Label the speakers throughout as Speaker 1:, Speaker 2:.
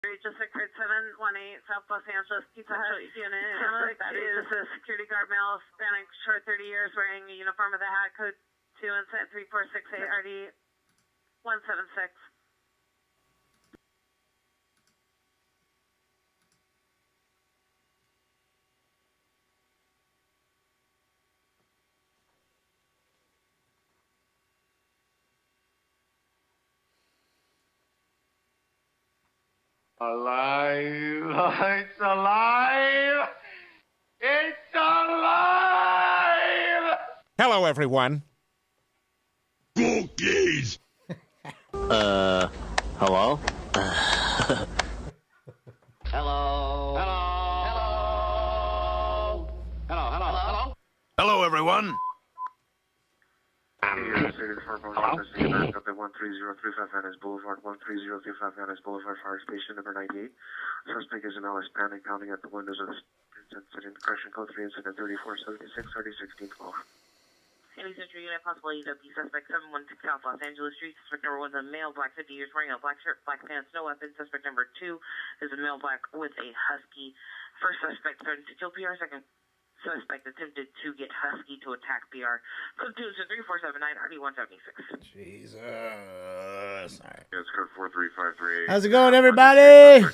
Speaker 1: District 718 South Los Angeles Pizza Hut unit. That is a security guard male, Hispanic, short 30 years, wearing a uniform with a hat, code 2 and set 3468 RD 176.
Speaker 2: Alive! It's alive! It's alive!
Speaker 3: Hello, everyone.
Speaker 4: Cookies!
Speaker 5: Hello?
Speaker 2: Hello?
Speaker 5: Hello? Hello?
Speaker 4: Hello, everyone.
Speaker 2: Hello?
Speaker 6: 13035 Venice Boulevard, 13035 Venice Boulevard, fire station number 98. Suspect is a male Hispanic pounding at the windows of the incident. Correction code 3, incident 3476, 301612.
Speaker 1: Sandy Century Unit, possible EWP suspect 716 South Los Angeles Street. Suspect number 1 is a male, black, 50 years, wearing a black shirt, black pants, no weapon. Suspect number 2 is a male, black, with a husky. First suspect starting to kill PR. Second suspect attempted to get husky to attack PR. Code 2 is 3479 RD 176.
Speaker 3: Jesus. All right.
Speaker 6: It's code 4353.
Speaker 3: How's it going, everybody?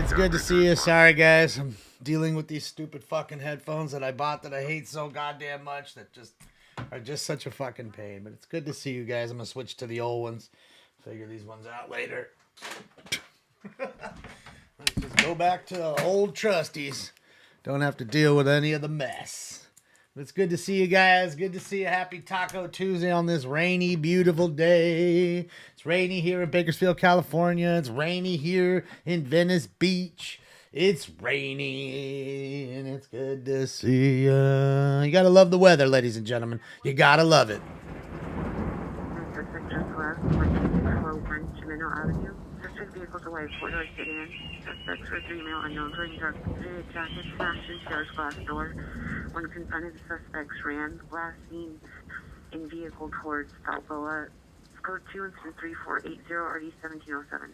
Speaker 3: It's good to see you. Sorry, guys. I'm dealing with these stupid fucking headphones that I bought that I hate so goddamn much that just are just such a fucking pain. But it's good to see you guys. I'm going to switch to the old ones. Figure these ones out later. Let's just go back to the old trusties. Don't have to deal with any of the mess. But it's good to see you guys. Good to see you. Happy Taco Tuesday on this rainy, beautiful day. It's rainy here in Bakersfield, California. It's rainy here in Venice Beach. It's rainy, and it's good to see you. You gotta love the weather, ladies and gentlemen. You gotta love it.
Speaker 1: Suspect just left, 124 Chimeno Avenue. Suspect vehicles away, 4 doors sedan. Suspects were 3 male unknowns wearing dark hooded jackets, smashed in Sarah's glass door. When confronted, the suspects ran, last seen in vehicle towards Balboa. Code 2 incident 3480 RD 1707.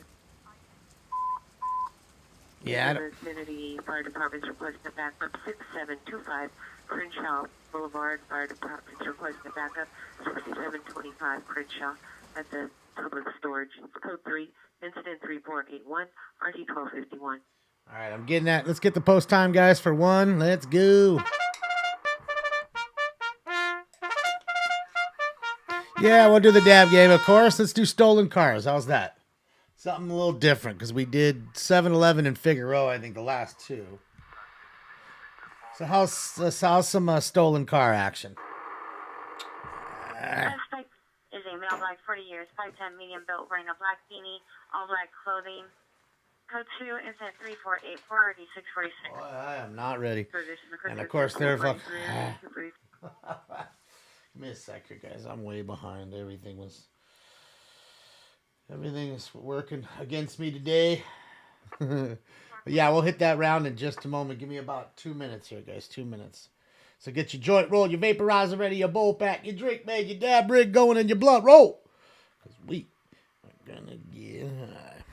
Speaker 3: Yeah.
Speaker 1: The vicinity fire department's requesting a backup 6725 Crenshaw Boulevard. Fire department's requesting a backup 6725 Crenshaw at the public storage. Code 3 incident 3481 RD 1251.
Speaker 3: All right, I'm getting that. Let's get the post time, guys, for one. Let's go. Yeah, we'll do the dab game, of course. Let's do stolen cars. How's that? Something a little different, because we did 7-Eleven and Figueroa, I think, the last two. So how's some stolen car action?
Speaker 1: Suspect is a male, black, 40 years, 5'10", medium built, wearing a black beanie, all black clothing. Code 2 incident 3484 RD 646.
Speaker 3: Well, I am not ready.
Speaker 1: Position the
Speaker 3: And of course, they're fucking...
Speaker 1: Give
Speaker 3: Give me a sec here, guys. I'm way behind. Everything is working against me today. But yeah, we'll hit that round in just a moment. Give me about 2 minutes here, guys. 2 minutes. So get your joint rolled, your vaporizer ready, your bowl pack, your drink made, your dab rig going, and your blunt roll. Because we are gonna get high.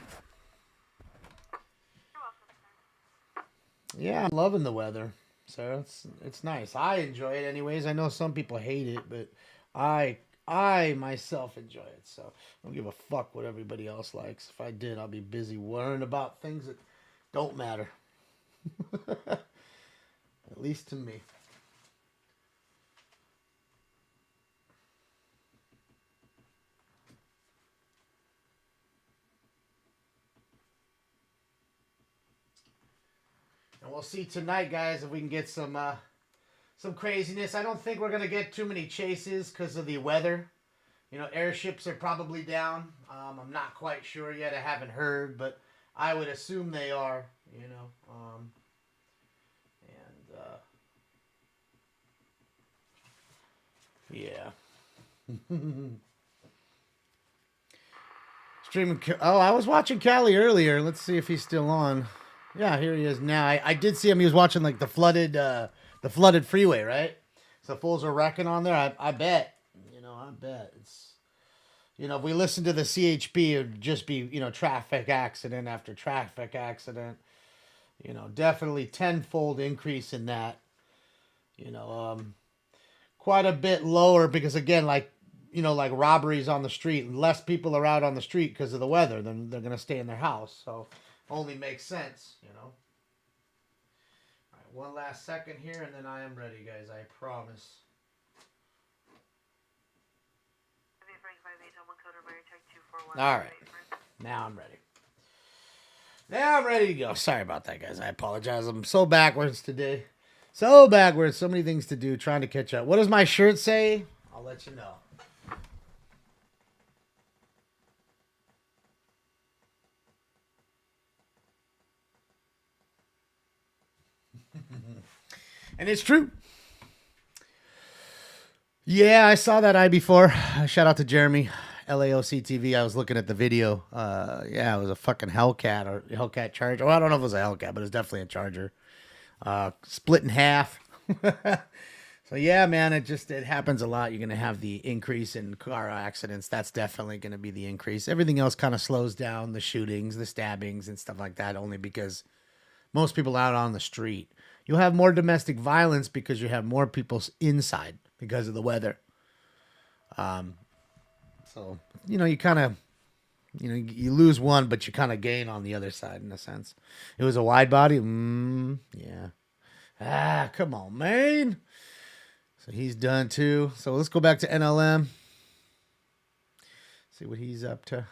Speaker 3: Yeah, I'm loving the weather. So it's nice. I enjoy it anyways. I know some people hate it, but I myself enjoy it. So I don't give a fuck what everybody else likes. If I did, I'll be busy worrying about things that don't matter. At least to me. And we'll see tonight, guys, if we can get some craziness. I don't think we're going to get too many chases because of the weather. You know, airships are probably down. I'm not quite sure yet. I haven't heard, but I would assume they are, you know. Yeah. Streaming. Oh, I was watching Callie earlier. Let's see if he's still on. Yeah, here he is now. I did see him. He was watching like the flooded freeway, right? So fools are wrecking on there. I bet. You know, I bet You know, if we listen to the CHP, it would just be, you know, traffic accident after traffic accident. You know, definitely tenfold increase in that. You know, quite a bit lower because, again, like, you know, like robberies on the street. Less people are out on the street because of the weather. Then they're going to stay in their house. So, only makes sense, you know. All right, one last second here, and then I am ready, guys. I promise. All right. Now I'm ready. Now I'm ready to go. Sorry about that, guys. I apologize. I'm so backwards today. So backwards. So many things to do. Trying to catch up. What does my shirt say? I'll let you know. And it's true. Yeah, I saw that eye before. Shout out to Jeremy. LAOC TV. I was looking at the video. Yeah, it was a fucking Hellcat or Hellcat Charger. Well, I don't know if it was a Hellcat, but it was definitely a Charger. Split in half. So yeah, man, it happens a lot. You're gonna have the increase in car accidents. That's definitely gonna be the increase. Everything else kind of slows down. The shootings, the stabbings, and stuff like that. Only because most people out on the street. You'll have more domestic violence because you have more people inside because of the weather. So, you know, you kind of, you know, you lose one, but you kind of gain on the other side in a sense. It was a wide body. Yeah. Ah, come on, man. So he's done too. So let's go back to NLM. See what he's up to.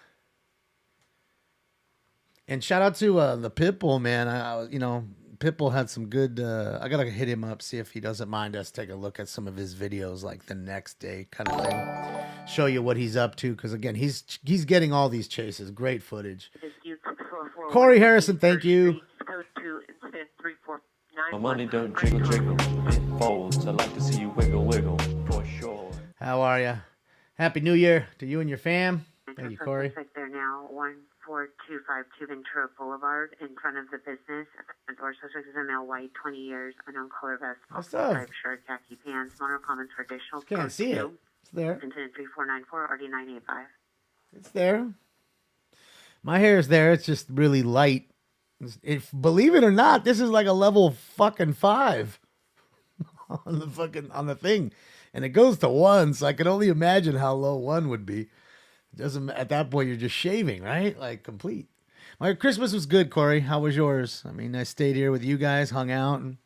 Speaker 3: And shout out to the Pitbull, man. You know, Pitbull had some good. I gotta hit him up, see if he doesn't mind us take a look at some of his videos, like the next day kind of thing. Show you what he's up to, because again, he's getting all these chases. Great footage. Corey Harrison, thank you.
Speaker 4: My money don't jiggle jiggle, it folds. I like to see you wiggle wiggle, for sure.
Speaker 3: How are you? Happy New Year to you and your fam. Thank you, Corey.
Speaker 1: They're now 14252 Ventura Boulevard in front of the business. The door suspect is a male, white, 20 years, unknown color vest,
Speaker 3: What's up?
Speaker 1: striped shirt, khaki pants, mono comments for additional.
Speaker 3: Can't see it. It's there.
Speaker 1: Incident 3494 RD985.
Speaker 3: It's there. My hair is there. It's just really light. Believe it or not, this is like a level fucking 5 on the thing, and it goes to 1. So I can only imagine how low 1 would be. It doesn't at that point you're just shaving, right? Like complete. My Christmas was good, Corey. How was yours? I mean, I stayed here with you guys, hung out, and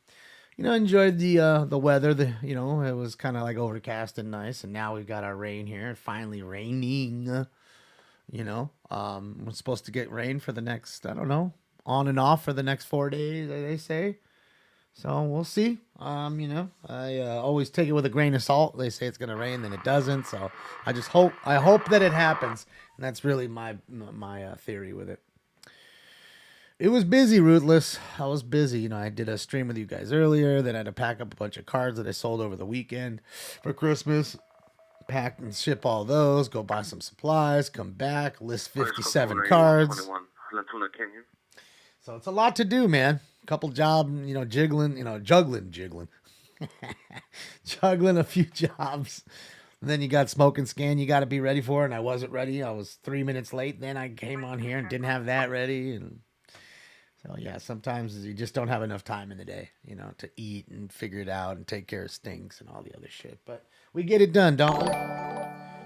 Speaker 3: you know, enjoyed the weather. You know, it was kind of like overcast and nice, and now we've got our rain here. Finally raining. You know, we're supposed to get rain for the next, I don't know, on and off for the next 4 days, they say. So we'll see. You know, I always take it with a grain of salt. They say it's gonna rain, then it doesn't. So I hope that it happens, and that's really my theory with it. It was busy, Ruthless. I was busy. You know, I did a stream with you guys earlier. Then I had to pack up a bunch of cards that I sold over the weekend for Christmas. Pack and ship all those. Go buy some supplies. Come back. List 57 cards. So it's a lot to do, man. Couple job, you know, juggling. Juggling a few jobs. And then you got smoke and scan you got to be ready for, and I wasn't ready. I was 3 minutes late. Then I came on here and didn't have that ready, and so yeah, sometimes you just don't have enough time in the day, you know, to eat and figure it out and take care of stinks and all the other shit. But we get it done, don't we?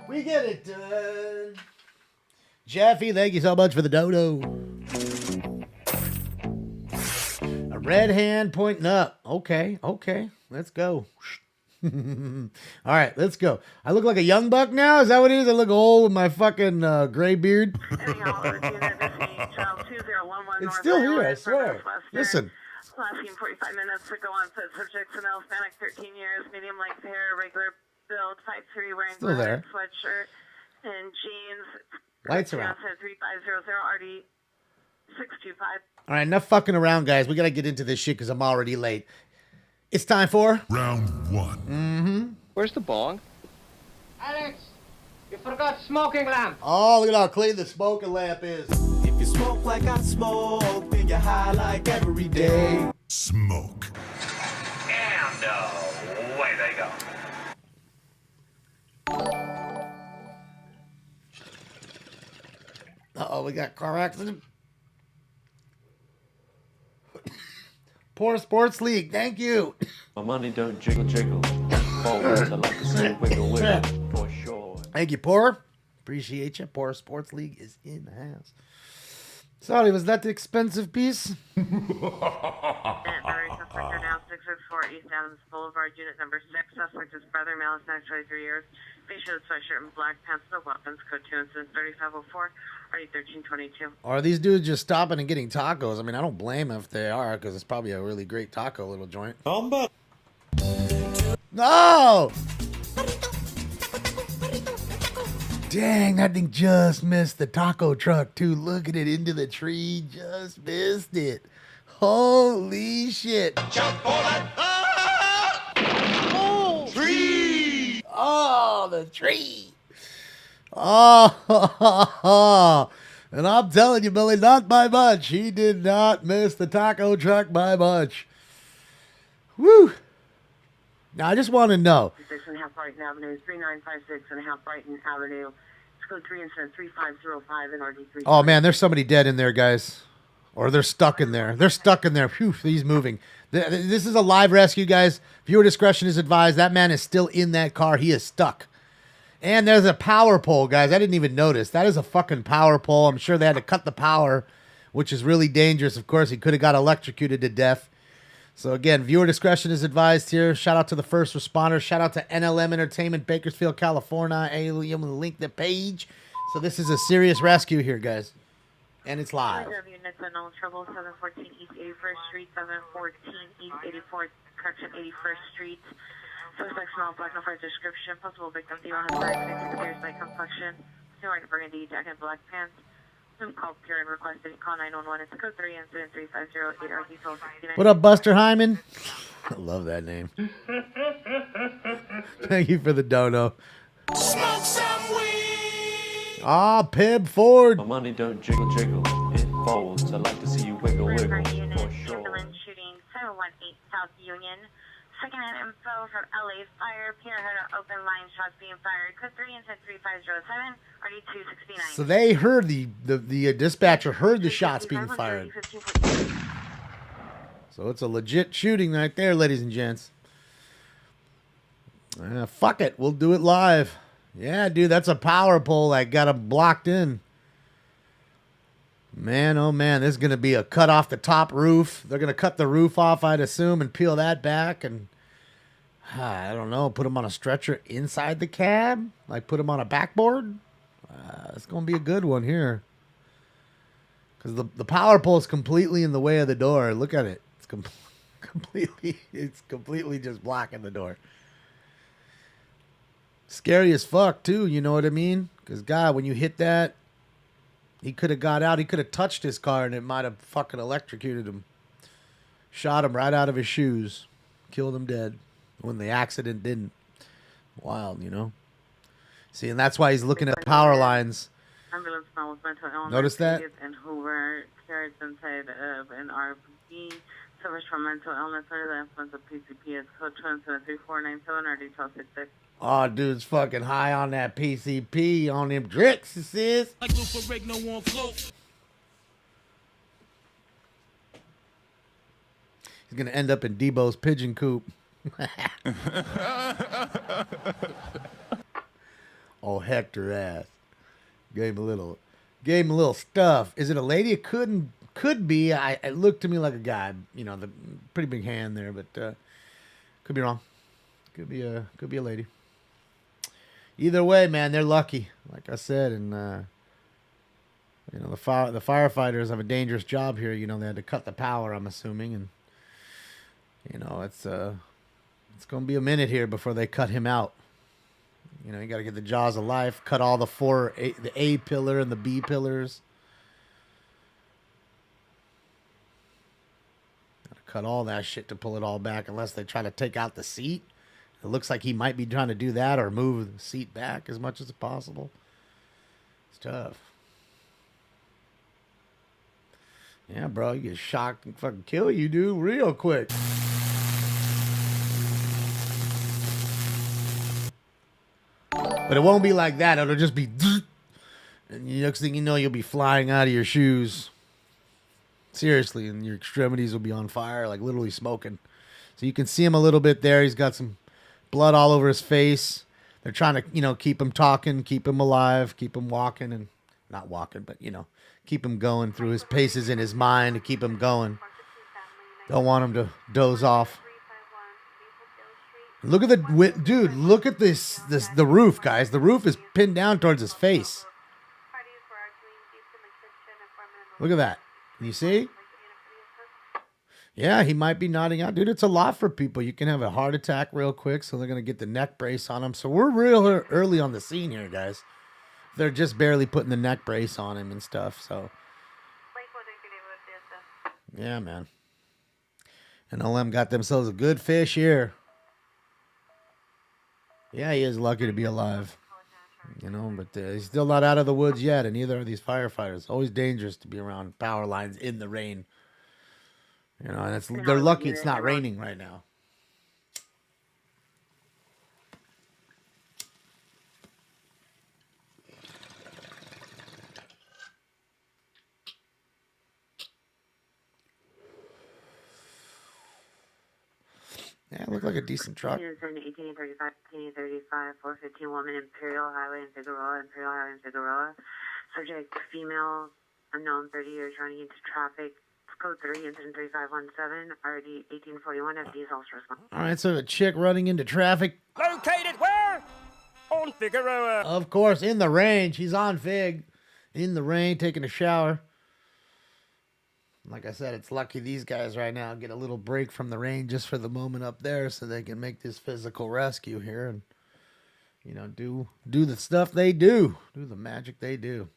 Speaker 3: We get it done. Jeffy, thank you so much for the dodo. A red hand pointing up. Okay, let's go. All right, let's go. I look like a young buck now? Is that what it is? I look old with my fucking gray beard? It's still here, I swear. Listen.
Speaker 1: Lasting 45 minutes to go on foot. Subject to male, Hispanic, 13 years, medium length hair, regular build, 5'3", wearing
Speaker 3: still there.
Speaker 1: Sweatshirt and jeans.
Speaker 3: Lights are out.
Speaker 1: 3500 RD 625.
Speaker 3: All right, enough fucking around, guys. We got to get into this shit because I'm already late. It's time for
Speaker 7: round 1.
Speaker 5: Where's the bong?
Speaker 8: Alex, you forgot smoking lamp.
Speaker 3: Oh, look at how clean the smoking lamp is.
Speaker 9: If you smoke like I smoke, then you're high like every day.
Speaker 7: Smoke.
Speaker 2: And away they go.
Speaker 3: Uh-oh, we got car accident. Poor Sports League, thank you.
Speaker 4: My money don't jiggle jiggle. Forwards, I like to see you wiggle wiggle. For sure.
Speaker 3: Thank you, Poor. Appreciate you. Poor Sports League is in the house. Sorry, was that the expensive piece?
Speaker 1: Very suspect now 664 East Adams Boulevard, unit number 6. Suspect is brother, male, is 23 years. Facial sweatshirt and black pants, no weapons. Code 2 incident 3504, RD 1322.
Speaker 3: Are these dudes just stopping and getting tacos? I mean, I don't blame them if they are, because it's probably a really great taco little joint. No! Dang, that thing just missed the taco truck, too. Look at it into the tree. Just missed it. Holy shit. Oh, tree! Oh, the tree. Oh, and I'm telling you, Billy, not by much. He did not miss the taco truck by much. Woo! Now, I just want to know.
Speaker 1: 6.5 Brighton Avenue, 3956.5 Brighton Avenue. It's code 3 incident 3505 and RD 3.
Speaker 3: Oh, man, there's somebody dead in there, guys. Or they're stuck in there. They're stuck in there. Phew, he's moving. This is a live rescue, guys. Viewer discretion is advised. That man is still in that car. He is stuck. And there's a power pole, guys. I didn't even notice. That is a fucking power pole. I'm sure they had to cut the power, which is really dangerous. Of course, he could have got electrocuted to death. So, again, viewer discretion is advised here. Shout out to the first responders. Shout out to NLM Entertainment, Bakersfield, California. I'm going to link the page. So this is a serious rescue here, guys. And it's live.
Speaker 1: Units in all trouble, 714 East 81st Street, 714 East 84th, correction, 81st Street. Suspect small, black, no fire description. Possible victim, female, has black, appears by complexion. Similar to burgundy, jacket, black pants. Zoom call, pure and requested. Call 911. It's code 3 incident 3508 RD 1269.
Speaker 3: What up, Buster Hyman? I love that name. Thank you for the dono.
Speaker 9: Smoke some weed.
Speaker 3: Ah, Pib Ford.
Speaker 4: My money don't jiggle jiggle. It folds. I like to see you wiggle wiggle.
Speaker 1: Unit,
Speaker 4: For sure.
Speaker 1: ambulance shooting, 718 South Union. Second-hand info from LA Fire. Pierre heard an open line shots being fired. Code 3 incident 3507, RD 269.
Speaker 3: So they heard the dispatcher heard the shots being fired. So it's a legit shooting right there, ladies and gents. Fuck it, we'll do it live. Yeah, dude, that's a power pole that got him blocked in. Man, oh man, this is going to be a cut off the top roof. They're going to cut the roof off, I'd assume, and peel that back. And I don't know, put him on a stretcher inside the cab? Like put him on a backboard? It's going to be a good one here. Because the power pole is completely in the way of the door. Look at it. It's completely just blocking the door. Scary as fuck, too, you know what I mean? Because, God, when you hit that, he could have got out. He could have touched his car, and it might have fucking electrocuted him. Shot him right out of his shoes. Killed him dead. When the accident didn't. Wild, you know? See, and that's why he's looking at power lines.
Speaker 1: Ambulance man with mental illness.
Speaker 3: Notice that?
Speaker 1: And Hoover carried inside of an RV. Suffers from mental illness under the influence of PCP. It's code 2734797 or detail 66.
Speaker 3: Oh, dude's fucking high on that PCP, on them dricks, it says.
Speaker 9: Like Lufa Rigno on float.
Speaker 3: He's going to end up in Debo's pigeon coop. Oh, Hector ass. Gave him a little stuff. Is it a lady? It could be. It looked to me like a guy. You know, the pretty big hand there, but could be wrong. Could be a lady. Either way, man, they're lucky. Like I said, and you know, the firefighters have a dangerous job here. You know, they had to cut the power, I'm assuming, and you know, it's going to be a minute here before they cut him out. You know, you got to get the jaws of life, cut all the the A pillar and the B pillars. Got to cut all that shit to pull it all back, unless they try to take out the seat. It looks like he might be trying to do that or move the seat back as much as possible. It's tough. Yeah, bro, you get shocked and fucking kill you, dude, real quick. But it won't be like that. It'll just be... And the next thing you know, you'll be flying out of your shoes. Seriously, and your extremities will be on fire, like literally smoking. So you can see him a little bit there. He's got some blood all over his face. They're trying to, keep him talking, keep him alive, keep him walking, and not walking, but, keep him going through his paces in his mind to keep him going. Don't want him to doze off. Look at dude, look at the roof, guys. The roof is pinned down towards his face. Look at that. Can you see? Yeah, he might be nodding out. Dude, it's a lot for people. You can have a heart attack real quick, so they're going to get the neck brace on him. So we're real early on the scene here, guys. They're just barely putting the neck brace on him and stuff, so. Yeah, man. And LM got themselves a good fish here. Yeah, he is lucky to be alive. But he's still not out of the woods yet, and neither are these firefighters. Always dangerous to be around power lines in the rain. And they're lucky it's not raining right now. Yeah, it looked like a decent truck.
Speaker 1: 1835, 415 woman, Imperial Highway in Figueroa. Subject, female, unknown, 30 years, running into traffic. Code 3, incident 3517, RD 1841, FD is also responsible.
Speaker 3: All right, so a chick running into traffic.
Speaker 10: Located where? On Figueroa.
Speaker 3: Of course, in the rain. She's on Fig. In the rain, taking a shower. Like I said, it's lucky these guys right now get a little break from the rain just for the moment up there so they can make this physical rescue here and, do the stuff they do. Do the magic they do.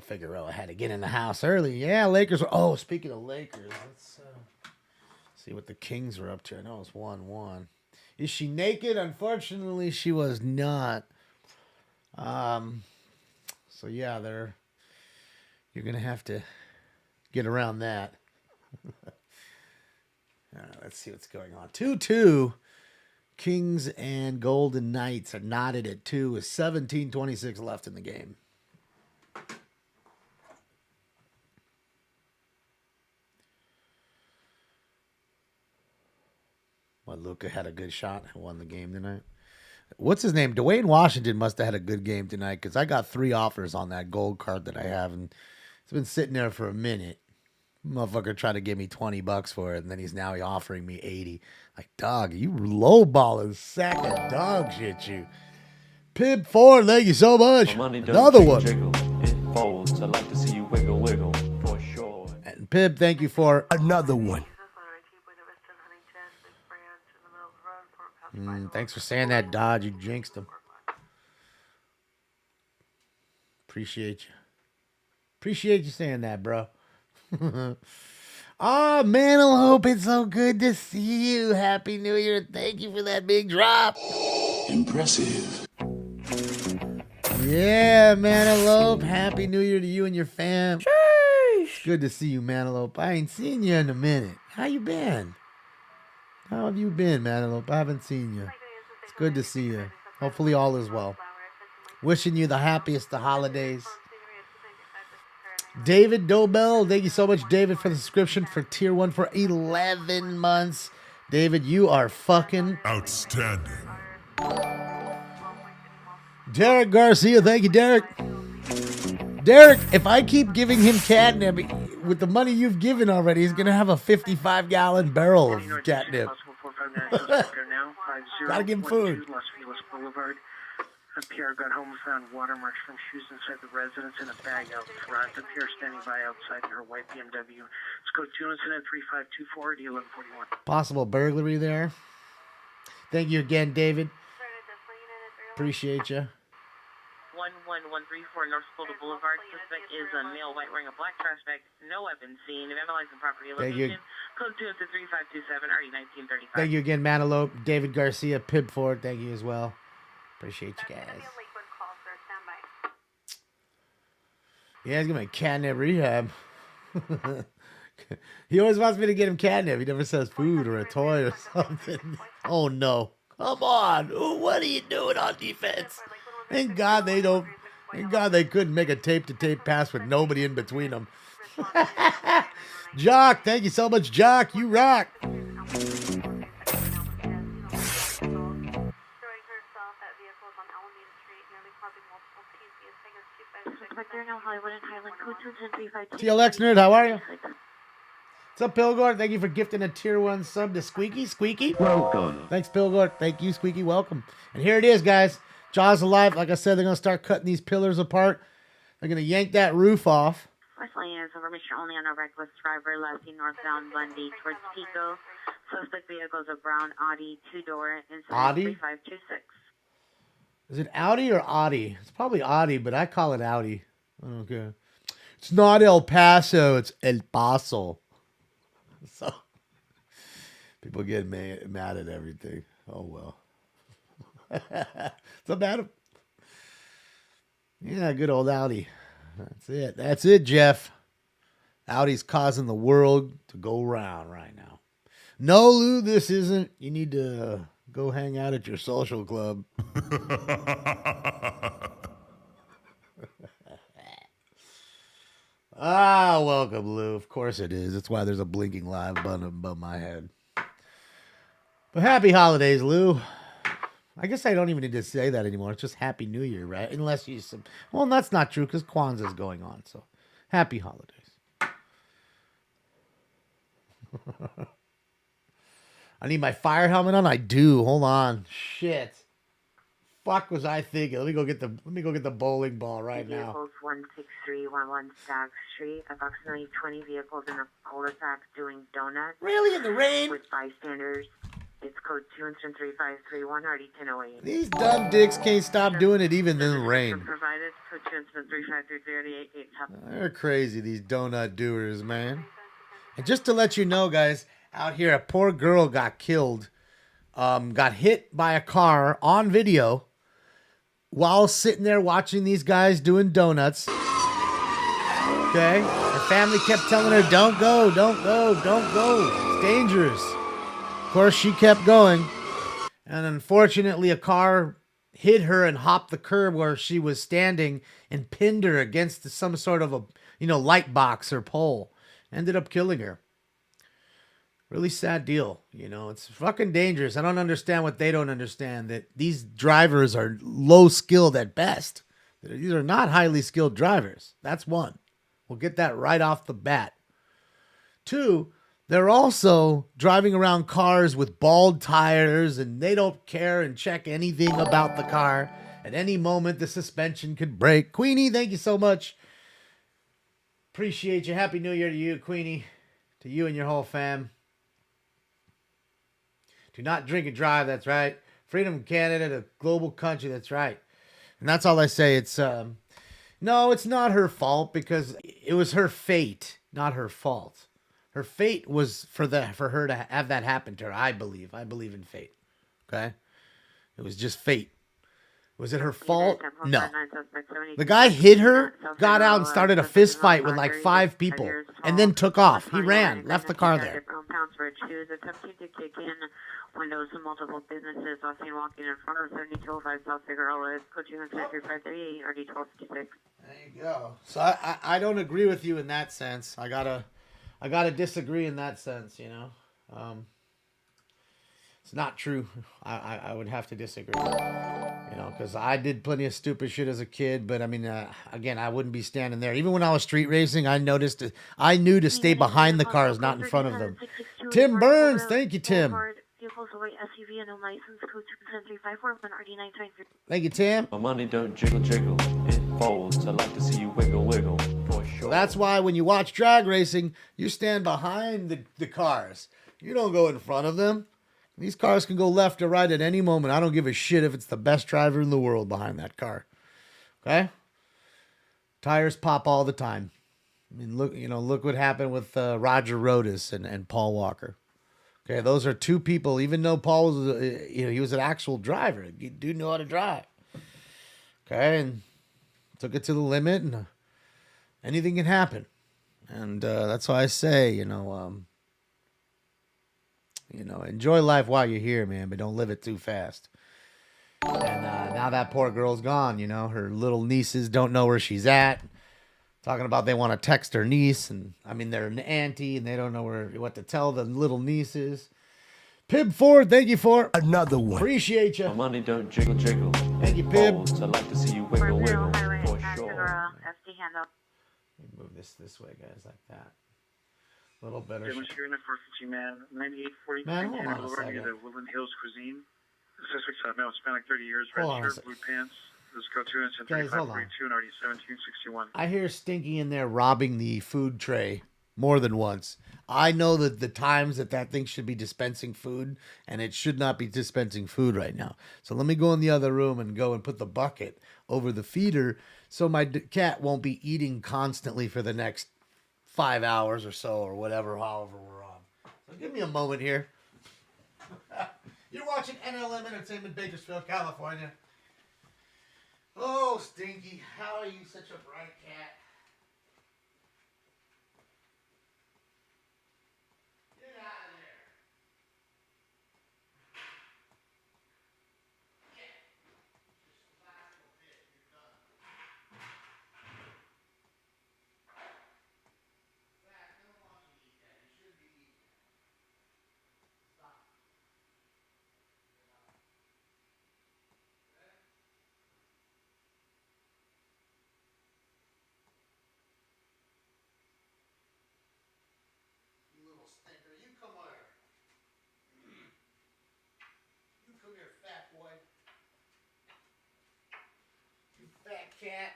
Speaker 3: Figueroa had to get in the house early. Yeah, Lakers. Oh, speaking of Lakers, let's see what the Kings are up to. I know it's 1-1. Is she naked? Unfortunately, she was not. So yeah, you're gonna have to get around that. Let's see what's going on. 2-2. Kings and Golden Knights are knotted at 2 with 17:26 left in the game. Well, Luka had a good shot and won the game tonight. What's his name? Dwayne Washington must have had a good game tonight because I got 3 offers on that gold card that I have, and it's been sitting there for a minute. Motherfucker tried to give me $20 for it, and then he's now offering me 80. Like, dog, you lowballing sack of dog shit, you. Pib 4, thank you so much. Another one.
Speaker 4: Jiggle. It folds. I like to see you wiggle, wiggle, for sure.
Speaker 3: And Pib, thank you for another one. Thanks for saying that, Dodge. You jinxed him. Appreciate you. Appreciate you saying that, bro. Oh, Mantelope, it's so good to see you. Happy New Year. Thank you for that big drop.
Speaker 7: Impressive.
Speaker 3: Yeah, Mantelope. Happy New Year to you and your fam. Sheesh. Good to see you, Mantelope. I ain't seen you in a minute. How you been? How have you been, Mantelope? I haven't seen you. It's good to see you. Hopefully all is well. Wishing you the happiest of holidays. David Dobell, thank you so much, David, for the subscription for Tier 1 for 11 months. David, you are fucking
Speaker 7: outstanding.
Speaker 3: Derek Garcia, thank you, Derek. Derek, if I keep giving him catnip, with the money you've given already, he's going to have a 55-gallon barrel of catnip. Gotta give him food.
Speaker 6: Los Feliz Boulevard. A Pierre got home, found watermarks from shoes inside the residence in a bag out front. The Pierre standing by outside in her white BMW. Let's go 2 incident 3524 to 1141.
Speaker 3: Possible burglary there. Thank you again, David. Appreciate you.
Speaker 1: 11134 North Dakota Boulevard. Suspect is a male white wearing a black trash bag. No weapon seen. Vandalizing property location. Code 2 to 3527 RE 1935.
Speaker 3: Thank you again, Mantelope. David Garcia, Pib Ford, thank you as well. Appreciate you guys. Yeah, he's gonna be catnip rehab. He always wants me to get him catnip. He never says food or a toy or something. Oh no. Come on. What are you doing on defense? Thank God they don't. Thank God they couldn't make a tape-to-tape pass with nobody in between them. Jock, thank you so much, Jock. You rock. TLX Nerd, how are you? What's up, Pilgor? Thank you for gifting a tier 1 sub to Squeaky. Squeaky? Welcome. Thanks, Pilgor. Thank you, Squeaky. Welcome. And here it is, guys. Jaws alive. Like I said, they're going to start cutting these pillars apart. They're going to yank that roof off.
Speaker 1: Wesley is information only on a reckless driver left northbound Bundy towards Pico. Suspect vehicle is a brown Audi 2-door inside
Speaker 3: Audi?
Speaker 1: 3526.
Speaker 3: Is it Audi or Audi? It's probably Audi, but I call it Audi. Okay. It's not El Paso. It's El Paso. So people get mad at everything. Oh, well. It's bad. Yeah, good old Audi. That's it. That's it, Jeff. Audi's causing the world to go round right now. No, Lou, this isn't. You need to go hang out at your social club. Welcome, Lou. Of course it is. That's why there's a blinking live button above my head. But happy holidays, Lou. I guess I don't even need to say that anymore. It's just Happy New Year, right? Unless you... Well, that's not true because Kwanzaa's going on. So, happy holidays. I need my fire helmet on? I do. Hold on. Shit. Fuck was I thinking? Let me go get the bowling ball right now.
Speaker 1: Vehicles 16311 Stagg Street. Approximately 20 vehicles in a cul-de-sac doing donuts.
Speaker 3: Really? In the rain?
Speaker 1: With bystanders. It's code 23531 RD1008.
Speaker 3: These dumb dicks can't stop doing it even in the rain.
Speaker 1: Provided code 2353388.
Speaker 3: They're crazy, these donut doers, man. And just to let you know, guys, out here, a poor girl got killed. Got hit by a car on video while sitting there watching these guys doing donuts. Okay? Her family kept telling her, don't go, don't go, don't go. It's dangerous. Of course, she kept going. And unfortunately, a car hit her and hopped the curb where she was standing and pinned her against some sort of a, light box or pole. Ended up killing her. Really sad deal. It's fucking dangerous. I don't understand what they don't understand, that these drivers are low skilled at best. These are not highly skilled drivers. That's one. We'll get that right off the bat. Two, they're also driving around cars with bald tires and they don't care and check anything about the car. At any moment, the suspension could break. Queenie, thank you so much. Appreciate you. Happy New Year to you, Queenie. To you and your whole fam. Do not drink and drive, that's right. Freedom Canada, the global country, that's right. And that's all I say. It's no, it's not her fault because it was her fate, not her fault. Her fate was for her to have that happen to her, I believe. I believe in fate. Okay? It was just fate. Was it her fault? No. The guy hit her, got out and started a fist fight with like 5 people, and then took off. He ran, left the car there.
Speaker 1: Windows in multiple businesses. Last seen walking in front of 7205 South Figueroa. Code 25353 RD1256.
Speaker 3: There you go. So I don't agree with you in that sense. I gotta disagree in that sense. It's not true. I would have to disagree. Because I did plenty of stupid shit as a kid. But I mean, again, I wouldn't be standing there. Even when I was street racing, I knew to stay behind the cars, not in front of them. Tim Burns, thank you, Tim. Thank you, Tim.
Speaker 4: My money don't jiggle jiggle, it folds. I like to see you wiggle wiggle, for sure.
Speaker 3: So that's why when you watch drag racing, you stand behind the cars. You don't go in front of them. These cars can go left or right at any moment. I don't give a shit if it's the best driver in the world behind that car. Okay? Tires pop all the time. I mean, look what happened with Roger Rodas and Paul Walker. Okay, those are 2 people. Even though Paul was, he was an actual driver. He do know how to drive. Okay, and took it to the limit, and anything can happen. And that's why I say, enjoy life while you're here, man, but don't live it too fast. And now that poor girl's gone, you know. Her little nieces don't know where she's at. Talking about they want to text her niece, and I mean, they're an auntie, and they don't know what to tell the little nieces. Pib Ford, thank you for
Speaker 9: Another one.
Speaker 3: Appreciate you.
Speaker 4: My money don't jiggle jiggle.
Speaker 3: Thank you, Pib.
Speaker 4: Balls, I like to see you wiggle wiggle
Speaker 1: Highway
Speaker 4: for
Speaker 1: at
Speaker 4: sure.
Speaker 1: Figueroa, FD handout.
Speaker 3: Move this way, guys, like that. A little better.
Speaker 6: Jim, you're in a 450 man, 9840.
Speaker 3: Man, hold on a
Speaker 6: over
Speaker 3: second.
Speaker 6: near the Woodland Hills Cuisine. Suspects have male Hispanic, 30 years, red
Speaker 3: Hold on a
Speaker 6: shirt,
Speaker 3: sec.
Speaker 6: blue pants. Let's go to incident
Speaker 3: Guys, hold on.
Speaker 6: 3542 and RD 1761.
Speaker 3: I hear Stinky in there robbing the food tray more than once. I know that the times that thing should be dispensing food, and it should not be dispensing food right now. So let me go in the other room and go and put the bucket over the feeder so my cat won't be eating constantly for the next 5 hours or so, or whatever, however we're on. So give me a moment here. You're watching NLM Entertainment, Bakersfield, California. Oh, Stinky, how are you such a bright cat? Get out of there. Yeah. Just last little bit, you're done. Zach, you don't want to eat that. You shouldn't be eating that. Stop. You little stinker, you come here. You come here, fat boy. You fat cat.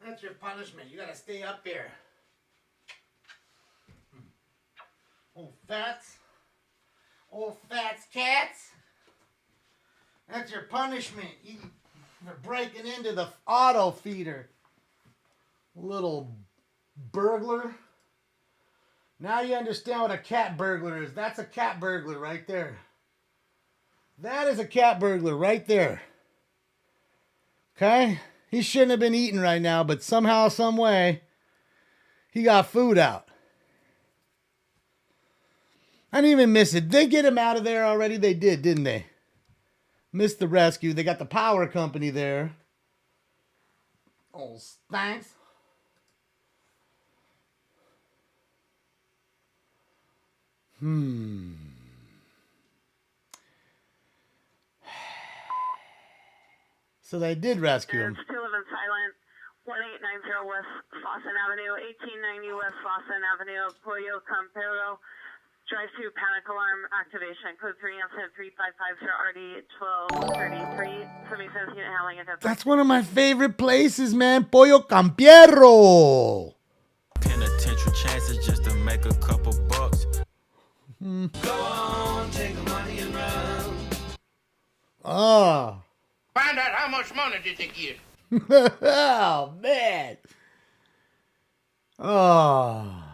Speaker 3: That's your punishment. You gotta stay up here. Old fats. Old fats cats. That's your punishment. You're breaking into the auto feeder. Little burglar. Now you understand what a cat burglar is. That's a cat burglar right there. That is a cat burglar right there. Okay? He shouldn't have been eating right now, but somehow, some way, he got food out. I didn't even miss it. Did they get him out of there already? They did, didn't they? Missed the rescue. They got the power company there. Oh, thanks. So they did rescue him.
Speaker 1: Still live in silent. 1890 West Fawson Avenue, 1890 West Fawson Avenue, Pollo Campero. Drive through panic alarm activation. Code 3 incident 3550 RD 1233. Somebody says unit handling it.
Speaker 3: That's one of my favorite places, man. Pollo Campiero.
Speaker 11: Penitentiary chances just to make a couple bucks.
Speaker 9: Go on, take the money and run.
Speaker 3: Oh.
Speaker 10: Find out how much money did they get.
Speaker 3: Oh, man. Oh.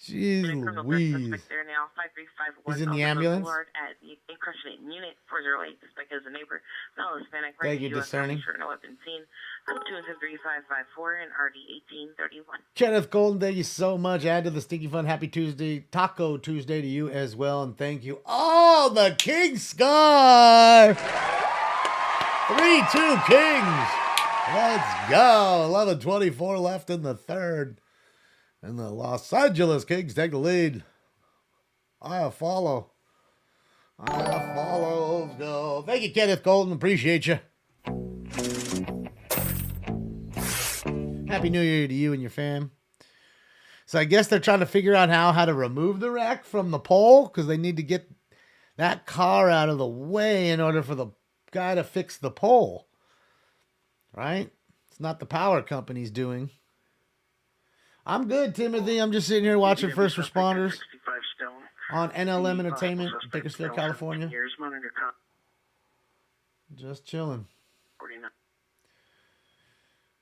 Speaker 3: Jeez Louise. He's in the ambulance?
Speaker 1: At the incarcerated unit 408. Suspect is a neighbor. Male Hispanic.
Speaker 3: Thank you, discerning.
Speaker 1: Shirt and weapon seen. Up to 3554 and RD 1831.
Speaker 3: Kenneth Golden, thank you so much. Add to the Stinky Fun. Happy Tuesday. Taco Tuesday to you as well. And thank you. Oh, the King Scar. 3-2 Kings. Let's go. 11:24 left in the third. And the Los Angeles Kings take the lead. I follow. Go. Thank you, Kenneth Golden. Appreciate you. Happy New Year to you and your fam. So I guess they're trying to figure out how to remove the wreck from the pole because they need to get that car out of the way in order for the guy to fix the pole. Right? It's not the power company's doing. I'm good, Timothy. I'm just sitting here watching First Responders on NLM Entertainment, Bakersfield, California. Just chilling.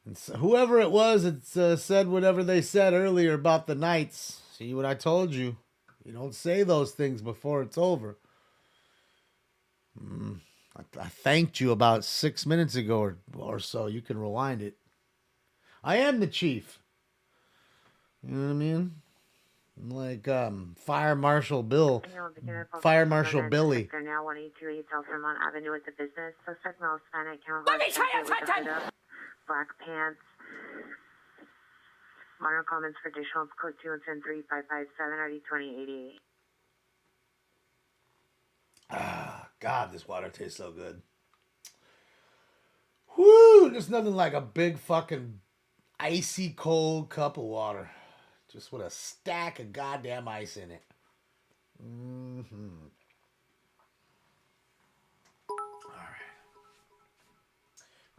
Speaker 3: And so whoever it was that said whatever they said earlier about the Knights, see what I told you. You don't say those things before it's over. I thanked you about 6 minutes ago or so. You can rewind it. I am the chief. You know what I mean? Like Fire Marshal Bill. Fire Marshal Billy.
Speaker 1: They're now 182 South Vermont Avenue at the business. Suspect male Hispanic, camouflage jacket with a hood up, black pants. Minor comments for additional code 210-3557-RD-2088.
Speaker 3: Ah, God, this water tastes so good. Woo! There's nothing like a big fucking icy cold cup of water. Just with a stack of goddamn ice in it. Mm-hmm.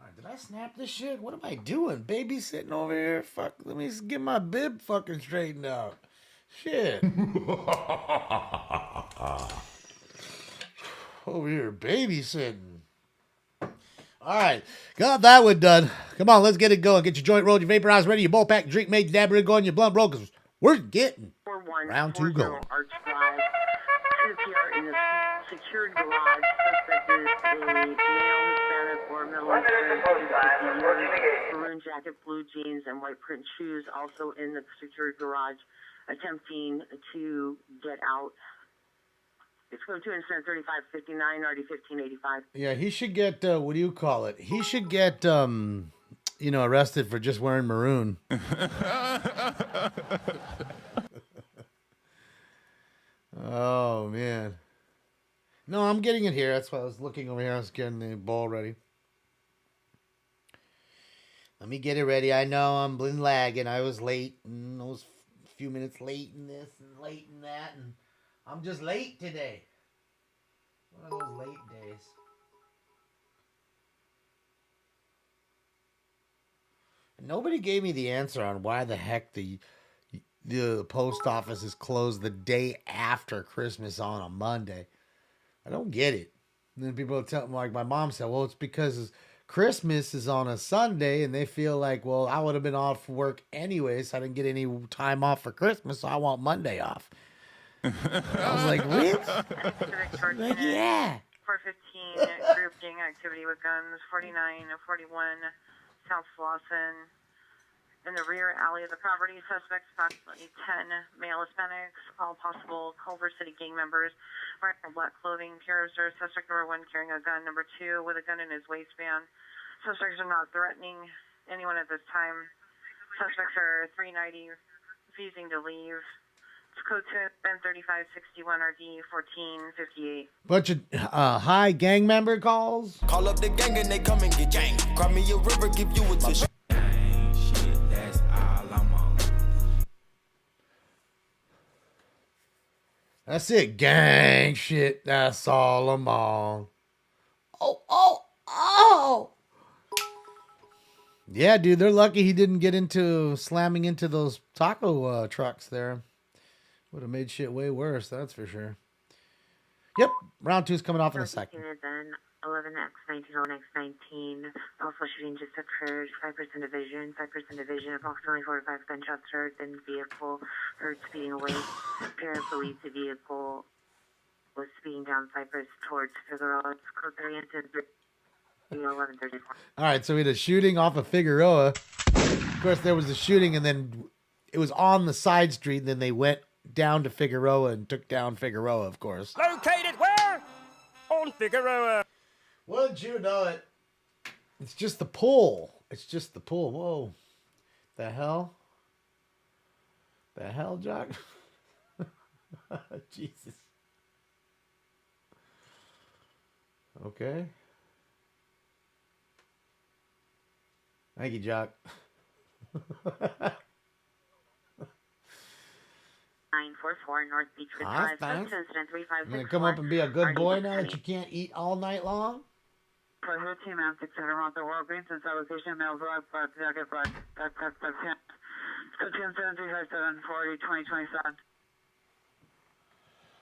Speaker 3: All right, did I snap this shit? What am I doing? Babysitting over here? Fuck, let me get my bib fucking straightened out. Shit. Over here babysitting. All right, got that one done. Come on, let's get it going. Get your joint rolled, your vaporizer ready, your bowl pack, your drink made, your dab rig going, your blunt roll, because we're getting round 2 going.
Speaker 1: Arch Drive. Is here in the secured garage. Suspect is a male, Hispanic, or Middle Eastern, maroon jacket, blue jeans, and white print shoes. Also in the secured garage, attempting to get out. It's going to incident 3559, RD 1585.
Speaker 3: Yeah, he should get, what do you call it? He should get, arrested for just wearing maroon. Oh, man. No, I'm getting it here. That's why I was looking over here. I was getting the ball ready. Let me get it ready. I know I'm lagging. I was late. I was a few minutes late in this and late in that. And I'm just late today. One of those late days. Nobody gave me the answer on why the heck the post office is closed the day after Christmas on a Monday. I don't get it. And then people tell me, like my mom said, well, it's because Christmas is on a Sunday, and they feel like, well, I would have been off work anyway, so I didn't get any time off for Christmas, so I want Monday off. I was like, what? Like, yeah.
Speaker 1: 415, group gang activity with guns, 49 and 41, South Slauson. In the rear alley of the property, suspects approximately 10 male Hispanics, all possible Culver City gang members, wearing black clothing. Character suspect number 1 carrying a gun. Number 2 with a gun in his waistband. Suspects are not threatening anyone at this time. Suspects are 390, refusing to leave. It's code 3561 RD 1458.
Speaker 3: Bunch of high gang member calls.
Speaker 9: Call up the gang and they come and get gang. Cry me a river, give you a tissue.
Speaker 3: That's it, gang shit. That's all I'm on. Oh. Yeah, dude, they're lucky he didn't get into slamming into those taco trucks there. Would have made shit way worse, that's for sure. Yep, round 2 is coming off in a second.
Speaker 1: 11X19, also shooting just occurred, 5% division, approximately 45 gunshots heard, then vehicle heard speeding away. Parents believed the vehicle was speeding down Cypress towards Figueroa. Code 3 into 1134.
Speaker 3: All right, so we had a shooting off of Figueroa. Of course, there was a shooting, and then it was on the side street, and then they went down to Figueroa and took down Figueroa, of course.
Speaker 12: Located where? On Figueroa.
Speaker 3: Wouldn't you know it? It's just the pull. Whoa. The hell? The hell, Jock? Jesus. Okay. Thank you, Jock.
Speaker 1: 944 North Beechwood Drive.
Speaker 3: Thanks.
Speaker 1: Incident 356.
Speaker 3: You gonna come up and be a good boy now that you can't eat all night long?
Speaker 1: For her team, I'm 600 around the world. Green since allocation, male black, jacket, black, back, 10. Go 27357 40 2027.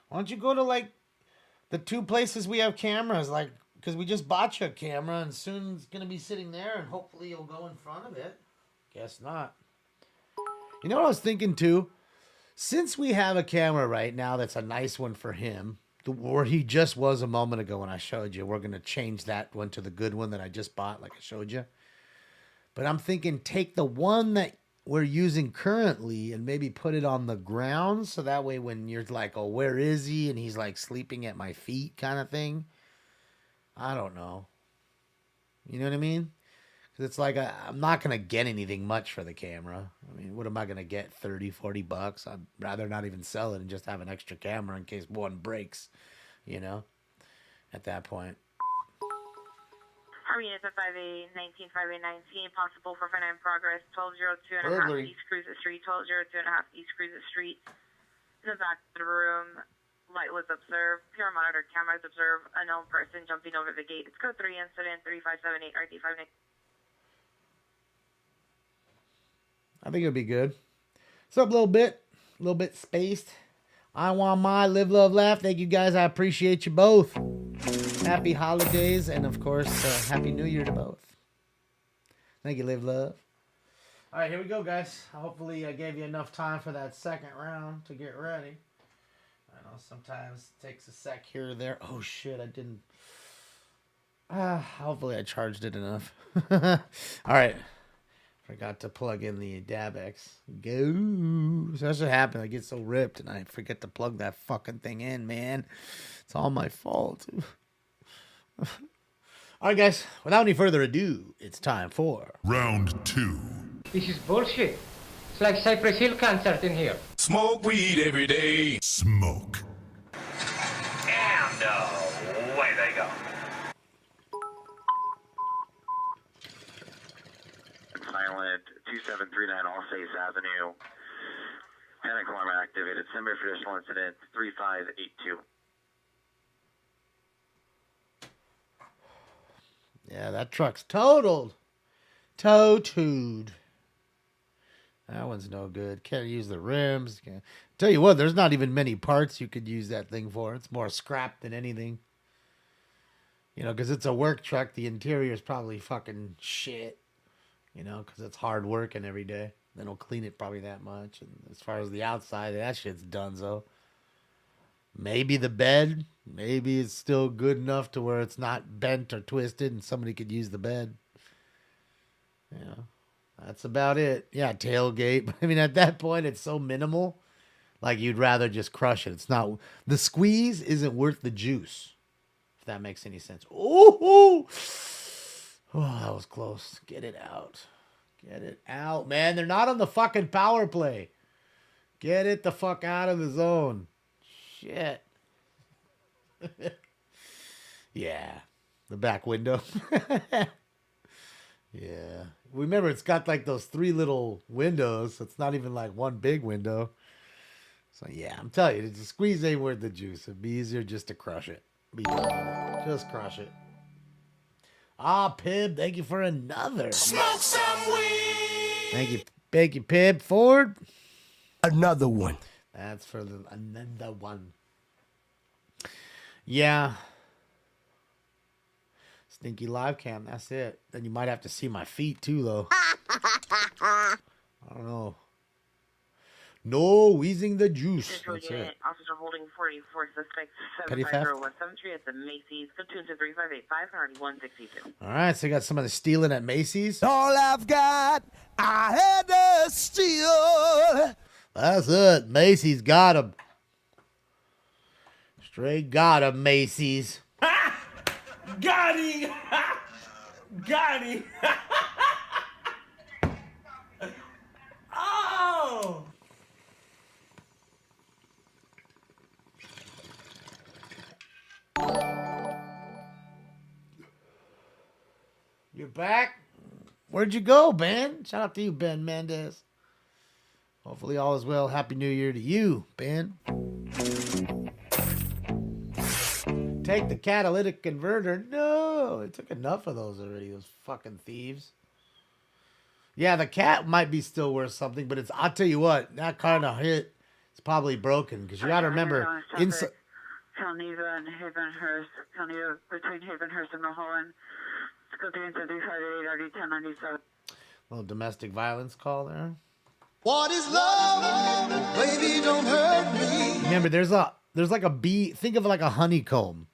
Speaker 3: Why don't you go to like the 2 places we have cameras, like, because we just bought you a camera and soon it's gonna be sitting there and hopefully you'll go in front of it. Guess not. You know what I was thinking too? Since we have a camera right now that's a nice one for him, where he just was a moment ago when I showed you, we're going to change that one to the good one that I just bought, like I showed you. But I'm thinking take the one that we're using currently and maybe put it on the ground so that way when you're like, oh, where is he? And he's like sleeping at my feet kind of thing. I don't know. You know what I mean? Because it's like I'm not going to get anything much for the camera. I mean, what am I going to get? 30, 40 bucks? I'd rather not even sell it and just have an extra camera in case one breaks, you know, at that point.
Speaker 1: Army is a 5A 19, 5A 19, possible for finite progress, 1202 and a half
Speaker 3: Burglary.
Speaker 1: East Cruiser Street, 1202 and a half East Cruiser Street. In the back of the room, light was observed, pure monitor cameras observed, unknown person jumping over the gate. It's code 3, incident 3578, RD59.
Speaker 3: I think it'll be good. What's up, a little bit spaced. I want my live, love, laugh. Thank you guys. I appreciate you both. Happy holidays and of course, happy New Year to both. Thank you, live, love. All right, here we go, guys. Hopefully, I gave you enough time for that second round to get ready. I know sometimes it takes a sec here or there. Oh shit, I didn't. Hopefully, I charged it enough. All right. Forgot to plug in the DabX. Go. So that's what happened. I get so ripped and I forget to plug that fucking thing in, man. It's all my fault. All right, guys. Without any further ado, it's time for
Speaker 7: Round 2.
Speaker 8: This is bullshit. It's like Cypress Hill concert in here.
Speaker 7: Smoke weed every day. Smoke.
Speaker 2: And away they go.
Speaker 13: Silent 2739 Alsace Avenue. Panic alarm activated. Semi traditional incident 3582.
Speaker 3: Yeah, that truck's totaled. Totaled. That one's no good. Can't use the rims. Can't. Tell you what, there's not even many parts you could use that thing for. It's more scrap than anything. You know, because it's a work truck. The interior is probably fucking shit. You know, because it's hard working every day. They don't clean it probably that much. And as far as the outside, that shit's donezo. Maybe the bed. Maybe it's still good enough to where it's not bent or twisted and somebody could use the bed. Yeah, that's about it. Yeah, tailgate. I mean, at that point, it's so minimal. Like, you'd rather just crush it. It's not... The squeeze isn't worth the juice. If that makes any sense. Ooh! Oh, that was close. Get it out. Get it out, man. They're not on the fucking power play. Get it the fuck out of the zone. Shit. Yeah. The back window. Yeah. Remember, it's got like those 3 little windows. So it's not even like one big window. So, yeah, I'm telling you, the squeeze ain't worth the juice. It'd be easier just to crush it. Be done with it. Just crush it. Ah, Pib, thank you for another.
Speaker 9: Smoke some weed.
Speaker 3: Thank you, Pib. Ford.
Speaker 9: Another one.
Speaker 3: That's for another one. Yeah. Stinky live cam, that's it. Then you might have to see my feet too, though. I don't know. No, wheezing the juice. That's it.
Speaker 1: Officer holding 44 suspects
Speaker 3: Petty theft.
Speaker 1: 750-173 at the Macy's. Platoon to 3585 162.
Speaker 3: All right, so you got somebody stealing at Macy's.
Speaker 9: All I've got, I had to steal.
Speaker 3: That's it. Macy's got him. Straight got him, Macy's.
Speaker 12: Got him! Got him! Oh!
Speaker 3: You're back? Where'd you go, Ben? Shout out to you, Ben Mendez. Hopefully all is well. Happy New Year to you, Ben. Take the catalytic converter. No, it took enough of those already, those fucking thieves. Yeah, the cat might be still worth something, but it's, I'll tell you what, that kind of hit, it's probably broken, because you got to remember, inside...
Speaker 1: Calneva and Havenhurst, Calneva between Havenhurst and Mulholland. Let's go 335 1097.
Speaker 3: Little domestic violence call there.
Speaker 9: What is love? Baby, don't hurt me.
Speaker 3: Remember, there's like a bee, think of it like a honeycomb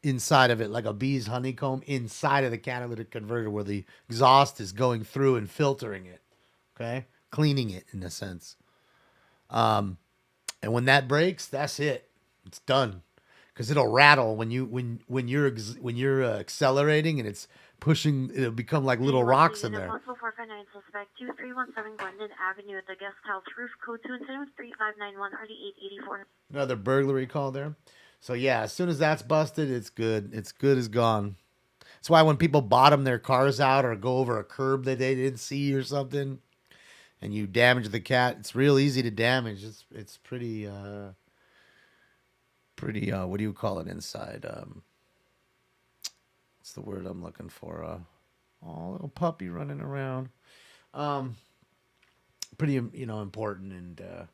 Speaker 3: inside of it, like a bee's honeycomb inside of the catalytic converter where the exhaust is going through and filtering it. Okay? cleaning it in a sense. And when that breaks, that's it. It's done. Because it'll rattle when you're accelerating and it's pushing. It'll become like little rocks in there.
Speaker 1: Possible 459 suspect 2317 Glendon Avenue at the guest house roof. Code 2 incident 3591 RD884.
Speaker 3: Another burglary call there. So yeah, as soon as that's busted, it's good. It's good as gone. That's why when people bottom their cars out or go over a curb that they didn't see or something, and you damage the cat, it's real easy to damage. It's pretty what do you call it inside? What's the word I'm looking for? Oh, little puppy running around. Pretty important and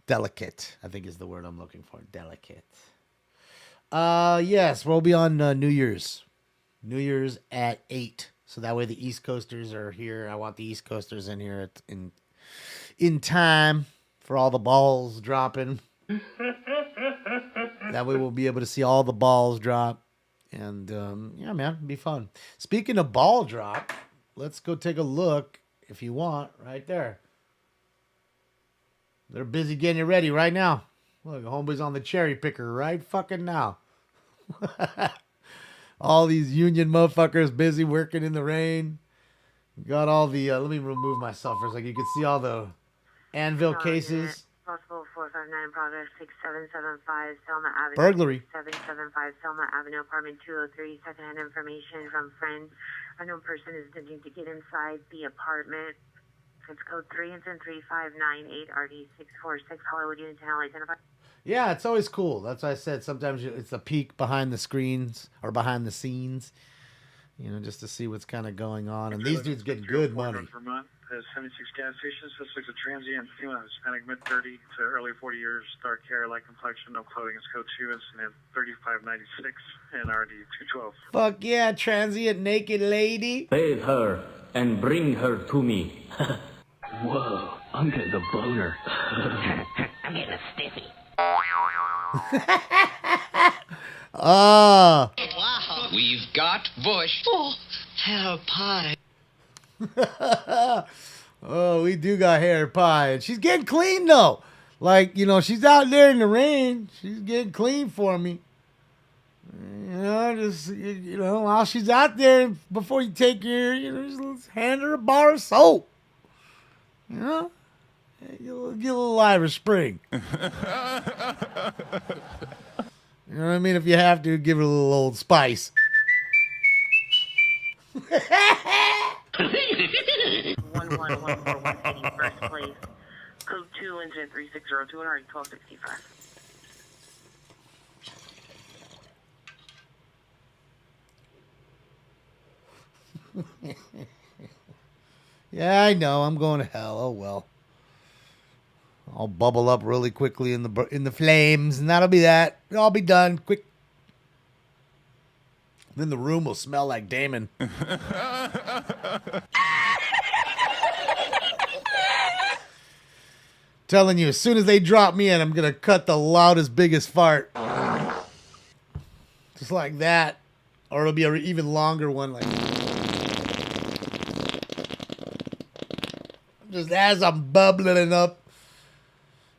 Speaker 3: delicate, I think is the word I'm looking for. Delicate. Yes, we'll be on New Year's at 8. So that way the East Coasters are here. I want the East Coasters in here in time for all the balls dropping. That way we'll be able to see all the balls drop. And yeah, man, it'll be fun. Speaking of ball drop, let's go take a look if you want right there. They're busy getting it ready right now. Look, homeboy's on the cherry picker right fucking now. All these union motherfuckers busy working in the rain. Got all the, let me remove myself for a second. You can see all the anvil cases.
Speaker 1: Possible 459 progress 6775 Selma Avenue.
Speaker 3: Burglary.
Speaker 1: 775 Selma Avenue, apartment 203. Secondhand information from friend. Unknown person is attempting to get inside the apartment. It's code 3 and 3598 RD646 Hollywood Unit identified.
Speaker 3: Yeah, it's always cool. That's why I said sometimes it's a peek behind the screens or behind the scenes, just to see what's kind of going on. And these dudes get good money.
Speaker 6: Vermont has 76 gas stations. This looks a transient female, Hispanic, mid-30 to early 40 years, dark hair, light complexion, no clothing. It's code 2, incident 3596 and RD212.
Speaker 3: Fuck yeah, transient naked lady.
Speaker 14: Bathe her and bring her to me.
Speaker 5: Whoa, I'm getting a boner. I'm getting a stiffy.
Speaker 3: Ah.
Speaker 10: Wow. We've got Bush.
Speaker 5: Oh, hair pie.
Speaker 3: Oh, we do got hair pie. And she's getting clean, though. Like, she's out there in the rain. She's getting clean for me. While she's out there, before you take her, just hand her a bar of soap. Get a little Irish Spring. You know what I mean? If you have to, give it a little Old Spice.
Speaker 1: 11141 first place. Code 2, incident 3602 and RD1265.
Speaker 3: Yeah, I know. I'm going to hell. Oh well. I'll bubble up really quickly in the flames, and that'll be that. I'll be done quick. Then the room will smell like Damon. Telling you, as soon as they drop me in, I'm gonna cut the loudest, biggest fart, just like that, or it'll be an even longer one, like. Just as I'm bubbling up.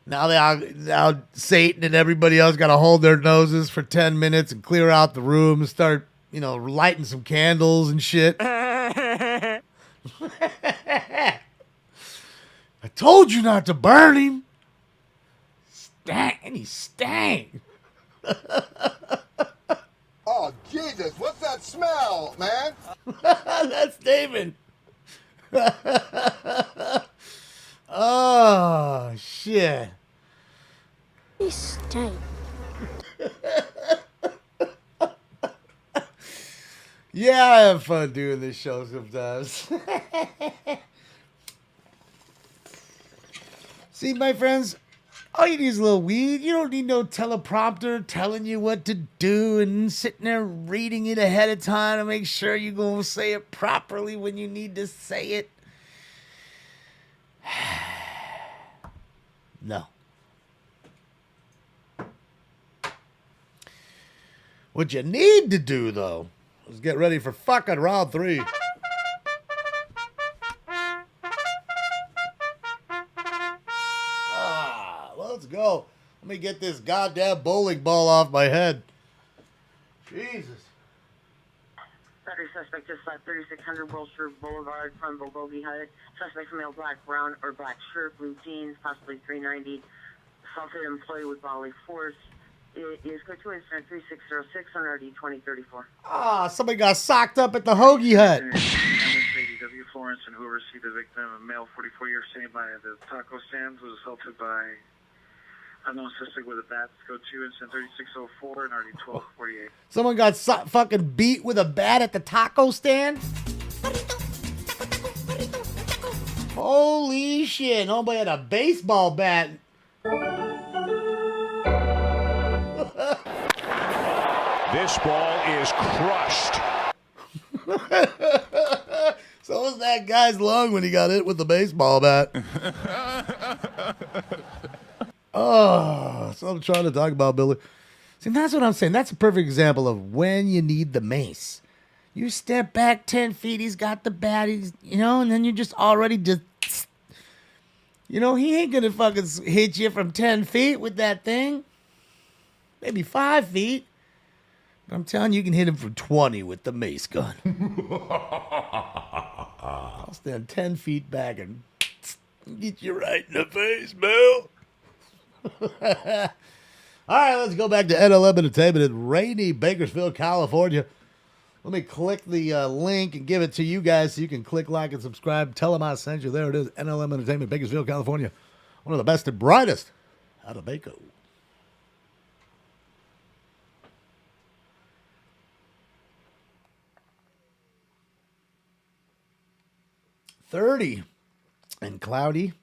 Speaker 3: Now Satan and everybody else got to hold their noses for 10 minutes and clear out the room and start, lighting some candles and shit. I told you not to burn him. He stank.
Speaker 15: Oh, Jesus, what's that smell, man?
Speaker 3: That's David. Oh, shit.
Speaker 16: He stank.
Speaker 3: Yeah, I have fun doing this show sometimes. See, my friends, all you need is a little weed. You don't need no teleprompter telling you what to do and sitting there reading it ahead of time to make sure you're going to say it properly when you need to say it. No. What you need to do, though, is get ready for fucking round 3. go. Let me get this goddamn bowling ball off my head. Jesus.
Speaker 1: Battery suspect just left 3600 Wilshire Boulevard from Bogogi Hut. Suspect male, black, brown, or black shirt, blue jeans, possibly 390. Assaulted employee with bodily force. It is go to incident 3606 on RD 2034.
Speaker 3: Ah, somebody got socked up at the Hoagie Hut.
Speaker 6: ADW Florence and whoever received the victim, a male 44 years standing by the taco stand, was assaulted by unknown suspect with a bat. Go to incident 3604 and RD 1248.
Speaker 3: Someone got fucking beat with a bat at the taco stand? Holy shit. Nobody had a baseball bat.
Speaker 7: This ball is crushed.
Speaker 3: So was that guy's lung when he got hit with the baseball bat. Oh, so I'm trying to talk about, Billy. See, that's what I'm saying. That's a perfect example of when you need the mace. You step back 10 feet, he's got the bat, and then you're just already just, he ain't gonna fucking hit you from 10 feet with that thing. Maybe 5 feet. But I'm telling you, you can hit him from 20 with the mace gun. I'll stand 10 feet back and get you right in the face, Bill. All right, let's go back to NLM Entertainment in rainy Bakersfield, California. Let me click the link and give it to you guys so you can click like and subscribe. Tell them I sent you. There it is, NLM Entertainment, Bakersfield, California. One of the best and brightest out of Baco. $30 and cloudy.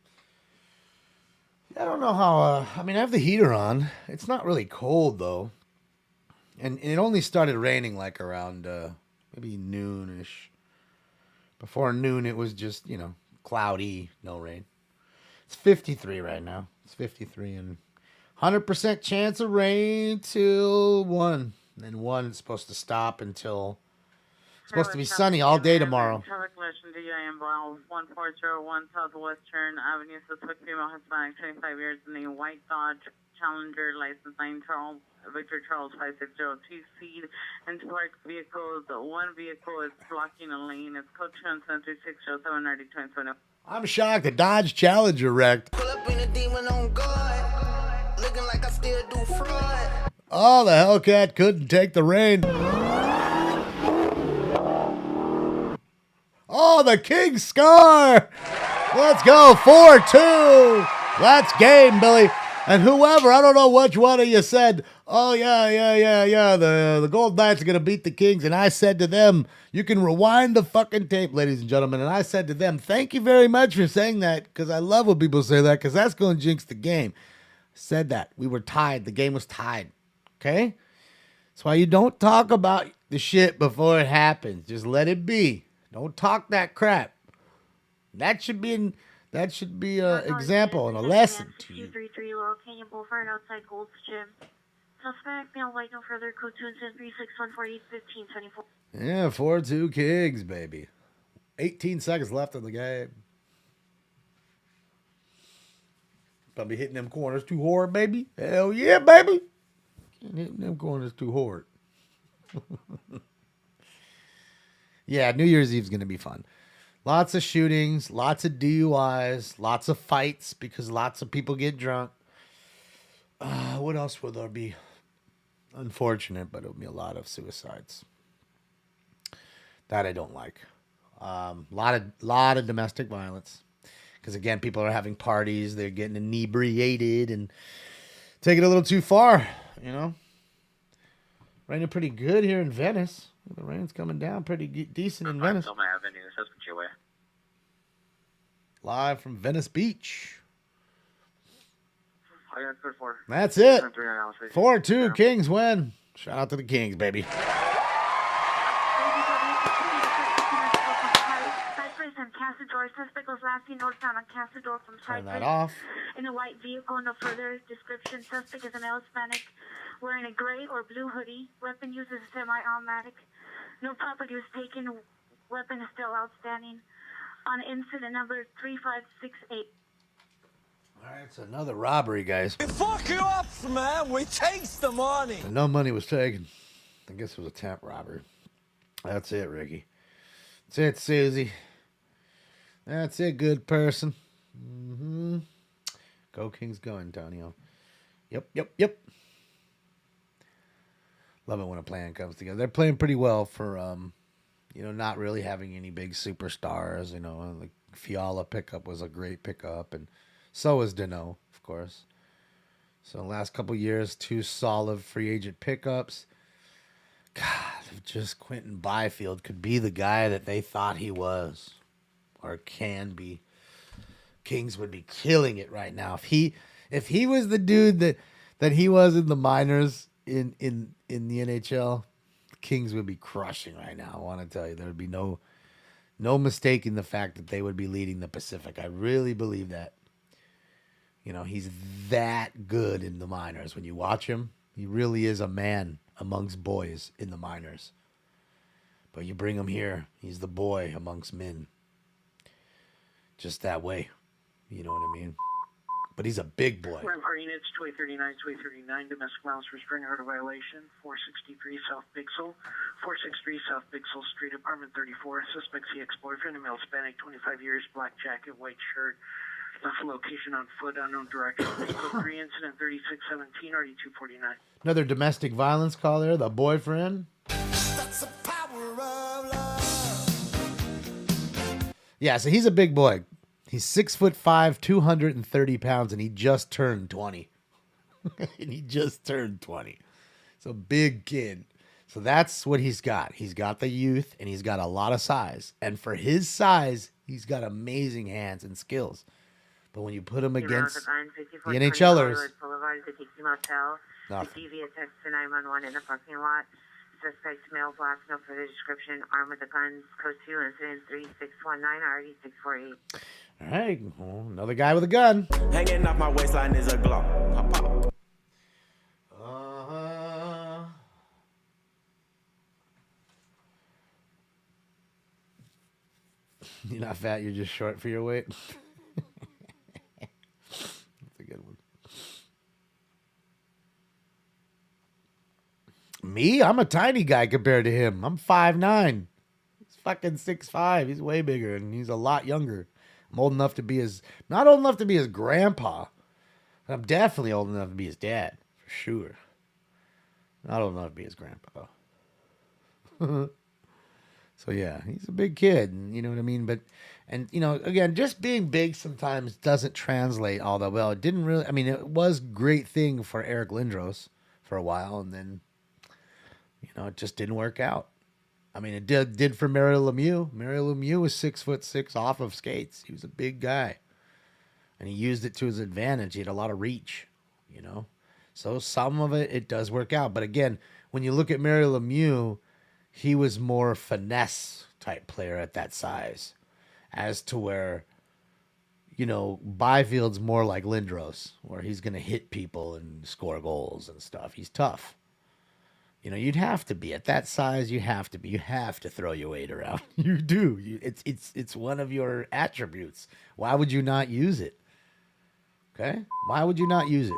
Speaker 3: I don't know how, I have the heater on. It's not really cold, though. And it only started raining like around maybe noonish. Before noon, it was just, cloudy, no rain. It's 53 right now. It's 53 and 100% chance of rain till 1. Then 1 is supposed to stop until... It's supposed to be sunny all day tomorrow.
Speaker 1: Traffic collision DI involved 1401 Southwestern Avenue. Suspect female Hispanic, 25 years, in a white Dodge Challenger, license 9 Victor Charles 5602 speed into parked vehicles. One vehicle is blocking a lane. It's code 27607 RD 2020.
Speaker 3: I'm shocked the Dodge Challenger wrecked.
Speaker 9: Pull up in a demon on guard, looking like I still do fraud.
Speaker 3: Oh, the Hellcat couldn't take the rain. Oh, the King Scar! Let's go, 4-2. That's game, Billy. And whoever, I don't know which one of you said, oh, yeah, the Gold Knights are going to beat the Kings. And I said to them, you can rewind the fucking tape, ladies and gentlemen. And I said to them, thank you very much for saying that, because I love when people say that, because that's going to jinx the game. Said that. We were tied. The game was tied. Okay? That's why you don't talk about the shit before it happens. Just let it be. Don't talk that crap. That should be an example and a lesson to you.
Speaker 16: 233 Laurel Canyon Boulevard outside Gold's Gym. Suspect, male, white, no further, code 23614481524.
Speaker 3: Yeah, 4-2 Kings, baby. 18 seconds left in the game. Probably hitting them corners too hard, baby. Hell yeah, baby. Hitting them corners too hard. Yeah, New Year's Eve is going to be fun. Lots of shootings, lots of DUIs, lots of fights because lots of people get drunk. What else will there be? Unfortunate, but it'll be a lot of suicides. That I don't like. Lot of domestic violence. Because again, people are having parties, they're getting inebriated and taking it a little too far, Raining pretty good here in Venice. The rain's coming down pretty decent in Venice.
Speaker 13: Selma Avenue, Sussex Way.
Speaker 3: Live from Venice Beach.
Speaker 13: That's
Speaker 3: it. 4-2 Kings win. Shout out to the Kings, baby.
Speaker 16: Suspect was last seen northbound on Casador from
Speaker 3: Turn
Speaker 16: Cypress.
Speaker 3: that off.
Speaker 16: In a white vehicle, no further description. Suspect is a male Hispanic, wearing a gray or blue hoodie. Weapon used as a semi-automatic. No property was taken. Weapon is still outstanding. On incident number 3568.
Speaker 3: All right, it's another robbery, guys.
Speaker 9: We fuck you up, man. We takes the money.
Speaker 3: And no money was taken. I guess it was a temp robbery. That's it, Ricky. That's it, Susie. That's it, good person. Mm-hmm. Go Kings, go, Antonio. Yep. Love it when a plan comes together. They're playing pretty well for, not really having any big superstars. Like Fiala pickup was a great pickup, and so was Dano, of course. So last couple years, 2 solid free agent pickups. God, if just Quentin Byfield could be the guy that they thought he was, or can be, Kings would be killing it right now. If he was the dude that he was in the minors in the NHL, the Kings would be crushing right now. I want to tell you, there would be no mistaking the fact that they would be leading the Pacific. I really believe that. He's that good in the minors. When you watch him, he really is a man amongst boys in the minors. But you bring him here, he's the boy amongst men. Just that way. You know what I mean? But he's a big boy.
Speaker 6: Our units, 239, domestic violence restraining order violation, 463 South Bixel, 463 South Bixel Street, apartment 34. Suspect's the ex-boyfriend, a male Hispanic, 25 years, black jacket, white shirt. Left location on foot, unknown direction. Code 3, incident 3617, RD 249.
Speaker 3: Another domestic violence call there, the boyfriend.
Speaker 9: That's the power of love.
Speaker 3: Yeah, so he's a big boy. He's 6'5", 230 pounds, and he just turned 20. It's a big kid. So that's what he's got. He's got the youth, and he's got a lot of size. And for his size, he's got amazing hands and skills. But when you put him against the NHLers, nothing.
Speaker 1: Via text to 911 in the parking lot. Suspect male, black, no further description. Armed with the guns. Code 2, incident 3619, RD 648.
Speaker 3: All right, well, another guy with a gun.
Speaker 9: Hanging off my waistline is a glow.
Speaker 3: You're not fat, you're just short for your weight. That's a good one. Me? I'm a tiny guy compared to him. I'm 5'9". He's fucking 6'5". He's way bigger, and he's a lot younger. I'm old enough to be not old enough to be his grandpa, but I'm definitely old enough to be his dad, for sure. Not old enough to be his grandpa, though. So, yeah, he's a big kid, you know what I mean? Again, just being big sometimes doesn't translate all that well. It didn't really, it was a great thing for Eric Lindros for a while, and then, it just didn't work out. It did for Mario Lemieux. Mario Lemieux was 6'6" off of skates. He was a big guy, and he used it to his advantage. He had a lot of reach, So some of it does work out. But again, when you look at Mario Lemieux, he was more finesse type player at that size, as to where, Byfield's more like Lindros, where he's going to hit people and score goals and stuff. He's tough. You'd have to be at that size. You have to be. You have to throw your weight around. You do. It's one of your attributes. Why would you not use it? Okay? Why would you not use it?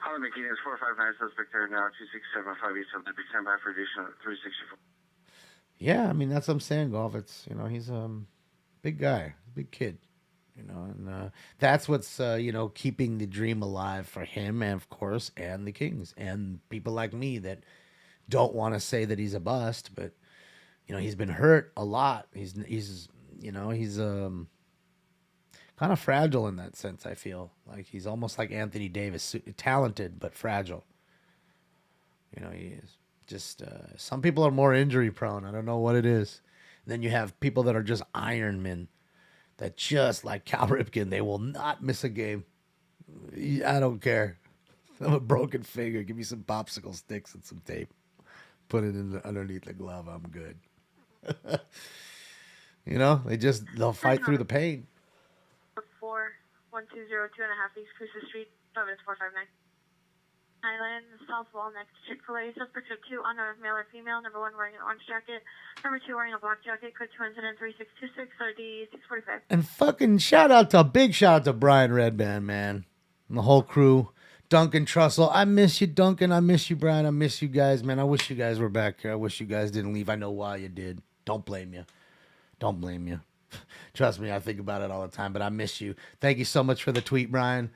Speaker 17: Holly McKinney is 459, suspect there now, 26758, subject stand by for additional 364.
Speaker 3: Yeah, that's what I'm saying, Golf. It's, he's a big guy, big kid, and that's what's, keeping the dream alive for him, and of course, and the Kings, and people like me that don't want to say that he's a bust, but, he's been hurt a lot. He's kind of fragile in that sense, I feel. Like he's almost like Anthony Davis, talented, but fragile. He is. Just some people are more injury prone. I don't know what it is. And then you have people that are just Iron Men, that just like Cal Ripken, they will not miss a game. I don't care. I'm a broken finger. Give me some popsicle sticks and some tape. Put it underneath the glove. I'm good. They'll fight through the pain.
Speaker 16: 41202 and a half East Cruiser Street, 5 minutes 459. Island, South Wall next to Chick-fil-A. Suspects are 2, unarmed male or female. Number 1 wearing an orange jacket. Number 2 wearing a black jacket. Code 2 incident 3626 RD 645.
Speaker 3: And fucking big shout out to Brian Redband, man. And the whole crew. Duncan Trussell. I miss you, Duncan. I miss you, Brian. I miss you guys, man. I wish you guys were back here. I wish you guys didn't leave. I know why you did. Don't blame you. Don't blame you. Trust me, I think about it all the time, but I miss you. Thank you so much for the tweet, Brian.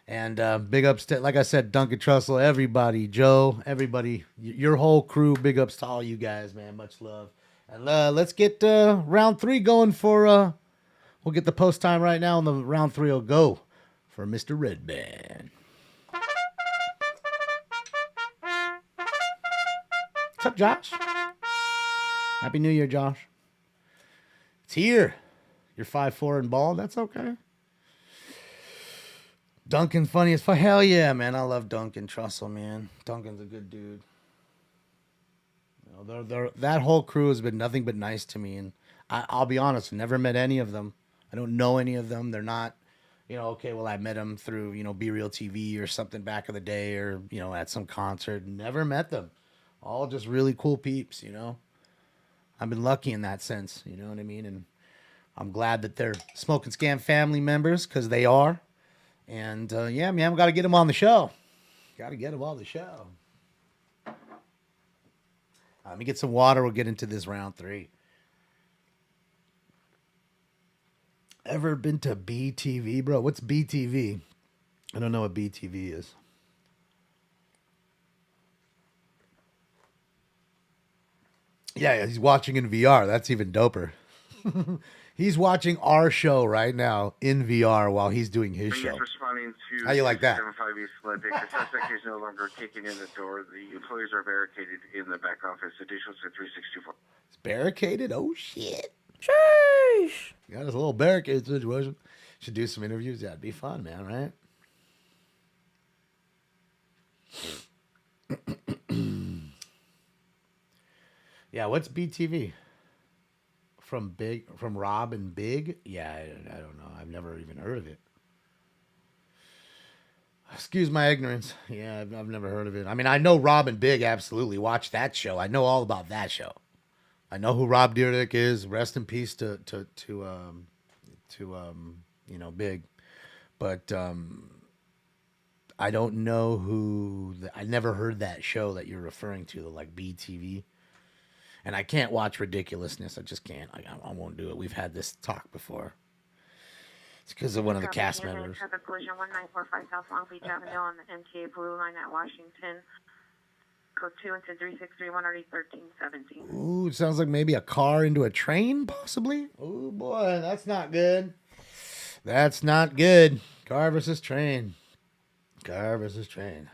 Speaker 3: And big ups to, like I said, Duncan Trussell, everybody, Joe, everybody, your whole crew. Big ups to all you guys, man. Much love. And let's get round 3 going for, we'll get the post time right now, and the round 3 will go for Mr. Redband. What's up, Josh? Happy New Year, Josh. It's here. You're 5'4" and bald. That's okay. Duncan funny as fuck. Hell yeah, man. I love Duncan Trussell, man. Duncan's a good dude. You know, that whole crew has been nothing but nice to me. And I'll be honest, never met any of them. I don't know any of them. They're not, okay, well, I met them through, Be Real TV or something back in the day, or, at some concert. Never met them. All just really cool peeps, I've been lucky in that sense, you know what I mean? And I'm glad that they're Smoke and Scam family members, because they are. And, yeah, man, we got to get them on the show. Got to get them on the show. Let me get some water. We'll get into this round 3. Ever been to BTV, bro? What's BTV? I don't know what BTV is. Yeah, he's watching in VR. That's even doper. He's watching our show right now in VR while he's doing his show.
Speaker 17: Responding to
Speaker 3: how you like that?
Speaker 17: 75 East Olympic. The suspect is no longer kicking in the door. The employees are barricaded in the back office. Additional to 3624.
Speaker 3: It's barricaded? Oh, shit. Sheesh. Got us a little barricade situation. Should do some interviews. Yeah, it'd be fun, man, right? Yeah, what's BTV? From Rob and Big? Yeah, I don't know. I've never even heard of it. Excuse my ignorance. Yeah, I've never heard of it. I mean, I know Rob and Big, absolutely. Watch that show. I know all about that show. I know who Rob Dyrdek is. Rest in peace to Big. But I don't know who. I never heard that show that you're referring to, like BTV. And I can't watch ridiculousness. I just can't. I won't do it. We've had this talk before. It's because of one of the cast members.
Speaker 16: Traffic collision 1945 South Long Beach Avenue on the MTA Blue Line at Washington. Code 2 into 3631 RD 1317.
Speaker 3: Ooh, it sounds like maybe a car into a train, possibly. Ooh, boy, that's not good. That's not good. Car versus train. Car versus train.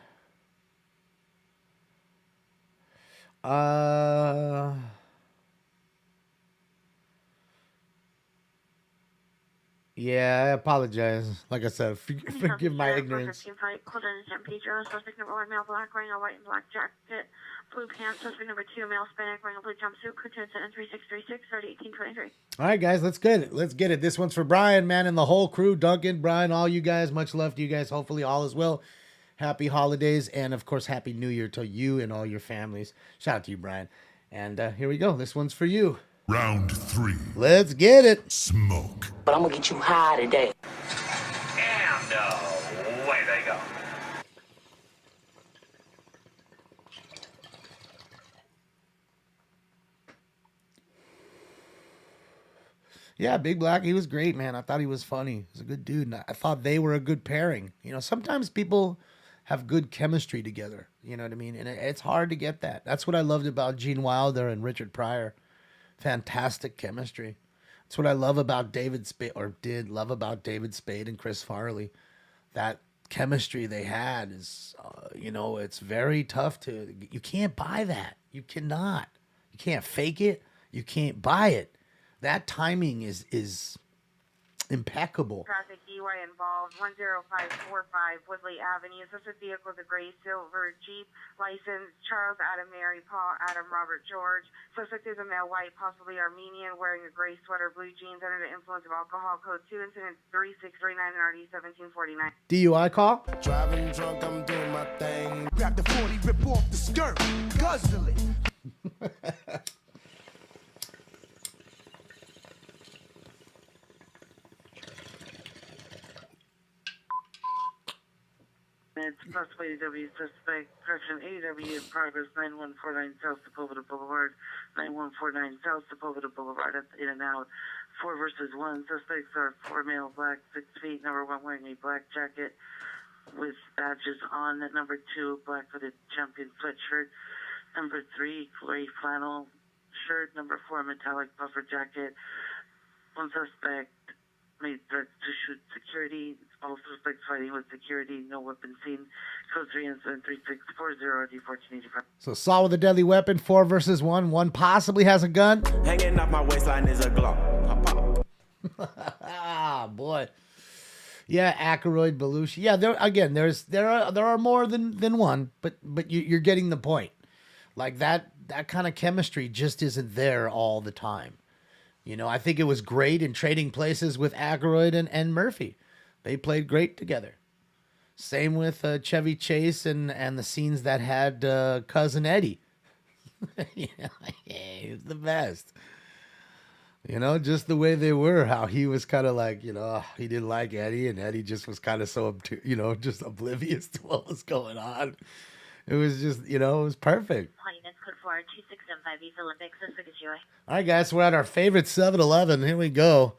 Speaker 3: Yeah, I apologize. Like I said, forgive my ignorance.
Speaker 16: Called in San Pedro. Suspect number 1, male black, wearing a white and black jacket, blue pants. Suspect number 2, male Hispanic, wearing a blue jumpsuit. Contents at 3636 1823.
Speaker 3: All right, guys, let's get it. Let's get it. This one's for Brian, man, and the whole crew. Duncan, Brian, all you guys. Much love to you guys. Hopefully all is well. Happy holidays, and of course, Happy New Year to you and all your families. Shout out to you, Brian. And here we go. This one's for you.
Speaker 18: Round 3.
Speaker 3: Let's get it.
Speaker 18: Smoke.
Speaker 10: But I'm gonna get you high today.
Speaker 2: And away they go.
Speaker 3: Yeah, Big Black, he was great, man. I thought he was funny. He was a good dude. And I thought they were a good pairing. Sometimes people have good chemistry together. You know what I mean? And it's hard to get that. That's what I loved about Gene Wilder and Richard Pryor. Fantastic chemistry. That's what I love about David Spade, or did love about David Spade and Chris Farley. That chemistry they had is, it's very tough to, you can't buy that. You cannot. You can't fake it. You can't buy it. That timing is Impeccable.
Speaker 1: Traffic DUI involved. 10545 Woodley Avenue. Suspect vehicle is a gray silver Jeep. License Charles Adam Mary Paul Adam Robert George. Suspect is a male, white, possibly Armenian, wearing a gray sweater, blue jeans, under the influence of alcohol. Code 2, incident 3639 and RD 1749.
Speaker 3: DUI call?
Speaker 9: Driving drunk, I'm doing my thing. Grab the 40, rip off the skirt, guzzle it.
Speaker 1: It's possibly AW suspect, correction, AW in progress, 9149 South Sepulveda Boulevard, 9149 South Sepulveda Boulevard, that's in and out. 4 versus 1, suspects are 4 male, black, 6 feet, number 1 wearing a black jacket with badges on, number 2, black footed champion sweatshirt, number 3, gray flannel shirt, number 4, metallic puffer jacket. 1 suspect made threats to shoot security. All suspects fighting with security. No weapon seen. Code 3 incident 3640 D1485.
Speaker 3: So assault with a deadly weapon, 4 versus 1. One possibly has a gun.
Speaker 9: Hanging off my waistline is a glove.
Speaker 3: Ah, boy. Yeah, Aykroyd, Belushi. Yeah, there are more than one, but you're getting the point. Like that kind of chemistry just isn't there all the time. You know, I think it was great in Trading Places with Aykroyd and Murphy. They played great together. Same with Chevy Chase and the scenes that had Cousin Eddie. He was the best. You know, just the way they were, how he was kind of like, you know, he didn't like Eddie, and Eddie just was kind of so, just oblivious to what was going on. It was just, it was perfect. All right, guys, we're at our favorite 7-Eleven. Here we go.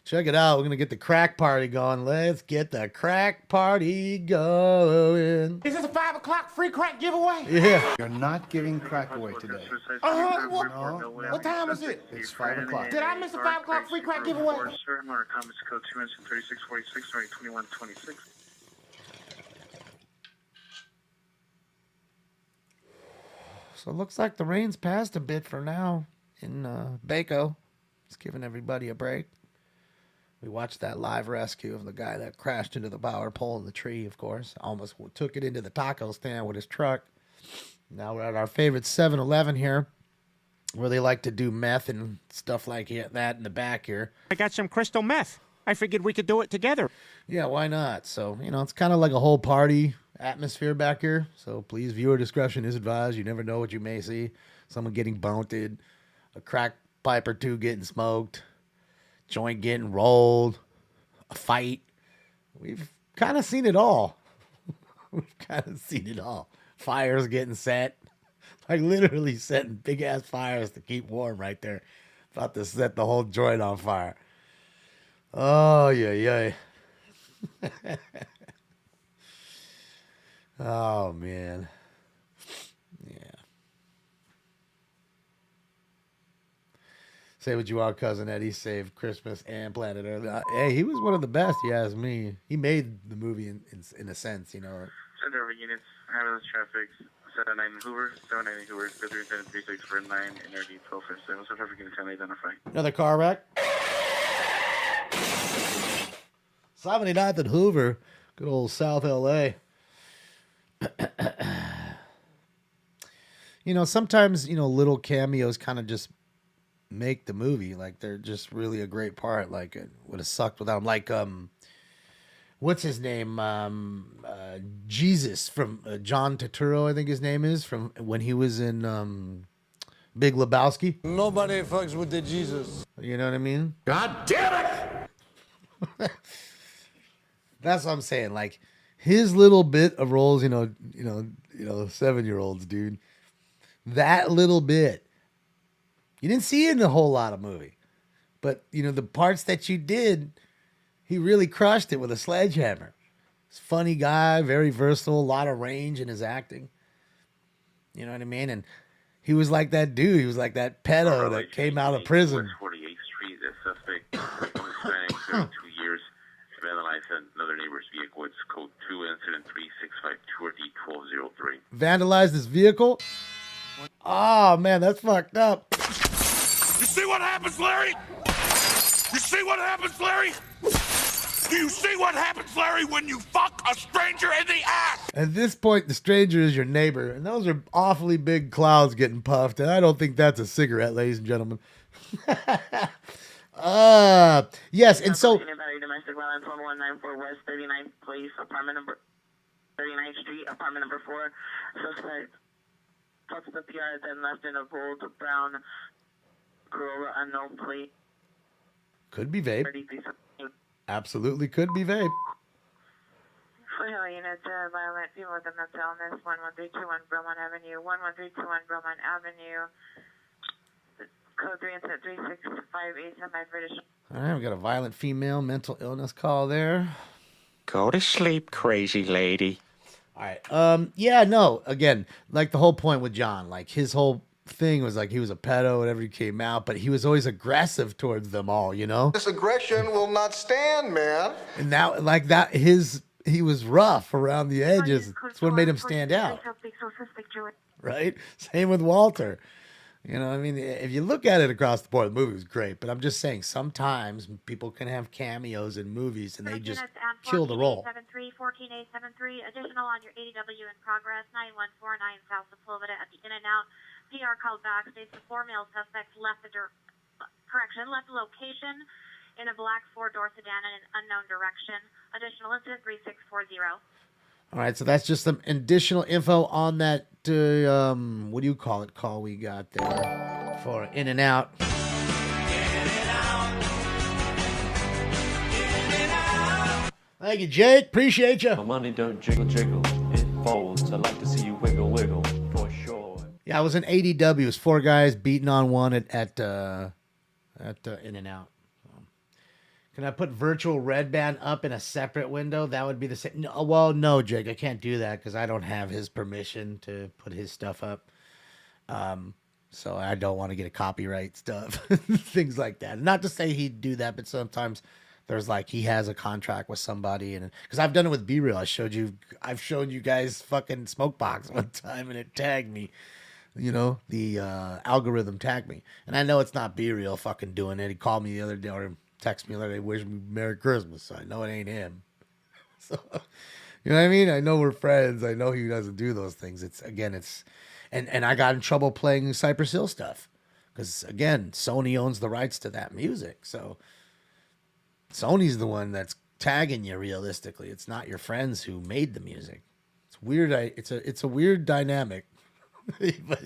Speaker 3: Check it out. We're going to get the crack party going. Let's get the crack party going.
Speaker 12: Is this a 5 o'clock free crack giveaway?
Speaker 3: Yeah.
Speaker 15: You're not giving crack away today.
Speaker 12: What time is it?
Speaker 15: It's 5 o'clock.
Speaker 12: Did I miss a 5 o'clock free crack giveaway?
Speaker 6: Sir, Mark Thomas, code 2 incident 3646, 2126.
Speaker 3: So it looks like the rain's passed a bit for now in Baco. It's giving everybody a break. We watched that live rescue of the guy that crashed into the power pole in the tree, of course. Almost took it into the taco stand with his truck. Now we're at our favorite 7-Eleven here, where they like to do meth and stuff like that in the back here.
Speaker 12: I got some crystal meth. I figured we could do it together.
Speaker 3: Yeah, why not? So, it's kind of like a whole party atmosphere back here. So please, viewer discretion is advised. You never know what you may see. Someone getting bounted, a crack pipe or two getting smoked, joint getting rolled, a fight. We've kind of seen it all. Fires getting set. Like literally setting big ass fires to keep warm right there. About to set the whole joint on fire. Oh, yeah. Oh, man. Yeah. Say what you want, Cousin Eddie saved Christmas and Planet Earth. Hey, he was one of the best, you ask me. He made the movie in a sense,
Speaker 17: Center over units, ambulance traffic, 79 Hoover, 79 Hoover, 373649, NRD 1257. What's the traffic unit can identify?
Speaker 3: Another car wreck. 79th and Hoover, good old South LA. Sometimes, little cameos kind of just make the movie. Like, they're just really a great part. Like, it would have sucked without them. Like, what's his name? Jesus from John Turturro, I think his name is, from when he was in Big Lebowski.
Speaker 9: Nobody fucks with the Jesus.
Speaker 3: You know what I mean?
Speaker 9: God damn it!
Speaker 3: That's what I'm saying. Like, his little bit of roles, 7-year-olds, dude. That little bit. You didn't see it in a whole lot of movie. But, the parts that you did, he really crushed it with a sledgehammer. He's a funny guy, very versatile, a lot of range in his acting. You know what I mean? And he was like that dude. He was like that pedo that came out of prison.
Speaker 17: 48th Street, the suspect was spanning 32 years. Vandalized another neighbor's vehicle. It's code 2 incident 3652 D1203.
Speaker 3: Vandalized his vehicle? Oh, man, that's fucked up.
Speaker 7: You see what happens, Larry? You see what happens, Larry? Do you see what happens, Larry, when you fuck a stranger in the ass?
Speaker 3: At this point, the stranger is your neighbor, and those are awfully big clouds getting puffed, and I don't think that's a cigarette, ladies and gentlemen. Yes, and so...
Speaker 1: Domestic violence 1194 West 39th Place, apartment number 39th Street, apartment number 4. Suspect talks to the PR, then left in a gold brown Corolla unknown plate.
Speaker 3: Could be vape. Absolutely could be vape.
Speaker 1: Hill unit, violent people with a mental illness, 11321 Bromont Avenue, 11321 Bromont Avenue, code 3 incident 36587 British.
Speaker 3: All right, we got a violent female mental illness call there.
Speaker 12: Go to sleep, crazy lady.
Speaker 3: All right. Yeah, no, again, like the whole point with John, like his whole thing was like he was a pedo whenever he came out, but he was always aggressive towards them all, you know?
Speaker 15: This aggression will not stand, man.
Speaker 3: And now, like that, he was rough around the edges. That's what made him stand out. Right? Same with Walter. You know, I mean, if you look at it across the board, the movie was great, but I'm just saying sometimes people can have cameos in movies and they just kill the role.
Speaker 16: 14873, additional on your ADW in progress, 9149 south of Florida at the In-N-Out. PR called back, states the 4 male suspects left the location in a black 4-door sedan in an unknown direction. Additional incident 3640.
Speaker 3: All right, so that's just some additional info on that, what do you call it, call we got there for In-N-Out. Thank you, Jake. Appreciate you.
Speaker 4: My money don't jiggle, jiggle. It folds. I like to see you wiggle, wiggle, for sure. Yeah,
Speaker 3: I was in ADW. It was 4 guys beating on one at In-N-Out. Can I put virtual red band up in a separate window? That would be the same. No, well, no, Jake, I can't do that because I don't have his permission to put his stuff up. So I don't want to get a copyright stuff, things like that. Not to say he'd do that, but sometimes there's like he has a contract with somebody, and because I've done it with B-Real. I've showed you guys fucking Smokebox one time, and it tagged me. You know, the algorithm tagged me, and I know it's not B-Real fucking doing it. He called me the other day or texted me the other day, wish me Merry Christmas. So I know it ain't him. So you know what I mean? I know we're friends. I know he doesn't do those things. And I got in trouble playing Cypress Hill stuff because again, Sony owns the rights to that music. So Sony's the one that's tagging you realistically. It's not your friends who made the music. It's weird. It's a weird dynamic. But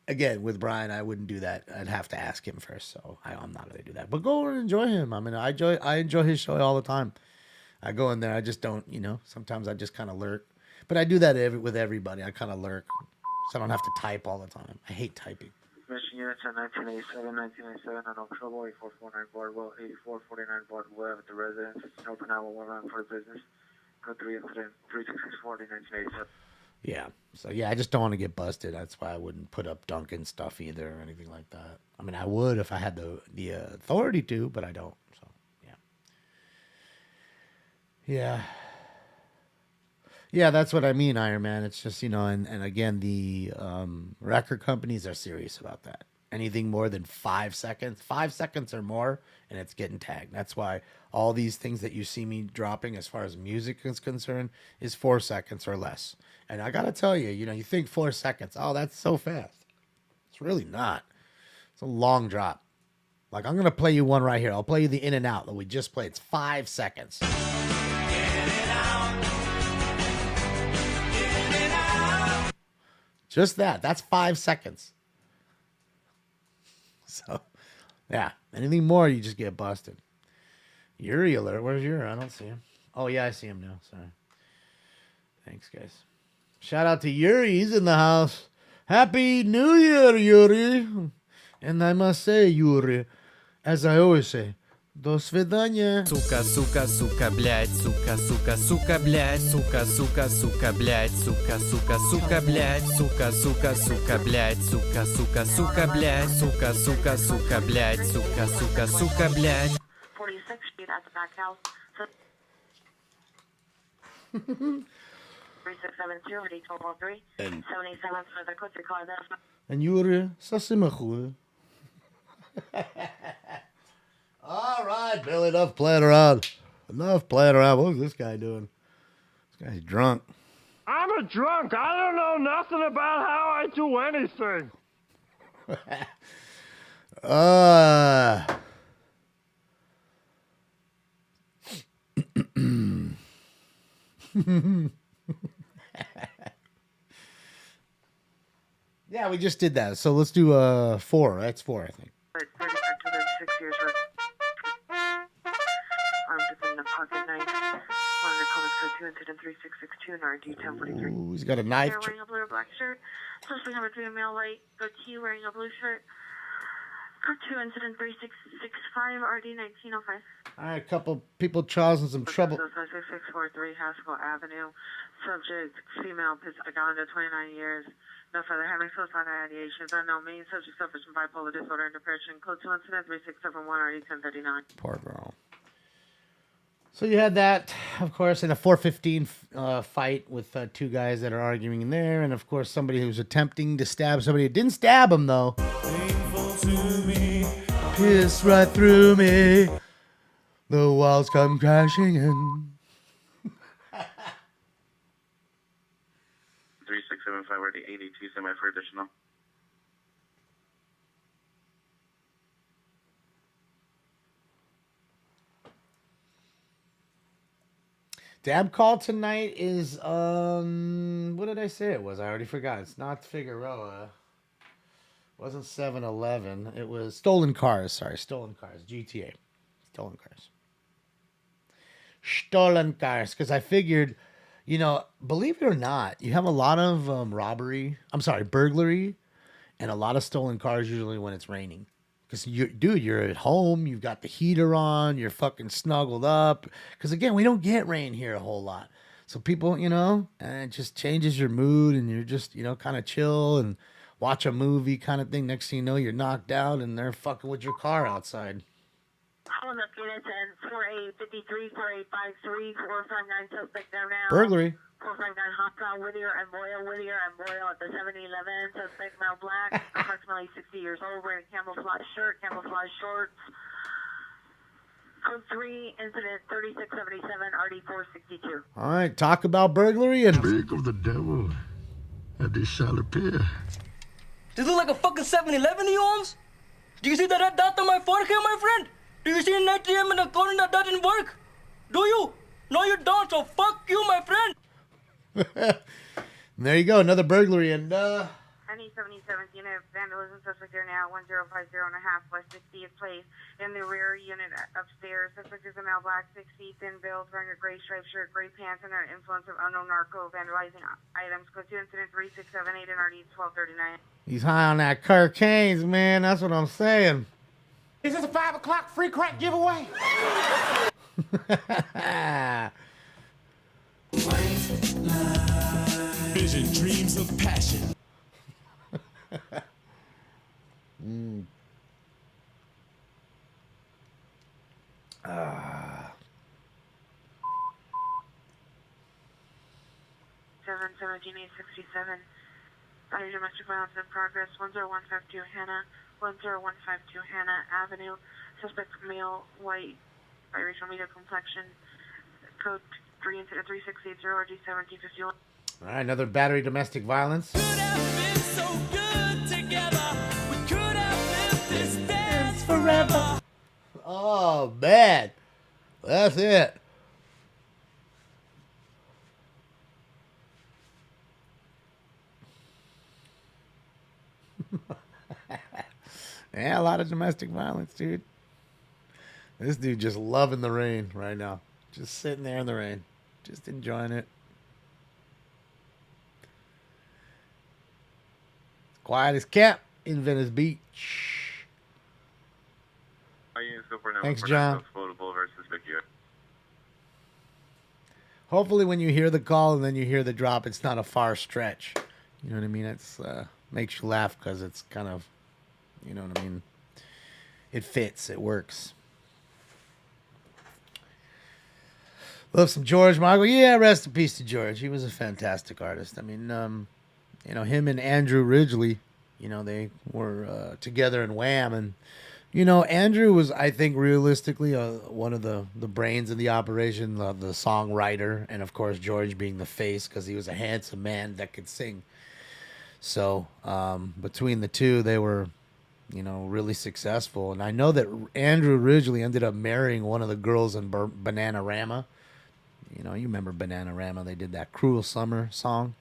Speaker 3: again, with Brian, I wouldn't do that. I'd have to ask him first. So I'm not going to do that. But go and enjoy him. I mean, I enjoy his show all the time. I go in there. I just don't, sometimes I just kind of lurk. But I do that with everybody. I kind of lurk. So I don't have to type all the time. I hate typing.
Speaker 1: Mission units on 1987 on October 8449 Bardwell, 8449 Bardwell at the residence. Open hour 1 for business. Code 3 incident 3640 1987.
Speaker 3: Yeah. So yeah, I just don't want to get busted. That's why I wouldn't put up Duncan stuff either or anything like that. I mean, I would if I had the authority to, but I don't. So yeah. Yeah. Yeah, that's what I mean, Iron Man. It's just, and again, the record companies are serious about that. Anything more than 5 seconds, 5 seconds or more, and it's getting tagged. That's why all these things that you see me dropping as far as music is concerned is 4 seconds or less. And I got to tell you, you think 4 seconds, oh, that's so fast. It's really not. It's a long drop. Like, I'm going to play you one right here. I'll play you the In-N-Out that we just played. It's 5 seconds. Just that. That's 5 seconds. So, yeah. Anything more, you just get busted. Yuri alert. Where's Yuri? I don't see him. Oh, yeah, I see him now. Sorry. Thanks, guys. Shout out to Yuri. He's in the house. Happy New Year, Yuri. And I must say, Yuri, as I always say, до свидания.
Speaker 11: Сука, сука, сука, блядь, сука, сука, сука, блядь, сука, сука, сука, блядь, сука, сука, сука, блядь, сука, сука, сука, блядь, сука, сука, сука, блядь, сука, сука, сука, блядь, сука, сука, сука, блядь.
Speaker 16: 46th Street at the back house. 3672 1203 77 for the country car there.
Speaker 3: And Yuri, ça c'est ma cool. All right, Billy, enough playing around. Enough playing around. What was this guy doing? This guy's drunk.
Speaker 18: I'm a drunk. I don't know nothing about how I do anything.
Speaker 3: Yeah, we just did that. So let's do 4. That's 4, I think.
Speaker 1: 6 years with armed within the pocket knife. On the comments code 2 incident 3662 and RD 1043.
Speaker 3: Ooh, he's got a knife.
Speaker 16: Wearing a blue or black shirt. Suspect number 3, a male light goatee wearing a blue shirt. Code 2 incident 3665 RD 1905.
Speaker 3: All right, a couple people causing some trouble.
Speaker 1: 643 Haskell Avenue. Subject, female, Piscaganda, 29 years. No further having suicidal ideations. Unknown means. Subject suffers from bipolar disorder and depression. Code 2 incident 3671 RD 1039.
Speaker 3: Poor girl. So you had that, of course, in a 415 fight with 2 guys that are arguing in there. And, of course, somebody who's attempting to stab somebody. Didn't stab him, though. Painful to me. Pierce right through me. The walls come crashing in.
Speaker 17: 3675 RD 82 semi for additional.
Speaker 3: Dab call tonight is what did I say it was? I already forgot. It's not Figueroa. It wasn't 7-Eleven. It was Stolen Cars. Sorry, Stolen Cars. GTA. Stolen Cars. Stolen Cars. Because I figured, you know, believe it or not, you have a lot of burglary, and a lot of stolen cars usually when it's raining. Because, you're at home, you've got the heater on, you're fucking snuggled up. Because, again, we don't get rain here a whole lot. So people, and it just changes your mood, and you're just, kind of chill and watch a movie kind of thing. Next thing you know, you're knocked out, and they're fucking with your car outside.
Speaker 16: Calling up units and 4853, 4853, 459 suspect there now.
Speaker 3: Burglary.
Speaker 16: 459 hostile Whittier and Boyle at the 7-Eleven. Suspect male black, approximately 60 years old, wearing camouflage shirt, camouflage shorts. Code 3, incident 3677, RD 462.
Speaker 3: All right, talk about burglary and...
Speaker 9: Speak of the devil, and they shall appear.
Speaker 19: This look like a fucking 7-Eleven, you homes? Do you see that red dot on my forehead, my friend? Do you see an ATM in the corner that doesn't work? Do you? No, you don't, so fuck you, my friend.
Speaker 3: There you go, another burglary, and
Speaker 1: Any 77th unit vandalism suspect there now, 1050 and a half West 60th Place. In the rear unit upstairs, suspect is a male black, 6 feet, thin build, wearing a gray striped shirt, gray pants, and under influence of unknown narco, vandalizing items. Code 2 incident 3678 and RD 1239.
Speaker 3: he's high on that cocaine, man. That's what I'm saying.
Speaker 7: Is this a 5 o'clock free crack giveaway?
Speaker 20: Vision, dreams of passion.
Speaker 1: Seven 17-867. Body domestic violence in progress. 10152 Hannah. 10152 Hannah Avenue. Suspect male, white, biracial, medium complexion. Code 3 incident 3680 RG 1751.
Speaker 3: All right, another battery domestic violence. Forever. Oh, man. That's it. Yeah, a lot of domestic violence, dude. This dude just loving the rain right now. Just sitting there in the rain. Just enjoying it. Quiet as kept in Venice Beach. Thanks, John. Hopefully when you hear the call and then you hear the drop, it's not a far stretch. You know what I mean? It's makes you laugh because it's kind of, you know what I mean? It fits. It works. Love some George Michael. Yeah, rest in peace to George. He was a fantastic artist. I mean, him and Andrew Ridgeley, they were together in Wham, and Andrew was, I think, realistically one of the brains of the operation, the songwriter, and of course George being the face because he was a handsome man that could sing. So between the two, they were, really successful. And I know that Andrew originally ended up marrying one of the girls in Bananarama. You remember Bananarama? They did that "Cruel Summer" song.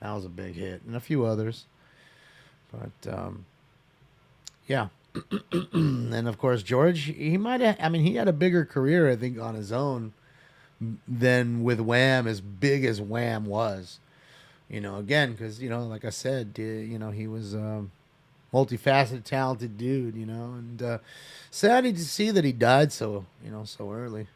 Speaker 3: That was a big hit, and a few others. But yeah. And of course, George, he might have, he had a bigger career, I think, on his own than with Wham, as big as Wham was. Again, because, like I said, he was a multifaceted, talented dude, and sad to see that he died so early,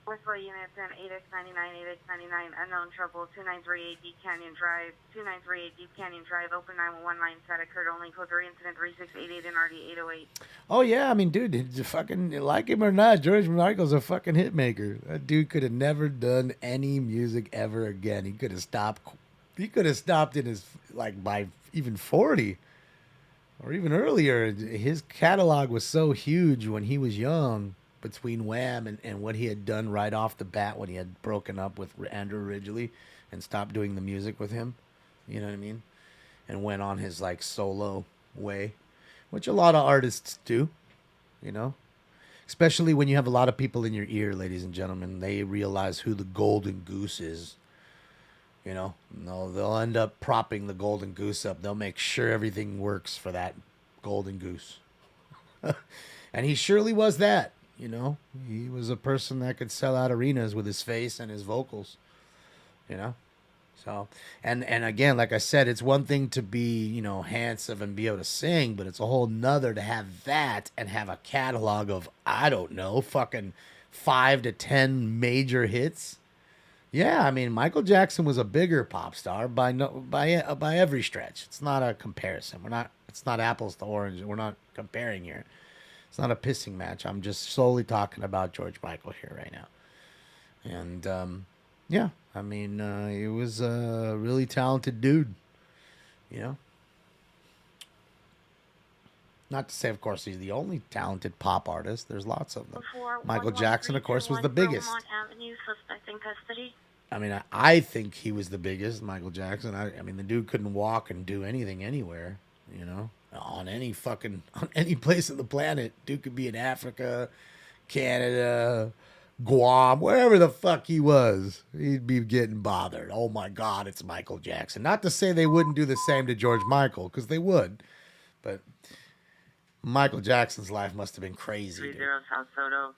Speaker 16: Northwell units in 8X99, 8X99, unknown trouble, 2938 Deep Canyon Drive, 2938 Deep Canyon Drive, open 911 line set occurred only, code 3 incident 3688 and RD 808.
Speaker 3: Oh, yeah, dude, fucking, like him or not, George Michael's a fucking hit maker. That dude could have never done any music ever again. He could have stopped in his, by even 40 or even earlier. His catalog was so huge when he was young, between Wham and what he had done right off the bat when he had broken up with Andrew Ridgeley and stopped doing the music with him, you know what I mean? And went on his solo way, which a lot of artists do, especially when you have a lot of people in your ear, ladies and gentlemen. They realize who the golden goose is, they'll end up propping the golden goose up. They'll make sure everything works for that golden goose. And he surely was that. He was a person that could sell out arenas with his face and his vocals, So, and again, like I said, it's one thing to be, handsome and be able to sing, but it's a whole nother to have that and have a catalog of, I don't know, fucking 5 to 10 major hits. Yeah, Michael Jackson was a bigger pop star by every stretch. It's not a comparison. It's not apples to oranges. We're not comparing here. It's not a pissing match. I'm just solely talking about George Michael here right now. And, yeah, he was a really talented dude, Not to say, of course, he's the only talented pop artist. There's lots of them. Michael Jackson, of course, was the biggest.
Speaker 16: Avenue, suspect in custody.
Speaker 3: I think he was the biggest, Michael Jackson. The dude couldn't walk and do anything anywhere, on any place on the planet. Dude could be in Africa, Canada, Guam, wherever the fuck he was. He'd be getting bothered. Oh my God, it's Michael Jackson. Not to say they wouldn't do the same to George Michael, because they would. But Michael Jackson's life must have been crazy.
Speaker 16: 30 South Soto.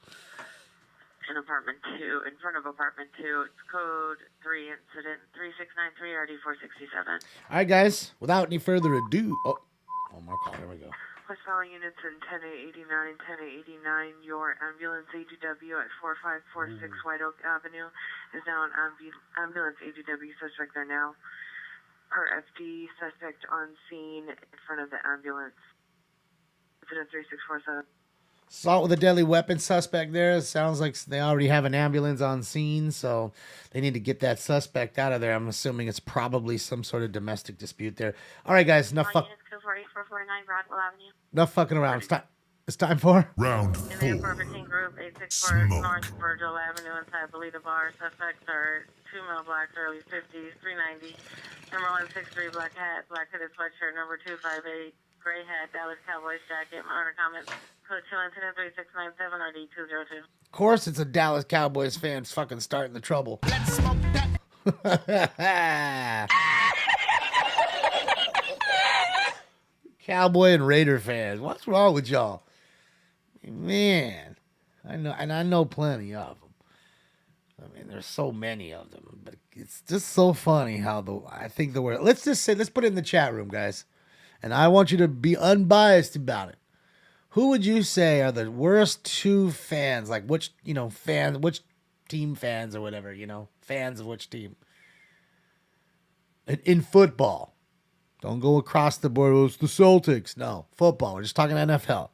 Speaker 16: In apartment 2, in front of apartment 2. It's code 3 incident 3693 RD 467.
Speaker 3: All right, guys. Without any further ado. Oh my God, here we go.
Speaker 16: Westfall units in 10889, 10889. Your ambulance ADW at 4546 White Oak Avenue is now an ambulance ADW suspect there now. Per FD, suspect on scene in front of the ambulance. Incident 3647.
Speaker 3: Assault with a deadly weapon suspect there. It sounds like they already have an ambulance on scene, so they need to get that suspect out of there. I'm assuming it's probably some sort of domestic dispute there. All right, guys, enough fucking around. It's time for
Speaker 7: round 4.
Speaker 16: In the apartment group 864 North Virgil Avenue inside Bolita Bar. Suspects are 2 male blacks, early 50s, 390. Number 163, black hat, black hooded sweatshirt. Number 258. Gray hat, Dallas Cowboys jacket, minor comments, code 2 incident 3697 RD 202.
Speaker 3: Of course, it's a Dallas Cowboys fans fucking starting the trouble. Let's smoke that. Cowboy and Raider fans, what's wrong with y'all? Man, I know plenty of them. There's so many of them, but it's just so funny how I think the word. Let's put it in the chat room, guys. And I want you to be unbiased about it. Who would you say are the worst two fans? Like which team fans or whatever, fans of which team? In football. Don't go across the board. Well, it's the Celtics. No, football. We're just talking NFL.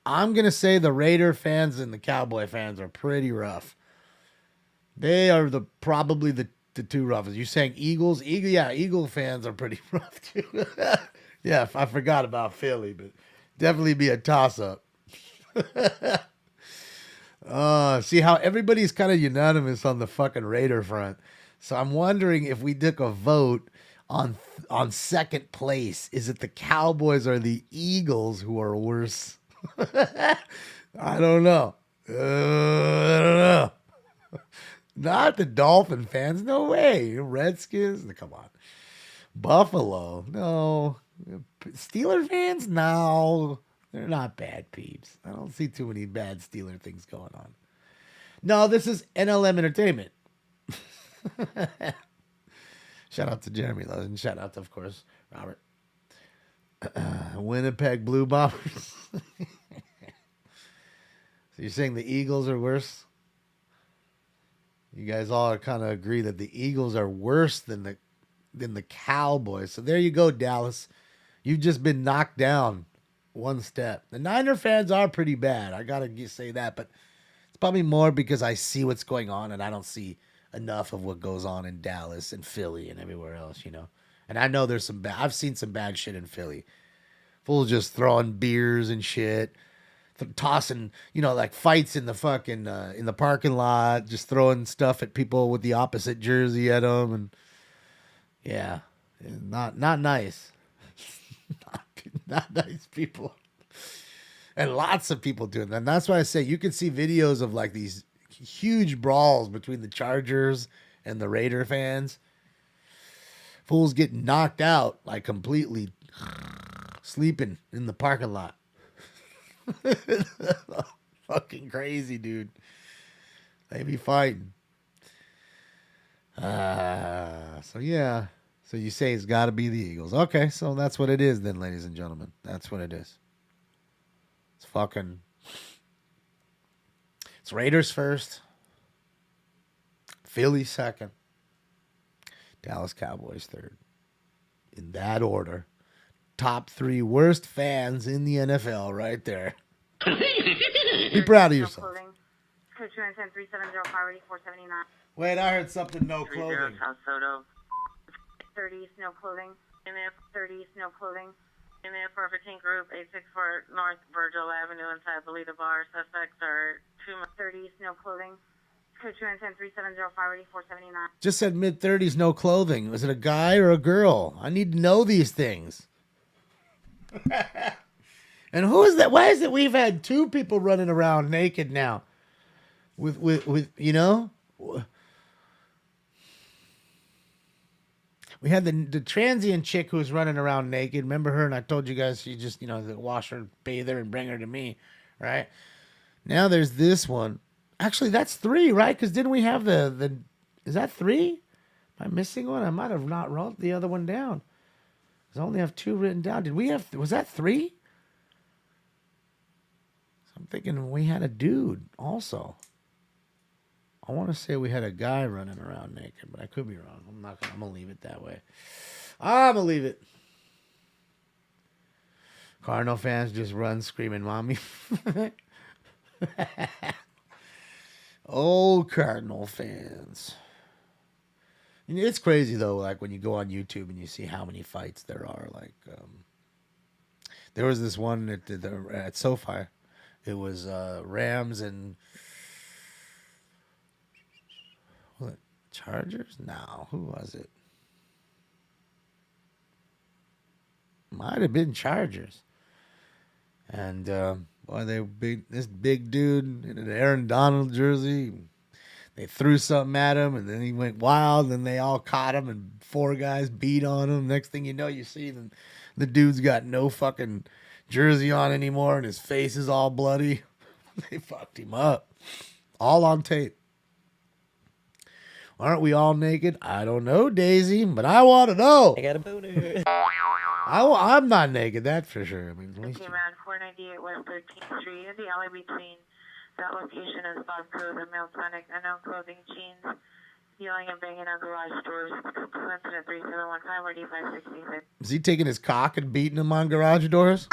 Speaker 3: I'm going to say the Raider fans and the Cowboy fans are pretty rough. They are probably the two roughest. You saying Eagles? Eagle fans are pretty rough too. Yeah, I forgot about Philly, but definitely be a toss-up. See how everybody's kind of unanimous on the fucking Raider front. So I'm wondering if we took a vote on second place, is it the Cowboys or the Eagles who are worse? I don't know. I don't know. Not the Dolphin fans. No way. Redskins? Come on. Buffalo? No. Steeler fans? No. They're not bad peeps. I don't see too many bad Steeler things going on. No, this is NLM Entertainment. Shout out to Jeremy, though. And shout out to, of course, Robert. Winnipeg Blue Bombers. So you're saying the Eagles are worse? You guys all kind of agree that the Eagles are worse than the Cowboys. So there you go, Dallas. You've just been knocked down one step. The Niner fans are pretty bad. I got to say that. But it's probably more because I see what's going on and I don't see enough of what goes on in Dallas and Philly and everywhere else, you know. And I know there's some bad. I've seen some bad shit in Philly. Fools just throwing beers and shit. Tossing, you know, like fights in the fucking in the parking lot, just throwing stuff at people with the opposite jersey at them, and yeah, not nice, not nice people, and lots of people doing that. And that's why I say you can see videos of like these huge brawls between the Chargers and the Raider fans. Fools getting knocked out, like completely sleeping in the parking lot. Fucking crazy, dude. They be fighting. So yeah. So you say it's got to be the Eagles. Okay, so that's what it is then, ladies and gentlemen. That's what it is. It's fucking... It's Raiders first. Philly second. Dallas Cowboys third. In that order. Top 3 worst fans in the NFL right there. Be proud of yourself.
Speaker 16: Code 210-370 poverty 479.
Speaker 3: Wait, I heard something. No clothing.
Speaker 16: South Soto. 30 no clothing. MF 30 no clothing. MF for 15 group 864 North Virgil Avenue inside Belita Bar. Suspects are 30 no clothing. Code 210-370 poverty 479.
Speaker 3: Just said mid-30s, no clothing. Was it a guy or a girl? I need to know these things. And who is that? Why is it we've had 2 people running around naked now? With you know? We had the transient chick who was running around naked. Remember her? And I told you guys she just, you know, wash her, bathe her, and bring her to me, right? Now there's this one. Actually, that's 3, right? Because didn't we have the is that 3? Am I missing one? I might have not wrote the other one down. I only have 2 written down. Did we have, was that 3? So I'm thinking we had a dude also. I want to say we had a guy running around naked, but I could be wrong. I'm going to leave it that way. I'm going to leave it. Cardinal fans just run screaming, mommy. Old Cardinal fans. And it's crazy, though, like when you go on YouTube and you see how many fights there are. Like, there was this one at SoFi. It was Rams and... Was it Chargers? No, who was it? Might have been Chargers. And boy, they big. This big dude in an Aaron Donald jersey. They threw something at him, and then he went wild. And they all caught him, and 4 guys beat on him. Next thing you know, you see the dude's got no fucking jersey on anymore, and his face is all bloody. They fucked him up, all on tape. Aren't we all naked? I don't know, Daisy, but I want to know.
Speaker 19: I got a boner.
Speaker 3: I'm not naked, that's for sure. I mean, at least
Speaker 16: around 498 West 13th Street in the alley between that location is Bob Code, the male tonic, unknown clothing, jeans, yelling and banging on garage doors. Incident 3715 or D566.
Speaker 3: Is he taking his cock and beating him on garage doors?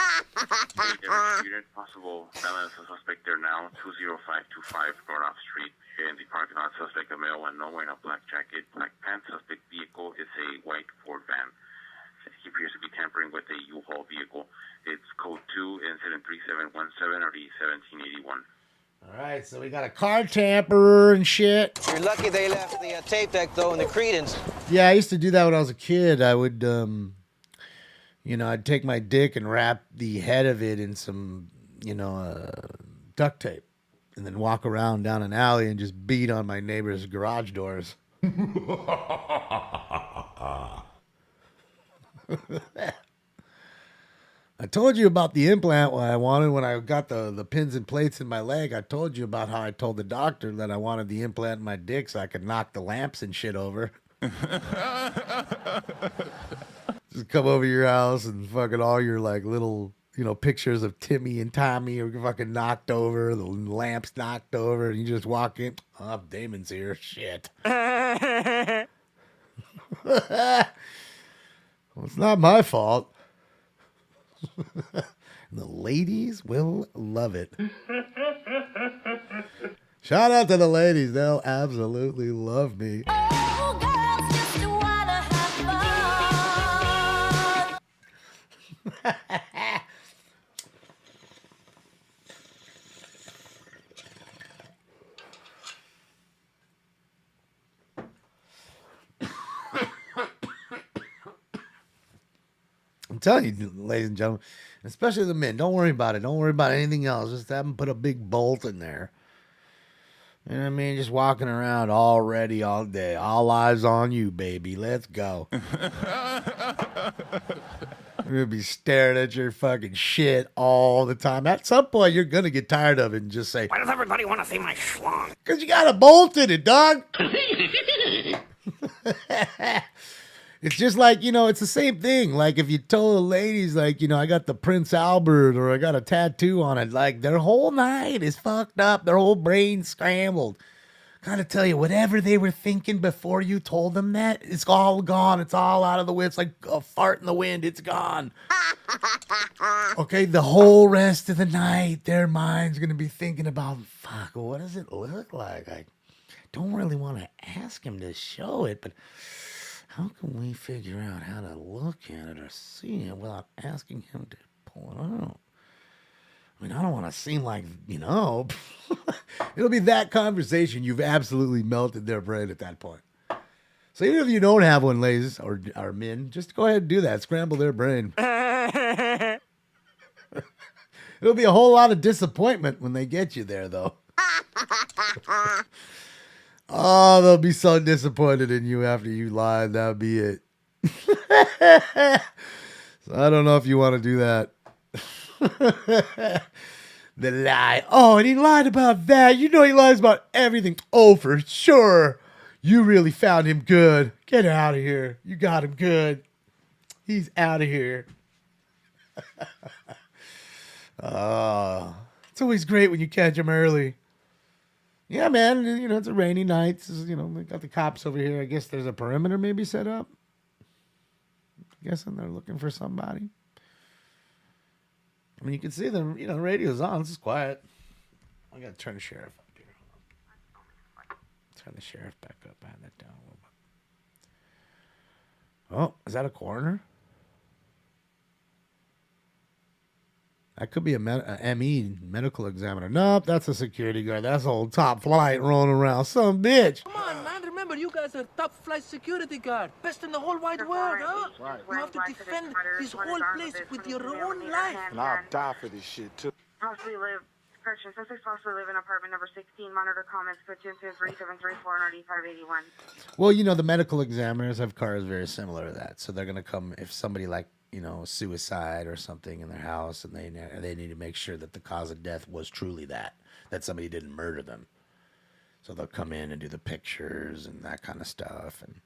Speaker 17: Possible balance of suspect there now, 20525 North Street. In the parking lot, suspect a male and no wearing a black jacket, black pants. Suspect vehicle is a white Ford van. He appears to be tampering with a U-Haul vehicle. It's code 2, incident 3717, RD 1781.
Speaker 3: All right, so we got a car tamper and shit.
Speaker 21: You're lucky they left the tape deck, though, in the credence.
Speaker 3: Yeah, I used to do that when I was a kid. I would, I'd take my dick and wrap the head of it in some, duct tape. And then walk around down an alley and just beat on my neighbor's garage doors. I told you about the implant I wanted when I got the pins and plates in my leg. I told you about how I told the doctor that I wanted the implant in my dick so I could knock the lamps and shit over. Just come over your house and fucking all your like little, pictures of Timmy and Tommy are fucking knocked over, the lamps knocked over, and you just walk in. Oh, Damon's here. Shit. Well, it's not my fault. The ladies will love it. Shout out to the ladies. They'll absolutely love me. Oh, girls just wanna have fun. I'm telling you, ladies and gentlemen, especially the men, don't worry about it. Don't worry about anything else. Just have them put a big bolt in there. You know what I mean? Just walking around all ready all day. All eyes on you, baby. Let's go. You're going to be staring at your fucking shit all the time. At some point, you're going to get tired of it and just say,
Speaker 7: why does everybody want to see my schlong?
Speaker 3: Because you got a bolt in it, dog. It's just like, it's the same thing. Like if you told the ladies, like, I got the Prince Albert or I got a tattoo on it, like their whole night is fucked up. Their whole brain scrambled. Gotta tell you, whatever they were thinking before you told them that, it's all gone. It's all out of the wind. It's like a fart in the wind. It's gone. Okay, the whole rest of the night, their mind's going to be thinking about, fuck, what does it look like? I don't really want to ask him to show it, but how can we figure out how to look at it or see it without asking him to pull it out? I mean, I don't want to seem like, it'll be that conversation. You've absolutely melted their brain at that point. So even if you don't have one, ladies or men, just go ahead and do that. Scramble their brain. It'll be a whole lot of disappointment when they get you there, though. Oh, they'll be so disappointed in you after you lied. That'll be it. So I don't know if you want to do that. The lie. Oh, and he lied about that. He lies about everything. Oh, for sure. You really found him good. Get out of here. You got him good. He's out of here. It's always great when you catch him early. Yeah, man, it's a rainy night. They got the cops over here. I guess there's a perimeter maybe set up. I'm guessing they're looking for somebody. I mean, you can see the radio's on. This is quiet. I got to turn the sheriff up here. Turn the sheriff back up. I had that down a little bit. Oh, is that a coroner? That could be a ME, medical examiner. Nope, that's a security guard. That's old top flight rolling around. Some bitch.
Speaker 22: Come on, man. Remember, you guys are top flight security guard. Best in the whole wide world, huh?
Speaker 15: Right.
Speaker 22: You have to defend this whole place with your own life.
Speaker 15: And I'll die for this shit, too.
Speaker 1: Possibly live in apartment number 16. Monitor comments, put 23734 and RD 581.
Speaker 3: Well, the medical examiners have cars very similar to that. So they're going to come if somebody suicide or something in their house, and they need to make sure that the cause of death was truly that somebody didn't murder them. So they'll come in and do the pictures and that kind of stuff, and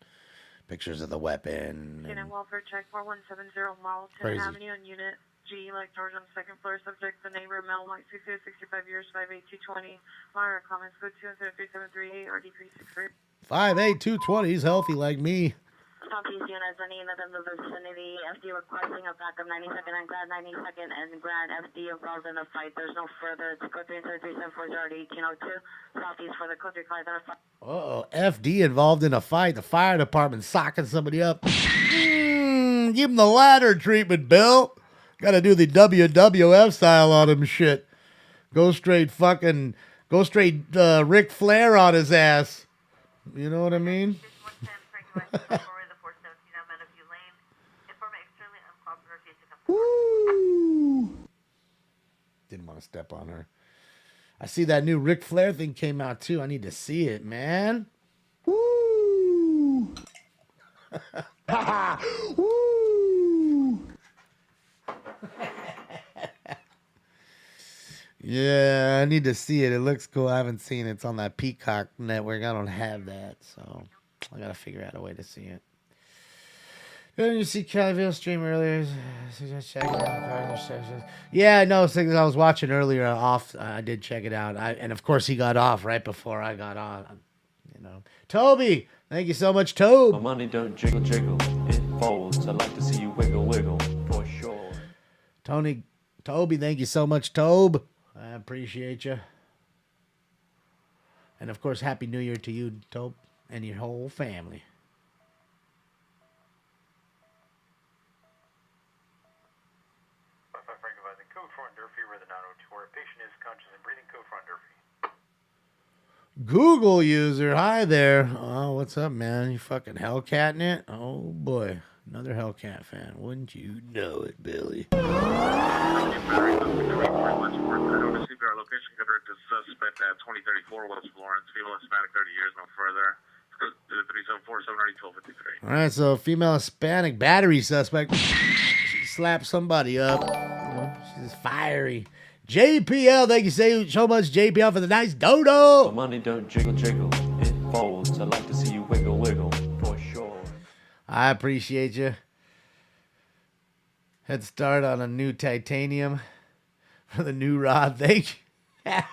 Speaker 3: pictures of the weapon.
Speaker 1: Unit welfare check 4170 Malton Avenue and Unit G, like George on the second floor. Subject the neighbor, male, white, 65 years, 58220. Monitor comments, code 23738 RD 363.
Speaker 3: 58220. He's healthy like me.
Speaker 16: Southeast units, any unit in the vicinity. FD requesting a backup 92nd and Grad 92nd and Grad FD involved in a fight. There's no further. It's code 33740 1802. Southeast for the code 355.
Speaker 3: FD involved in a fight. The fire department socking somebody up. Give him the ladder treatment, Bill. Got to do the WWF style on him shit. Go straight Ric Flair on his ass. You know what I mean? Woo! Didn't want to step on her. I see that new Ric Flair thing came out too. I need to see it, man. Woo! Woo! Yeah, I need to see it. It looks cool. I haven't seen it. It's on that Peacock network. I don't have that, so I gotta figure out a way to see it. Didn't you see Calville stream earlier? Yeah, no, things I was watching earlier off. I did check it out. And of course he got off right before I got on. You know, Toby, thank you so much, Tobe.
Speaker 4: My money don't jiggle jiggle, it folds. I like to see you wiggle wiggle for sure.
Speaker 3: Toby, thank you so much, Tobe. I appreciate you. And of course, Happy New Year to you, Tobe, and your whole family. Google user, hi there. Oh, what's up, man? You fucking Hellcatting it? Oh boy, another Hellcat fan. Wouldn't you know it, Billy?
Speaker 17: Location directed suspect at 2034 West Florence, female Hispanic, 30 years, no further. 374-790-1253.
Speaker 3: All right, so female Hispanic battery suspect. She slapped somebody up. You know, she's fiery. JPL, thank you so much, JPL, for the nice dodo.
Speaker 4: My money don't jiggle jiggle, it folds. I like to see you wiggle wiggle for sure.
Speaker 3: I appreciate you. Head start on a new titanium for the new rod. Thank you.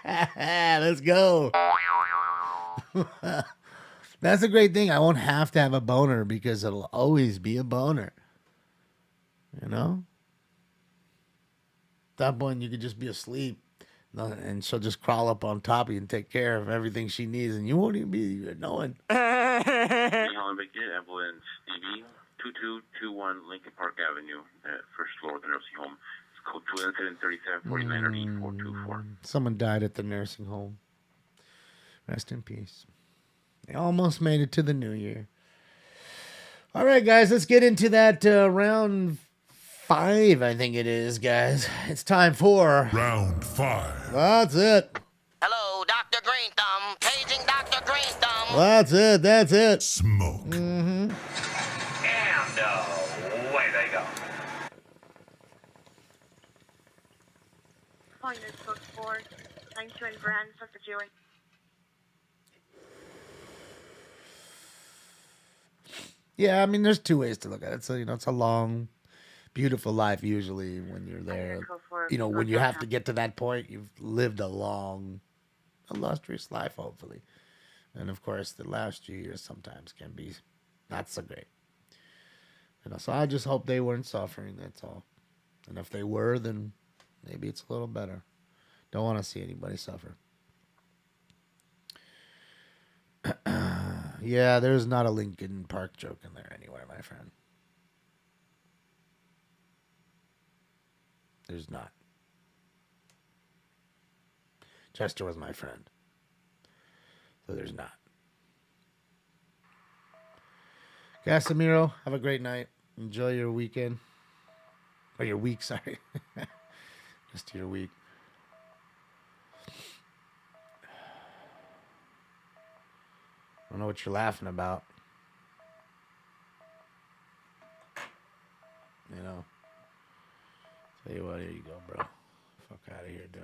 Speaker 3: Let's go. That's a great thing. I won't have to have a boner because it'll always be a boner. You know? At that point, you could just be asleep. And she'll just crawl up on top of you and take care of everything she needs. And you won't even be knowing.
Speaker 17: Helen Bacon, Evelyn Stevie, 2221 Lincoln Park Avenue, first floor of the nursing home. Code 2 incident 3749
Speaker 3: Someone died at the nursing home. Rest in peace. They almost made it to the new year. All right, guys, let's get into that round 5, I think it is, guys. It's time for
Speaker 7: round 5.
Speaker 3: That's it.
Speaker 10: Hello, Dr. Green Thumb. Paging Dr. Green Thumb.
Speaker 3: That's it.
Speaker 7: Smoke.
Speaker 2: And away they go.
Speaker 16: Calling this book for 92 and Grand, Sister Julie.
Speaker 3: Yeah, I mean, there's two ways to look at it. So, it's a long, beautiful life usually when you're there. When you have to get to that point, you've lived a long, illustrious life, hopefully. And, of course, the last few years sometimes can be not so great. So I just hope they weren't suffering, that's all. And if they were, then maybe it's a little better. Don't want to see anybody suffer. Yeah, there's not a Lincoln Park joke in there anywhere, my friend. There's not. Chester was my friend. So there's not. Casimiro, have a great night. Enjoy your weekend. Or your week, sorry. Just your week. I don't know what you're laughing about. Tell you what, here you go, bro. Fuck out of here, dude.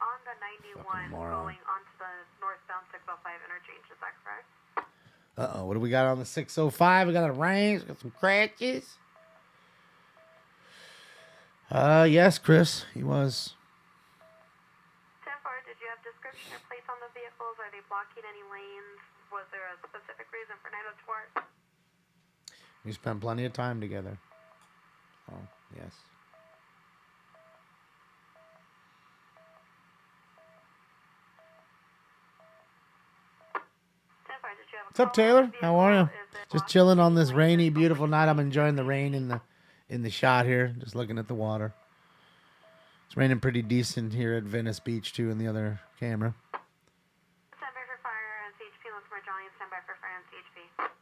Speaker 8: On the 91 going onto the northbound 605 interchange, is that correct?
Speaker 3: Uh-oh, what do we got on the 605? We got a range, got some crashes. Yes, Chris, he was.
Speaker 8: 10-4, did you have description or plates on the vehicles? Are they blocking any lanes? Was there a specific reason for night of tour?
Speaker 3: We spent plenty of time together. Oh, yes. What's up, Taylor? How are you? Just chilling on this rainy, beautiful night. I'm enjoying the rain in the shot here. Just looking at the water. It's raining pretty decent here at Venice Beach too in the other camera.
Speaker 8: Stand by for fire on CHP. Let's merge Johnny. Stand by for fire on CHP.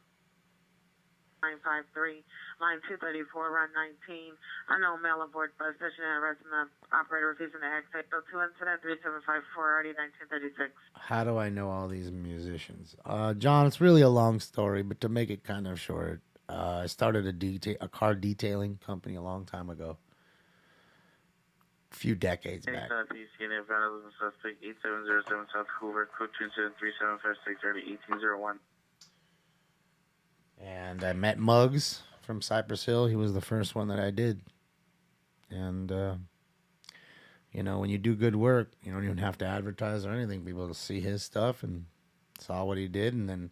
Speaker 1: 953, line 234, run 19. Unknown male aboard bus station and arresting the operator refusing to exit. 2 incident 3754, already 1936.
Speaker 3: How do I know all these musicians? John, it's really a long story, but to make it kind of short, I started a car detailing company a long time ago. A few decades back.
Speaker 17: Southeast Unit, vandalism suspect 8707 South Hoover, code 23756, early 1801.
Speaker 3: And I met Muggs from Cypress Hill. He was the first one that I did. And, you know, when you do good work, you don't even have to advertise or anything. People see his stuff and saw what he did. And then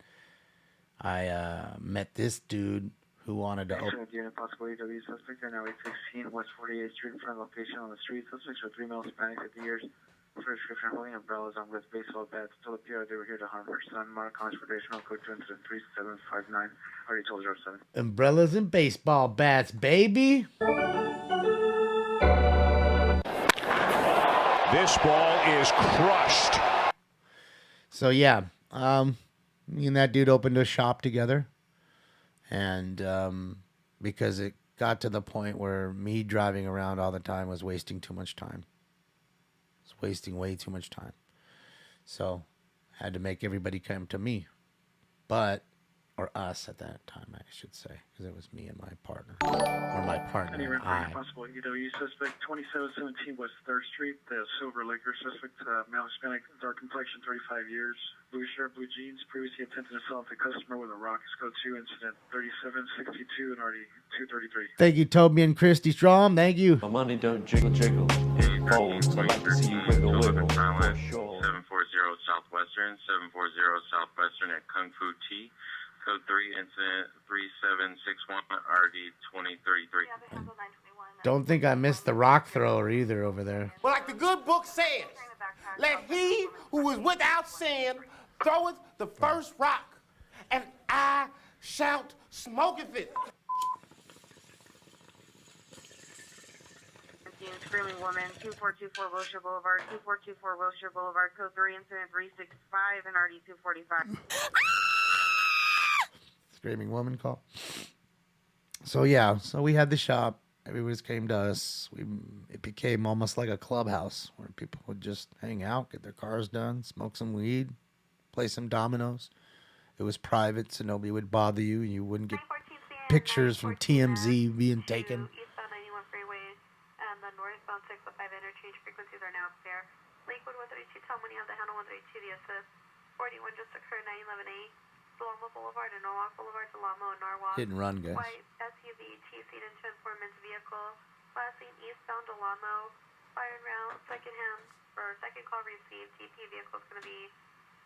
Speaker 3: I met this dude who wanted to open.
Speaker 6: Unit possible EW suspect are now 816 West 48th Street in front of location on the street. Suspects are 3 male Hispanic, 50 years. First description holding umbrellas on with baseball bats. Still appear they were here to harm her son. Mark transportation on code 2 incident 3759. Already told you 07.
Speaker 3: Umbrellas and baseball bats, baby.
Speaker 7: This ball is crushed.
Speaker 3: So yeah, me and that dude opened a shop together, and because it got to the point where me driving around all the time was wasting too much time. It's wasting way too much time. So I had to make everybody come to me, or us at that time, I should say, because it was me and my partner, or my partner and I.
Speaker 6: Possible EW suspect 2717 West 3rd Street. The silver liquor suspect, male Hispanic, dark complexion, 35 years. Blue shirt, blue jeans. Previously attempted assault the customer with a rock. Code 2 incident 3762 and already 233.
Speaker 3: Thank you, Toby and Christy Strom. Thank you.
Speaker 4: My money don't jiggle jiggle. It folds. I like to see you wiggle wiggle. For sure.
Speaker 17: 740 Southwestern, 740 Southwestern at Kung Fu Tea. Code 3 incident 3761 RD 2033.
Speaker 3: Don't think I missed the rock thrower either over there.
Speaker 9: Well, like the good book says, let he who is without sin throweth the first rock, and I shout smoketh it.
Speaker 1: Screaming woman, 2424 Wilshire Boulevard, 2424 Wilshire Boulevard, code 3 incident 365 and RD 245.
Speaker 3: Screaming woman call. So yeah, so we had the shop. Everybody came to us. It became almost like a clubhouse where people would just hang out, get their cars done, smoke some weed, play some dominoes. It was private, so nobody would bother you. You wouldn't get pictures from TMZ being taken.
Speaker 8: Eastbound 91 freeway and the northbound 605 interchange frequencies are now clear. Lakewood 132, Tom, when you have the handle 132, the assist. 41 just occurred 911A. Delamo Boulevard and Norwalk Boulevard, Delamo and Norwalk.
Speaker 3: Hit and run, guys.
Speaker 8: White SUV, T-seat into informant's vehicle. Last seen eastbound Delamo. Fire round, second call received. TP vehicle is going to be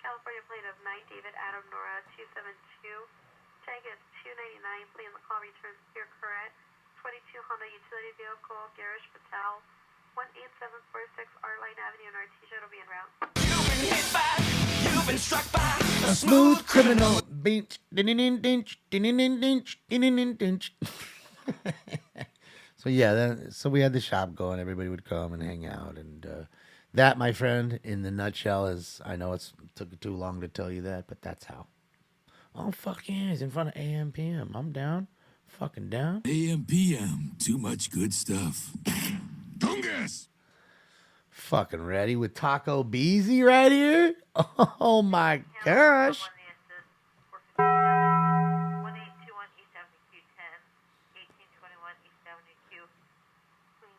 Speaker 8: California plate of 9 David Adam Nora 272. Tag is 299. Plate in the call returns pure current. 22 Honda utility vehicle, Garish Patel. 18746 R-Line Avenue in Artesia. It'll be en route.
Speaker 9: You've been struck by
Speaker 3: A smooth criminal. So yeah, so we had the shop going. Everybody would come and hang out, and that, my friend, in the nutshell, is, I know it took too long to tell you that, but that's how. Oh fuck yeah, it's in front of AM PM. I'm down, fucking down.
Speaker 20: AM PM, too much good stuff. Gungas.
Speaker 3: Fucking ready with Taco Beezy right here. Oh my gosh.
Speaker 8: 1821 East Avenue Q10, 1821 East Avenue Q, Queen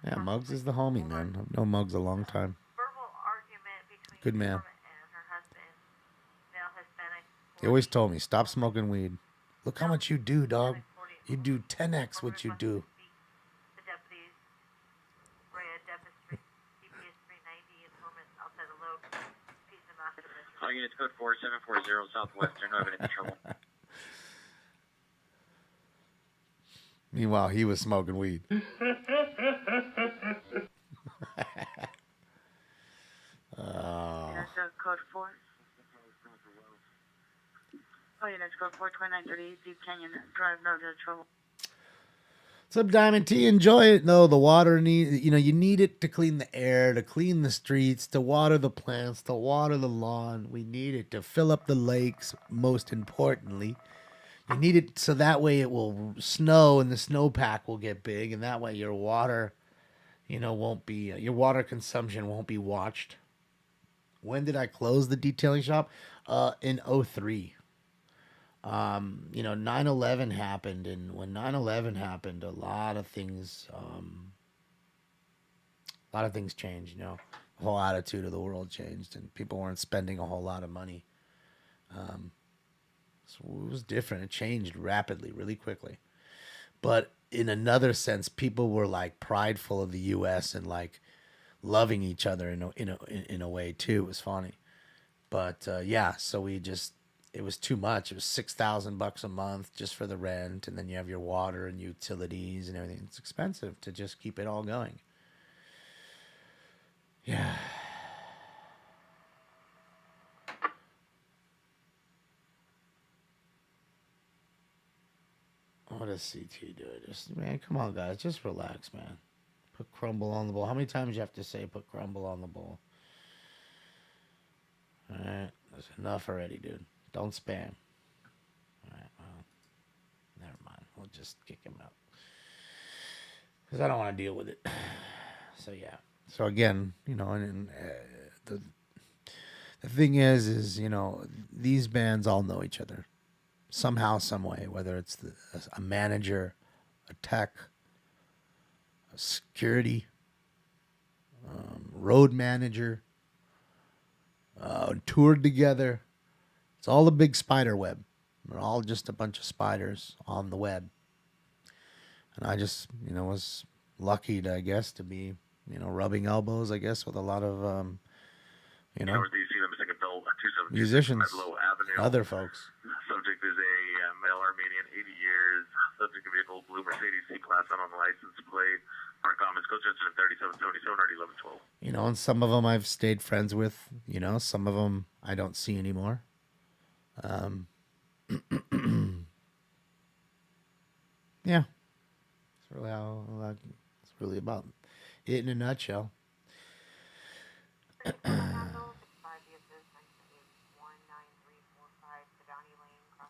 Speaker 8: 10.
Speaker 3: Yeah, Muggs is the homie, man. I've known Muggs a long time.
Speaker 8: Verbal argument between
Speaker 3: Good man.
Speaker 8: and her husband, male Hispanic.
Speaker 3: He always told me, stop smoking weed. Look how much you do, dog. You do 10x what you do.
Speaker 8: The deputies, Rhea Devon Street, GPS 390, informant outside the load. Peace and master.
Speaker 13: All units code 4740 Southwestern. No evidence of trouble.
Speaker 3: Meanwhile, he was smoking weed.
Speaker 1: Code 4. Oh, yeah, let's go 42930 Deep Canyon Drive, no trouble.
Speaker 3: What's up, Diamond T? Enjoy it. No, the water you need it to clean the air, to clean the streets, to water the plants, to water the lawn. We need it to fill up the lakes, most importantly. You need it so that way it will snow and the snowpack will get big, and that way your water, won't be, your water consumption won't be watched. When did I close the detailing shop? In 2003. 9/11 happened, and when 9/11 happened, a lot of things changed. The whole attitude of the world changed, and people weren't spending a whole lot of money. So it was different. It changed rapidly, really quickly. But in another sense, people were like prideful of the U.S. and like loving each other in a way too. It was funny, but so it was too much. It was $6,000 a month just for the rent, and then you have your water and utilities and everything. It's expensive to just keep it all going. Yeah. What does CT do? Man, come on, guys. Just relax, man. Put crumble on the bowl. How many times you have to say put crumble on the bowl? All right. That's enough already, dude. Don't spam. All right. Well, never mind. We'll just kick him out. Because I don't want to deal with it. So, yeah. So, again, the thing is, these bands all know each other. Somehow, some way, whether it's a manager, a tech, a security, road manager, toured together. It's all a big spider web. We're all just a bunch of spiders on the web. And I just, was lucky to be, rubbing elbows, I guess, with a lot of, musicians, other folks.
Speaker 17: Subject is a male Armenian, 80 years. Subject of vehicle, blue Mercedes C-Class, on the license plate. Our comments, Coach Jensen, 3777, already 1112.
Speaker 3: And some of them I've stayed friends with. Some of them I don't see anymore. Yeah. That's really it's really about it in a nutshell.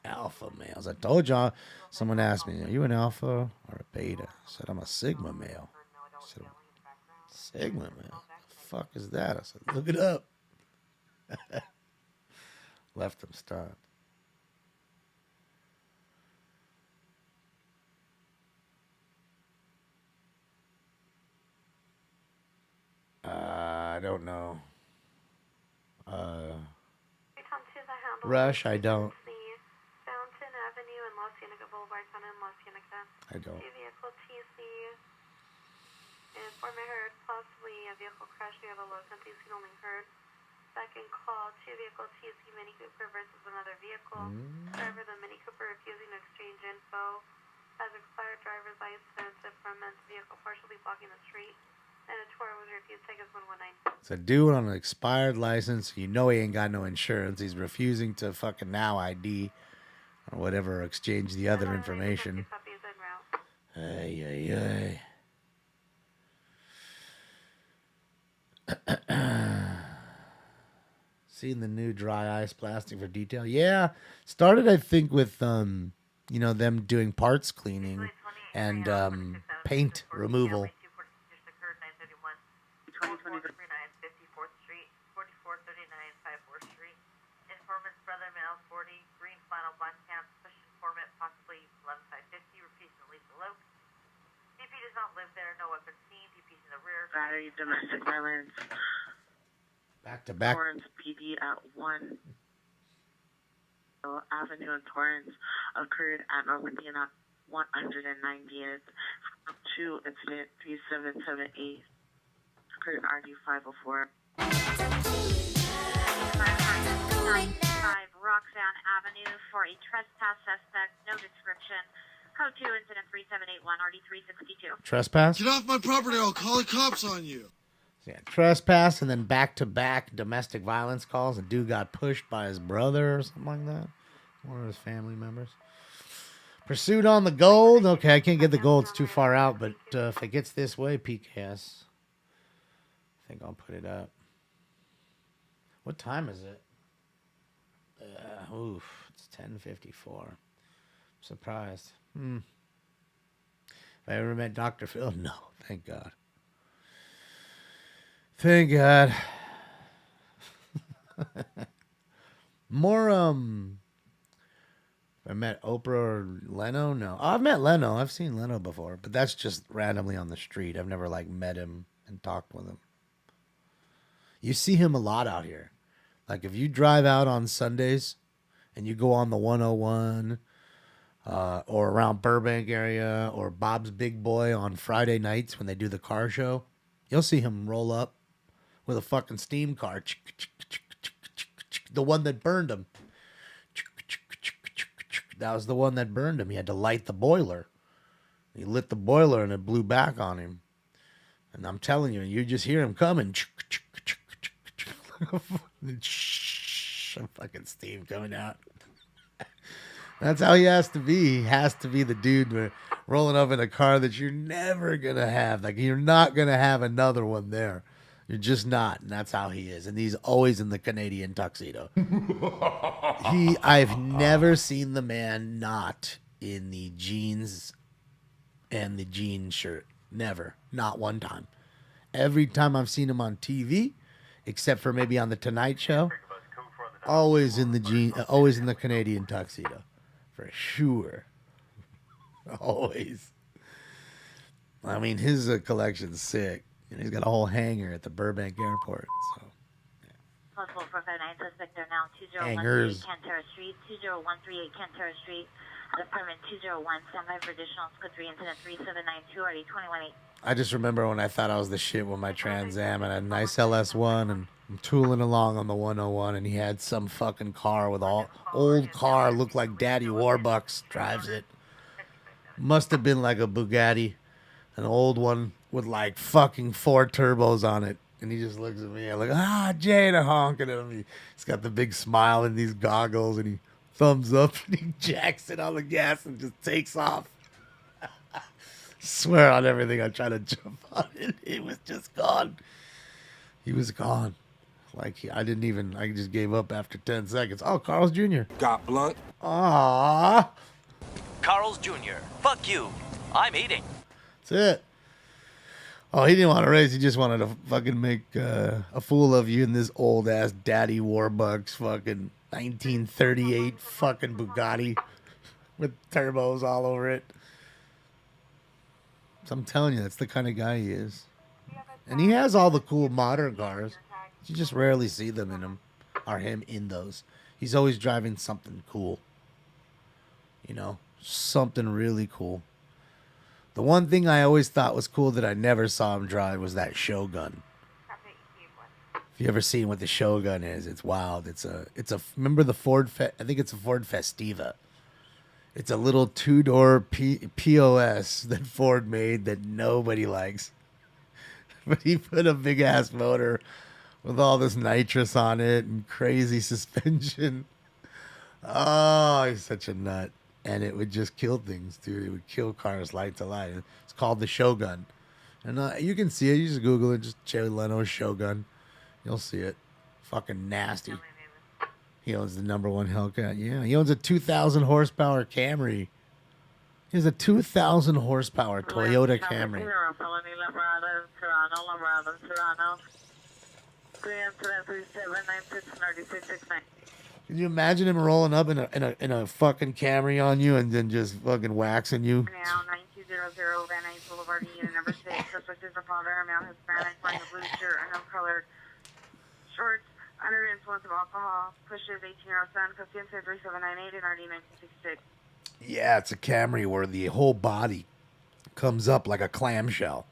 Speaker 3: Alpha males. I told y'all. Someone asked me, "Are you an alpha or a beta?" I said, "I'm a sigma male." I said, "Sigma male? The fuck is that?" I said, "Look it up." Left them stunned. I don't know. Rush, I don't.
Speaker 8: Fountain Avenue and La Cienega Boulevard, found in La Cienega.
Speaker 3: I don't.
Speaker 8: Vehicle TC. Inform I heard possibly a vehicle crash. We have a low TC only heard. Second call, 2 vehicle TC Mini Cooper versus another vehicle. Driver, the Mini Cooper refusing to exchange info. Has expired driver's license. Front vehicle partially blocking the street. And a tour was refused. Take us 119.
Speaker 3: It's a dude on an expired license. He ain't got no insurance. He's refusing to fucking now ID or whatever, exchange the other information. Ay. Seeing the new dry ice blasting for detail. Yeah. Started, I think, with, them doing parts cleaning and paint removal.
Speaker 8: 2039 54th Street, 4439 54th Street. Informant's brother, male, 40, green flannel, black pants, push informant, possibly 11550, repeats and leaves elope. DP does not live there, no weapon seen, DP's in the rear.
Speaker 1: Battery, domestic violence.
Speaker 3: Back to back.
Speaker 1: Torrance PD at 1 Avenue in Torrance occurred at Olympian at 190th. 2 incident 3778. RD 504.
Speaker 16: 5 Roxanne Avenue for a trespass suspect, no description. Code 2, incident 3781, RD 362.
Speaker 3: Trespass?
Speaker 15: Get off my property, I'll call the cops on you.
Speaker 3: Yeah, trespass and then back-to-back domestic violence calls. A dude got pushed by his brother or something like that. One of his family members. Pursuit on the gold. Okay, I can't get the gold. It's too far out. But if it gets this way, PKS. I think I'll put it up. What time is it? It's 10:54. Surprised. Have I ever met Dr. Phil? No, thank God. Thank God. More, I met Oprah or Leno? No. Oh, I've met Leno. I've seen Leno before, but that's just randomly on the street. I've never, like, met him and talked with him. You see him a lot out here. Like, if you drive out on Sundays and you go on the 101 or around Burbank area or Bob's Big Boy on Friday nights when they do the car show, you'll see him roll up with a fucking steam car. The one that burned him. That was the one that burned him. He had to light the boiler. He lit the boiler and it blew back on him. And I'm telling you, you just hear him coming. Some fucking steam coming out. That's how he has to be. He has to be the dude rolling up in a car that you're never going to have. Like, you're not going to have another one there. You're just not. And that's how he is. And he's always in the Canadian tuxedo. I've never seen the man not in the jeans and the jean shirt. Never. Not one time. Every time I've seen him on TV, except for maybe on the Tonight Show, always in the always in the Canadian tuxedo. For sure. Always. I mean, his collection's sick. And he's got a whole hangar at the Burbank airport. So.
Speaker 5: Possible 459 suspect are now 2013
Speaker 3: Hangers.
Speaker 5: Cantera Street, 20138 Cantera Street, apartment 201, standby for additional code 3 incident 3792 RD 218.
Speaker 3: I just remember when I thought I was the shit with my Trans Am and a nice LS1 and I'm tooling along on the 101 and he had some fucking car with all old car, looked like Daddy Warbucks drives it. Must have been like a Bugatti, an old one with like fucking 4 turbos on it. And he just looks at me. I'm like, Jada honking at him. He's got the big smile and these goggles and he thumbs up and he jacks it on the gas and just takes off. Swear on everything I try to jump on it. He was just gone. He was gone. Like, I just gave up after 10 seconds. Oh, Carl's Jr.
Speaker 14: Got blunt?
Speaker 3: Ah.
Speaker 23: Carl's Jr. Fuck you. I'm eating.
Speaker 3: That's it. Oh, he didn't want to race. He just wanted to fucking make a fool of you in this old ass Daddy Warbucks fucking 1938 fucking Bugatti with turbos all over it. So I'm telling you, that's the kind of guy he is. And he has all the cool modern cars. You just rarely see them in him, or him in those. He's always driving something cool. You know, something really cool. The one thing I always thought was cool that I never saw him drive was that Shogun. If you ever seen what the Shogun is, it's wild. It's a remember the Ford, I think it's a Ford Festiva. It's a little 2-door POS that Ford made that nobody likes. But he put a big ass motor with all this nitrous on it and crazy suspension. Oh, he's such a nut. And it would just kill things, dude. It would kill cars light to light. It's called the Shogun. And you can see it. You just Google it. Just Jay Leno Shogun. You'll see it. Fucking nasty. He owns the #1 Hellcat. Yeah, he owns a 2,000 horsepower Camry. He has a 2,000 horsepower Toyota Camry. Can you imagine him rolling up in a fucking Camry on you and then just fucking waxing you?
Speaker 16: Now 9200 Van Nuys Boulevard, unit number 6. Suspect is a father, male Hispanic, wearing a blue shirt, unknown-colored shorts, under the influence of alcohol. Pushes 1807, Coscienza 3798 and RD 1966.
Speaker 3: Yeah, it's a Camry where the whole body comes up like a clamshell.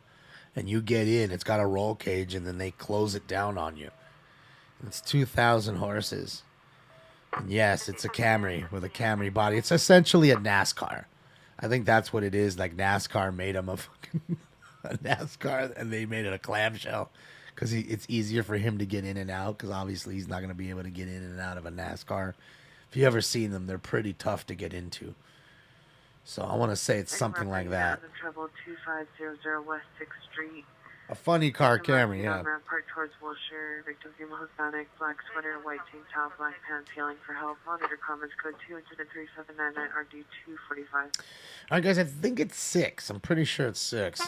Speaker 3: And you get in, it's got a roll cage, and then they close it down on you. It's 2,000 horses. And yes, it's a Camry with a Camry body. It's essentially a NASCAR. I think that's what it is. Like NASCAR made him a fucking a NASCAR, and they made it a clamshell because it's easier for him to get in and out. Because obviously he's not going to be able to get in and out of a NASCAR If you ever seen them, they're pretty tough to get into. So I want to say it's something like that.
Speaker 1: Trouble 2500 West 6th Street.
Speaker 3: A funny car Camry, yeah.
Speaker 1: Park towards Wilshire. Victim female Hispanic, black sweater, white tank top, black pants, yelling for help. Monitor comments code 2 incident 3799 RD 245.
Speaker 3: All right, guys, I think it's 6. I'm pretty sure it's 6.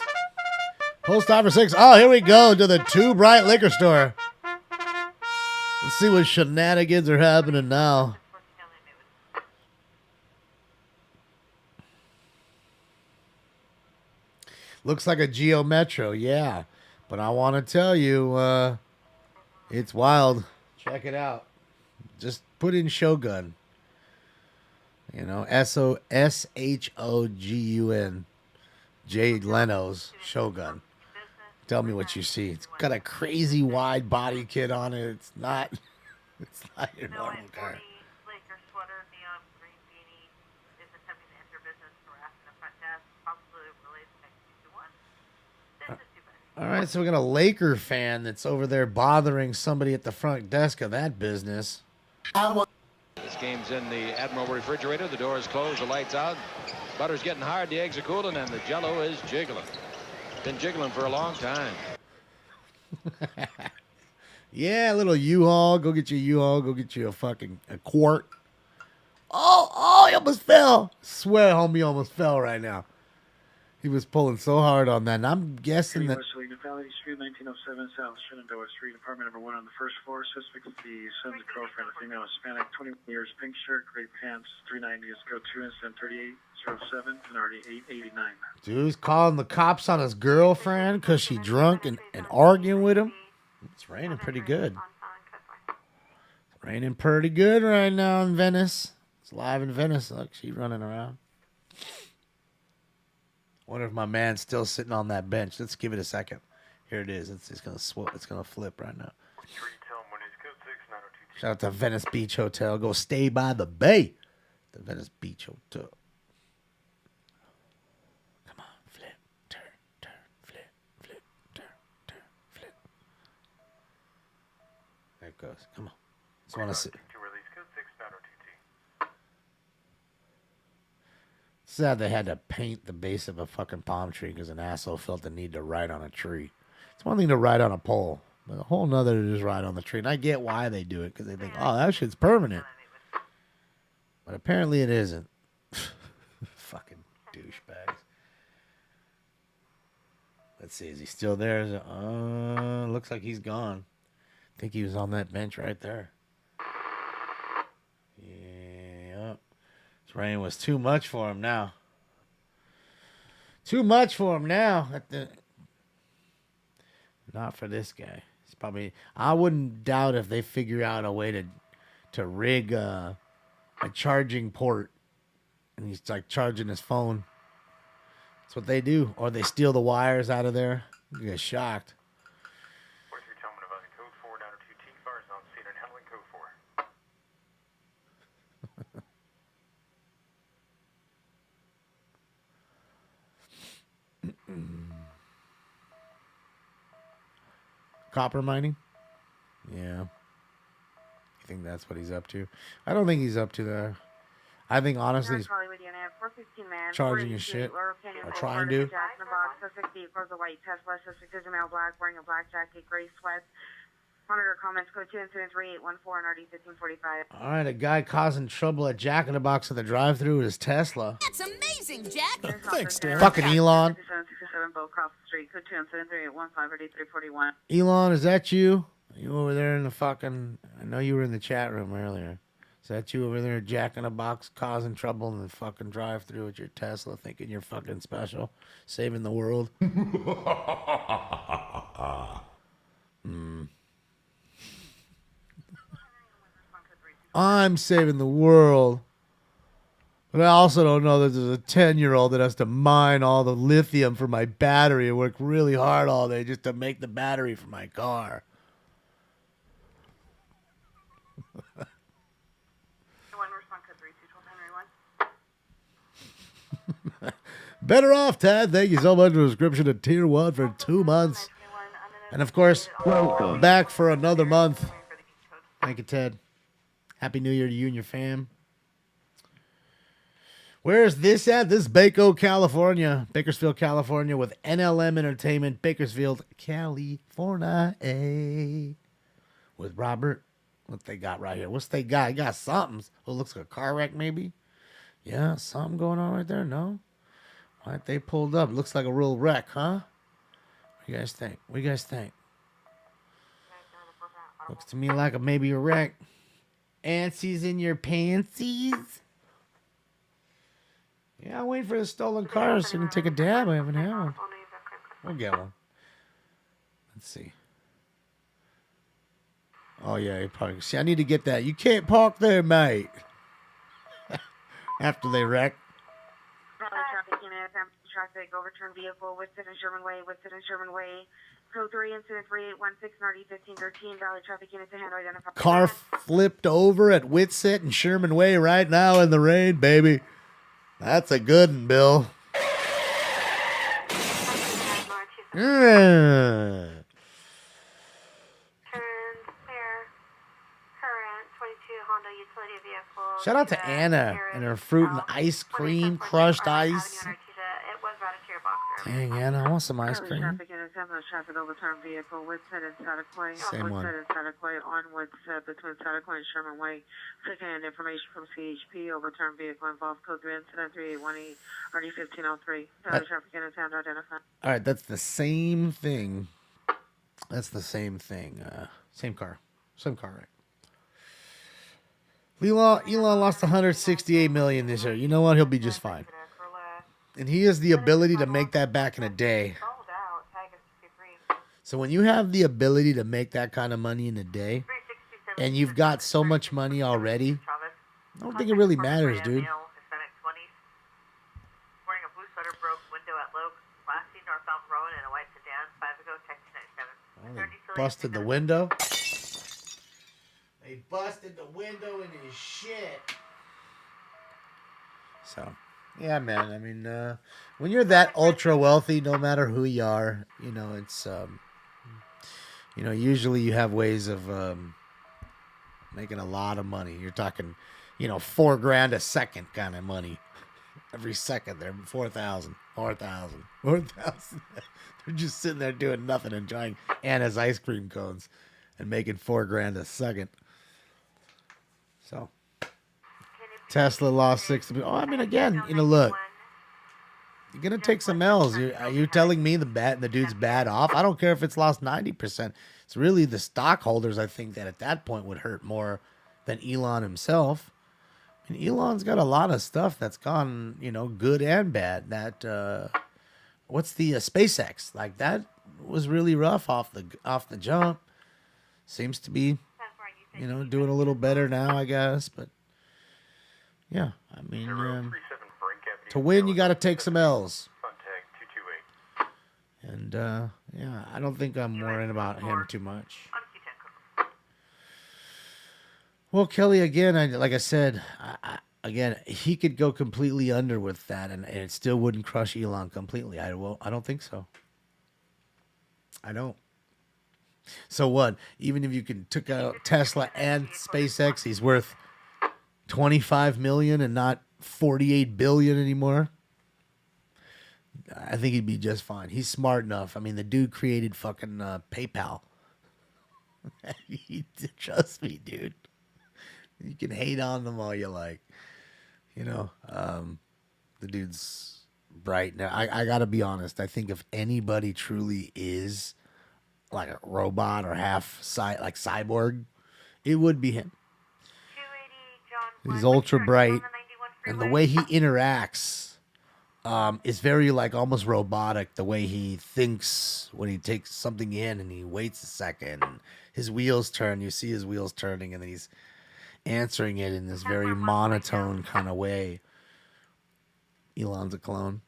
Speaker 3: Post office 6. Oh, here we go to the Too Bright liquor store. Let's see what shenanigans are happening now. Looks like a Geo Metro, yeah. But I want to tell you, it's wild. Check it out. Just put in Shogun. You know, SOSHOGUN. Jay Leno's Shogun. Tell me what you see. It's got a crazy wide body kit on it. It's not your normal car. All right, so we got a Laker fan that's over there bothering somebody at the front desk of that business.
Speaker 11: This game's in the Admiral refrigerator. The door is closed, the light's out. Butter's getting hard, the eggs are cooling, and the Jell-O is jiggling. Been jiggling for a long time.
Speaker 3: Yeah, a little U-Haul. Go get your U-Haul. Go get you a quart. Oh, he almost fell. Swear, homie almost fell right now. He was pulling so hard on that, and I'm guessing that...
Speaker 6: Valley Street, 1907 South Shenandoah Street, apartment number 1 on the first floor. Suspect is the son's girlfriend, a female Hispanic, 21 years, pink shirt, gray pants, 390 is go 2 incident 3807 and already 889.
Speaker 3: Dude's calling the cops on his girlfriend because she drunk and arguing with him. It's raining pretty good. It's raining pretty good right now in Venice. It's live in Venice. Look, she's running around. Wonder if my man's still sitting on that bench. Let's give it a second. Here it is. It's gonna it's gonna flip right now. Shout out to Venice Beach Hotel. Go stay by the bay. The Venice Beach Hotel. Come on, flip, turn, flip, turn, flip. There it goes. Come on. Just want to see. Sad they had to paint the base of a fucking palm tree because an asshole felt the need to ride on a tree. It's one thing to ride on a pole, but a whole nother to just ride on the tree. And I get why they do it because they think, oh, that shit's permanent. But apparently it isn't. Fucking douchebags. Let's see, is he still there? Looks like he's gone. I think he was on that bench right there. Yeah. This rain was too much for him now. Too much for him now. Not for this guy. It's probably. I wouldn't doubt if they figure out a way to rig a charging port, and he's like charging his phone. That's what they do, or they steal the wires out of there. You get shocked. Copper mining? Yeah. You think that's what he's up to? I don't think he's up to that. I think honestly he's charging his shit. Or trying to.
Speaker 1: Wearing a black jacket, gray sweats. Monitor comments code 2 incident 3814 and RD 1545.
Speaker 3: All right, a guy causing trouble at Jack in the Box at the drive-thru with his Tesla.
Speaker 10: That's amazing, Jack.
Speaker 3: Thanks, Dan. Fucking Elon.
Speaker 1: 67 Bow Cross Street, code 2 incident 3815 RD 341.
Speaker 3: Elon, is that you? Are you over there in the fucking... I know you were in the chat room earlier. Is that you over there at Jack in the Box causing trouble in the fucking drive-thru with your Tesla thinking you're fucking special? Saving the world? I'm saving the world. But I also don't know that there's a 10-year-old that has to mine all the lithium for my battery and work really hard all day just to make the battery for my car. Better off, Tad. Thank you so much for the subscription to Tier 1 for 2 months. And, of course, back for another month. Thank you, Ted. Happy New Year to you and your fam. Where is this at? This is Bakersfield, California. Bakersfield, California with NLM Entertainment. Bakersfield, California. With Robert. What they got right here? What's they got? He got something. Oh, looks like a car wreck maybe. Yeah, something going on right there. No? Why aren't they pulled up? Looks like a real wreck, huh? What do you guys think? What do you guys think? Looks to me like maybe a wreck. Antsies in your pantsies? Yeah, I'm waiting for the stolen cars so I can take a dab. I haven't had one. We'll get one. Let's see. Oh, yeah, you probably... See, I need to get that. You can't park there, mate. After they wreck.
Speaker 1: Traffic, overturned vehicle, Whitson and Sherman Way, Code 3, incident 3816, Nardi 1513, Valley traffic unit to handle identified.
Speaker 3: Car flipped over at Whitsett and Sherman Way right now in the rain, baby. That's a good one, Bill. Yeah. Shout out to Anna and her fruit and ice cream, crushed ice. Dang, Anna, I want some ice cream.
Speaker 1: Traffic overturned vehicle, Woodset and Sataquay.
Speaker 3: Same one.
Speaker 1: Woodset and Sataquay on Woodset between Sataquay and Sherman Way. Second-hand information from CHP. Overturned vehicle involved code 3 incident 3818 RD 1503. Traffic in town to identify.
Speaker 3: All right, that's the same thing. That's the same thing. Same car. Same car, right? Elon lost 168 million this year. You know what? He'll be just fine. And he has the ability to make that back in a day. So when you have the ability to make that kind of money in a day, and you've got so much money already, I don't think it really matters, dude. Oh, they busted the window. They busted the window in his shit. So, yeah, man. I mean, when you're that ultra wealthy, no matter who you are, you know, it's, you know, usually you have ways of making a lot of money. You're talking, you know, $4,000 a second kind of money. Every second, they're 4,000. They're just sitting there doing nothing, enjoying Anna's ice cream cones and making $4,000 a second. So, Tesla lost 60. Oh, I mean, again, you know, look, you're gonna take some L's. Are you telling me the dude's bad off? I don't care if it's lost 90%. It's really the stockholders, I think, that at that point would hurt more than Elon himself. I mean, Elon's got a lot of stuff that's gone, you know, good and bad. That what's the SpaceX? Like, that was really rough off the jump. Seems to be, you know, doing a little better now, I guess. But yeah, I mean, to win, you got to take some L's. And yeah, I don't think I'm worrying about him too much. Well, Kelly, again, like I said, again, he could go completely under with that, and it still wouldn't crush Elon completely. I don't think so. I don't. So what? Even if you took out Tesla and SpaceX, he's worth 25 million and not 48 billion anymore. I think he'd be just fine. He's smart enough. I mean, the dude created fucking PayPal. Trust me, dude. You can hate on them all you like. You know, the dude's bright. Now, I got to be honest. I think if anybody truly is like a robot or half like cyborg, it would be him. He's ultra bright. And the way he interacts is very like almost robotic. The way he thinks when he takes something in and he waits a second. And his wheels turn. You see his wheels turning and then he's answering it in this very monotone kind of way. Elon's a clone.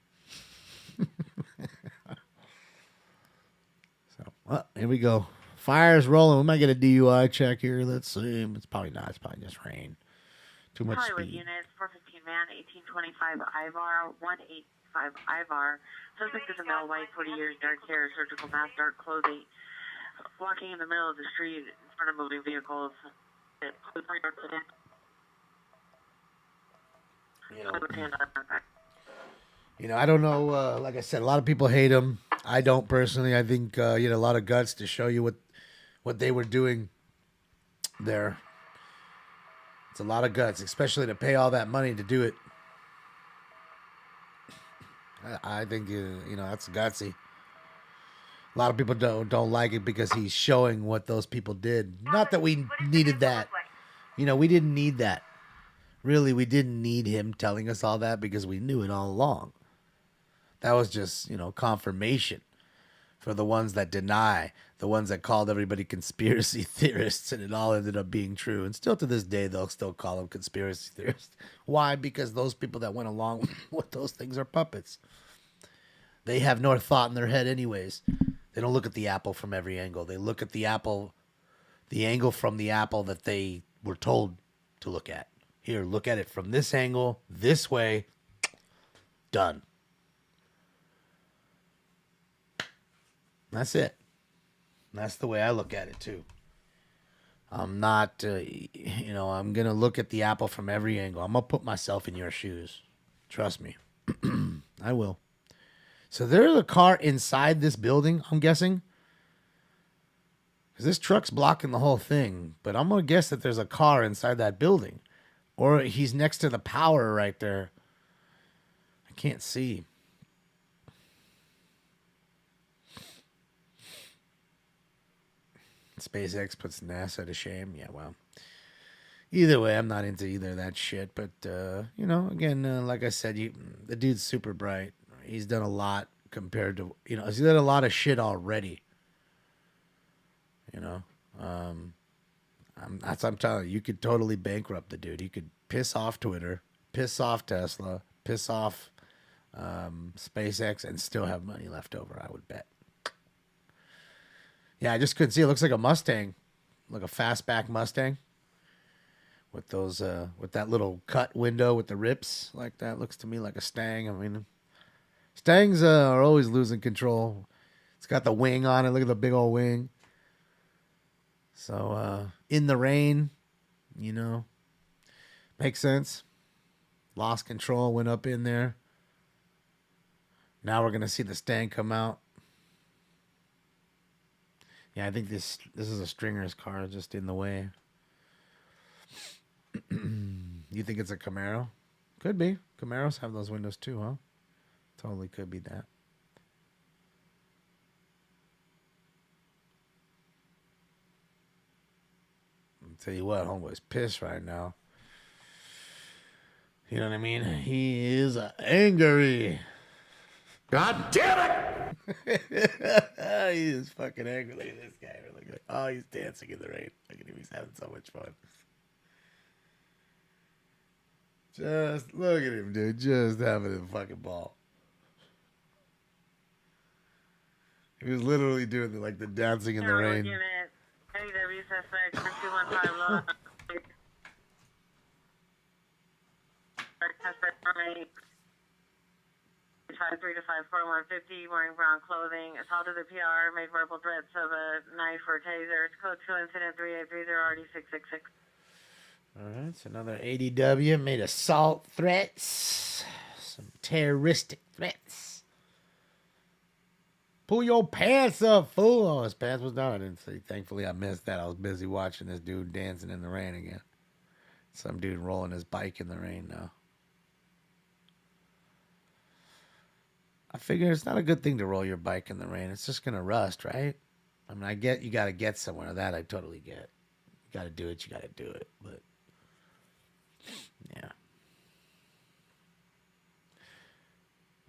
Speaker 3: So, well, here we go. Fire's rolling. We might get a DUI check here. Let's see. It's probably not. It's probably just rain. Too much
Speaker 1: Hollywood
Speaker 3: speed.
Speaker 1: unit 415 man 1825 Ivar 185 Ivar. Suspect is a male, white, 40 years, dark hair, surgical mask, dark clothing, walking in the middle of the street in front of moving vehicles.
Speaker 3: I don't know. Like I said, a lot of people hate him. I don't personally. I think he had a lot of guts to show you what they were doing there. It's a lot of guts, especially to pay all that money to do it. I think that's gutsy. A lot of people don't like it because he's showing what those people did. Not that we needed that. We didn't need that. Really, we didn't need him telling us all that because we knew it all along. That was just, confirmation for the ones that deny, the ones that called everybody conspiracy theorists, and it all ended up being true. And still to this day, they'll still call them conspiracy theorists. Why? Because those people that went along with those things are puppets. They have no thought in their head anyways. They don't look at the apple from every angle. They look at the angle from the apple that they were told to look at. Here, look at it from this angle, this way. Done. That's it. That's the way I look at it, too. I'm not, I'm going to look at the apple from every angle. I'm going to put myself in your shoes. Trust me. I will. So there's a car inside this building, I'm guessing. Because this truck's blocking the whole thing. But I'm going to guess that there's a car inside that building. Or he's next to the power right there. I can't see. SpaceX puts NASA to shame. Yeah, well. Either way, I'm not into either of that shit. But, again, like I said, the dude's super bright. He's done a lot compared to, he's done a lot of shit already. That's what I'm telling you. You could totally bankrupt the dude. He could piss off Twitter, piss off Tesla, piss off SpaceX, and still have money left over, I would bet. Yeah, I just couldn't see. It looks like a Mustang, like a fastback Mustang, with those with that little cut window with the rips like that. Looks to me like a Stang. I mean, Stangs are always losing control. It's got the wing on it. Look at the big old wing. So in the rain, makes sense. Lost control, went up in there. Now we're gonna see the Stang come out. Yeah, I think this is a Stringer's car, just in the way. You think it's a Camaro? Could be. Camaros have those windows too, huh? Totally could be that. I'll tell you what, homeboy's pissed right now. You know what I mean? He is angry. God damn it! He is fucking angry. Look at this guy. Look at, oh, he's dancing in the rain. Look at him. He's having so much fun. Just look at him, dude. Just having a fucking ball. He was literally doing the dancing in the rain.
Speaker 16: AW suspect 215 low. Suspect 53 to 54 150, wearing brown clothing, assaulted the PR, made verbal threats of a knife or taser. It's code 2 incident 3830 RD 666.
Speaker 3: All right, so another ADW made assault threats, some terroristic threats. Pull your pants up, fool. Oh, his pants was down. I didn't see. Thankfully, I missed that. I was busy watching this dude dancing in the rain again. Some dude rolling his bike in the rain now. I figure it's not a good thing to roll your bike in the rain. It's just going to rust, right? I mean, I get you got to get somewhere. That I totally get. You got to do it. You got to do it. But, yeah.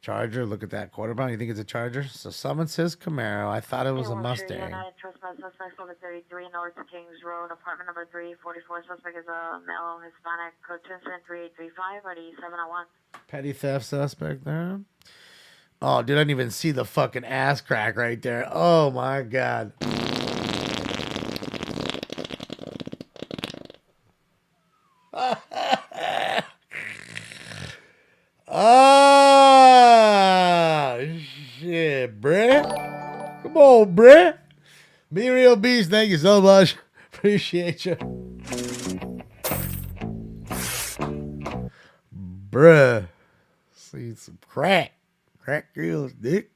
Speaker 3: Charger, look at that quarter pound. You think it's a Charger? So someone says Camaro. I thought it was a Mustang.
Speaker 16: Trespass suspect over 33 North Kings Road, apartment number 344. Suspect is a male Hispanic. Code 2 incident 3835 RD 701.
Speaker 3: Petty theft suspect there. Oh, dude, I didn't even see the fucking ass crack right there. Oh, my God. Ah, shit, bruh. Come on, bruh. Be real beast. Thank you so much. Appreciate you. Bruh. See some crack. Crack girls, dick.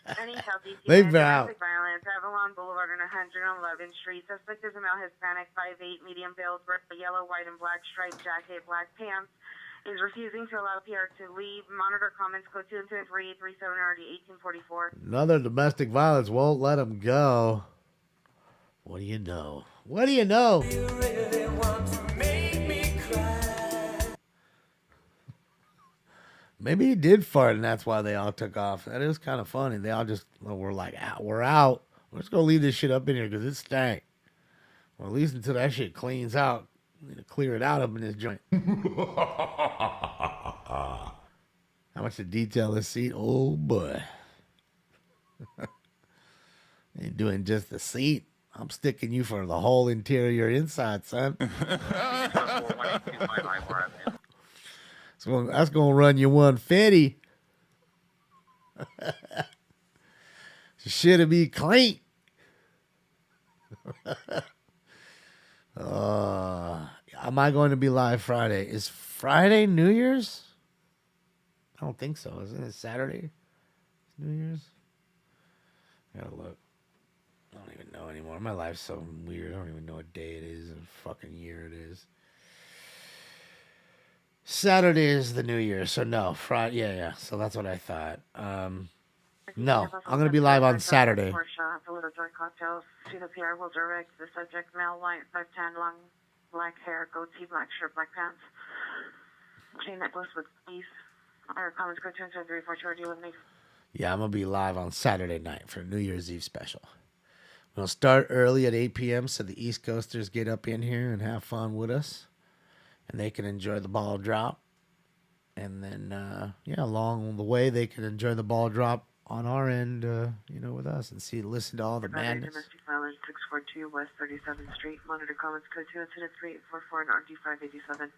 Speaker 1: Any Southeast
Speaker 3: They've
Speaker 1: United
Speaker 3: been out.
Speaker 1: domestic violence, Avalon Boulevard and 111th Street. Suspect is a male Hispanic, 5'8", medium build, yellow, white, and black striped jacket, black pants. Is refusing to allow PR to leave. Monitor comments, code 237RD 1844.
Speaker 3: Another domestic violence won't let him go. What do you know? What do you know? Maybe he did fart, and that's why they all took off. That is kind of funny. They all just were like, we're out. We're just going to leave this shit up in here because it stank. Or at least until that shit cleans out. We need to clear it out up in this joint. How much to detail this seat? Oh, boy. Ain't doing just the seat. I'm sticking you for the whole interior inside, son. So that's going to run you 150. Should be clean. Am I going to be live Friday? Is Friday New Year's? I don't think so. Isn't it Saturday? New Year's? I gotta look. I don't even know anymore. My life's so weird. I don't even know what day it is and fucking year it is. Saturday is the New Year, so no. Friday, yeah. So that's what I thought. No, I'm gonna be live on Saturday.
Speaker 1: Deliver joy cocktails to the PR will direct the subject, male, white, 5'10", long, black hair, goatee, black shirt, black pants, chain necklace with keys. Our comments go 237-342. Do you live in
Speaker 3: Yeah, I'm gonna be live on Saturday night for New Year's Eve special. We'll start early at 8 p.m. so the East Coasters get up in here and have fun with us, and they can enjoy the ball drop. And then, along the way, they can enjoy the ball drop on our end, with us and listen to all the madness.
Speaker 1: Domestic violence, 642 West 37th Street. Monitor comments code 2-3844 and RD587.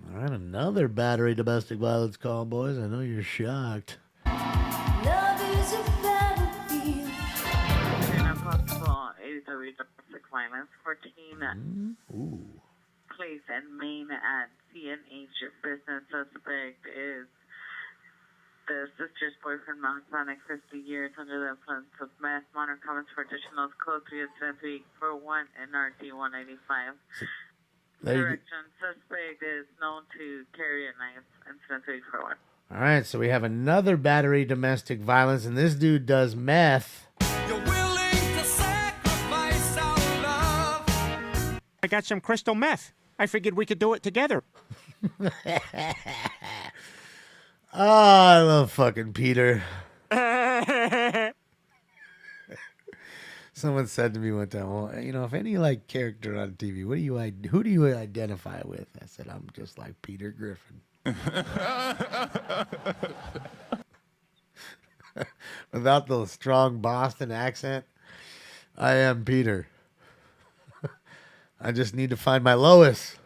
Speaker 3: All right, another battery domestic violence call, boys. I know you're shocked.
Speaker 1: Love is a battlefield. Possible 83 domestic violence, 14. Place and main at CNH business. Suspect is the sister's boyfriend, Masonic, 50 years under the influence of meth. Monitor comments for additional code 3-341 and RD 185. Direction, suspect is known to carry a knife. Incident 341.
Speaker 3: All right, so we have another battery domestic violence, and this dude does meth.
Speaker 12: I got some crystal meth. I figured we could do it together.
Speaker 3: I love fucking Peter. Someone said to me one time, well, if any character on TV, who do you identify with? I said, I'm just like Peter Griffin. Without the strong Boston accent, I am Peter. I just need to find my Lois.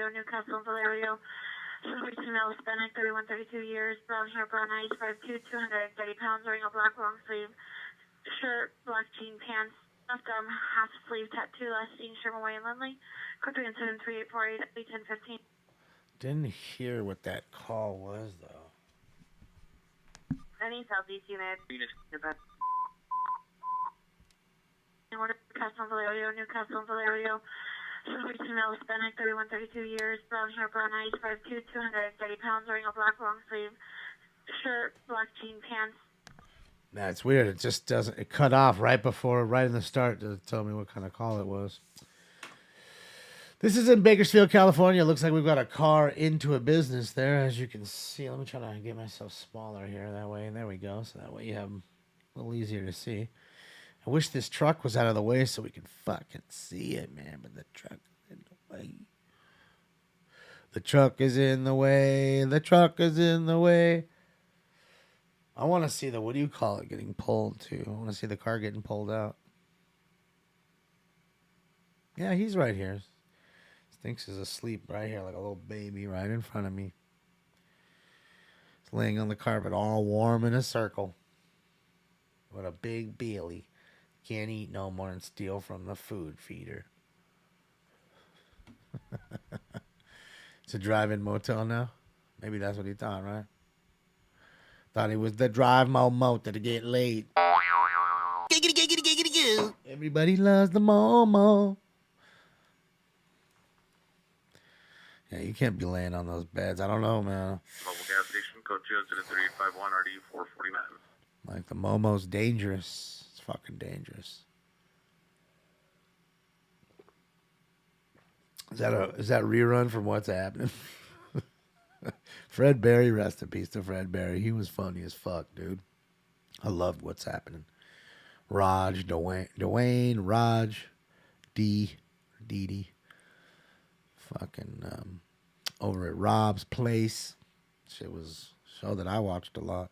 Speaker 1: Newcastle, Valerio. Somebody female Hispanic, 31-32 years, brown hair, brown eyes, 5'2", 230 pounds, wearing a black long sleeve shirt, black jean pants, left arm half sleeve tattoo, last seen Sherman and Lindley. Code 3-73848 81015.
Speaker 3: Didn't hear what that call was, though.
Speaker 1: Any Southeast United. Newcastle, Valerio, Newcastle, Valerio. Somebody female Hispanic, 31-32 years, brown hair, brown eyes, 5'2", 230 pounds, wearing a black long sleeve shirt, black jean pants.
Speaker 3: That's weird. It just doesn't. It cut off right in the start to tell me what kind of call it was. This is in Bakersfield, California. It looks like we've got a car into a business there, as you can see. Let me try to get myself smaller here. That way, there we go. So that way you have a little easier to see. I wish this truck was out of the way so we could fucking see it, man. But the truck is in the way. The truck is in the way. The truck is in the way. I want to see what do you call it, getting pulled too. I want to see the car getting pulled out. Yeah, he's right here. Thinks he's asleep right here like a little baby right in front of me. It's laying on the carpet, all warm in a circle. What a big Bailey. Can't eat no more and steal from the food feeder. It's a drive-in motel now. Maybe that's what he thought, right? Thought he was the drive-mo motel to get laid. Everybody loves the Momo. Yeah, you can't be laying on those beds. I don't know, man.
Speaker 17: Mobile gas station, code 20351 RD 449.
Speaker 3: Like, the Momo's dangerous. It's fucking dangerous. Is that a rerun from What's Happening? Fred Berry, rest in peace to Fred Berry. He was funny as fuck, dude. I loved What's Happening. Raj, Dwayne, Raj, Dee. Fucking over at Rob's Place. Shit was a show that I watched a lot.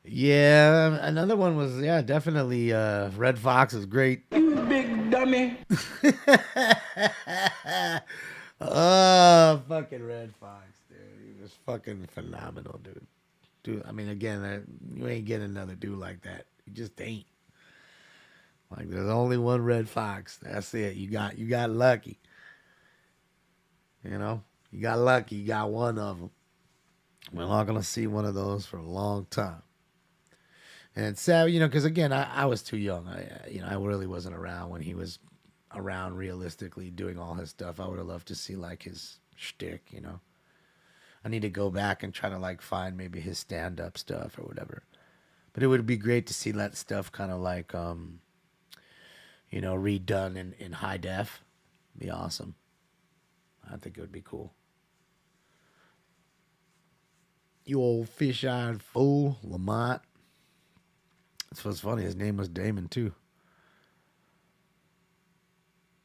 Speaker 3: Yeah, another one was, yeah, definitely Red Fox is great.
Speaker 22: You big dummy.
Speaker 3: Oh, fucking Red Fox, dude. He was fucking phenomenal, dude. Dude, I mean, again, you ain't getting another dude like that. You just ain't. Like, there's only one Red Fox. That's it. You got lucky. You know? You got lucky. You got one of them. We're not going to see one of those for a long time. And it's sad, you know, because, again, I was too young. I really wasn't around when he was around realistically doing all his stuff. I would have loved to see, like, his shtick, you know. I need to go back and try to, like, find maybe his stand-up stuff or whatever. But it would be great to see that stuff kind of like, you know, redone in high def. Be awesome. I think it would be cool. You old fish-eyed fool, Lamont. That's what's funny. His name was Damon, too.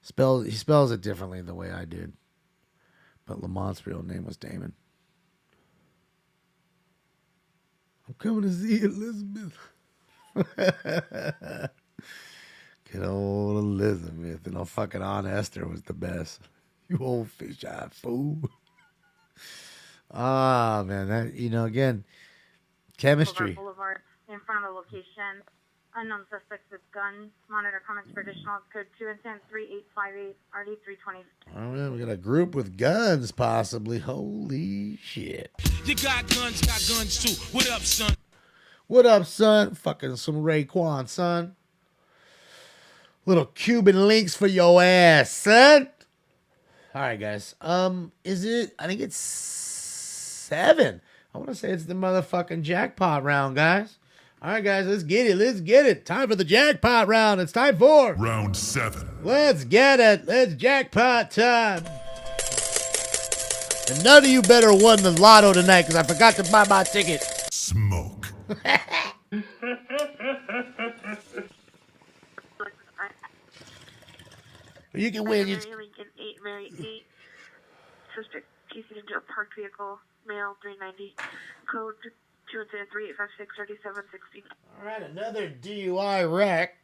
Speaker 3: He spells it differently the way I did. But Lamont's real name was Damon. I'm coming to see Elizabeth. Good old Elizabeth. And fucking Aunt Esther was the best. You old fish-eyed fool. Ah, man. That, you know, again, chemistry.
Speaker 5: Boulevard, in front of the location. Unknown suspects with guns. Monitor comments for additional code 210-3858 RD 320.
Speaker 3: All right, we got a group with guns, possibly. Holy shit.
Speaker 7: You got guns too. What up, son?
Speaker 3: What up, son? Fucking some Raekwon, son. Little Cuban links for your ass, son. All right, guys. Is it? I think it's 7. I want to say it's the motherfucking jackpot round, guys. All right, guys, let's get it. Let's get it. Time for the jackpot round. It's time for
Speaker 20: round 7.
Speaker 3: Let's get it. Let's jackpot time. And none of you better won the lotto tonight because I forgot to buy my ticket.
Speaker 20: Smoke.
Speaker 3: You can win.
Speaker 1: Mary Lincoln 8, Mary 8. Suspect casing into a parked vehicle. Male 390. Code 210-3856-3760.
Speaker 3: All right, another DUI wreck.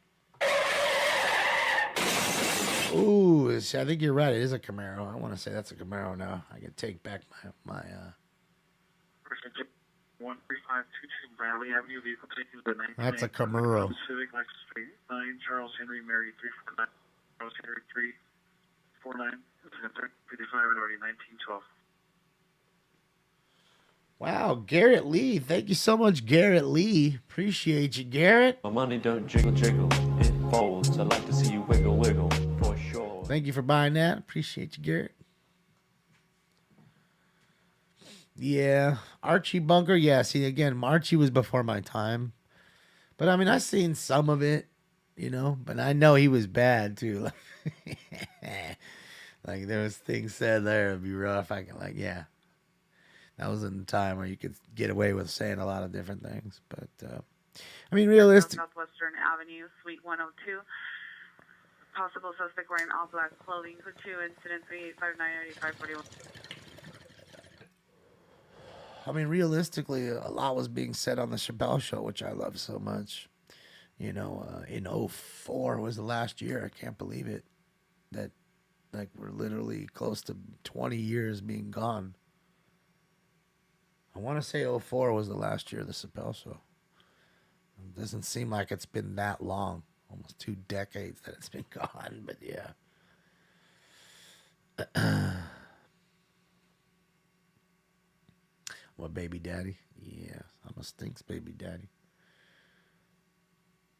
Speaker 3: Ooh, I think you're right. It is a Camaro. I want to say that's a Camaro now. I can take back my
Speaker 6: 13522 Bradley Avenue, vehicle taking the 19.
Speaker 3: That's a Camaro.
Speaker 6: Civic Lexus 39, Charles Henry, Mary 349, Charles Henry 349, 55 and already 1912.
Speaker 3: Wow, Garrett Lee. Thank you so much, Garrett Lee. Appreciate you, Garrett.
Speaker 4: My money don't jiggle, it folds. I like to see you wiggle, for sure.
Speaker 3: Thank you for buying that. Appreciate you, Garrett. Yeah, Archie Bunker. Yeah, see, again, Archie was before my time. But, I mean, I've seen some of it, you know. But I know he was bad, too. Like, there was things said there. It'd be rough. Yeah. That was in the time where you could get away with saying a lot of different things. But, I mean, realistic.
Speaker 1: Southwestern Avenue, Suite 102. Possible suspect wearing all black clothing. Code 2, incident 3859-8541.
Speaker 3: I mean, realistically, a lot was being said on the Chappelle Show, which I love so much. You know, in '04 was the last year. I can't believe it. That, like, we're literally close to 20 years being gone. I want to say '04 was the last year of the Chappelle Show. It doesn't seem like it's been that long. Almost 2 decades that it's been gone, but yeah. What, baby daddy? Yeah, I'm a stinks baby daddy.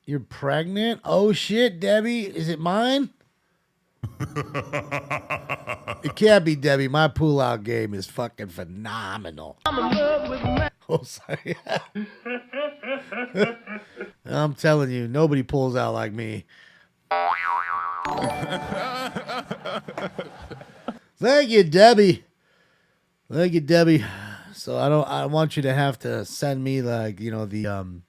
Speaker 3: You're pregnant? Oh shit, Debbie. Is it mine? It can't be Debbie. My pull-out game is fucking phenomenal. I'm in love with oh, sorry. I'm telling you, nobody pulls out like me. Thank you, Debbie. Thank you, Debbie. So I want you to have to send me, like, you know, the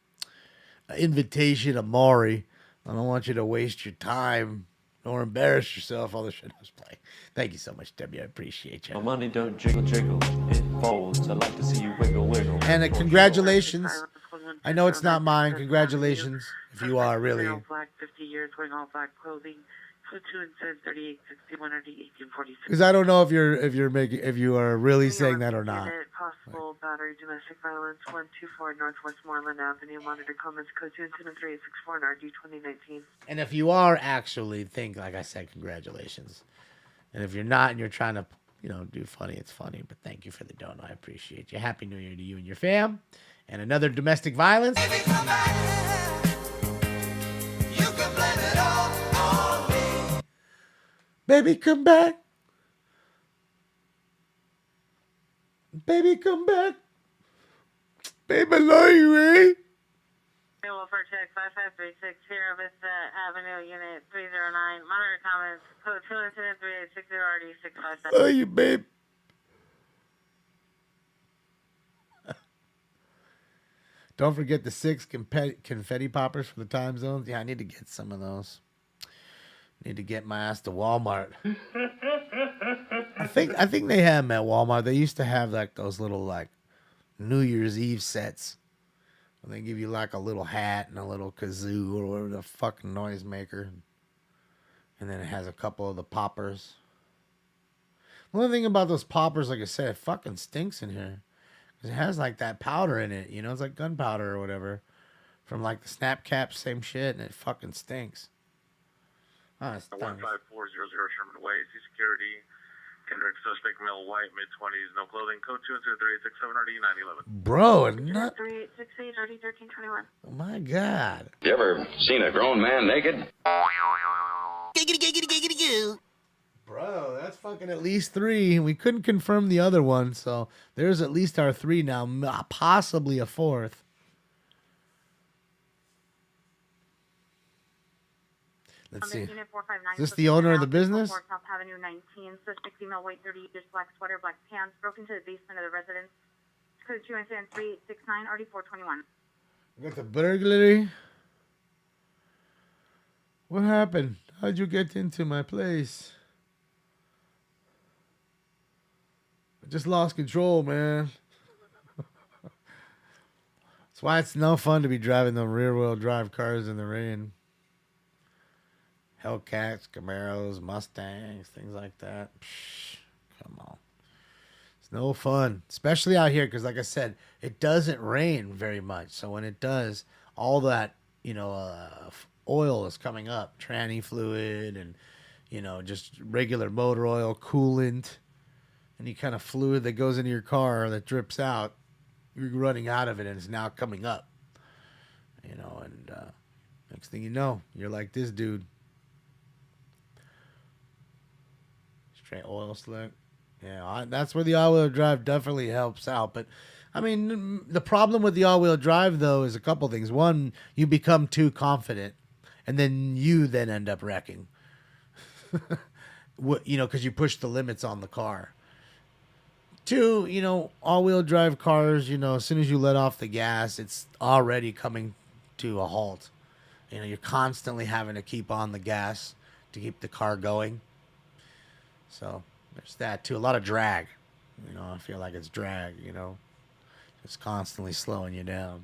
Speaker 3: invitation of Maury. I don't want you to waste your time or embarrass yourself. All the shit I was playing. Thank you so much, Debbie. I appreciate you.
Speaker 4: My money don't jiggle, jiggle. It folds. I like to see you wiggle, wiggle.
Speaker 3: And congratulations. I know it's not mine. Congratulations. If you are really.
Speaker 1: All black, 50 years, wearing all black clothing. So 2 and 10, 3861 RD 1846.
Speaker 3: Because I don't know if you are really saying that or not.
Speaker 1: Possible battery domestic violence 124 Northwest Moreland Avenue. Monitor comments code 2 and 3864 and RD 2019.
Speaker 3: And if you are actually like I said, congratulations. And if you're not and you're trying to, you know, do funny, it's funny. But thank you for the donut. I appreciate you. Happy New Year to you and your fam. And another domestic violence. Baby, come back. Baby, come back. Baby, I love you, eh?
Speaker 1: Welfare check 5536 Sierra Vista Avenue, Unit 309. Monitor comments code 2 and 3860 RD 657.
Speaker 3: Love you, babe. Don't forget the 6 confetti poppers for the time zones. Yeah, I need to get some of those. Need to get my ass to Walmart. I think they have them at Walmart. They used to have like those little like New Year's Eve sets. Where they give you like a little hat and a little kazoo or whatever the fucking noise maker. And then it has a couple of the poppers. The only thing about those poppers, like I said, it fucking stinks in here. Because it has like that powder in it. You know, it's like gunpowder or whatever. From like the snap caps, same shit. And it fucking stinks.
Speaker 17: 15400 Sherman Way, C Security. Kendrick suspect, male, white, mid-20s, no clothing. Code 2-387 RD 911.
Speaker 3: Bro, not.
Speaker 1: 3868 RD 1321.
Speaker 3: Oh my God.
Speaker 14: You ever seen a grown man naked?
Speaker 10: Giggity, giggity, giggity, goo.
Speaker 3: Bro, that's fucking at least 3. We couldn't confirm the other one, so there's at least our 3 now, possibly a 4th. Let's see. Is this the owner of the business?
Speaker 5: South Avenue 19. Suspect female, white, 30 years, black sweater, black pants, broke into the basement of the residence. Code 2373869 RD 421.
Speaker 3: We got the burglary. What happened? How'd you get into my place? I just lost control, man. That's why it's no fun to be driving the rear-wheel drive cars in the rain. Hellcats, Camaros, Mustangs, things like that. Psh, come on. It's no fun, especially out here because, like I said, it doesn't rain very much. So when it does, all that, you know, oil is coming up, tranny fluid and, you know, just regular motor oil, coolant, any kind of fluid that goes into your car that drips out. You're running out of it and it's now coming up, you know, and next thing you know, you're like this dude. Straight oil slick. Yeah, that's where the all-wheel drive definitely helps out. But, I mean, the problem with the all-wheel drive, though, is a couple things. One, you become too confident, and then you then end up wrecking. You know, because you push the limits on the car. Two, you know, all-wheel drive cars, you know, as soon as you let off the gas, it's already coming to a halt. You know, you're constantly having to keep on the gas to keep the car going. So there's that too. A lot of drag. You know, I feel like it's drag, you know. It's constantly slowing you down.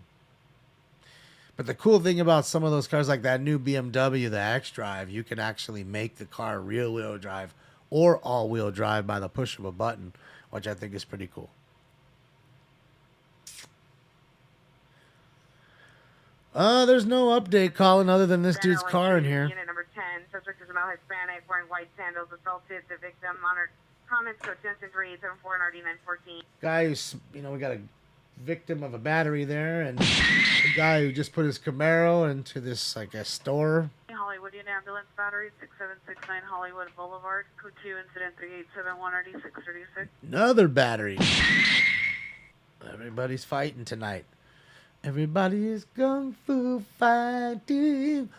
Speaker 3: But the cool thing about some of those cars, like that new BMW, the X-Drive, you can actually make the car rear-wheel drive or all-wheel drive by the push of a button, which I think is pretty cool. There's no update, Colin, other than this dude's car in here.
Speaker 1: Unit number 10, suspect is a male Hispanic wearing white sandals, assaulted the victim on her comments, code 10-3-874 and RD 914.
Speaker 3: Guy who's, we got a victim of a battery there, and a guy who just put his Camaro into this, like, a store.
Speaker 1: Hollywood Unit Ambulance Battery, 6769 Hollywood Boulevard, code 2, incident 3871 RD 636.
Speaker 3: Another battery. Everybody's fighting tonight. Everybody is kung fu fighting.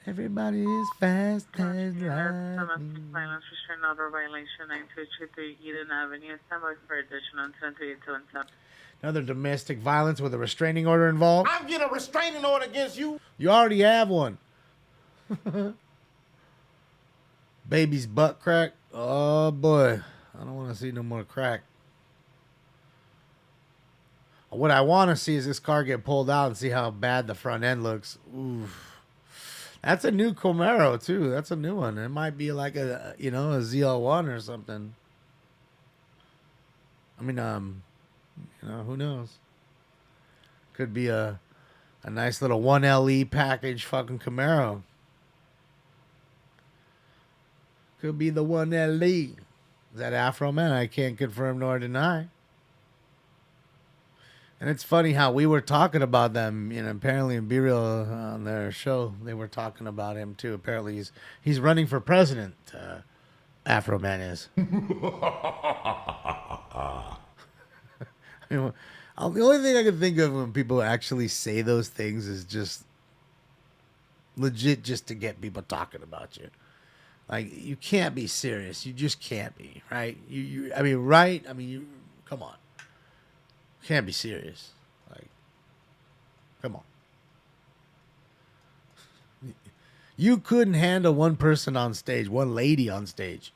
Speaker 3: Everybody is fast as lightning.
Speaker 1: Violence restraint order violation 9223 Eden Avenue. Stand by for additional incident 3827.
Speaker 3: Another domestic violence with a restraining order involved.
Speaker 9: I'll get a restraining order against you.
Speaker 3: You already have one. Baby's butt crack. Oh boy, I don't want to see no more crack. What I want to see is this car get pulled out and see how bad the front end looks. Oof. That's a new Camaro too. That's a new one. It might be like a a ZL1 or something. I mean, who knows? Could be a nice little 1LE package fucking Camaro. Could be the 1LE. Is that Afro Man? I can't confirm nor deny. And it's funny how we were talking about them, apparently in B-Real on their show, they were talking about him too. Apparently he's running for president, Afro Man is. I mean, the only thing I can think of when people actually say those things is just legit just to get people talking about you. Like, you can't be serious. You just can't be, right? Come on. Can't be serious. Like, come on. You couldn't handle one person on stage, one lady on stage.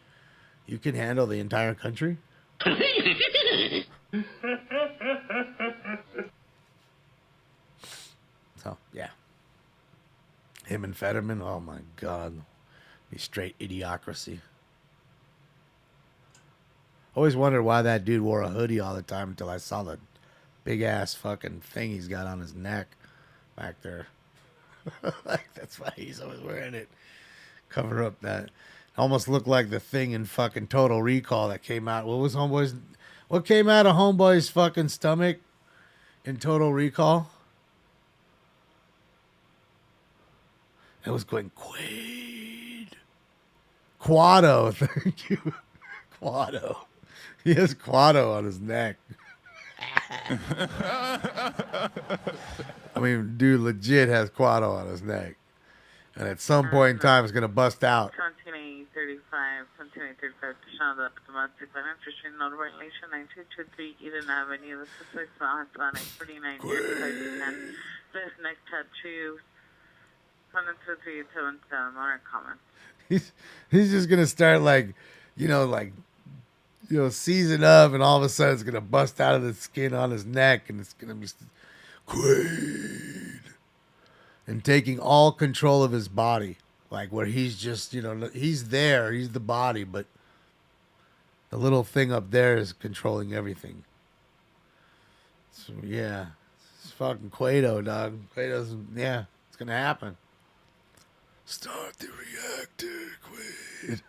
Speaker 3: You can handle the entire country? So, yeah. Him and Fetterman, oh my God. Be straight idiocracy. Always wondered why that dude wore a hoodie all the time until I saw the big ass fucking thing he's got on his neck back there. Like, that's why he's always wearing it. Cover up that. Almost looked like the thing in fucking Total Recall that came out. What came out of Homeboy's fucking stomach in Total Recall? It was going Quaid. Quado, thank you. Quado. He has Quado on his neck. I mean, dude legit has Quado on his neck. And at some point in time, it's going to bust out.
Speaker 1: 2835, 2835, Deshaun, domestic violence restraining order violation 9223 Eden Avenue. This is 6 Mile Hispanic, 49 years, 5 to 10. This neck tattoo, 12377, more comments.
Speaker 3: He's just going to start season up, and all of a sudden it's going to bust out of the skin on his neck, and it's going to be Quaid. And taking all control of his body. Like, where he's just, he's there, he's the body, but the little thing up there is controlling everything. So, yeah. It's fucking Quaid, dog. Quaid's, yeah, it's going to happen. Start the reactor, Quaid.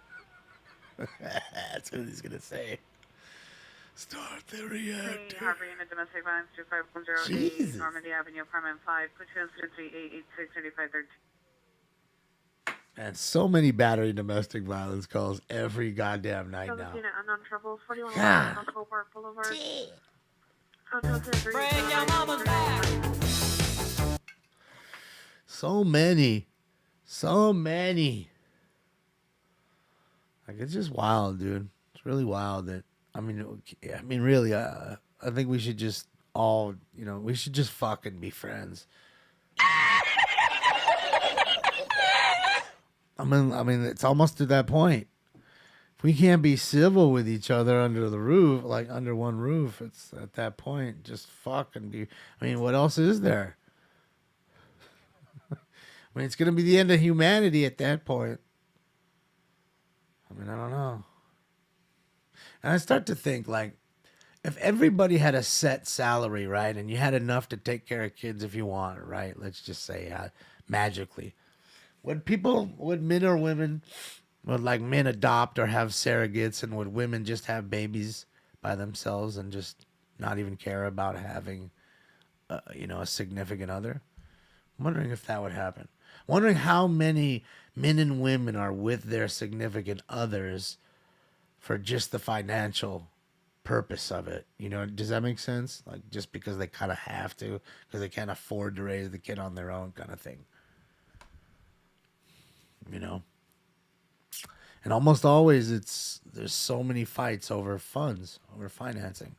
Speaker 3: That's what he's going to say. Start the reactor.
Speaker 1: Harbor Unit Domestic Violence 25108 Normandy Avenue, Apartment 5, put you incident 3886
Speaker 3: And so many battery domestic violence calls every goddamn night now.
Speaker 1: Unit Unknown Trouble, 41
Speaker 3: God.
Speaker 1: Park Boulevard.
Speaker 23: Bring your mama back.
Speaker 3: So many. So many. Like, it's just wild, dude. It's really wild that, really, I think we should just all, we should just fucking be friends. I mean, it's almost to that point. If we can't be civil with each other under the roof, like under one roof, it's at that point just fucking do. I mean, what else is there? I mean, it's gonna be the end of humanity at that point. I mean, I don't know. And I start to think, like, if everybody had a set salary, right, and you had enough to take care of kids if you want, right? Let's just say magically, would men or women, would like men adopt or have surrogates, and would women just have babies by themselves and just not even care about having, a significant other? I'm wondering if that would happen. I'm wondering how many men and women are with their significant others for just the financial purpose of it. Does that make sense? Like, just because they kind of have to, because they can't afford to raise the kid on their own, kind of thing. And almost always there's so many fights over funds, over financing.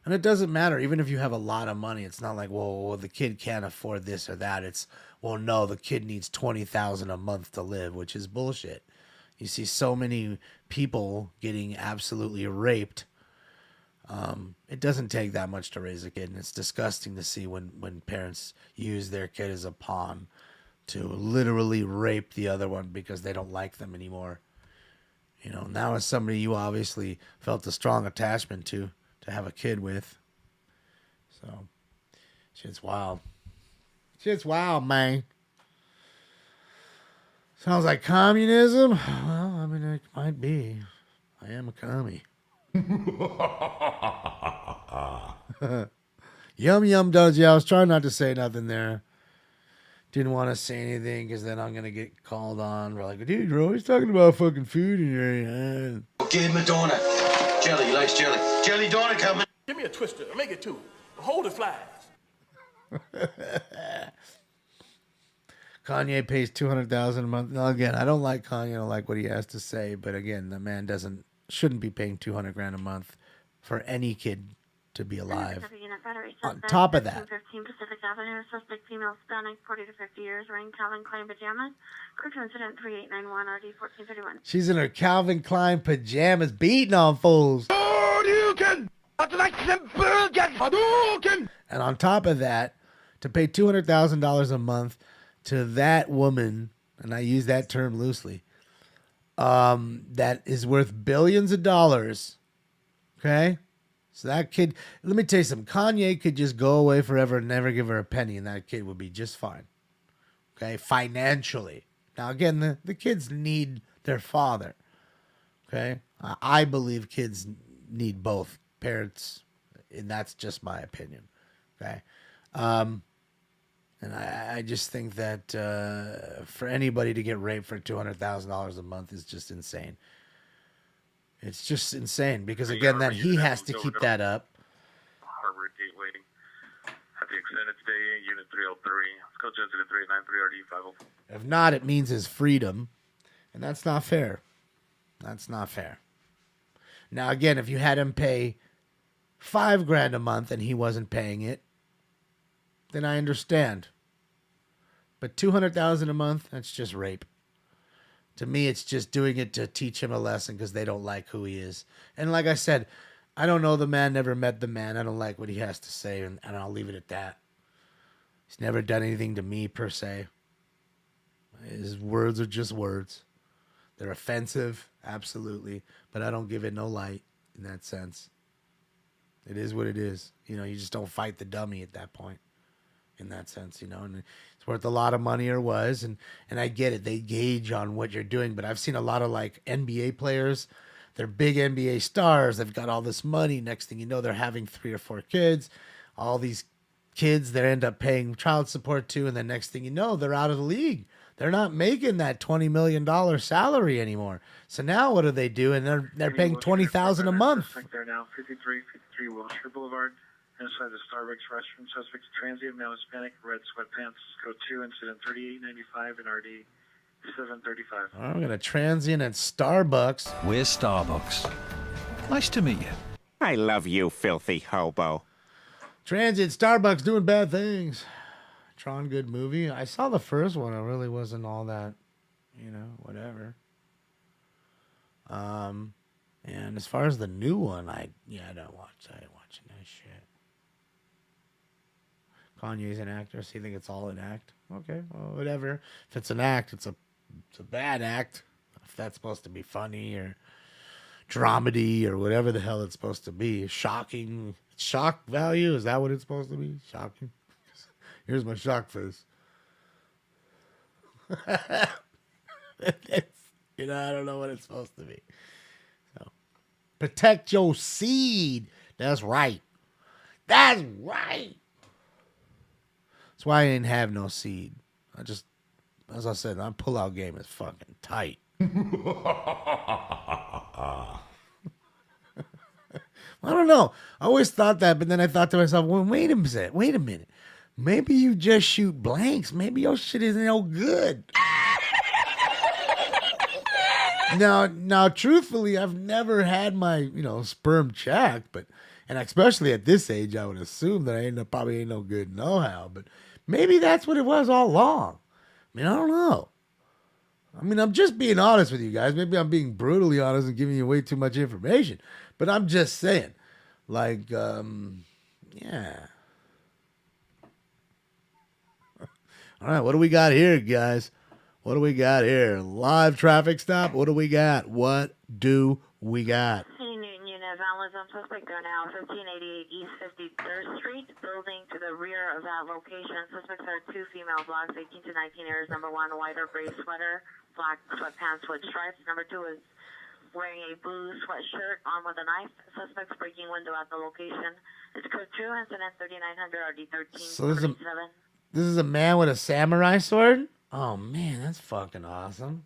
Speaker 3: And it doesn't matter, even if you have a lot of money. It's not like, well, the kid can't afford this or that. It's, well, no, the kid needs $20,000 a month to live, which is bullshit. You see so many people getting absolutely raped. It doesn't take that much to raise a kid, and it's disgusting to see when parents use their kid as a pawn to literally rape the other one because they don't like them anymore. Now as somebody you obviously felt a strong attachment to have a kid with. So, shit's wild. Shit's wild, man. Sounds like communism? Well, I mean, it might be. I am a commie. Yum does. Yeah, I was trying not to say nothing there. Didn't want to say anything because then I'm going to get called on. We're like, dude, you're always talking about fucking food in your...
Speaker 18: Give him a donut. Jelly, he likes jelly. Jelly donut coming.
Speaker 22: Give me a twister. Make it two. Hold the flies.
Speaker 3: Kanye pays $200,000 a month. Now, again, I don't like Kanye. I don't like what he has to say. But again, the man shouldn't be paying $200,000 a month for any kid to be alive. On top of that,
Speaker 1: 15 Pacific Avenue, suspect female spanning 40 to 50 years, wearing Calvin Klein pajamas. Crucial incident 3891 RD 1431.
Speaker 3: she's in her Calvin Klein pajamas beating on fools. And on top of that, to pay $200,000 a month to that woman, and I use that term loosely, that is worth billions of dollars. Okay? So that kid, let me tell you something. Kanye could just go away forever and never give her a penny, and that kid would be just fine. Okay? Financially. Now, again, the kids need their father. Okay? I believe kids need both parents, and that's just my opinion. Okay? And I just think that for anybody to get raped for $200,000 a month is just insane. It's just insane because, again, then he has to keep that up.
Speaker 17: Harbor Gate waiting. At the extended stay, Unit 303. Let's go to incident 393 RD 50.
Speaker 3: If not, it means his freedom. And that's not fair. That's not fair. Now, again, if you had him pay $5,000 a month and he wasn't paying it, then I understand. But $200,000 a month, that's just rape. To me, it's just doing it to teach him a lesson because they don't like who he is. And like I said, I don't know the man, never met the man. I don't like what he has to say, and I'll leave it at that. He's never done anything to me, per se. His words are just words. They're offensive, absolutely, but I don't give it no light in that sense. It is what it is. You just don't fight the dummy at that point. In that sense, and it's worth a lot of money or was, and I get it. They gauge on what you're doing, but I've seen a lot of like NBA players. They're big NBA stars. They've got all this money. Next thing you know, they're having 3 or 4 kids. All these kids they end up paying child support to, and the next thing you know, they're out of the league. They're not making that $20 million salary anymore. So now what do they do? And they're paying $20,000 a month.
Speaker 6: They're now 5353 Wilshire Boulevard. Inside the Starbucks restroom, suspects transient male Hispanic, red sweatpants, code 2, incident 3895 and RD 735.
Speaker 3: I'm going to transient at Starbucks.
Speaker 19: Where's Starbucks? Nice to meet you.
Speaker 12: I love you, filthy hobo.
Speaker 3: Transient Starbucks doing bad things. Tron, good movie. I saw the first one. It really wasn't all that, whatever. And as far as the new one, I ain't watching that shit. Kanye's an actor, so you think it's all an act? Okay, well, whatever. If it's an act, it's a bad act. If that's supposed to be funny or dramedy or whatever the hell it's supposed to be. Shocking. Shock value? Is that what it's supposed to be? Shocking? Here's my shock face. I don't know what it's supposed to be. So, protect your seed. That's right. That's right. That's why I didn't have no seed. As I said, my pull-out game is fucking tight. I don't know. I always thought that, but then I thought to myself, well, wait a minute. Maybe you just shoot blanks. Maybe your shit isn't no good. Now, truthfully, I've never had my, sperm checked, and especially at this age, I would assume that probably ain't no good know-how, but maybe that's what it was all along. I mean, I don't know. I mean, I'm just being honest with you guys. Maybe I'm being brutally honest and giving you way too much information, but I'm just saying, like, yeah. All right, what do we got here, guys? What do we got here? Live traffic stop. What do we got? What do we got?
Speaker 16: Newton unit, vandalism suspect there now, 1588 East 53rd Street, building to the rear of that location. Suspects are two female blocks, 18 to 19 years. Number one, white or gray sweater, black sweatpants with stripes. Number two is wearing a blue sweatshirt, armed with a knife. Suspects breaking window at the location. It's code 2, incident 3900 RD 1337.
Speaker 3: This is a man with a samurai sword? Oh, man, that's fucking awesome.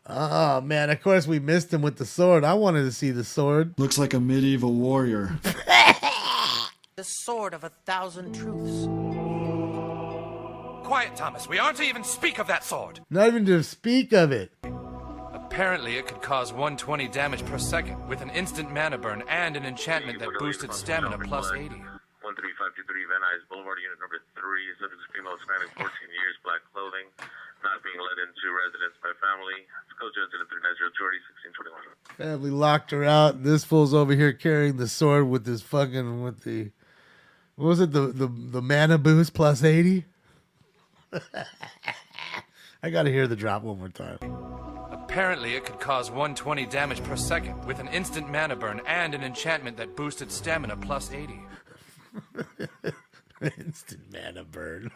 Speaker 3: Oh, man, of course we missed him with the sword. I wanted to see the sword.
Speaker 2: Looks like a medieval warrior.
Speaker 22: The sword of 1,000 truths.
Speaker 13: Quiet, Thomas. We aren't to even speak of that sword.
Speaker 3: Not even to speak of it.
Speaker 13: Apparently, it could cause 120 damage per second with an instant mana burn and an enchantment that boosted stamina plus 80.
Speaker 17: 13523 Van Nuys Boulevard, unit number 3. Subject is female, spanning 14 years, black clothing, not being let into residence by family. Code incident 390 Jordy 1621.
Speaker 3: Family locked her out. This fool's over here carrying the sword with this fucking, what was it? The mana boost plus 80? I gotta hear the drop one more time.
Speaker 13: Apparently, it could cause 120 damage per second with an instant mana burn and an enchantment that boosted stamina plus 80.
Speaker 3: Instant mana burn.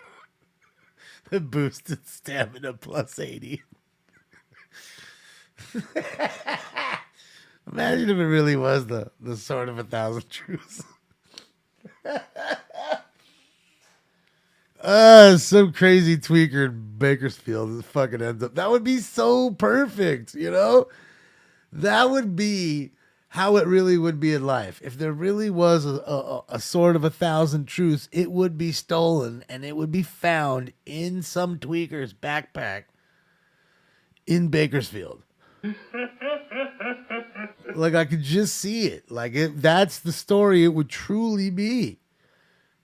Speaker 3: The boosted stamina plus 80. Imagine if it really was the sword of 1,000 truths. Some crazy tweaker in Bakersfield fucking ends up. That would be so perfect, That would be how it really would be in life. If there really was a sword of 1,000 truths, it would be stolen and it would be found in some tweaker's backpack in Bakersfield. Like, I could just see it. Like, that's the story it would truly be.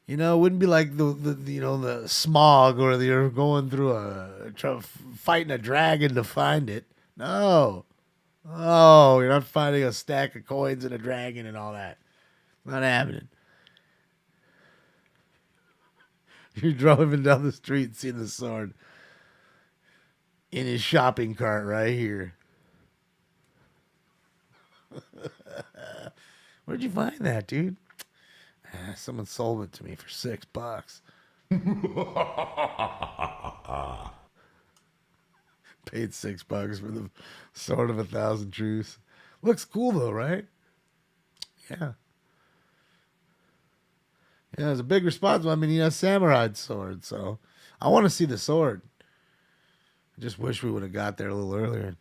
Speaker 3: It wouldn't be like the smog or you're going through fighting a dragon to find it. No. Oh, you're not finding a stack of coins and a dragon and all that. Not happening. You're driving down the street seeing the sword in his shopping cart right here. Where'd you find that, dude? Someone sold it to me for $6. Paid $6 for the sword of 1,000 truths. Looks cool though, right? Yeah. Yeah, it's a big response. I mean, he has samurai sword, so I want to see the sword. I just wish we would have got there a little earlier.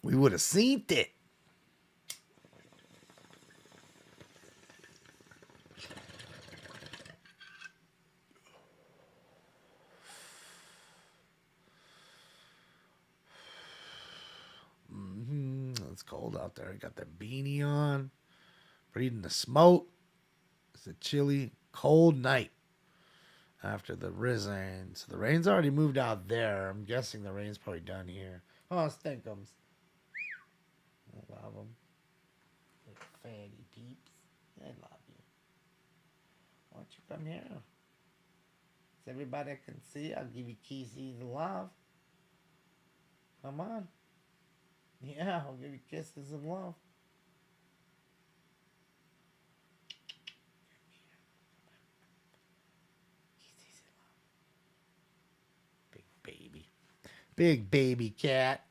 Speaker 3: We would have seen it. It's cold out there. I got that beanie on. Breathing the smoke. It's a chilly, cold night after the rain. So the rain's already moved out there. I'm guessing the rain's probably done here. Oh, stinkums. I love them. Little fatty peeps. I love you. Why don't you come here? So everybody can see. I'll give you kisses and love. Come on. Yeah, I'll give you kisses and love. Big baby. Big baby cat.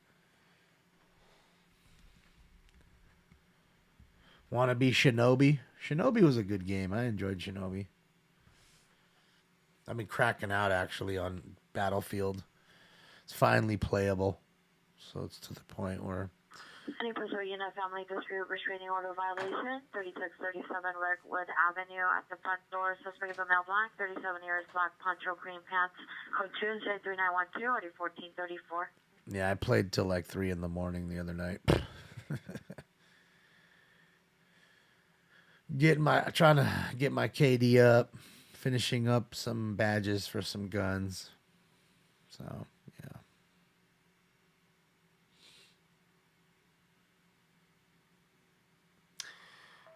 Speaker 3: Wanna be Shinobi? Shinobi was a good game. I enjoyed Shinobi. I've been cracking out actually on Battlefield. It's finally playable. So it's to the point where...
Speaker 5: Any pursuit unit family dispute restraining order violation, 3637 Redwood Avenue at the front door. Suspect is a male black, 37 years, black poncho, cream pants. Code 23912, already 1434.
Speaker 3: Yeah, I played till like 3 in the morning the other night. Trying to get my KD up, finishing up some badges for some guns. So, yeah.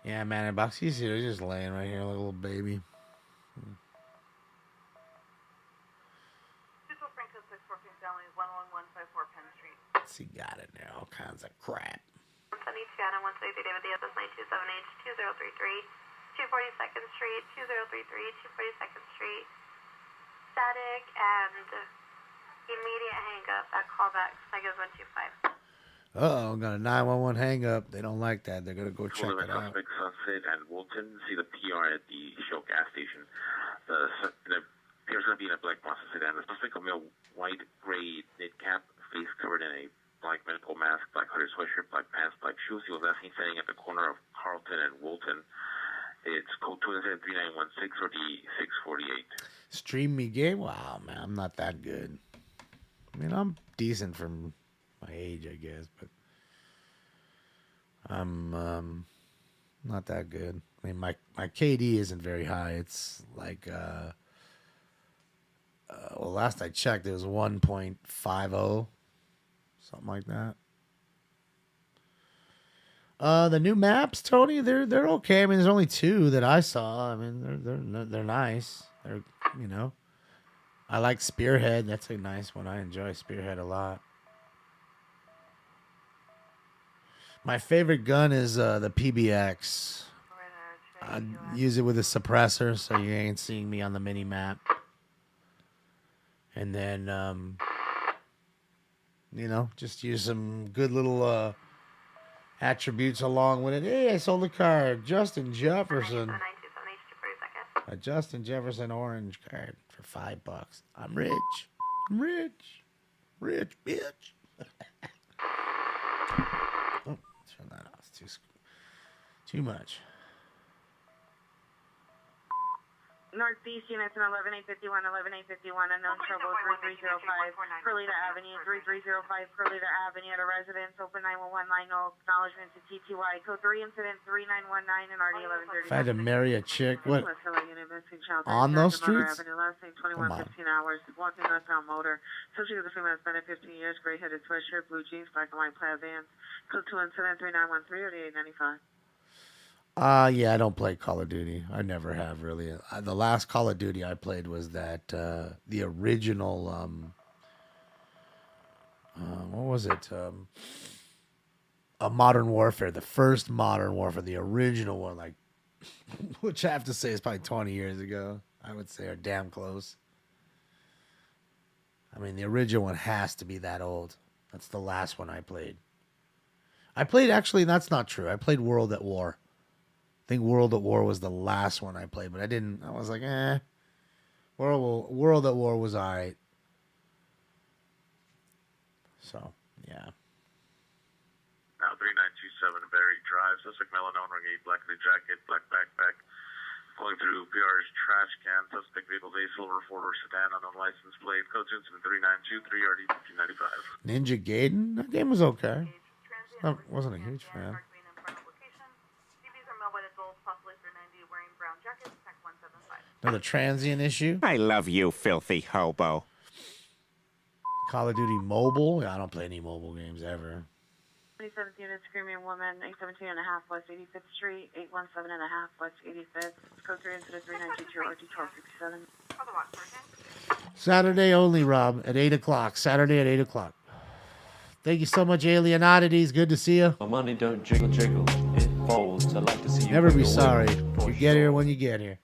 Speaker 3: Yeah, man, Boxy's here. He's just laying right here like a little baby. He got it there. All kinds of crap.
Speaker 8: 172 David Diaz, 927H, 2033, 242nd Street, 2033, 242nd Street. Static and immediate hang up at callback. Sega 125.
Speaker 3: Uh-oh, got a 911 hang up. They don't like that. They're going to go check it out.
Speaker 17: Suspect Sunset and Wilton. See the PR at the Shell gas station. It appears going to be in a black Mazda sedan. The suspect will wear white, gray knit cap, face covered in a black medical mask, black hooded sweatshirt, black pants, black shoes. He was last seen standing at the corner of Carlton and Wilton. It's code 23916 or D648.
Speaker 3: Stream me game? Wow, man, I'm not that good. I mean, I'm decent for my age, I guess, but I'm not that good. I mean, my KD isn't very high. It's like, well, last I checked, it was 1.50. Something like that. The new maps, Tony, they're okay. I mean, there's only 2 that I saw. I mean, they're nice. They're, you know, I like Spearhead. That's a nice one. I enjoy Spearhead a lot. My favorite gun is the PBX. I use it with a suppressor, so you ain't seeing me on the mini map. And then, you know, just use some good little attributes along with it. Hey, I sold a car. Justin Jefferson. A Justin Jefferson orange card for $5. I'm rich. I'm rich. Rich, bitch. Oh, turn that off. It's too much.
Speaker 1: Northeast units in 11851, 11851, unknown trouble, 3305, Perlita Avenue, 3305, Perlita Avenue at a residence, open 911 line, no acknowledgement to TTY, code 3, incident 3919 and RD 1130.
Speaker 3: If I had to marry a chick, what? On those streets?
Speaker 1: Last name 2115 hours, walking northbound motor, associated with a female that's been at 15 years, gray-headed sweatshirt, blue jeans, black and white plaid vans, code 2, incident 3913 or 895.
Speaker 3: Yeah, I don't play Call of Duty. I never have, really. The last Call of Duty I played was that, the original, what was it? A Modern Warfare, the first Modern Warfare, the original one, like, which I have to say is probably 20 years ago, I would say, or damn close. I mean, the original one has to be that old. That's the last one I played. Actually, that's not true. I played World at War. I think World at War was the last one I played, but I was like, World at War was alright. So, yeah.
Speaker 17: Now 3927 Berry Drive, suspect melanoma, wearing a black hooded jacket, black backpack, going through PR's trash can, suspect vehicle a silver four-door sedan on a license plate, code 3923 RD 1595.
Speaker 3: Ninja Gaiden? That game was okay. I wasn't a huge fan. Another transient issue.
Speaker 12: I love you, filthy hobo.
Speaker 3: Call of Duty Mobile. I don't play any mobile games ever.
Speaker 1: 2017 is Screaming Woman, 817 and a half West 85th Street, 817 and a half West 85th. Code 3 incident 3922 RT 1267.
Speaker 3: Saturday only, Rob, at 8 o'clock. Saturday at 8 o'clock. Thank you so much, Alien Oddities. Good to see you.
Speaker 4: My money don't jiggle jiggle, it folds. I like to see you
Speaker 3: Never be
Speaker 4: wiggle,
Speaker 3: sorry.
Speaker 4: wiggle,
Speaker 3: You get here when you get here.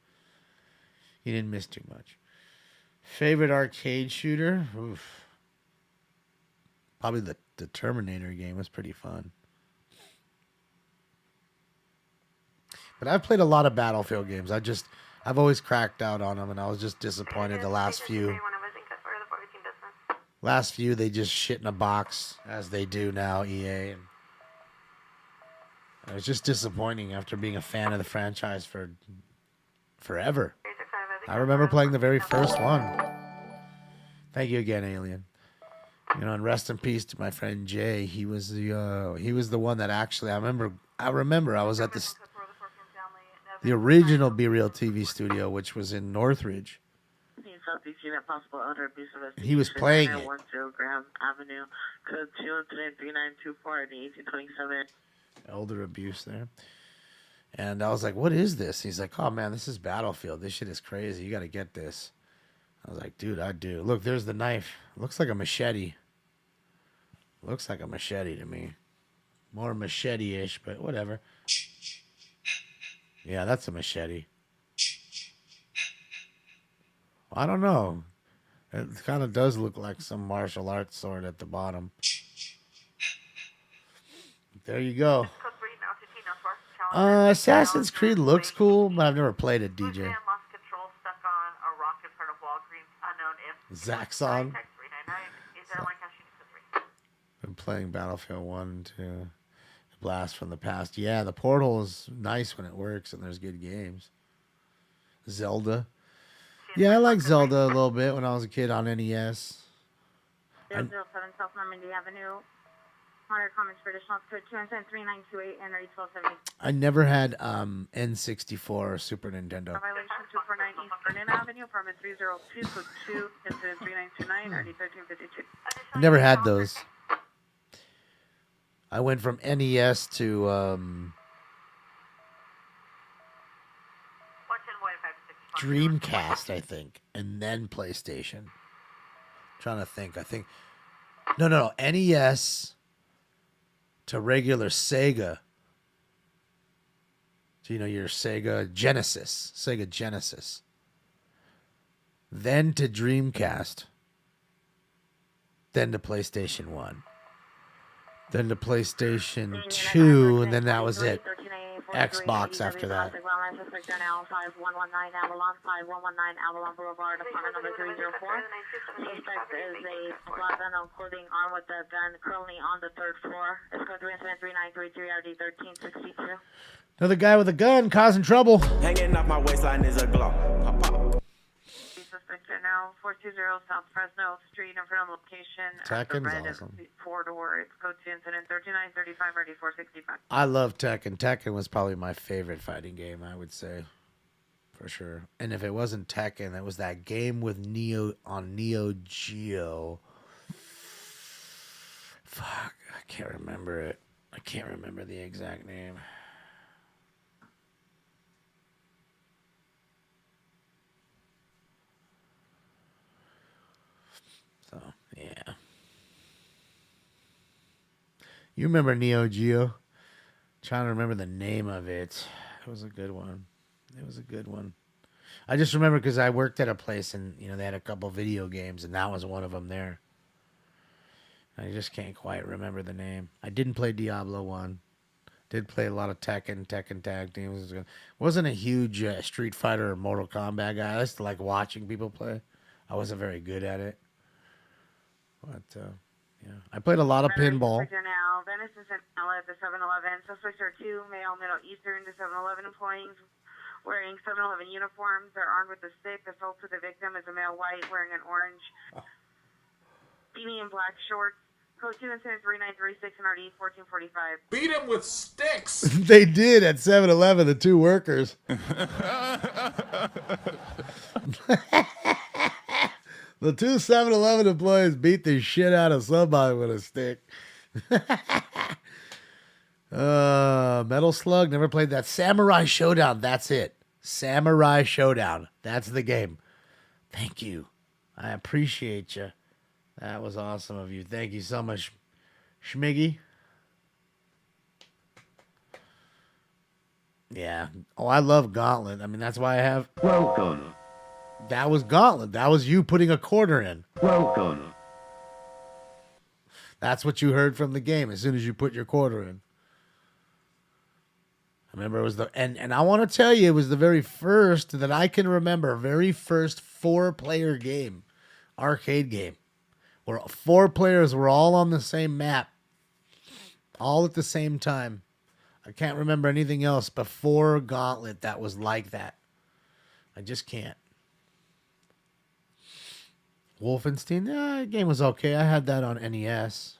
Speaker 3: You didn't miss too much. Favorite arcade shooter? Oof. Probably the Terminator game was pretty fun. But I've played a lot of Battlefield games. I've always cracked out on them, and I was just disappointed the last few. Last few, they just shit in a box, as they do now, EA. And it was just disappointing after being a fan of the franchise for forever. I remember playing the very first one. Thank you again, Alien. You know, and rest in peace to my friend Jay. He was the one that actually I remember I was at the original Be Real TV studio, which was in Northridge. He was playing it.
Speaker 1: 10 Graham Avenue, code 23924 at 1827.
Speaker 3: Elder abuse there. And I was like, what is this? He's like, oh man, this is Battlefield. This shit is crazy. You got to get this. I was like, dude, I do. Look, there's the knife. Looks like a machete. Looks like a machete to me. More machete-ish, but whatever. Yeah, that's a machete. I don't know. It kind of does look like some martial arts sword at the bottom. There you go. Assassin's Creed looks cool, but I've never played it, DJ. Zaxxon. Been playing Battlefield 1 to Blast from the Past. Yeah, the Portal is nice when it works and there's good games. Zelda. Yeah, I like Zelda a little bit when I was a kid on NES.
Speaker 1: 007 South Normandy Avenue. Honor Commons British North Code 23928 and 1270.
Speaker 3: I never had N64 or Super Nintendo.
Speaker 1: Violation 249 East Vernon Avenue, permit 302, code 2, incident 3929, RD 1352.
Speaker 3: I never had those. I went from NES to Dreamcast, I think, and then PlayStation. Trying to think. I think no, NES to regular Sega. So, you know, your Sega Genesis. Then to Dreamcast. Then to PlayStation 1. Then to PlayStation 2, and then that was it. Xbox after that.
Speaker 1: Suspect now 5119 Avalon, 5119 Avalon Boulevard, apartment number 304. Suspect is a black gun clothing armed with a gun currently on the third floor. It's code 3933 RD 1362.
Speaker 3: Another guy with a gun causing trouble.
Speaker 11: Hanging off my waistline is a Glock. Pop, pop.
Speaker 1: Suspect now 420 South Fresno Street, in front of location.
Speaker 3: Tekken's awesome.
Speaker 1: 4-door. It's code 2 incident 3935 RD 465.
Speaker 3: I love Tekken. Tekken was probably my favorite fighting game, I would say. For sure. And if it wasn't Tekken, it was that game with Neo on Neo Geo. Fuck, I can't remember it. I can't remember the exact name. So, yeah. You remember Neo Geo? Trying to remember the name of it. It was a good one. I just remember because I worked at a place and, you know, they had a couple video games and that was one of them there. I just can't quite remember the name. I didn't play Diablo 1. Did play a lot of Tekken tag teams. Wasn't a huge Street Fighter or Mortal Kombat guy. I used to like watching people play. I wasn't very good at it. But, yeah. I played a lot of pinball.
Speaker 1: Now, Venice and Centinela at the 7-Eleven. Suspects are two male Middle Eastern to 7-Eleven employees wearing 7-Eleven uniforms. They're armed with a stick. Assault to the victim is a male white wearing an orange beanie and black shorts. Code 2 incident 3936 and RD 1445.
Speaker 7: Beat him with sticks.
Speaker 3: They did at 7-Eleven, the two workers. The two 7-Eleven employees beat the shit out of somebody with a stick. Metal Slug, never played that. Samurai Showdown, that's it. Samurai Showdown, that's the game. Thank you. I appreciate you. That was awesome of you. Thank you so much, Schmiggy. Yeah. Oh, I love Gauntlet. I mean, that's why I have...
Speaker 14: Welcome.
Speaker 3: That was Gauntlet. That was you putting a quarter in.
Speaker 14: Welcome.
Speaker 3: That's what you heard from the game as soon as you put your quarter in. I remember it was the... And I want to tell you, it was the very first that I can remember, very first 4-player game, arcade game, where 4 players were all on the same map, all at the same time. I can't remember anything else before Gauntlet that was like that. I just can't. Wolfenstein, the game was okay. I had that on NES.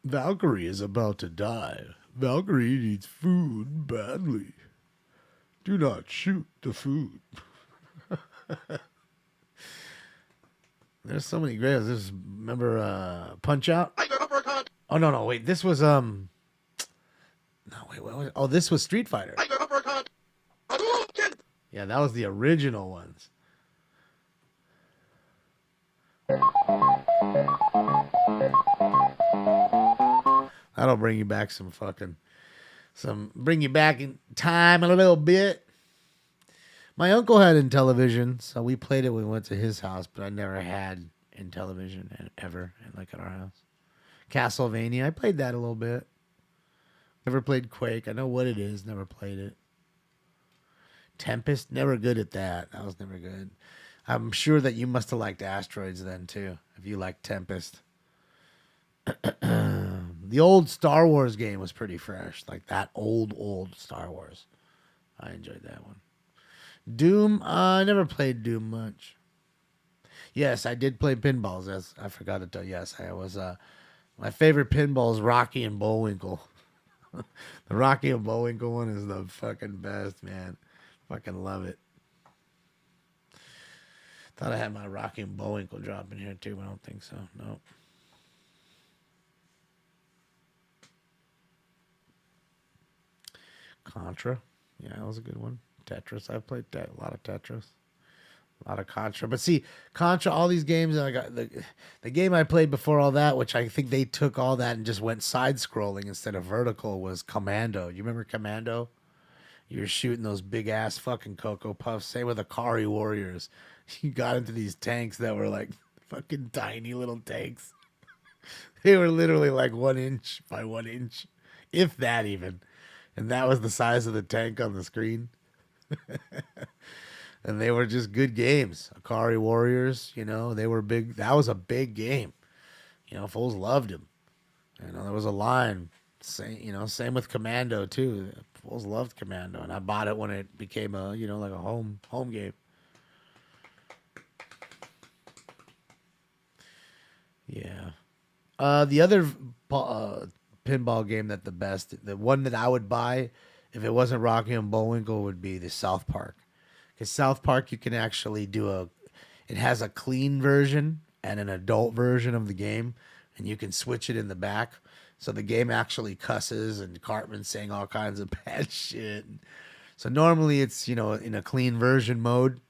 Speaker 3: Valkyrie is about to die. Valkyrie needs food badly. Do not shoot the food. There's so many great. Remember Punch Out? Oh no, wait. This was no, wait, what was it? Oh, this was Street Fighter. Yeah, that was the original ones. That'll bring you back bring you back in time a little bit. My uncle had Intellivision, so we played it when we went to his house, but I never had Intellivision ever, like at our house. Castlevania, I played that a little bit. Never played Quake. I know what it is, never played it. Tempest, never good at that. That was never good. I'm sure that you must have liked Asteroids then, too, if you liked Tempest. The old Star Wars game was pretty fresh, like that old Star Wars. I enjoyed that one. Doom, I never played Doom much. Yes, I did play pinballs. As I forgot to tell you. Yes, I was. My favorite pinball is Rocky and Bullwinkle. The Rocky and Bullwinkle one is the fucking best, man. Fucking love it. Thought I had my Rocky and Bullwinkle drop in here too, but I don't think so. Nope. Contra. Yeah, that was a good one. Tetris. I played a lot of Tetris. A lot of Contra. But see, Contra, all these games, I got the game I played before all that, which I think they took all that and just went side-scrolling instead of vertical, was Commando. You remember Commando? You were shooting those big-ass fucking Cocoa Puffs. Same with Akari Warriors. You got into these tanks that were like fucking tiny little tanks. They were literally like 1 inch by 1 inch, if that even. And that was the size of the tank on the screen. And they were just good games. Akari Warriors, they were big. That was a big game. Fools loved him. There was a line. Same with Commando too. Fools loved Commando, and I bought it when it became a, like a home game. Yeah. The other pinball game the one that I would buy if it wasn't Rocky and Bullwinkle would be the South Park. Because South Park, you can actually it has a clean version and an adult version of the game, and you can switch it in the back. So the game actually cusses, and Cartman's saying all kinds of bad shit. So normally it's, in a clean version mode.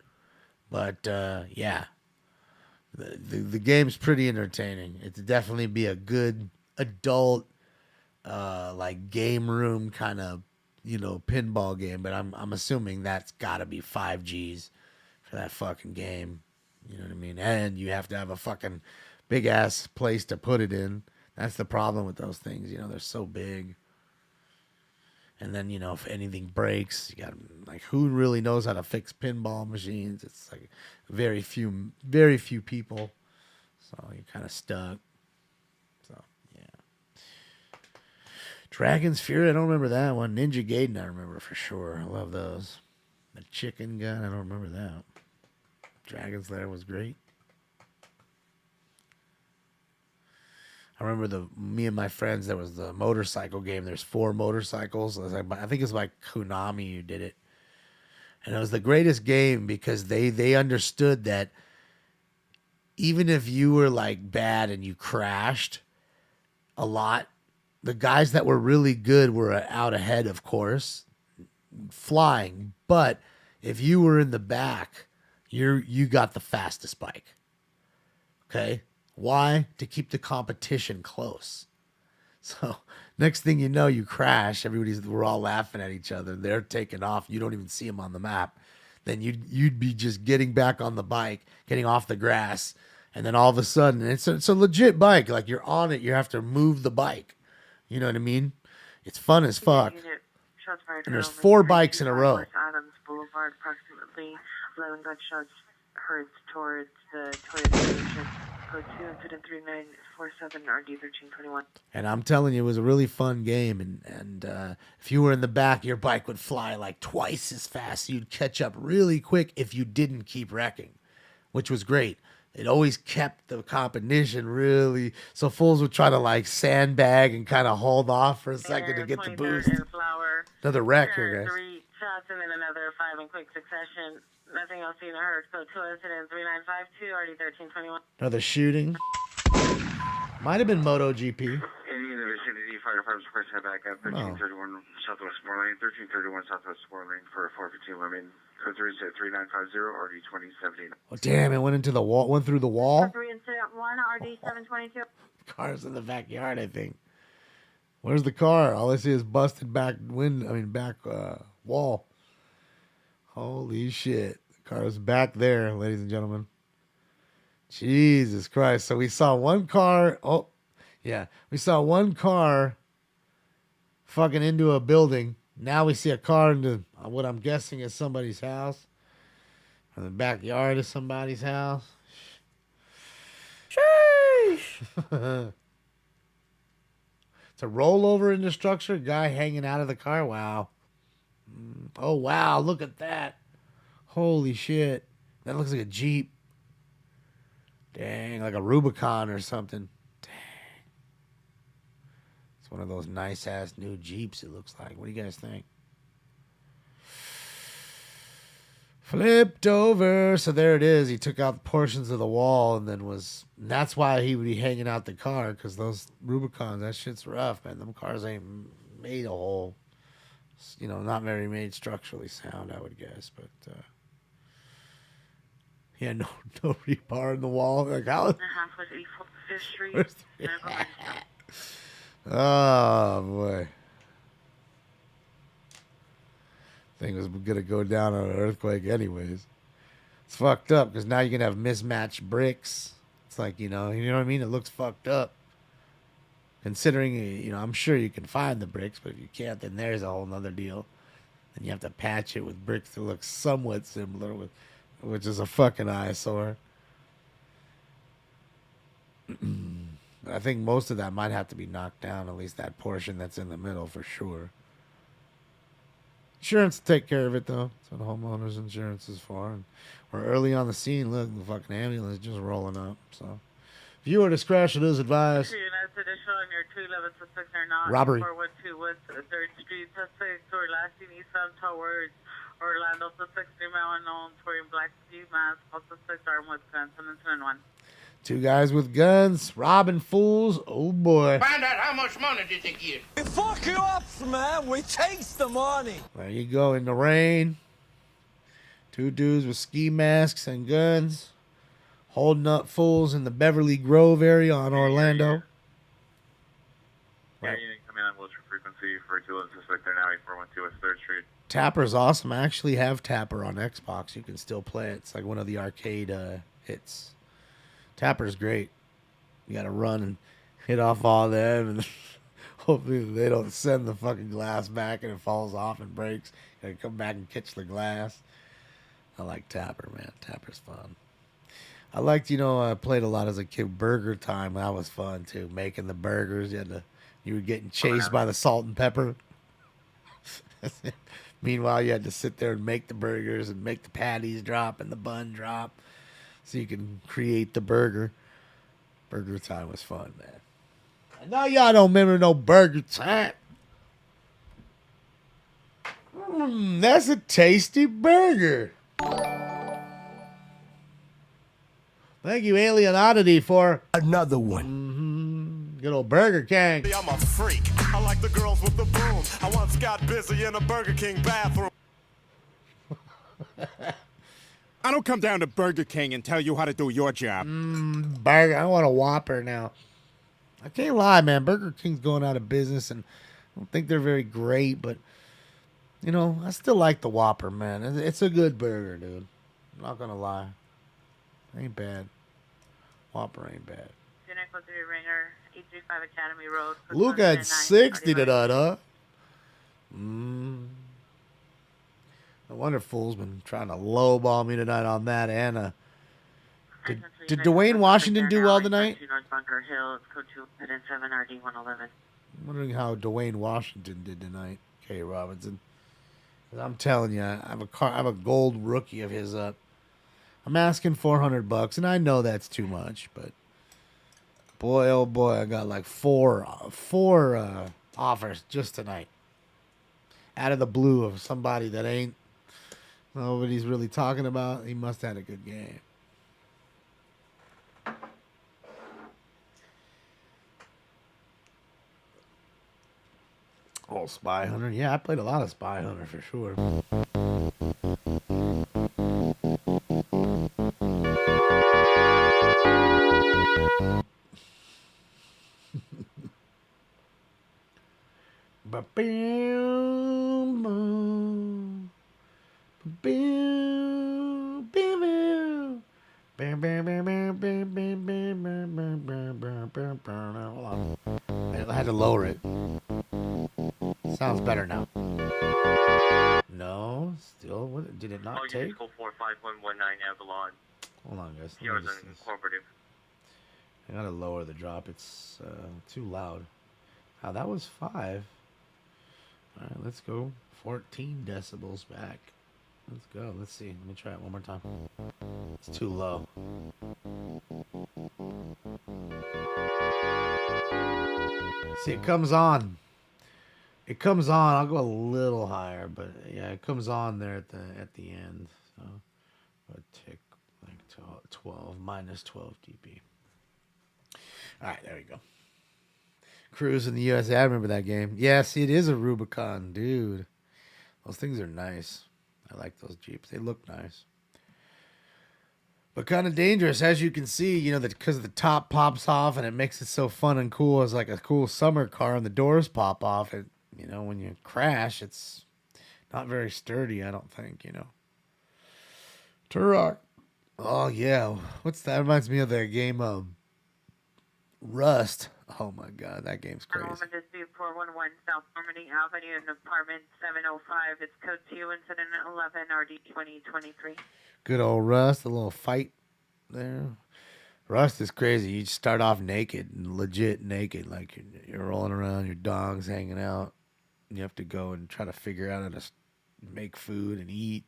Speaker 3: But, yeah. The game's pretty entertaining. It'd definitely be a good adult, like game room kind of, pinball game. But I'm assuming that's got to be 5 Gs for that fucking game. You know what I mean? And you have to have a fucking big ass place to put it in. That's the problem with those things. They're so big. And then, if anything breaks, you got like, who really knows how to fix pinball machines? It's like very few people. So you're kind of stuck. So, yeah. Dragon's Fury, I don't remember that one. Ninja Gaiden, I remember for sure. I love those. The chicken gun, I don't remember that. Dragon's Lair was great. I remember me and my friends, there was the motorcycle game. There's 4 motorcycles. I think it was like Konami who did it. And it was the greatest game because they understood that even if you were like bad and you crashed a lot, the guys that were really good were out ahead, of course, flying. But if you were in the back, you got the fastest bike. Okay? Why? To keep the competition close. So next thing you know, you crash. We're all laughing at each other. They're taking off. You don't even see them on the map. Then you'd be just getting back on the bike, getting off the grass, and then all of a sudden, it's a legit bike. Like you're on it, you have to move the bike. You know what I mean? It's fun as fuck. And there's 4 bikes in a row.
Speaker 1: Adams Boulevard, approximately 11 gunshots heard towards the Toyota station. Code 2 incident 3947 RD 1321.
Speaker 3: And I'm telling you, it was a really fun game. And if you were in the back, your bike would fly like twice as fast. You'd catch up really quick if you didn't keep wrecking, which was great. It always kept the competition really. So fools would try to like sandbag and kind of hold off for a second to get the boost. Another wreck here, guys.
Speaker 1: 3 shots and then another 5 in quick succession. Nothing else seen or heard. Code 2 incident 3952 RD 1321.
Speaker 3: Another shooting. Might have been MotoGP.
Speaker 17: Any in the vicinity, fire department's request head back at 1331 Southwest 4 Lane, 1331 Southwest 4 Lane for a 415 women. Code 3 is at 3950 RD 2017.
Speaker 3: Oh, damn, it went into the wall, went through the wall.
Speaker 5: 3 incident 1 RD 722.
Speaker 3: Car's in the backyard, I think. Where's the car? All I see is busted back wall. Holy shit. The car's back there, ladies and gentlemen. Jesus Christ. So we saw one car. Oh, yeah. We saw one car fucking into a building. Now we see a car into what I'm guessing is somebody's house. Or the backyard of somebody's house. Sheesh. It's a rollover in the structure. Guy hanging out of the car. Wow. Oh, wow. Look at that. Holy shit. That looks like a Jeep. Dang, like a Rubicon or something. Dang. It's one of those nice-ass new Jeeps, it looks like. What do you guys think? Flipped over. So there it is. He took out portions of the wall and then that's why he would be hanging out the car, because those Rubicons, that shit's rough, man. Them cars ain't made a whole, not very made structurally sound, I would guess. But, yeah, no rebar in the wall. Like, how? Oh, boy. Thing was going to go down on an earthquake anyways. It's fucked up because now you're going to have mismatched bricks. It's like, you know what I mean? It looks fucked up. Considering, I'm sure you can find the bricks, but if you can't, then there's a whole nother deal. And you have to patch it with bricks that look somewhat similar, which is a fucking eyesore. But I think most of that might have to be knocked down, at least that portion that's in the middle for sure. Insurance will take care of it, though. That's what homeowners insurance is for. And we're early on the scene. Look, the fucking ambulance just rolling up. So, viewer discretion is advised. Robbery.
Speaker 1: 412 West 3rd Street. Suspects were last seen eastbound towards Orlando. Suspects near Mount Unknown wearing black ski masks. All suspects armed with guns. Incident 1.
Speaker 3: 2 guys with guns, robbing fools. Oh, boy.
Speaker 9: Find out how much money did they get.
Speaker 22: We fuck you up, man. We takes the money.
Speaker 3: There you go, in the rain. 2 dudes with ski masks and guns holding up fools in the Beverly Grove area on Orlando.
Speaker 17: Yeah, you can come in on Wilshire frequency for a dual suspect there now, 8412 West 3rd Street.
Speaker 3: Tapper's awesome. I actually have Tapper on Xbox. You can still play it. It's like one of the arcade hits. Tapper's great. You got to run and hit off all them, and hopefully they don't send the fucking glass back and it falls off and breaks. You got to come back and catch the glass. I like Tapper, man. Tapper's fun. I liked, I played a lot as a kid. Burger Time, that was fun too. Making the burgers, you were getting chased by the salt and pepper. Meanwhile, you had to sit there and make the burgers and make the patties drop and the bun drop, so you can create the burger. Burger Time was fun, man. I know y'all don't remember no burger time. That's a tasty burger. Thank you, Alien Oddity, for
Speaker 20: another one.
Speaker 3: Good old Burger King.
Speaker 7: I'm a freak. I like the girls with the boom. I once got busy in a Burger King bathroom.
Speaker 12: I don't come down to Burger King and tell you how to do your job.
Speaker 3: Burger. I want a Whopper now. I can't lie, man. Burger King's going out of business, and I don't think they're very great, but, you know, I still like the Whopper, man. It's a good burger, dude. I'm not going to lie. Ain't bad. Whopper ain't bad.
Speaker 16: Code 3 Ringer, 835 Academy Road.
Speaker 3: Look at 60 tonight, huh? No wonder Fool's been trying to lowball me tonight on that, Anna. Did Dwayne Washington do well tonight?
Speaker 16: North Bunker Hill, code 2, put in 7 RD 111.
Speaker 3: I'm wondering how Dwayne Washington did tonight, K. Robinson. 'Cause I'm telling you, I have a gold rookie of his up. I'm asking $400, and I know that's too much, but boy, oh boy, I got like four offers just tonight. Out of the blue of somebody that ain't nobody's really talking about. He must have had a good game. Oh, Spy Hunter. Yeah, I played a lot of Spy Hunter for sure. I had to lower it. Sounds better now. No, still. What, did it not take?
Speaker 15: 45119 Avalon.
Speaker 3: Hold on, guys.
Speaker 15: Yours Incorporative.
Speaker 3: I gotta lower the drop. It's too loud. Wow, that was 5. All right, let's go 14 decibels back. Let's go. Let's see. Let me try it one more time. It's too low. See, it comes on. It comes on. I'll go a little higher, but yeah, it comes on there at the end. So a tick like 12 minus 12 dB. All right, there we go. Cruise in the USA. I remember that game. Yes, it is a Rubicon, dude. Those things are nice. I like those Jeeps. They look nice. But kind of dangerous, as you can see, you know, because the top pops off and it makes it so fun and cool as like a cool summer car and the doors pop off. It, you know, when you crash, it's not very sturdy, I don't think, you know. Turok. Oh, yeah. What's that? Reminds me of that game, Rust. Oh, my God. That game's crazy.
Speaker 16: Dispute 411 South Harmony Avenue in apartment 705. It's code 2, incident 11, RD 2023.
Speaker 3: Good old Rust. A little fight there. Rust is crazy. You start off naked, legit naked. Like you're rolling around, your dog's hanging out. You have to go and try to figure out how to make food and eat,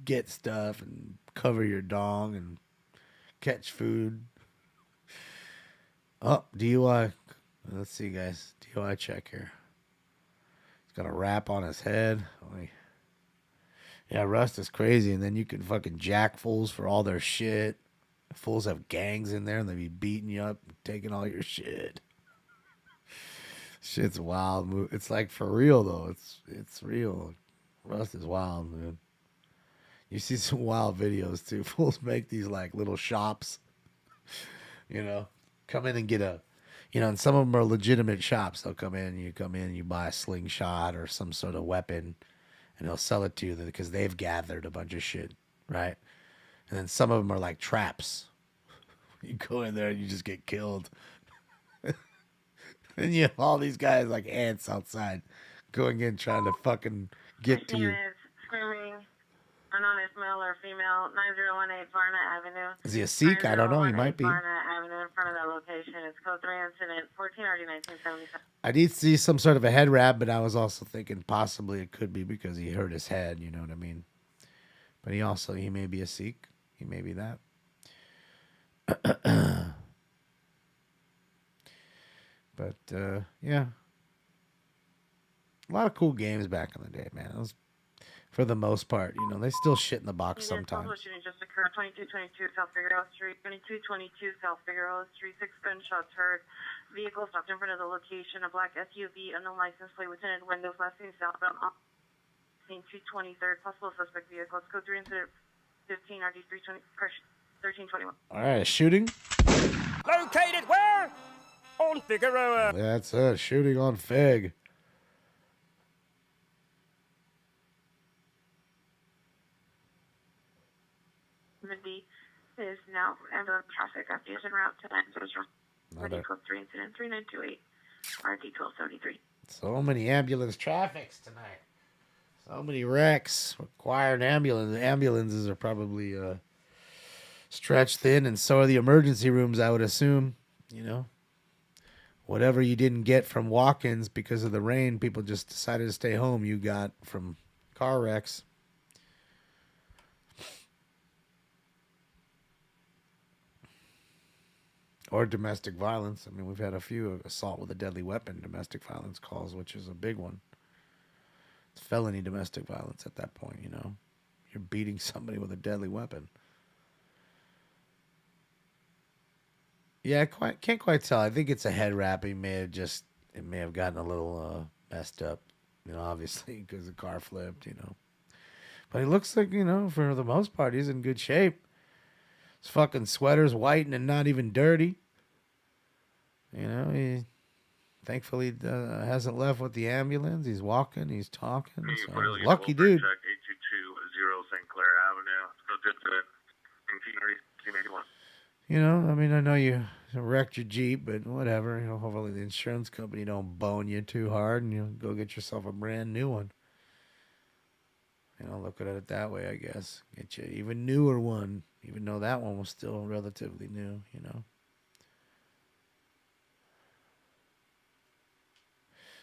Speaker 3: get stuff, and cover your dog and catch food. Oh, DUI. Let's see, guys. DUI check here. He's got a wrap on his head. Yeah, Rust is crazy. And then you can fucking jack fools for all their shit. Fools have gangs in there and they be beating you up, taking all your shit. Shit's wild. It's like for real though. It's real. Rust is wild, man. You see some wild videos too. Fools make these like little shops. You know, come in and get a, you know, and some of them are legitimate shops. They'll come in, you buy a slingshot or some sort of weapon, and they'll sell it to you because they've gathered a bunch of shit, right? And then some of them are like traps. You go in there and you just get killed. And you have all these guys like ants outside going in trying to fucking get to you.
Speaker 16: Screaming, anonymous male or female, 9018 Varna Avenue.
Speaker 3: Is he a Sikh? I don't know. He might be.
Speaker 16: Varna Avenue in front of that location. It's code 3 incident 14 RD 1977.
Speaker 3: I did see some sort of a head wrap, but I was also thinking possibly it could be because he hurt his head. You know what I mean? But he may be a Sikh. He may be that. But yeah, a lot of cool games back in the day, man. It was, for the most part, you know, they still shit in the box sometimes.
Speaker 1: Shooting just occurred. 2222 South Figueroa Street. 2222 South Figueroa Street. 6 gunshots heard. Vehicle stopped in front of the location. A black SUV, unknown license plate with tinted windows. Last seen southbound. Scene 223rd. Possible suspect vehicle. Let's go 3 incident 15 RD 320 1321.
Speaker 3: All right, shooting.
Speaker 22: Located where? On Figueroa.
Speaker 3: That's a shooting on Fig.
Speaker 1: Mindy is now ambulance traffic after using route to Ready code 3 incident 3928 RD 1273.
Speaker 3: So many ambulance traffics tonight. So many wrecks. Required ambulance. Ambulances are probably stretched thin, and so are the emergency rooms, I would assume. You know, whatever you didn't get from walk-ins because of the rain, people just decided to stay home. You got from car wrecks. Or domestic violence. I mean, we've had a few assault with a deadly weapon domestic violence calls, which is a big one. It's felony domestic violence at that point, you know. You're beating somebody with a deadly weapon. Yeah, I can't quite tell. I think it's a head wrap. It may have gotten a little messed up, you know, obviously, because the car flipped, you know. But he looks like, you know, for the most part, he's in good shape. His fucking sweater's white and not even dirty. You know, he thankfully hasn't left with the ambulance. He's walking, he's talking. So lucky dude.
Speaker 17: Check 8220 St. Clair Avenue. Let's go to it.
Speaker 3: You know, I mean, I know you wrecked your Jeep, but whatever. You know, hopefully the insurance company don't bone you too hard, and you go get yourself a brand new one. You know, look at it that way, I guess. Get you an even newer one, even though that one was still relatively new, you know.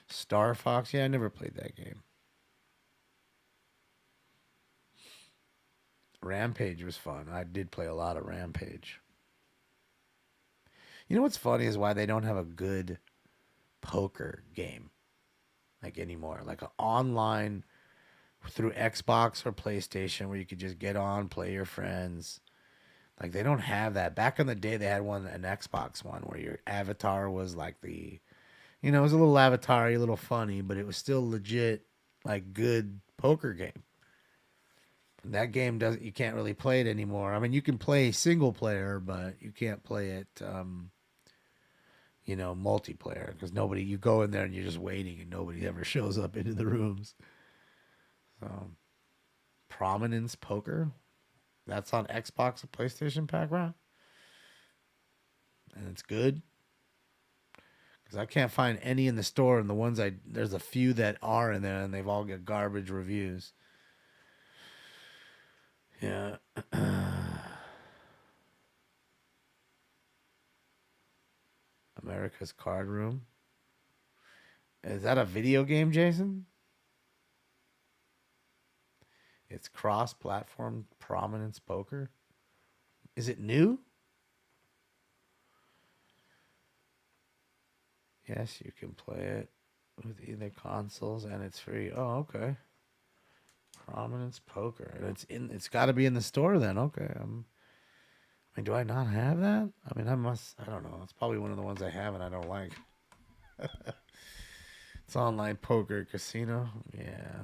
Speaker 3: Star Fox, yeah, I never played that game. Rampage was fun. I did play a lot of Rampage. You know what's funny is why they don't have a good poker game like anymore. Like an online through Xbox or PlayStation where you could just get on, play your friends. Like they don't have that. Back in the day they had an Xbox one where your avatar was like the, you know, it was a little avatar-y, a little funny, but it was still legit, like good poker game. And that game you can't really play it anymore. I mean, you can play single player, but you can't play it, you know, multiplayer because you go in there and you're just waiting and nobody ever shows up into the rooms. So, Prominence Poker, that's on Xbox and PlayStation background, and it's good. I can't find any in the store, and the ones there's a few that are in there, and they've all got garbage reviews. Yeah. America's Card Room. Is that a video game, Jason? It's cross-platform Prominence Poker. Is it new? Yes, you can play it with either consoles, and it's free. Oh, okay. Prominence Poker. It's got to be in the store then. Okay. I mean, do I not have that? I mean, I don't know. It's probably one of the ones I have and I don't like. It's online poker casino. Yeah.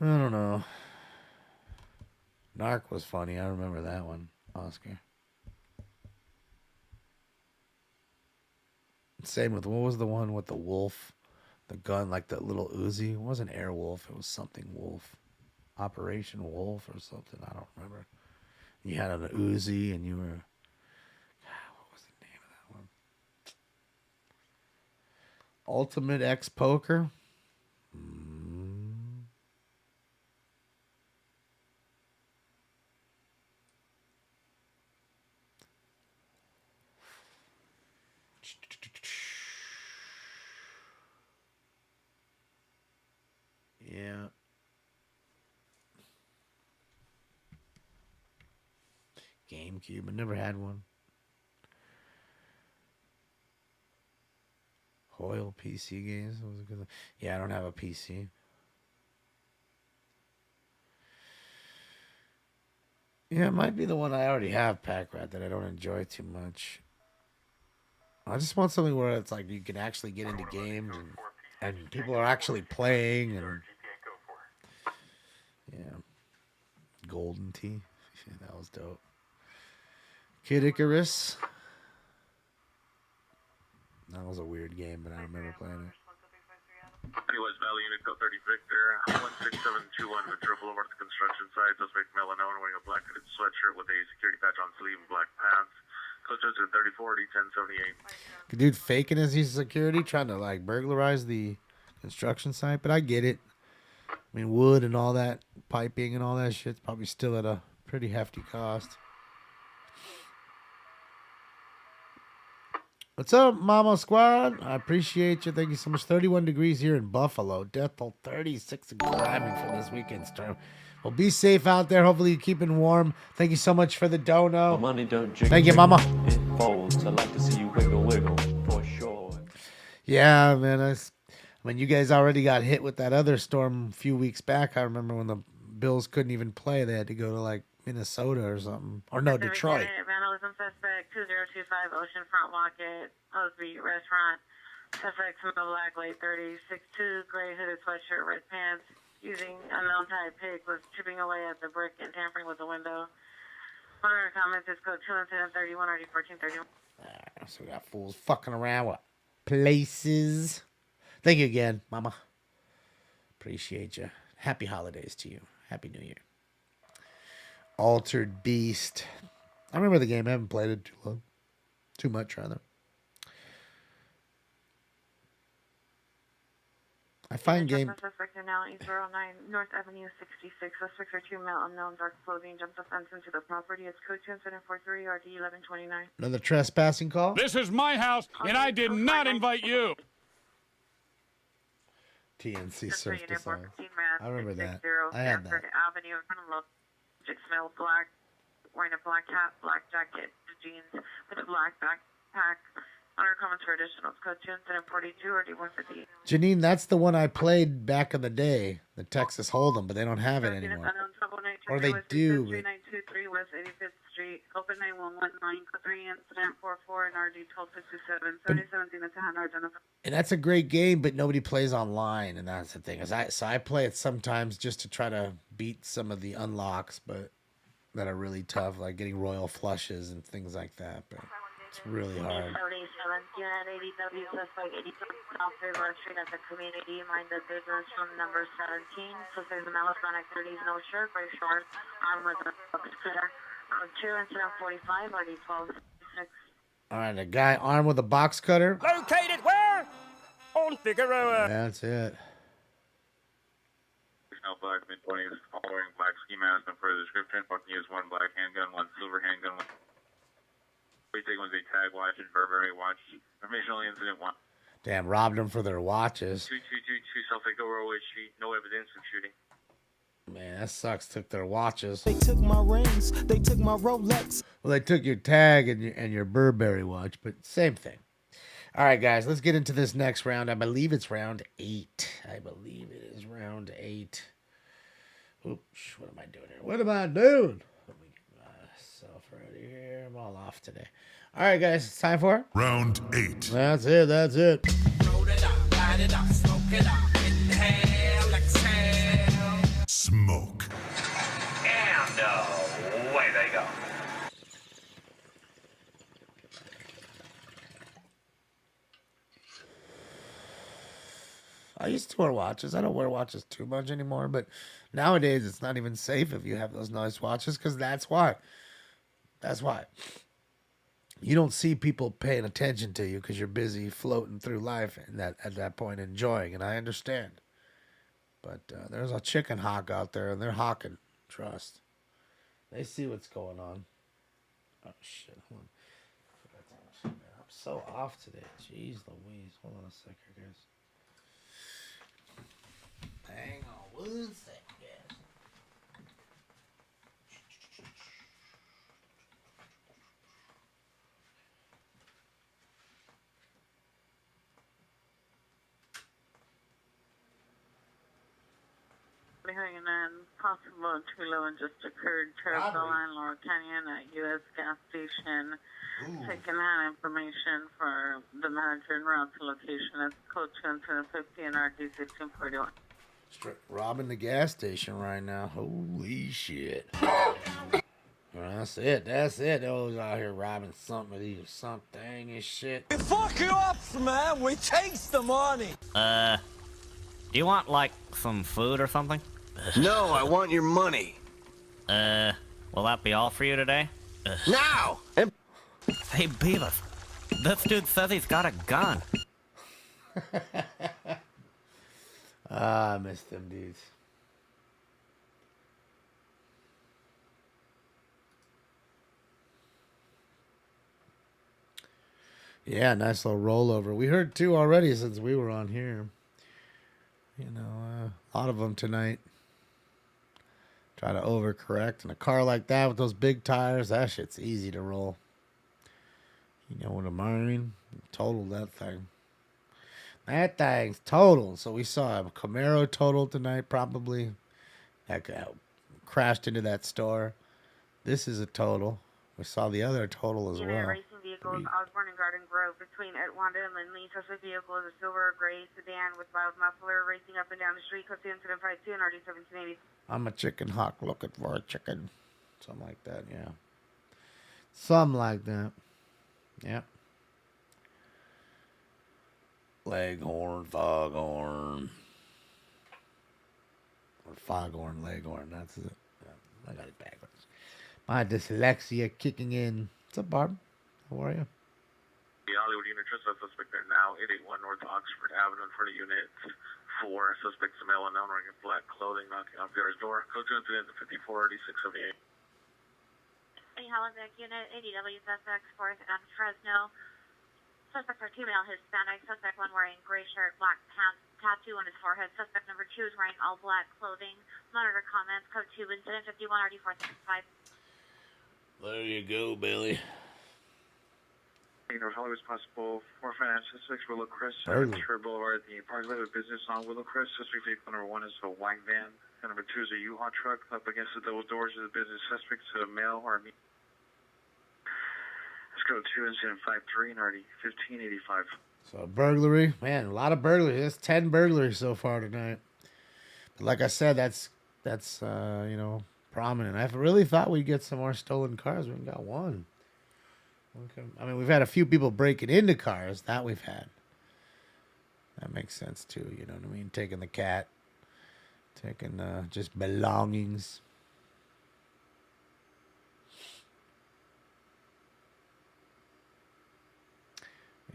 Speaker 3: I don't know. Narc was funny. I remember that one, Oscar. Same with, what was the one with the wolf? The gun, like the little Uzi. It wasn't Airwolf. It was something Wolf. Operation Wolf or something. I don't remember. You had an Uzi and you were... God, what was the name of that one? Ultimate X Poker? Yeah. GameCube. I never had one. Hoyle PC games. Was a good one. Yeah, I don't have a PC. Yeah, it might be the one I already have, Pack Rat, that I don't enjoy too much. I just want something where it's like you can actually get into games and people are actually playing and yeah. Golden Tee. Yeah, that was dope. Kid Icarus. That was a weird game, but I remember playing it.
Speaker 17: West Valley Unit Code 30 Victor, 16721 Ventura Boulevard, the construction site. Suspect male unknown wearing a black hooded sweatshirt with a security patch on sleeve and black pants. Code 3040, 1078.
Speaker 3: Dude faking as he's security, trying to like burglarize the construction site, but I get it. I mean, wood and all that, piping and all that shit's probably still at a pretty hefty cost. What's up, Mama Squad? I appreciate you. Thank you so much. 31 degrees here in Buffalo. Death toll 36 and climbing for this weekend storm. Well, be safe out there. Hopefully you're keeping warm. Thank you so much for the dono.
Speaker 4: Money don't jiggle.
Speaker 3: Thank you, Mama.
Speaker 4: It folds. I like to see you wiggle, wiggle, for sure.
Speaker 3: Yeah, man. I mean, you guys already got hit with that other storm a few weeks back. I remember when the Bills couldn't even play. They had to go to like Minnesota or something. Or no, Detroit.
Speaker 16: Vandalism suspect 2025 Oceanfront Market, Osby Restaurant. Suspect smell black, late 30s, 6'2", gray hooded sweatshirt, red pants. Using unknown type pick, was chipping away at the brick and tampering with the window. One of our comments is code 231 RD 1431.
Speaker 3: So we got fools fucking around with places. Thank you again, Mama. Appreciate you. Happy holidays to you. Happy New Year. Altered Beast. I remember the game. I haven't played it too long. Too much, rather. I find game.
Speaker 16: Suspect in alley 09 North Avenue 66. Suspects are 2 male unknown dark clothing. Jumped the fence into the property. It's code 2743 RD 1129.
Speaker 3: Another trespassing call.
Speaker 10: This is my house, and I did not invite you.
Speaker 3: TNC Surf Design. I remember that. I had that.
Speaker 16: Avenue smell black, wearing a black hat, black jacket, jeans with a black backpack. On our comments for additionals, code 242 or D150.
Speaker 3: Janine, that's the one I played back in the day, the Texas Hold'em, but they don't have it anymore. Or they do.
Speaker 16: 3923 West 85th Street, open 9119, 3 incident 44 and RD 1267, 77 that's a hundred identified.
Speaker 3: And that's a great game, but nobody plays online, and that's the thing. So I play it sometimes just to try to beat some of the unlocks, but that are really tough, like getting royal flushes and things like that. But it's really hard.
Speaker 16: 77, unit 80W, suspect 87 South River Street at the community, mind the business from number 17. Suspect the Melisonic 30s, no shirt, very short, arm with a scooter. Code 2 incident 45, RD 1266.
Speaker 3: All right, a guy armed with a box cutter.
Speaker 10: Located where? On Figueroa.
Speaker 3: That's it.
Speaker 17: Black mid-20s, all wearing black ski mask and further description. Fucking use one black handgun, one silver handgun. We take one's a tag watch and Burberry watch. Informational incident one.
Speaker 3: Damn, robbed them for their watches.
Speaker 17: 2222 South Lake Railway Street. No evidence of shooting.
Speaker 3: Man, that sucks. Took their watches.
Speaker 21: They took my rings. They took my Rolex.
Speaker 3: Well, they took your tag and your Burberry watch, but same thing. All right, guys, let's get into this next round. I believe it's round 8. I believe it is round 8. Oops, what am I doing here? What am I doing? Let me get myself ready here. I'm all off today. All right, guys, it's time for
Speaker 20: round 8.
Speaker 3: That's it. That's it.
Speaker 21: Roll it up, light it up, smoke it up, inhale, exhale.
Speaker 20: Smoke.
Speaker 14: And away they go.
Speaker 3: I used to wear watches. I don't wear watches too much anymore, but nowadays it's not even safe if you have those nice watches, because that's why. That's why. You don't see people paying attention to you because you're busy floating through life and at that point enjoying, and I understand. But there's a chicken hawk out there, and they're hawking. Trust. They see what's going on. Oh, shit. Hold on. I'm so off today. Jeez Louise. Hold on a second, guys. Hang on 1 second, guys.
Speaker 1: Behind and possible two-low and just occurred. Terrible line, Laura Canyon at U.S. gas station. Taking that information for the manager and route to location. That's code 250 and RD 1641.
Speaker 3: Straight robbing the gas station right now. Holy shit. That's it. That's it. Those out here robbing something and shit.
Speaker 21: We fuck you up, man. We takes the money.
Speaker 6: Do you want, like, some food or something?
Speaker 18: No, I want your money.
Speaker 6: Will that be all for you today?
Speaker 18: Now!
Speaker 6: Hey, Beavis. This dude says he's got a gun.
Speaker 3: I miss them dudes. Yeah, nice little rollover. We heard two already since we were on here. You know, a lot of them tonight. Try to overcorrect. In a car like that with those big tires, that shit's easy to roll. You know what I mean? Total that thing. That thing's total. So we saw a Camaro total tonight, probably. That guy crashed into that store. This is a total. We saw the other total as well.
Speaker 1: Racing vehicles, Osborne and Garden Grove, between Wanda and Lindley. Suspect vehicle is a silver or gray sedan with loud muffler racing up and down the street. Code to incident 52 and RD 1780.
Speaker 3: I'm a chicken hawk looking for a chicken. Something like that, yeah. Something like that. Yep. Leghorn, foghorn. Or foghorn, leghorn. That's it. Yeah, I got it backwards. My dyslexia kicking in. What's up, Barb? How are you?
Speaker 17: The Hollywood unit, just a suspect there now, 881 North Oxford Avenue in front of unit 4. Suspects male unknown wearing black clothing, knocking on Pierre's door. Code 2 incident 54 8678.
Speaker 5: Hey, Halifax unit, ADW suspects, 4th and Fresno. Suspects are 2 male Hispanic. Suspect 1 wearing gray shirt, black pants, tattoo on his forehead. Suspect number 2 is wearing all black clothing. Monitor comments, code 2, incident 51 RD 465.
Speaker 3: There you go, Billy.
Speaker 17: North Hollywood's possible 4 finance suspects, Willow Crest,
Speaker 3: Early.
Speaker 17: Ventura Boulevard, the Parkway of Business on Willow Crest. Suspect vehicle number 1 is a white van. Number 2 is a U-Haul truck. Up against the double doors of the business suspects, a male or a me. Let's go 2 incident 53 and RD 1585.
Speaker 3: So burglary, man, a lot of burglaries. There's 10 burglaries so far tonight. But like I said, that's you know, prominent. I really thought we'd get some more stolen cars. We haven't got one. Okay. I mean, we've had a few people breaking into cars. That we've had. That makes sense too. You know what I mean? Taking the cat, taking just belongings.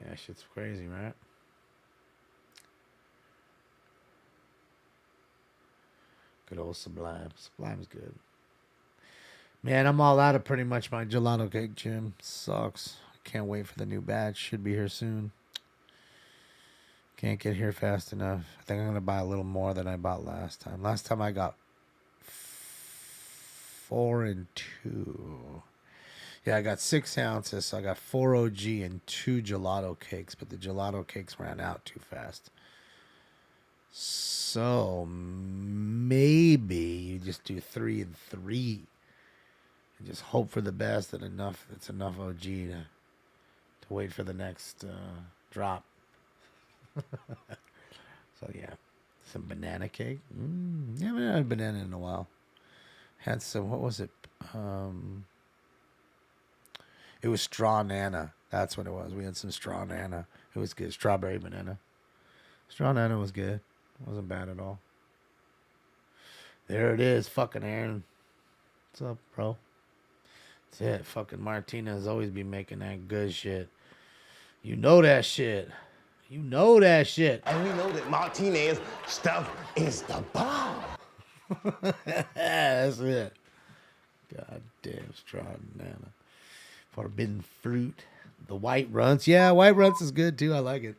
Speaker 3: Yeah, shit's crazy, right? Good old Sublime. Sublime's good. Man, I'm all out of pretty much my gelato cake, Jim. Sucks. Can't wait for the new batch. Should be here soon. Can't get here fast enough. I think I'm going to buy a little more than I bought last time. Last time I got 4 and 2. Yeah, I got 6 ounces, so I got 4 OG and 2 gelato cakes, but the gelato cakes ran out too fast. So maybe you just do 3 and 3. And just hope for the best and enough. It's enough OG to wait for the next drop. So yeah, some banana cake. Yeah, I haven't had banana in a while. Had some. What was it? It was straw nana. That's what it was. We had some straw nana. It was good. Strawberry banana. Straw nana was good. Wasn't bad at all. There it is, fucking Aaron. What's up, bro? That's it. Fucking Martinez always be making that good shit. You know that shit. You know that shit.
Speaker 9: And we know that Martinez stuff is the bomb.
Speaker 3: That's it. Goddamn straw nana. Forbidden fruit. The white runts. Yeah, white runts is good too. I like it.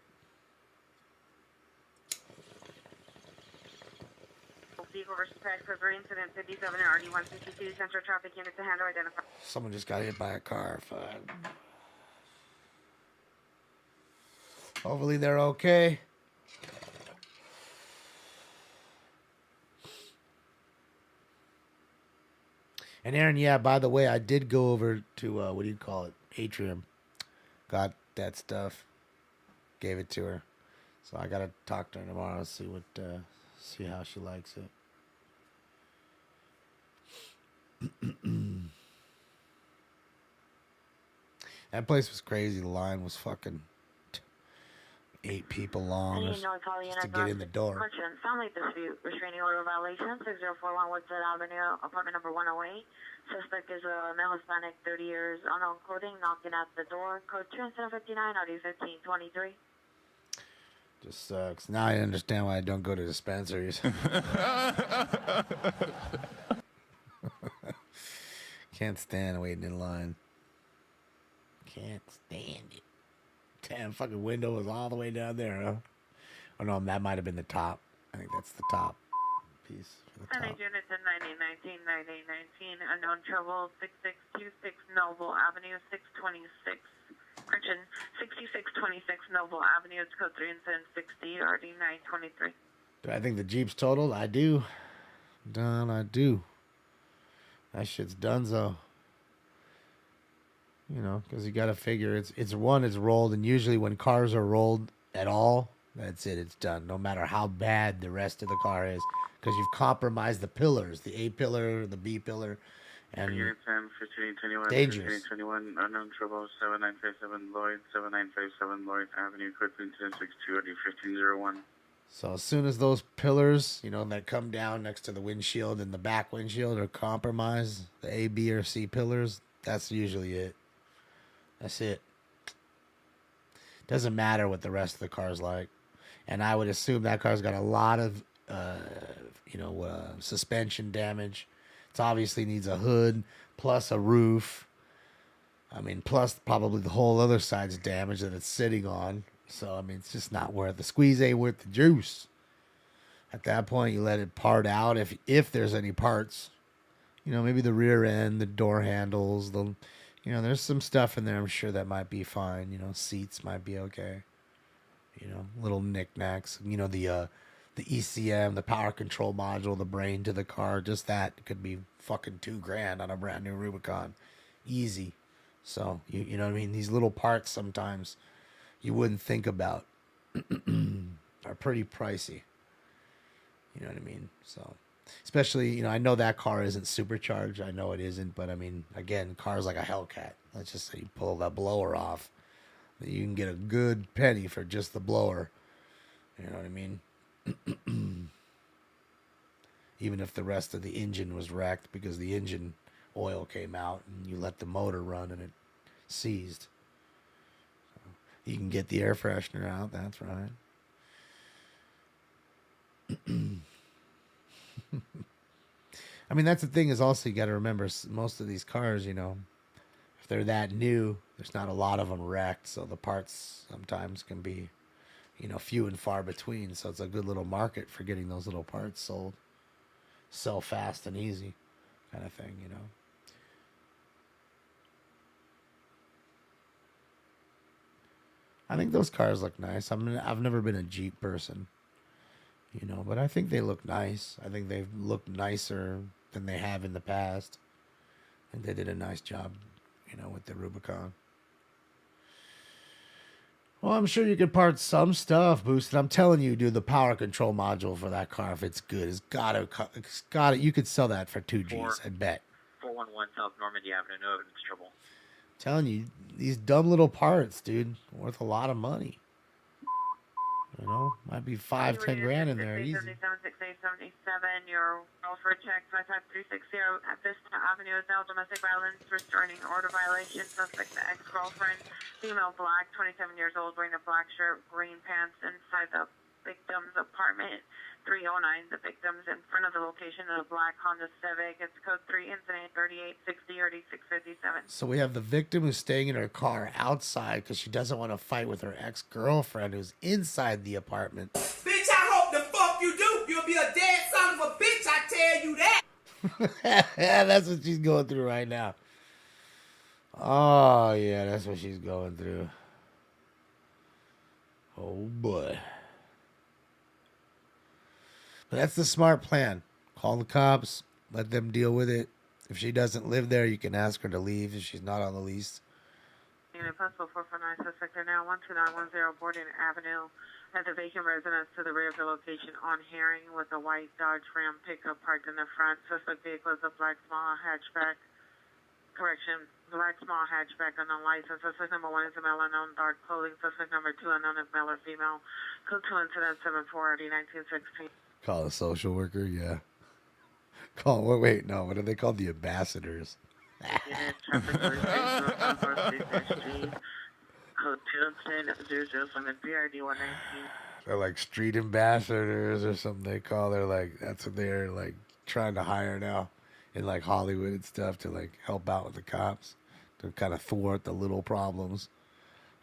Speaker 1: Vehicle versus crash for incident 57 and RD 162. Central traffic unit to handle identify.
Speaker 3: Someone just got hit by a car. Fuck. Hopefully they're okay. And Aaron, yeah, by the way, I did go over to, what do you call it? Atrium. Got that stuff. Gave it to her. So I got to talk to her tomorrow, see how she likes it. That place was crazy. The line was fucking 8 people long just to get in the door.
Speaker 5: Correction, family dispute, restraining order violation, 6041 Woodford Avenue, apartment number 108. Suspect is a male Hispanic, 30 years, unknown clothing, knocking at the door. Code 259, RD 1523.
Speaker 3: Just sucks. Now I understand why I don't go to dispensaries. Can't stand waiting in line. Can't stand it. Damn, fucking window was all the way down there, huh? Oh no, that might have been the top. I think that's the top piece for the top.
Speaker 1: Units in 1919, 1919, unknown trouble, 6626 Noble Avenue, 626. Correction, 6626 Noble Avenue, it's code 3 and 760, RD 923.
Speaker 3: Do I think the Jeep's totaled? I do. Done, I do. That shit's donezo. You know, because you got to figure it's rolled, and usually when cars are rolled at all, that's it. It's done. No matter how bad the rest of the car is, because you've compromised the pillars, the A pillar, the B pillar, and
Speaker 17: Unit 10, 1521,
Speaker 3: dangerous.
Speaker 17: 1521, unknown trouble, 7957 Lloyd, 7957 Lloyd Avenue, code 1062, RD 1501.
Speaker 3: So as soon as those pillars, you know, that come down next to the windshield and the back windshield are compromised, the A, B, or C pillars, that's usually it. That's it. Doesn't matter what the rest of the car's like. And I would assume that car's got a lot of, suspension damage. It obviously needs a hood, plus a roof. I mean, plus probably the whole other side's damage that it's sitting on. So, I mean, it's just not worth the squeeze, ain't worth the juice. At that point, you let it part out if there's any parts. You know, maybe the rear end, the door handles, there's some stuff in there I'm sure that might be fine. You know, seats might be okay. You know, little knickknacks. You know, the ECM, the power control module, the brain to the car, just that could be fucking $2,000 on a brand new Rubicon. Easy. So, you know what I mean? These little parts sometimes you wouldn't think about are pretty pricey. You know what I mean? So, especially, you know, I know that car isn't supercharged. I know it isn't, but I mean, again, cars like a Hellcat. Let's just say you pull that blower off, you can get a good penny for just the blower. You know what I mean? Even if the rest of the engine was wrecked because the engine oil came out and you let the motor run and it seized. So you can get the air freshener out, that's right. I mean, that's the thing is also you got to remember most of these cars, you know, if they're that new, there's not a lot of them wrecked. So the parts sometimes can be, you know, few and far between. So it's a good little market for getting those little parts sold. Sell fast and easy kind of thing, you know. I think those cars look nice. I've never been a Jeep person, you know, but I think they look nice. I think they've looked nicer than they have in the past. I think they did a nice job, you know, with the Rubicon. Well, I'm sure you could part some stuff, Boosted. I'm telling you, dude, the power control module for that car, if it's good, it's got to. You could sell that for $2,000, I bet.
Speaker 15: 411 South Normandy Avenue, no evidence trouble.
Speaker 3: I'm telling you, these dumb little parts, dude, worth a lot of money. You know, might be $5-10 in there easy.
Speaker 1: 77, your welfare check 55360 at Vista Avenue is now domestic violence, restraining order violation, suspect the ex-girlfriend, female black, 27 years old, wearing a black shirt, green pants inside the victim's apartment, 309. The victim's in front of the location of the black Honda Civic. It's code 3, incident 3860 or 657.
Speaker 3: So we have the victim who's staying in her car outside because she doesn't want to fight with her ex-girlfriend who's inside the apartment.
Speaker 21: Bitch, I hope the fuck you do. You'll be a dead son of a bitch, I tell you that.
Speaker 3: Yeah, that's what she's going through right now. Oh, yeah, that's what she's going through. Oh, boy. But that's the smart plan. Call the cops. Let them deal with it. If she doesn't live there, you can ask her to leave if she's not on the lease.
Speaker 1: Unit possible 449, suspect are now 12910 Borden Avenue at the vacant residence to the rear of the location on Herring with a white Dodge Ram pickup parked in the front. Suspect vehicle is a black small hatchback. Correction, black small hatchback unknown license. Suspect number 1 is a male unknown, dark clothing. Suspect number 2 unknown if male or female. Code 2 incident 7480 1916.
Speaker 3: Call a social worker, yeah. Call, wait, no, what are they called? The ambassadors.
Speaker 1: Unit traffic 36 Code 2 incident 007 PRD 119.
Speaker 3: They're like street ambassadors or something they call. They're like, that's what they're like trying to hire now in like Hollywood and stuff to like help out with the cops, to kind of thwart the little problems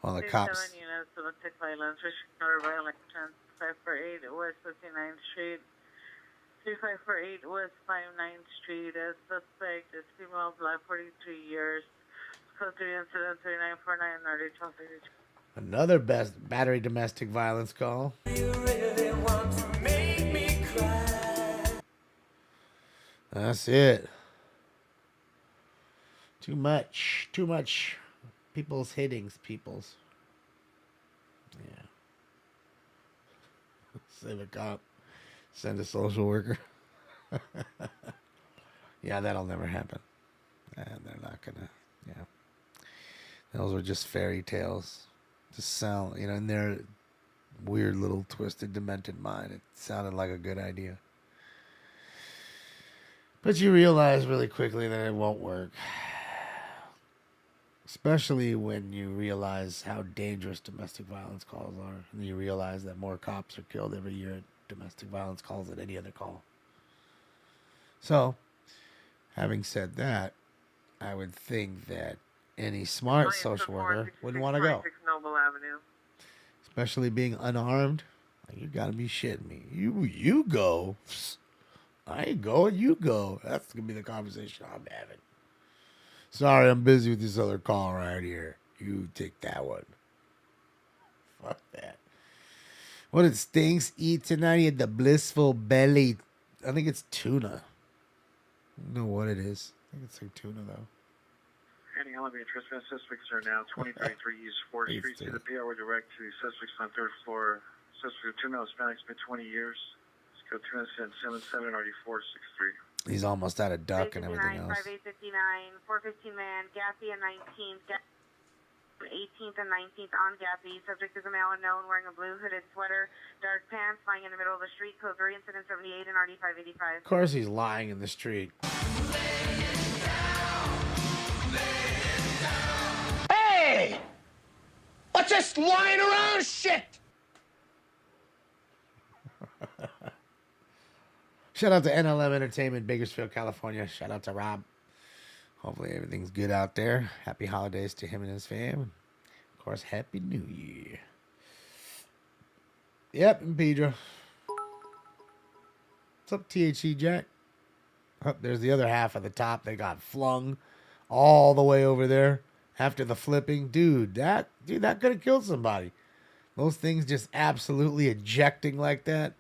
Speaker 3: on the cops.
Speaker 1: 7 units domestic violence, restriction order violation, 548 West 59th Street, 3548 West 59th Street. As suspect is female, black, 43 years. Code 3 incident 3949 30 1232.
Speaker 3: Another battery domestic violence call. That's it. Too much. People's hittings, people's. Yeah. Send a cop. Send a social worker. Yeah, that'll never happen. And they're not gonna, yeah. Those are just fairy tales. Just sound, in their weird little twisted, demented mind, it sounded like a good idea. But you realize really quickly that it won't work. Especially when you realize how dangerous domestic violence calls are. And you realize that more cops are killed every year at domestic violence calls than any other call. So, having said that, I would think that any smart social worker wouldn't want to go.
Speaker 1: Noble Avenue.
Speaker 3: Especially being unarmed. You gotta be shitting me. You go. I ain't going, you go. That's gonna be the conversation I'm having. Sorry, I'm busy with this other call right here. You take that one. Fuck that. What did Stinks eat tonight? He had the blissful belly. I think it's tuna. I don't know what it is. I think it's like tuna, though.
Speaker 2: Any elevated trespass suspects are now 2033 East 4th Street. See the PR direct to suspects on 3rd floor. Suspect 2 male Hispanics, mid 20 years. Code 2 incident 77 RD463.
Speaker 3: He's almost out of duck and everything else.
Speaker 1: 5859, 415 man, Gaffey and 19th, 18th and 19th on Gaffey. Subject is a male unknown wearing a blue hooded sweater, dark pants, lying in the middle of the street. Code 3 incident 78 and RD585.
Speaker 3: Of course he's lying in the street.
Speaker 21: Hey! What's this lying around shit?
Speaker 3: Shout out to NLM Entertainment, Bakersfield, California. Shout out to Rob. Hopefully everything's good out there. Happy holidays to him and his fam. Of course, Happy New Year. Yep, and Pedro. What's up, THC Jack? Oh, there's the other half of the top. They got flung all the way over there after the flipping. Dude, that could have killed somebody. Those things just absolutely ejecting like that.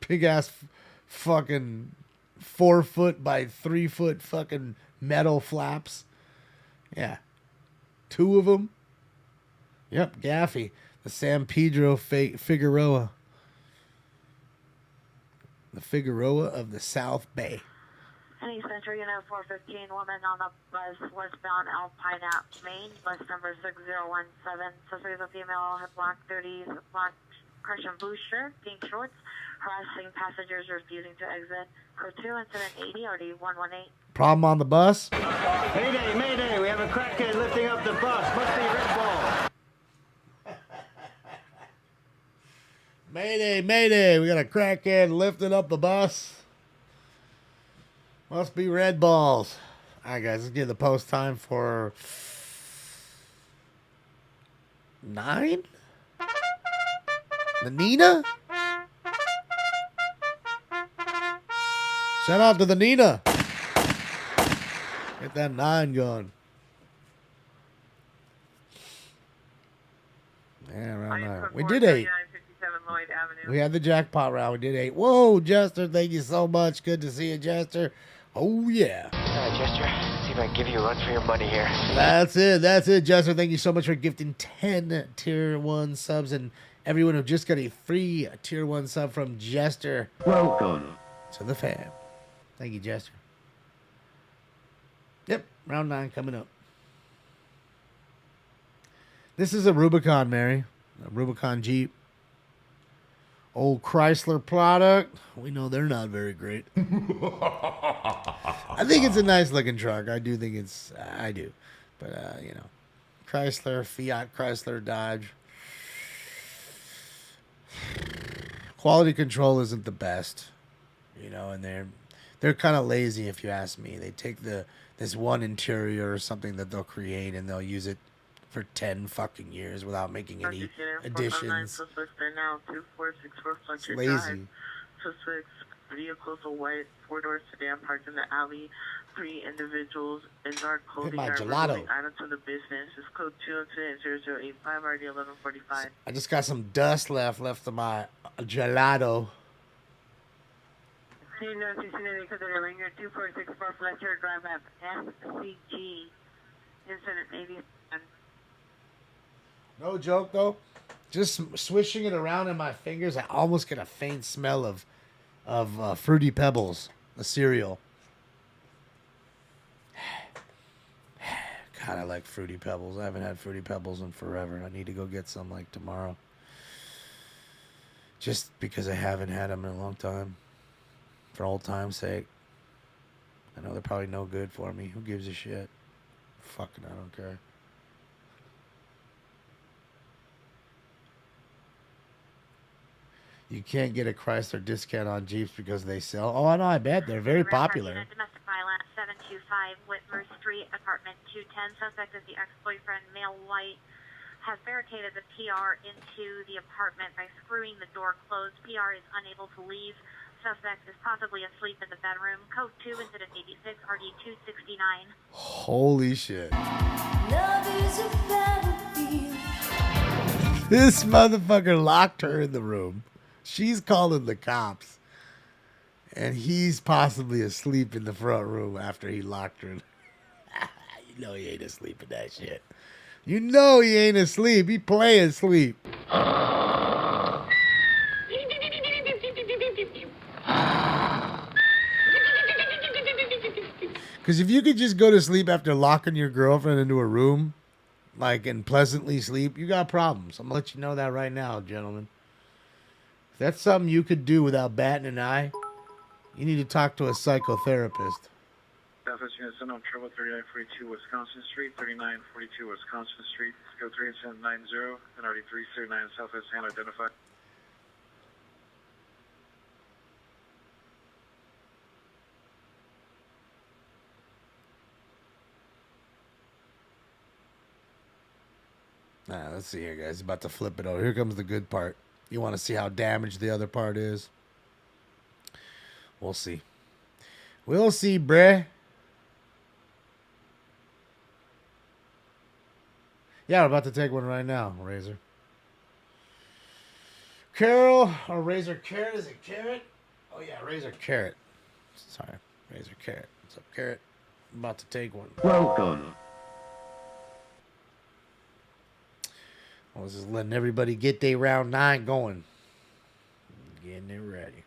Speaker 3: Big ass fucking 4 foot by 3 foot fucking metal flaps. Yeah. 2 of them. Yep, Gaffey. The San Pedro Figueroa. The Figueroa of the South Bay.
Speaker 5: Any Central Unit 415, woman on the bus westbound Alpine Ave, Maine, bus number 6017. Suspect is a female, had black 30s, black Prussian blue shirt, pink shorts, harassing passengers refusing to exit. Code 2, incident 80, RD 118.
Speaker 3: Problem on the bus?
Speaker 19: Mayday, mayday, we have a crackhead lifting up the bus. Must be Red Ball.
Speaker 3: Mayday, mayday, we got a crackhead lifting up the bus. Must be Red Balls. All right, guys, let's get the post time for 9? The Nina? Shout out to the Nina. Get that 9 going. Yeah, around 9. We did 8. We had the jackpot round. We did 8. Whoa, Jester, thank you so much. Good to see you, Jester. Oh, yeah.
Speaker 8: Jester, see if I can give you a run for your money here.
Speaker 3: That's it, Jester. Thank you so much for gifting 10 Tier 1 subs and everyone who just got a free Tier 1 sub from Jester.
Speaker 19: Welcome
Speaker 3: to the fam. Thank you, Jester. Yep, round 9 coming up. This is a Rubicon, Mary. A Rubicon Jeep. Old Chrysler product. We know they're not very great. I think it's a nice looking truck. I do think it's, I do. But, you know, Chrysler, Fiat, Chrysler, Dodge. Quality control isn't the best, you know, and they're kind of lazy if you ask me. They take this one interior or something that they'll create and they'll use it for 10 fucking years without making any additions. It's lazy.
Speaker 1: Suspects vehicles are white, 4-door sedan parked in the alley. 3 individuals in dark clothing are removing items from the business. It's code 200-0085, RD 1145.
Speaker 3: I just got some dust left of my gelato.
Speaker 16: You know, if you see any because of the ringer, 2464 Fletcher Drive at FCG, incident 87.
Speaker 3: No joke, though. Just swishing it around in my fingers, I almost get a faint smell of Fruity Pebbles, the cereal. God, I like Fruity Pebbles. I haven't had Fruity Pebbles in forever. I need to go get some, like, tomorrow. Just because I haven't had them in a long time. For old time's sake. I know they're probably no good for me. Who gives a shit? Fucking, I don't care. You can't get a Chrysler discount on Jeeps because they sell. Oh, I know, I bet. They're very popular.
Speaker 5: Domestic violence, 725 Whitmer Street, apartment 210. Suspect is the ex-boyfriend, male white, has barricaded the PR into the apartment by screwing the door closed. PR is unable to leave. Suspect is possibly asleep in the bedroom. Code 2, incident 86, RD 269.
Speaker 3: Holy shit. This motherfucker locked her in the room. She's calling the cops. And he's possibly asleep in the front room after he locked her. You know he ain't asleep in that shit. You know he ain't asleep. He playing asleep. Because if you could just go to sleep after locking your girlfriend into a room, like, and pleasantly sleep, you got problems. I'm going to let you know that right now, gentlemen. If that's something you could do without batting an eye, you need to talk to a psychotherapist.
Speaker 2: Southwest Unit Center on Travel 3942 Wisconsin Street, 3942 Wisconsin Street, Skill 3790, and RD 339 Southwest hand identified.
Speaker 3: Let's see here, guys. He's about to flip it over. Here comes the good part. You want to see how damaged the other part is? We'll see. We'll see, bruh. Yeah, we're about to take one right now, Razor. Carol, or Razor Carrot. Is it Carrot? Oh, yeah, Razor Carrot. Sorry, Razor Carrot. What's up, Carrot? I'm about to take one.
Speaker 19: Welcome.
Speaker 3: I was just letting everybody get their round 9 going. Getting it ready.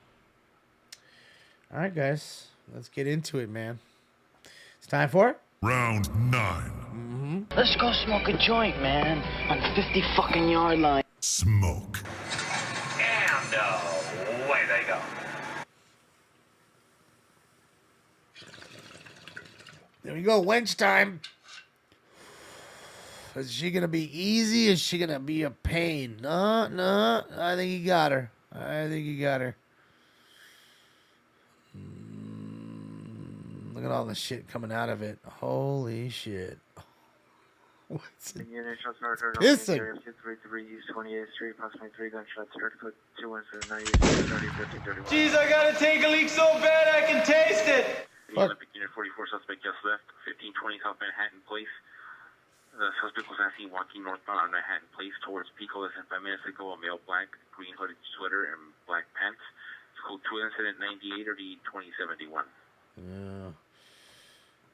Speaker 3: All right, guys. Let's get into it, man. It's time for
Speaker 20: round 9.
Speaker 8: Let's go smoke a joint, man. On the 50 fucking yard line.
Speaker 20: Smoke.
Speaker 14: And away they go.
Speaker 3: There we go. Wench time. Is she going to be easy? Is she going to be a pain? No. I think he got her. Look at all the shit coming out of it. Holy shit. What's it? Pissing.
Speaker 2: 233 East 28th Street, approximately 3 gunshots, heard code 21798, 30, 50, 31.
Speaker 10: Jeez, I gotta take a leak so bad I can taste it.
Speaker 17: Olympic Unit 44 suspect just left, 1520 South Manhattan Place. The suspect was actually walking northbound on Manhattan Place towards Pico less than 5 minutes ago. A male black, green hooded sweater and black pants. It's code 2 incident 98 or the 2071.
Speaker 3: Yeah.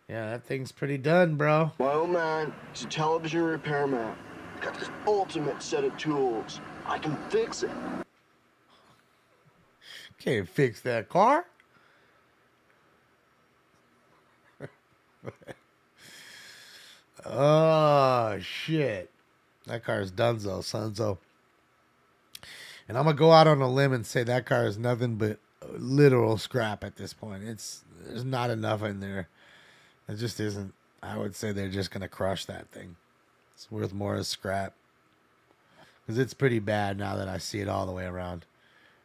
Speaker 3: Yeah, that thing's pretty done, bro.
Speaker 11: My old man is a television repairman. Got this ultimate set of tools. I can fix it.
Speaker 3: Can't fix that car. Oh, shit. That car is donezo, sonzo. And I'm going to go out on a limb and say that car is nothing but literal scrap at this point. There's not enough in there. It just isn't. I would say they're just going to crush that thing. It's worth more as scrap. Because it's pretty bad now that I see it all the way around.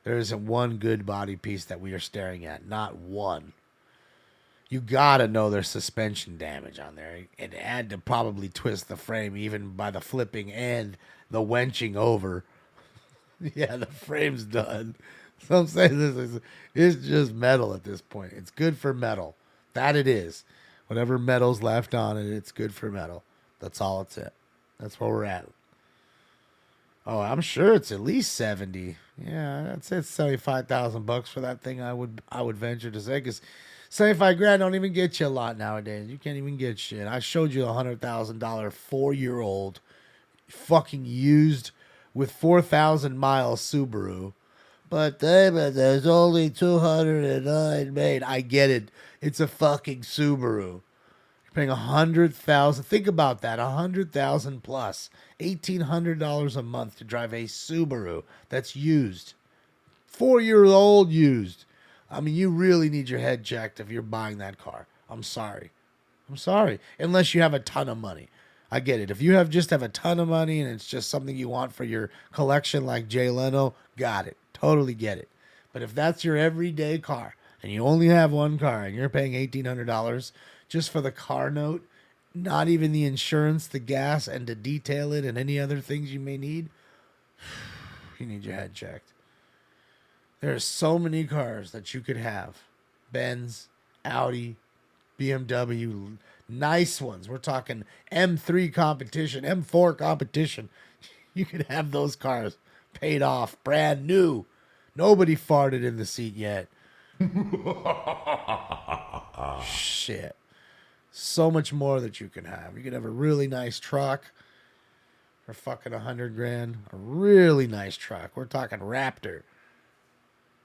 Speaker 3: There isn't one good body piece that we are staring at. Not one. You got to know there's suspension damage on there. It had to probably twist the frame even by the flipping and the wenching over. Yeah, the frame's done. So I'm saying it's just metal at this point. It's good for metal. That it is. Whatever metal's left on it, it's good for metal. That's all it's at. That's where we're at. Oh, I'm sure it's at least 70. Yeah, I'd say it's $75,000 for that thing. I would venture to say, because 75 grand don't even get you a lot nowadays. You can't even get shit. I showed you a $100,000 4-year-old fucking used with 4,000 miles Subaru. But David, there's only 209 made. I get it. It's a fucking Subaru. You're paying $100,000. Think about that. $100,000 plus. $1,800 a month to drive a Subaru that's used. 4-year-old used. I mean, you really need your head checked if you're buying that car. I'm sorry. Unless you have a ton of money. I get it. If you just have a ton of money and it's just something you want for your collection like Jay Leno, got it. Totally get it. But if that's your everyday car and you only have one car and you're paying $1,800 just for the car note, not even the insurance, the gas, and to detail it and any other things you may need, you need your head checked. There are so many cars that you could have. Benz, Audi, BMW, nice ones. We're talking M3 competition, M4 competition. You could have those cars paid off, brand new. Nobody farted in the seat yet. Shit. So much more that you can have. You could have a really nice truck for fucking $100,000. A really nice truck. We're talking Raptor.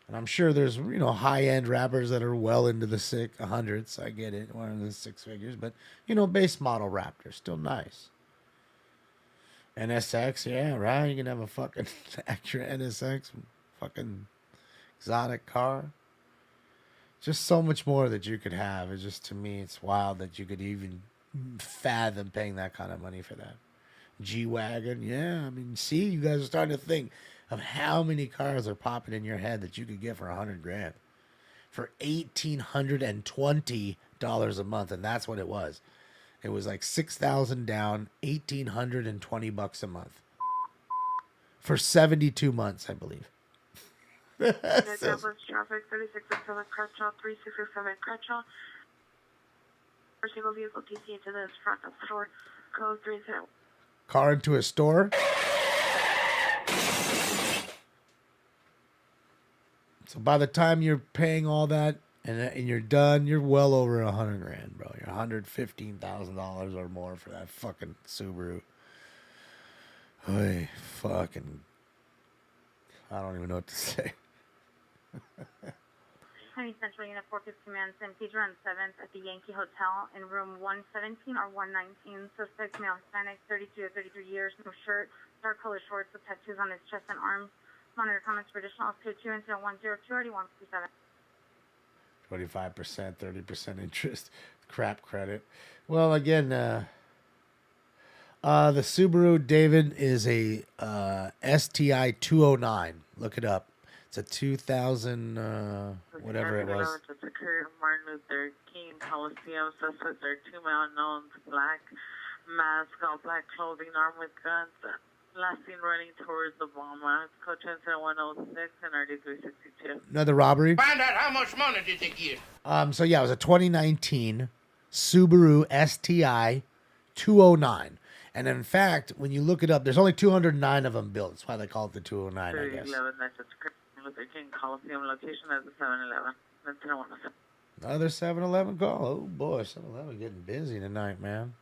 Speaker 3: And I'm sure there's, high-end rappers that are well into the hundreds. I get it. One of the 6 figures. But, base model Raptor. Still nice. NSX, yeah, right? You can have a fucking Acura NSX. Fucking exotic car. Just so much more that you could have. It's just, to me, it's wild that you could even fathom paying that kind of money for that. G-Wagon, yeah. I mean, see, you guys are starting to think of how many cars are popping in your head that you could get for $100,000 for $1,820 a month, and that's what it was. It was like $6,000 down, $1,820 a month for 72 months, I believe.
Speaker 1: Douglas traffic 3667 Crenshaw 3667 Crenshaw. For single vehicle TC into this front of store code 30.
Speaker 3: Car into a store. So by the time you're paying all that and you're done, you're well over $100,000, bro. You're $115,000 or more for that fucking Subaru. Hey, fucking, I don't even know what to say.
Speaker 5: Honey Central Unit 450 man, please run 7th at the Yankee Hotel in room 117 or 119. Suspect male Hispanic, 32 or 33 years, no shirt, dark colored shorts with tattoos on his chest and arms. Monitor comments for additional SK2 incident 102 157.
Speaker 3: 25%, 30% interest, crap credit. Well, again, the Subaru David is a STI 209. Look it up. It's a 2000, whatever it was.
Speaker 1: It's occurred in Martin Luther King Coliseum. Suspects are 2 male unknowns, black mask, all black clothing, armed with guns. Last seen running towards the bomb. Coach incident 106 and RD362.
Speaker 3: Another robbery.
Speaker 9: Find out how much money did they get.
Speaker 3: So yeah, it was a 2019 Subaru STI 209. And in fact, when you look it up, there's only 209 of them built. That's why they call it the 209, I guess.
Speaker 1: 11, that's Luther King Coliseum location as the 7-Eleven. Incident 107.
Speaker 3: Another 7-Eleven call. Oh, boy. 7-Eleven getting busy tonight, man.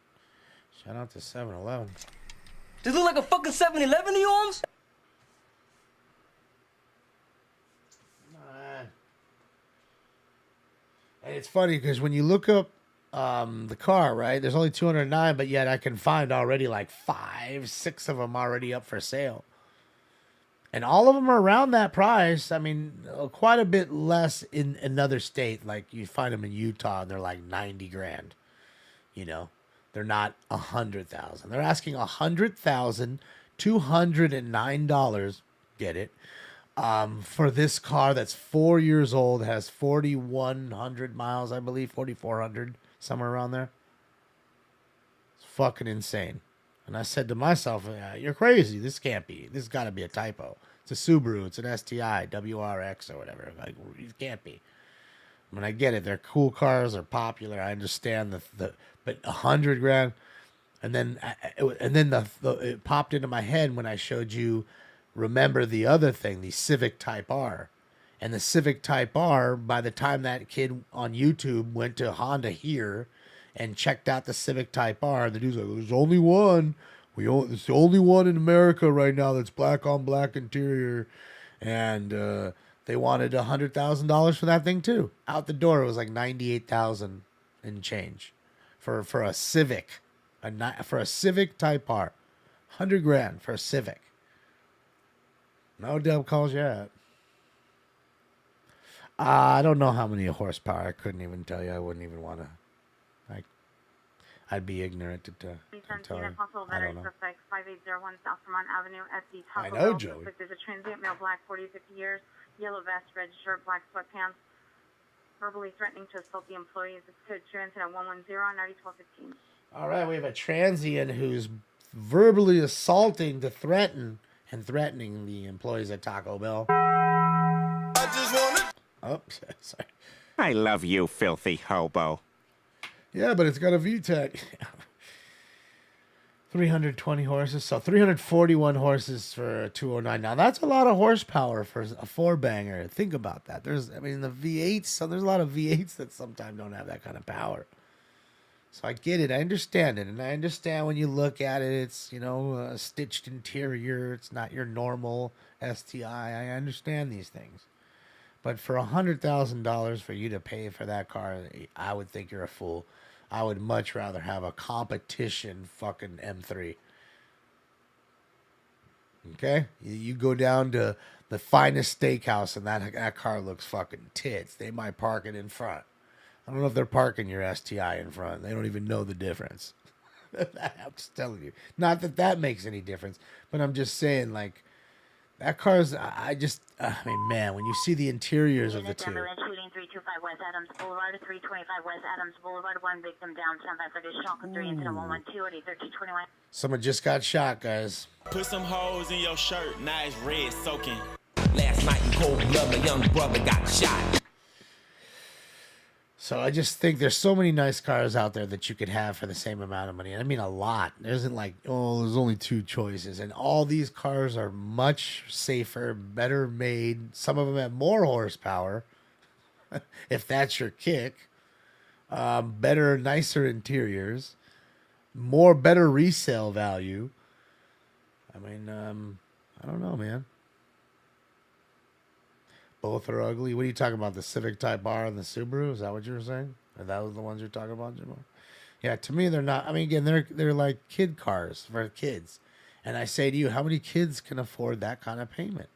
Speaker 3: Shout out to 7-Eleven.
Speaker 22: Does it look like a fucking 7-Eleven to you, Holmes?
Speaker 3: And it's funny because when you look up the car, right, there's only 209, but yet I can find already like 5, 6 of them already up for sale. And all of them are around that price. I mean, quite a bit less in another state. Like you find them in Utah and they're like 90 grand. You know, they're not 100,000. They're asking $100,209. Get it? For this car that's 4 years old, has 4,100 miles, I believe, 4,400, somewhere around there. It's fucking insane. And I said to myself, you're crazy. This can't be. This has got to be a typo. It's a Subaru. It's an STI, WRX or whatever. Like, it can't be. I mean, I get it. They're cool cars. They're popular. I understand but 100 grand. And then it popped into my head when I showed you, remember the other thing, the Civic Type R. And the Civic Type R, by the time that kid on YouTube went to Honda here and checked out the Civic Type R, the dude's like, there's only one. It's the only one in America right now that's black on black interior. And they wanted $100,000 for that thing too. Out the door, it was like $98,000 and change for a Civic, for a Civic Type R. 100 grand for a Civic. No dub calls yet. I don't know how many horsepower. I couldn't even tell you. I wouldn't even want to. I'd be ignorant to tell you. I don't know.
Speaker 5: 5801 South Vermont Avenue at the top
Speaker 3: I
Speaker 5: of
Speaker 3: know,
Speaker 5: the
Speaker 3: Joey.
Speaker 5: There's a transient male, black, 40 to 50 years, yellow vest, red shirt, black sweatpants, verbally threatening to assault the employees. It's code transient at 110-90-1215.
Speaker 3: All right, we have a transient who's verbally assaulting to threatening the employees at Taco Bell.
Speaker 18: I just wanna...
Speaker 3: Oh, sorry.
Speaker 12: I love you, filthy hobo.
Speaker 3: Yeah, but it's got a VTEC. 320 horses, so 341 horses for a 209. Now that's a lot of horsepower for a four-banger. Think about that. The V8s. So there's a lot of V8s that sometimes don't have that kind of power. So I get it. I understand it, and I understand when you look at it, it's a stitched interior. It's not your normal STI. I understand these things, but for $100,000 for you to pay for that car, I would think you're a fool. I would much rather have a competition fucking M3. Okay? You go down to the finest steakhouse and that car looks fucking tits. They might park it in front. I don't know if they're parking your STI in front. They don't even know the difference. I'm just telling you. Not that that makes any difference, but I'm just saying, like, that car's, I mean, man, when you see the interiors of the two.
Speaker 5: Shooting 325 West Adams Boulevard, 325 West Adams Boulevard, one victim down, stand by for this shock of 3 incident 112 at 1321.
Speaker 3: Someone just got shot, guys.
Speaker 7: Put some holes in your shirt, now it's red soaking. Last night in cold blood, my young brother got shot.
Speaker 3: So I just think there's so many nice cars out there that you could have for the same amount of money. I mean, a lot. There isn't like, there's only two choices. And all these cars are much safer, better made. Some of them have more horsepower, if that's your kick. Better, nicer interiors. Better resale value. I mean, I don't know, man. Both are ugly. What are you talking about? The Civic Type R and the Subaru? Is that what you were saying? Or that was the ones you're talking about, Jimbo? Yeah, to me, they're not. I mean, again, they're like kid cars for kids. And I say to you, how many kids can afford that kind of payment?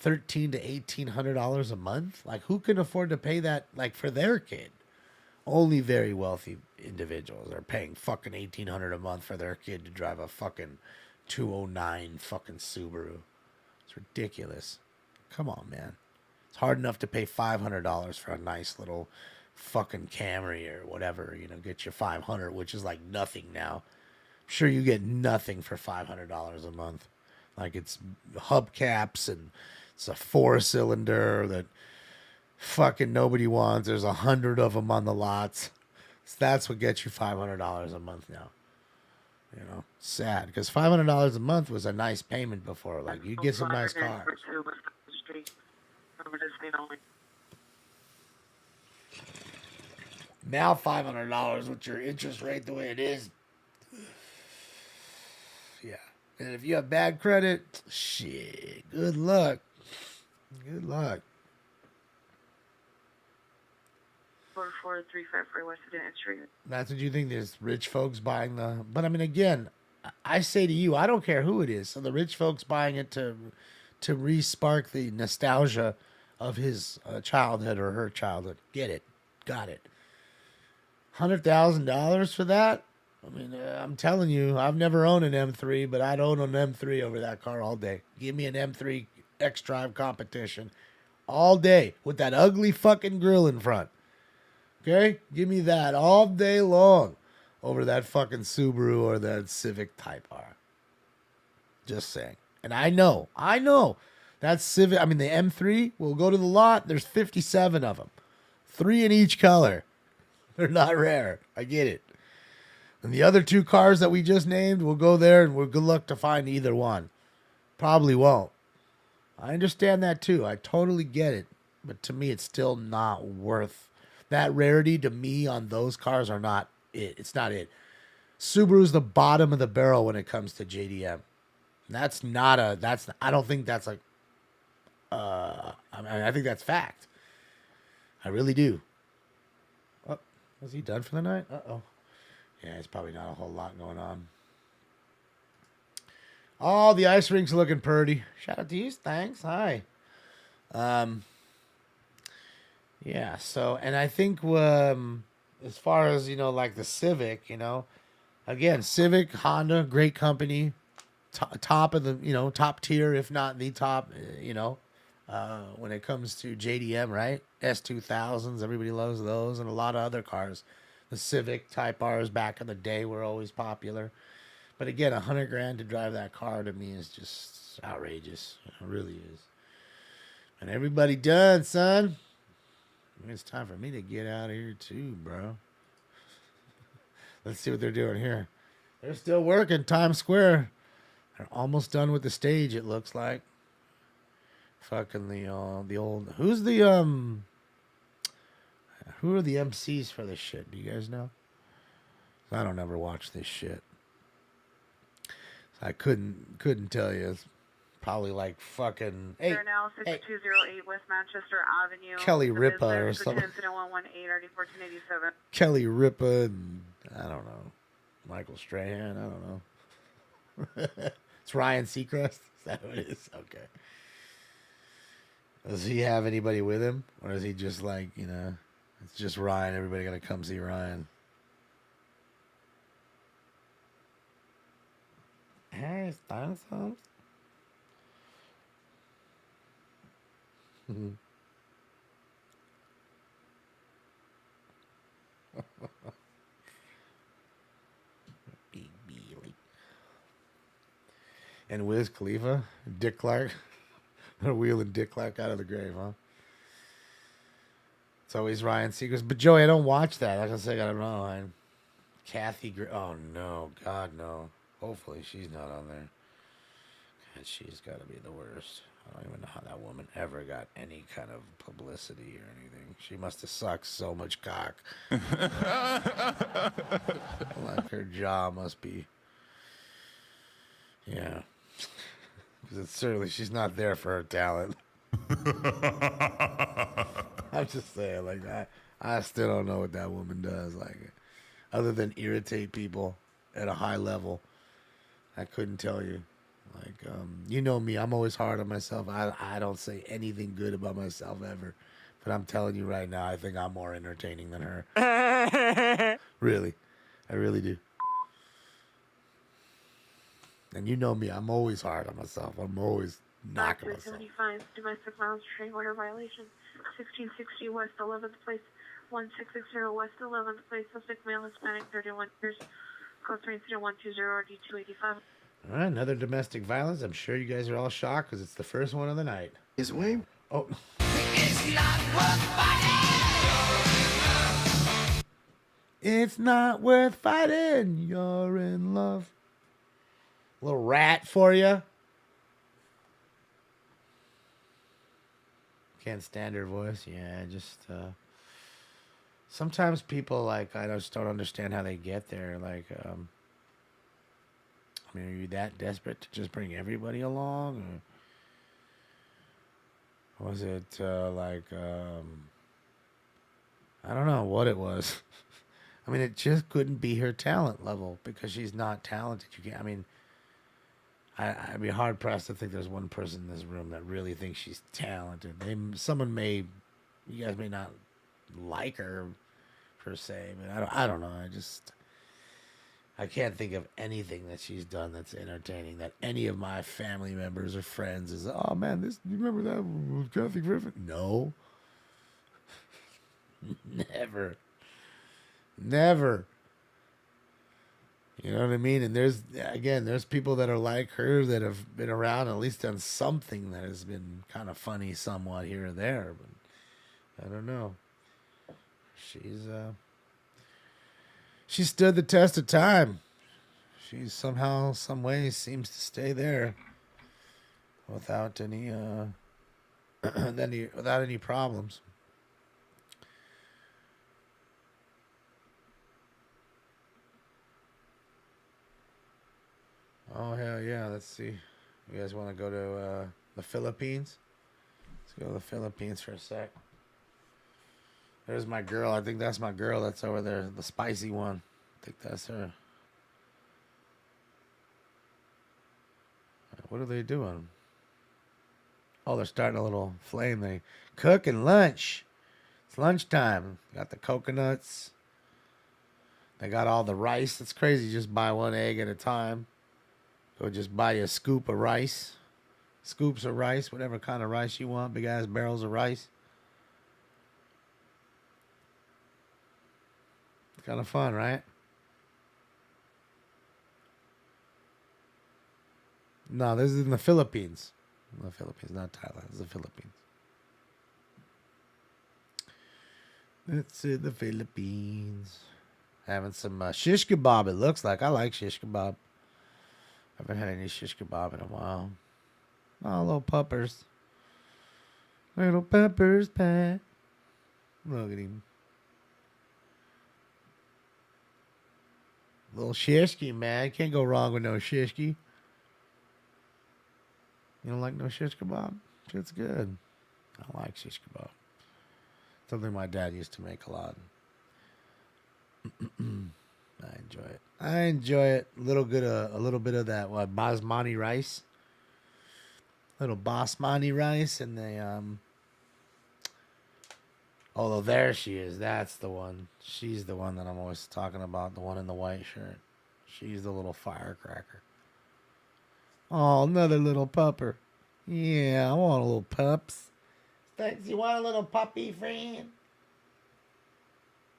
Speaker 3: $1,300 to $1,800 a month? Like, who can afford to pay that, like, for their kid? Only very wealthy individuals are paying fucking $1,800 a month for their kid to drive a fucking 209 fucking Subaru. It's ridiculous. Come on, man. It's hard enough to pay $500 for a nice little fucking Camry or whatever, get you $500, which is like nothing now. I'm sure you get nothing for $500 a month. Like, it's hubcaps and it's a 4-cylinder that fucking nobody wants. There's 100 of them on the lots. So that's what gets you $500 a month now. Sad, because $500 a month was a nice payment before. Like, you get some nice cars.
Speaker 2: Street. Remember this being only.
Speaker 3: Now $500 with your interest rate the way it is. Yeah. And if you have bad credit, shit, good luck. Good luck.
Speaker 1: 44353 West Advance Street.
Speaker 3: That's what you think. There's rich folks buying the. But I mean, again, I say to you, I don't care who it is. So the rich folks buying it to re-spark the nostalgia of his childhood or her childhood. Get it. Got it. $100,000 for that? I mean, I'm telling you, I've never owned an M3, but I'd own an M3 over that car all day. Give me an M3 X-Drive competition all day with that ugly fucking grill in front. Okay? Give me that all day long over that fucking Subaru or that Civic Type R. Just saying. And I know. That Civic, I mean, the M3 will go to the lot. There's 57 of them. 3 in each color. They're not rare. I get it. And the other 2 cars that we just named will go there, and we're good luck to find either one. Probably won't. I understand that too. I totally get it. But to me, it's still not worth that rarity. To me, on those cars are not it. It's not it. Subaru's the bottom of the barrel when it comes to JDM. I don't think that's like, I think that's fact. I really do. Oh, was he done for the night? Uh-oh. Yeah, it's probably not a whole lot going on. Oh, the ice rink's looking pretty. Shout out to you. Thanks. Hi. Yeah, so, and I think as far as, like the Civic, again, Civic, Honda, great company, top of the, top tier, if not the top, when it comes to JDM, right? S2000s, everybody loves those, and a lot of other cars. The Civic Type R's back in the day were always popular. But again, $100,000 to drive that car to me is just outrageous. It really is. And everybody done, son. It's time for me to get out of here too, bro. Let's see what they're doing here. They're still working Times Square. They're almost done with the stage, it looks like. Fucking the old. Who are the MCs for this shit? Do you guys know? I don't ever watch this shit. I couldn't tell you. It's probably like fucking. Hey,
Speaker 1: they're now 6208 West Manchester Avenue.
Speaker 3: Kelly Ripa or something. Kelly Ripa and I don't know. Michael Strahan. I don't know. It's Ryan Seacrest. Is that what it is? Okay. Does he have anybody with him, or is he just like it's just Ryan? Everybody gotta come see Ryan. Hey, thanks, Holmes. Big Billy. And Wiz Khalifa, Dick Clark. They're wheeling Dick Clark out of the grave, huh? It's always Ryan Seacrest. But Joey, I don't watch that. Like I said, I don't know. Kathy oh no, God no. Hopefully she's not on there. God, she's got to be the worst. I don't even know how that woman ever got any kind of publicity or anything. She must have sucked so much cock. Like her jaw must be. Yeah. Because certainly she's not there for her talent. I'm just saying, like, I still don't know what that woman does, like, other than irritate people at a high level. I couldn't tell you. Like, you know me, I'm always hard on myself. I don't say anything good about myself ever. But I'm telling you right now, I think I'm more entertaining than her. Really. I really do. And you know me, I'm always hard on myself. I'm always knocking myself.
Speaker 1: 75 domestic violence train order violation. 1660 West 11th Place. 1660 West 11th Place. Suspect male Hispanic, 31 years. Code 30120 D285.
Speaker 3: All right, another domestic violence. I'm sure you guys are all shocked because it's the first one of the night.
Speaker 11: Is way.
Speaker 3: Oh.
Speaker 7: It's not worth fighting.
Speaker 3: It's not worth fighting. You're in love. Little rat for you. Can't stand her voice. Yeah, just Sometimes people, like, I just don't understand how they get there. Like, I mean, are you that desperate to just bring everybody along? Or was it, I don't know what it was. I mean, it just couldn't be her talent level because she's not talented. You can't, I mean, I'd be hard pressed to think there's one person in this room that really thinks she's talented. Someone may, you guys may not like her per se, but I don't know. I can't think of anything that she's done that's entertaining that any of my family members or friends is, oh man, you remember that with Kathy Griffin? No. Never. You know what I mean? And there's people that are like her that have been around, at least done something that has been kind of funny somewhat here or there, but I don't know. She stood the test of time. She somehow, some way seems to stay there without any without any problems. Oh hell yeah! Let's see. You guys want to go to the Philippines? Let's go to the Philippines for a sec. There's my girl. I think that's my girl that's over there, the spicy one. I think that's her. What are they doing? Oh, they're starting a little flame. They cooking lunch. It's lunchtime. Got the coconuts. They got all the rice. It's crazy. Just buy one egg at a time. Go just buy you a scoop of rice. Scoops of rice, whatever kind of rice you want. Big ass barrels of rice. It's kind of fun, right? No, this is in the Philippines. The Philippines, not Thailand. It's the Philippines. It's in the Philippines. Having some shish kebab, it looks like. I like shish kebab. I haven't had any shish kebab in a while. Oh, little puppers. Little puppers, Pat. Look at him. Little shishki, man. Can't go wrong with no shishki. You don't like no shish kebab? Shit's good. I like shish kebab. Something my dad used to make a lot. I enjoy it. A little bit of that basmati rice. Little basmati rice, and they although there she is. That's the one. She's the one that I'm always talking about. The one in the white shirt. She's the little firecracker. Oh, another little pupper. Yeah, I want a little pups. Thanks. You want a little puppy, friend?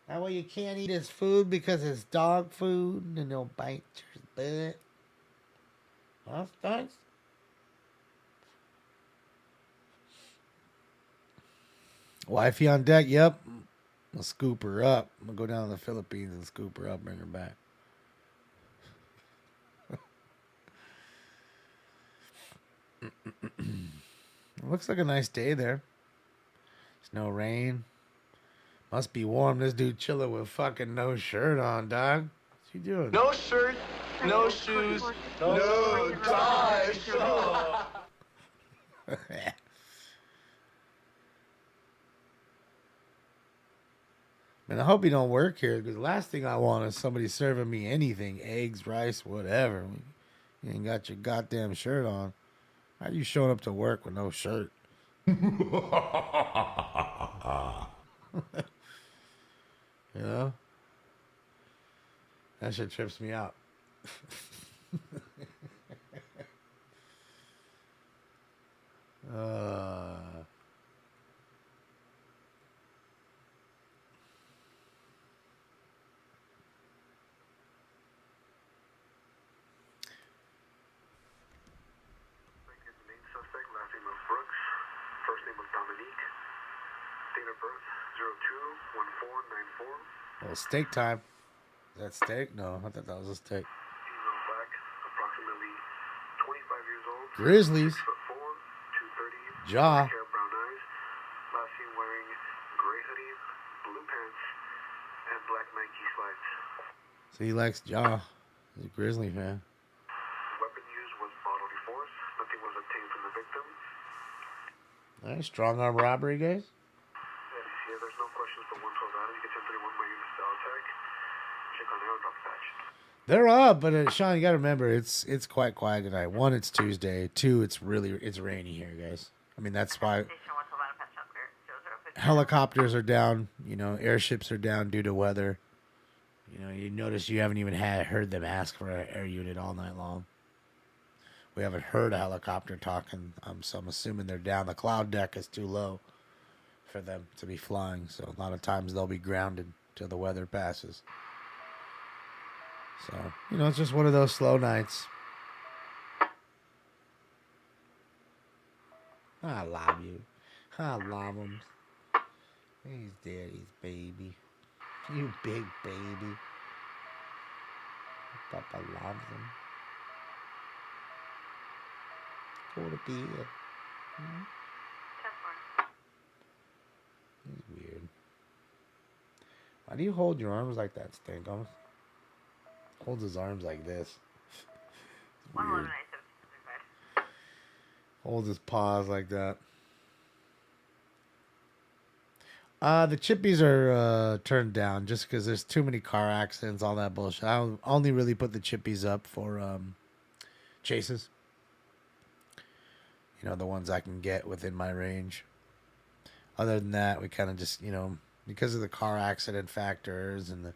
Speaker 3: That way you can't eat his food because it's dog food and he'll bite your butt. Huh, thanks. Wifey on deck, yep. I'll scoop her up. I'm going to go down to the Philippines and scoop her up, bring her back. It looks like a nice day there. There's no rain. Must be warm. This dude chilling with fucking no shirt on, dog. What's he doing?
Speaker 18: No shirt, no shoes, no tie.
Speaker 3: Man, I hope he don't work here, because the last thing I want is somebody serving me anything. Eggs, rice, whatever. You ain't got your goddamn shirt on. How you showing up to work with no shirt? You know? That shit trips me out. Well, steak time. Is that steak? No, I thought that was a steak. Grizzlies. Jaw. So he likes Jaw. He's a Grizzly fan.
Speaker 11: Weapon used was bodily force. Nothing was obtained from the victim.
Speaker 3: Nice. Strong arm robbery, guys.
Speaker 11: Yeah, there's no questions for 112 Adam. You get 1031 by unit cell tech. Check on airdrop patch.
Speaker 3: They're up, but Sean, you gotta remember it's quite quiet tonight. One, it's Tuesday. Two, it's rainy here, guys. I mean, that's why helicopters are down. You know, airships are down due to weather. You know, you notice you haven't even heard them ask for an air unit all night long. We haven't heard a helicopter talking, so I'm assuming they're down. The cloud deck is too low for them to be flying, so a lot of times they'll be grounded till the weather passes. So, you know, it's just one of those slow nights. I love you. I love him. He's daddy's baby. You big baby. Papa loves him. Go to bed. He's weird. Why do you hold your arms like that, Stanko? Holds his arms like this. It's weird. Holds his paws like that. The chippies are turned down just because there's too many car accidents, all that bullshit. I only really put the chippies up for chases. You know, the ones I can get within my range. Other than that, we kind of just, you know, because of the car accident factors and the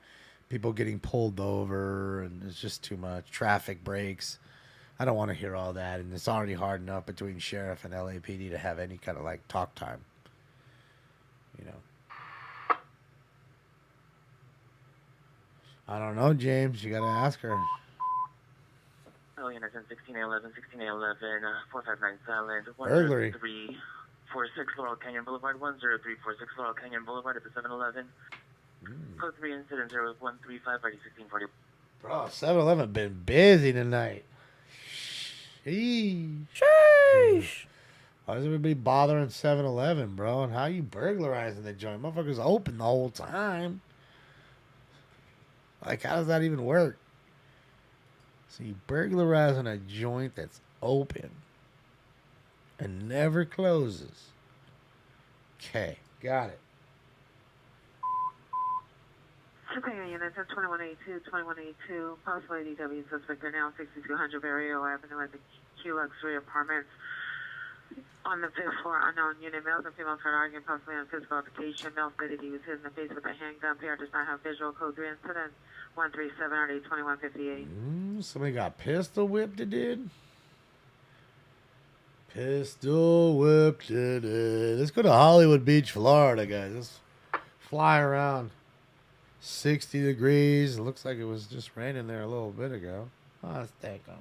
Speaker 3: people getting pulled over and it's just too much. Traffic breaks. I don't want to hear all that. And it's already hard enough between sheriff and LAPD to have any kind of like talk time. You know. I don't know, James. You got to ask her.
Speaker 15: Alien 1611, 1611, 459 Silent,
Speaker 3: Burglary.
Speaker 15: 10346 Laurel Canyon Boulevard, 10346 Laurel Canyon Boulevard at the 7-Eleven. Code 3 incident 0135 by 1640.
Speaker 3: Bro, 7-Eleven been busy tonight. Sheesh. Why is everybody bothering 7-Eleven, bro? And how you burglarizing the joint? Motherfuckers open the whole time. Like, how does that even work? So you burglarizing a joint that's open and never closes. Okay, got it.
Speaker 1: Superior units at 2182, 2182, possible ADW suspect are now 6200 Barrio Avenue at the QX3 apartments. On the 5th floor, unknown unit, males and females are arguing possibly on physical altercation. Male stated he was hit in the face with a handgun. PR does not have visual. Code 3 incident 137 2158.
Speaker 3: Somebody got pistol whipped it, dude. Pistol whipped it. Let's go to Hollywood Beach, Florida, guys. Let's fly around. 60 degrees. It looks like it was just raining there a little bit ago. Oh, let's take them.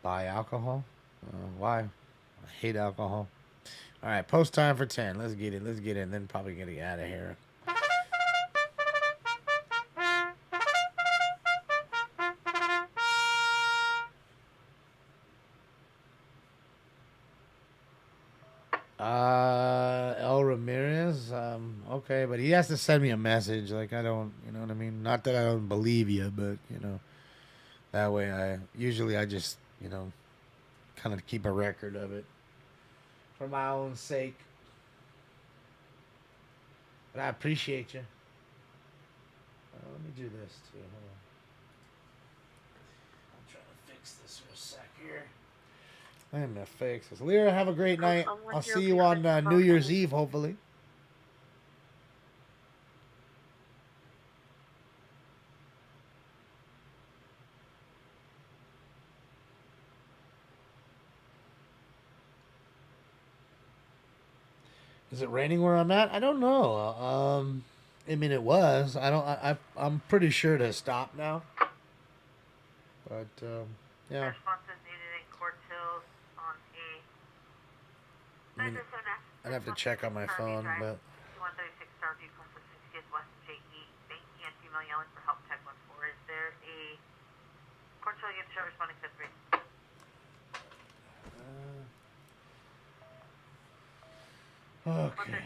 Speaker 3: Buy alcohol? Why? I hate alcohol. All right, post time for 10. Let's get it. Let's get it. And then probably get it out of here. El Ramirez. Okay, but he has to send me a message. Like, I don't, you know what I mean? Not that I don't believe you, but, you know, that way I just, you know, kind of keep a record of it for my own sake. But I appreciate you. Let me do this too. Hold on. I'm trying to fix this for a sec here. I'm gonna fix this. Lyra, have a great night. I'll see you on New Year's Eve, hopefully. Is it raining where I'm at? I don't know. I mean, it was. I'm pretty sure it has stopped now. But yeah.
Speaker 16: Responses needed in Court Hills on
Speaker 3: I mean, I'd have to check on my phone, but
Speaker 16: 136 Starview plus the 60th West JE. Banking and female yelling for help. Tech 14. Is there a Court Hill unit show responding to 3?
Speaker 3: Okay.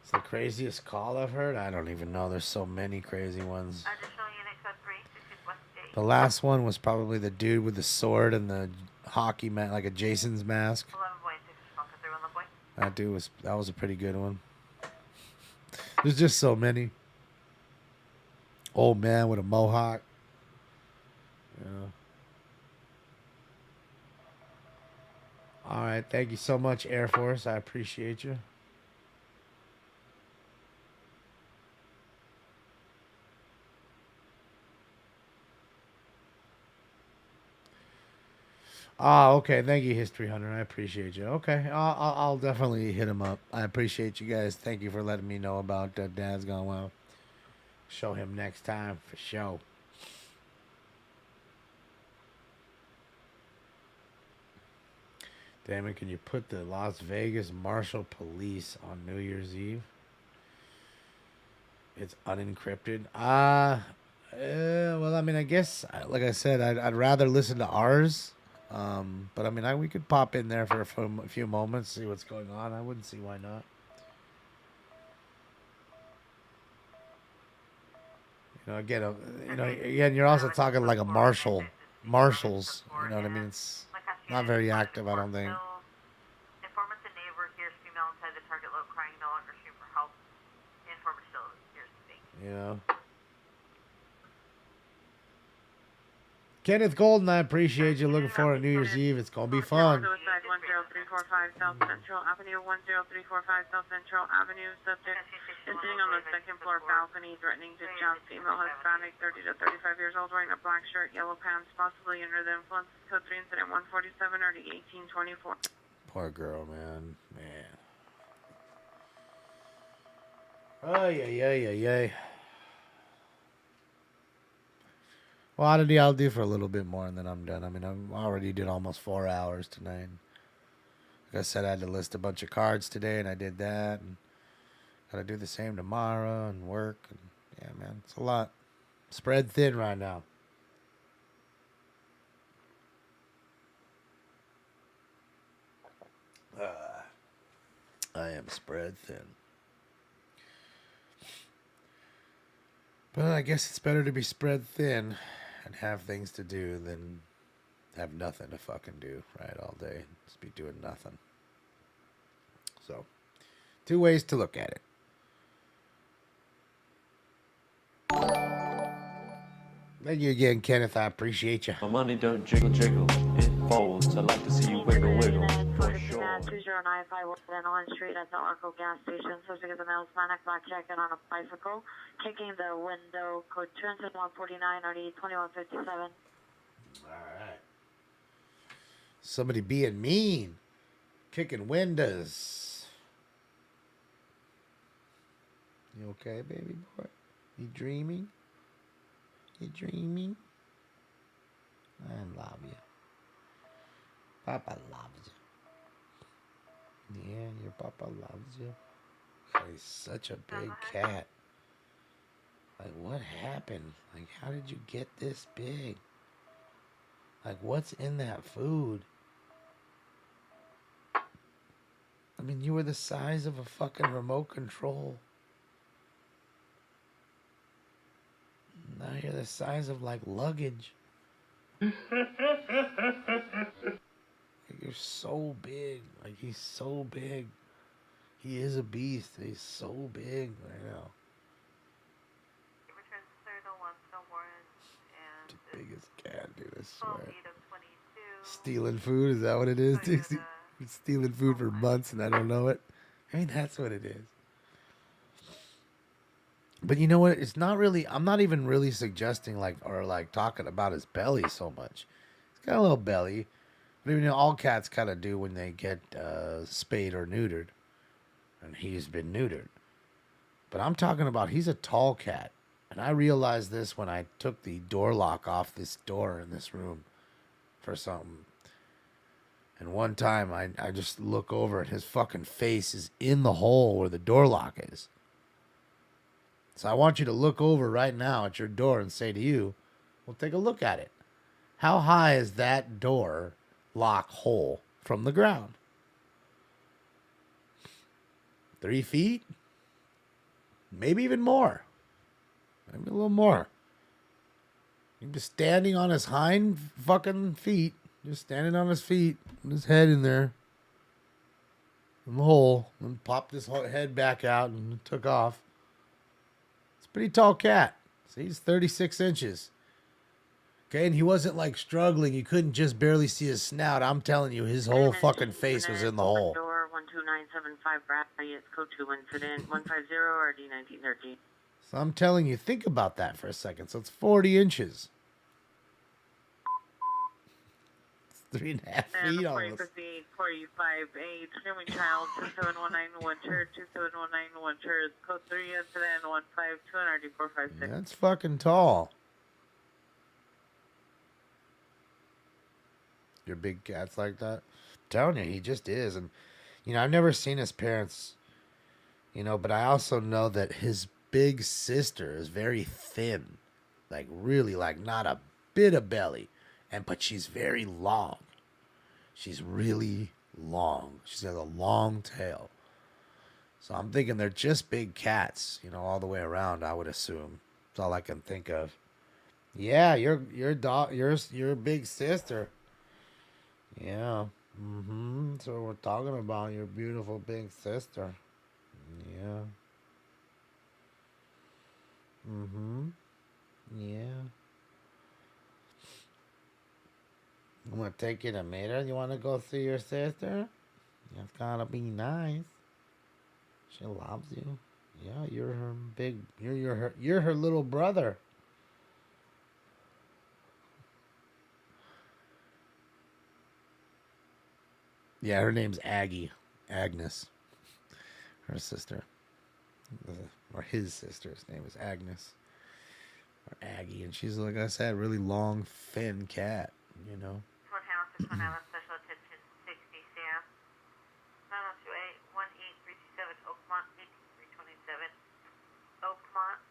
Speaker 3: It's the craziest call I've heard. I don't even know. There's so many crazy ones. The last one was probably the dude with the sword and the hockey mat, like a Jason's mask. That was a pretty good one. There's just so many. Old man with a mohawk. Yeah. All right. Thank you so much, Air Force. I appreciate you. Oh, okay. Thank you, History Hunter. I appreciate you. Okay, I'll definitely hit him up. I appreciate you guys. Thank you for letting me know about Dad's Gone Well. Show him next time for sure. Damn it, can you put the Las Vegas Marshal Police on New Year's Eve? It's unencrypted. Well, I mean, I guess, like I said, I'd rather listen to ours. But I mean, we could pop in there for a few moments, see what's going on. I wouldn't see why not. You know, again, you're also talking like a marshals. You know what I mean? It's not very active, I don't think. Yeah. Kenneth Golden, I appreciate you. Looking forward to New Year's Eve. It's gonna be fun.
Speaker 1: Suicide 10345 South Central Avenue, 10345 South Central Avenue. Subject is sitting on the second floor balcony, threatening to jump. Female Hispanic, 30 to 35 years old, wearing a black shirt, yellow pants, possibly under the influence. Code 3 incident 147 or 1824.
Speaker 3: Poor girl, man. Ay. Well, I'll do for a little bit more and then I'm done. I mean, I already did almost 4 hours tonight. Like I said, I had to list a bunch of cards today, and I did that. And gotta do the same tomorrow and work. And yeah, man, it's a lot. Spread thin right now. I am spread thin. But I guess it's better to be spread thin and have things to do than have nothing to fucking do, right, all day. Just be doing nothing. So, 2 ways to look at it. Thank you again, Kenneth. I appreciate you.
Speaker 4: My money don't jiggle, it folds. I like to see you wiggle, for sure.
Speaker 5: 2095 Owen Street at the Arco gas station. Subject is a male Hispanic, black jacket on a bicycle, kicking the window. Code 149 RD 2157.
Speaker 3: All right. Somebody being mean, kicking windows. You okay, baby boy? You dreaming? You dreaming? I love you. Papa loves you. Yeah, your papa loves you. He's such a big cat. Like, what happened? Like, how did you get this big? Like, what's in that food? I mean, you were the size of a fucking remote control. Now you're the size of, like, luggage. Like, you're so big. Like, he's so big. He is a beast. He's so big right now. The biggest cat, dude, I swear. Stealing food, is that what it is? He's stealing food for months and I don't know it. I mean, that's what it is. But you know what? It's not really, I'm not even really suggesting or talking about his belly so much. He's got a little belly. But you know, all cats kind of do when they get spayed or neutered. And he's been neutered. But I'm talking about, he's a tall cat. And I realized this when I took the door lock off this door in this room for something. And one time I just look over and his fucking face is in the hole where the door lock is. So I want you to look over right now at your door and say to you, well, take a look at it. How high is that door lock hole from the ground? 3 feet? Maybe even more. Maybe a little more. He's just standing on his hind fucking feet. Just standing on his feet. With his head in there. In the hole. And popped his head back out and took off. It's a pretty tall cat. See, he's 36 inches. Okay, and he wasn't like struggling. You couldn't just barely see his snout. I'm telling you, his whole fucking face was in the hole.
Speaker 1: Door 12975 Bradley. It's code 2 incident 150 or D1913.
Speaker 3: So I'm telling you, think about that for a second. So it's 40 inches. It's 3.5 feet almost.
Speaker 1: 4058 458 Screaming Child 2719 Winter 2719 Winter. It's code 3 incident 152 456.
Speaker 3: That's fucking tall. Your big cat's like that? I'm telling you, he just is. And, you know, I've never seen his parents, you know, but I also know that his big sister is very thin. Like, really, like, not a bit of belly. But she's very long. She's really long. She's got a long tail. So I'm thinking they're just big cats, you know, all the way around, I would assume. That's all I can think of. Yeah, your big sister. Yeah. So we're talking about your beautiful big sister. Yeah. Yeah. I'm gonna take you to meet her. You wanna go see your sister? It's gotta be nice. She loves you. Yeah, you're her big. You're her little brother. Yeah, her name's Agnes. Her sister. Or his sister's name is Agnes. Or Aggie. And she's, like I said, really long, thin cat, you know.
Speaker 5: One house, this one island, special attention, 60 Sam. 902-818-327 Oakmont, 18327. Oakmont,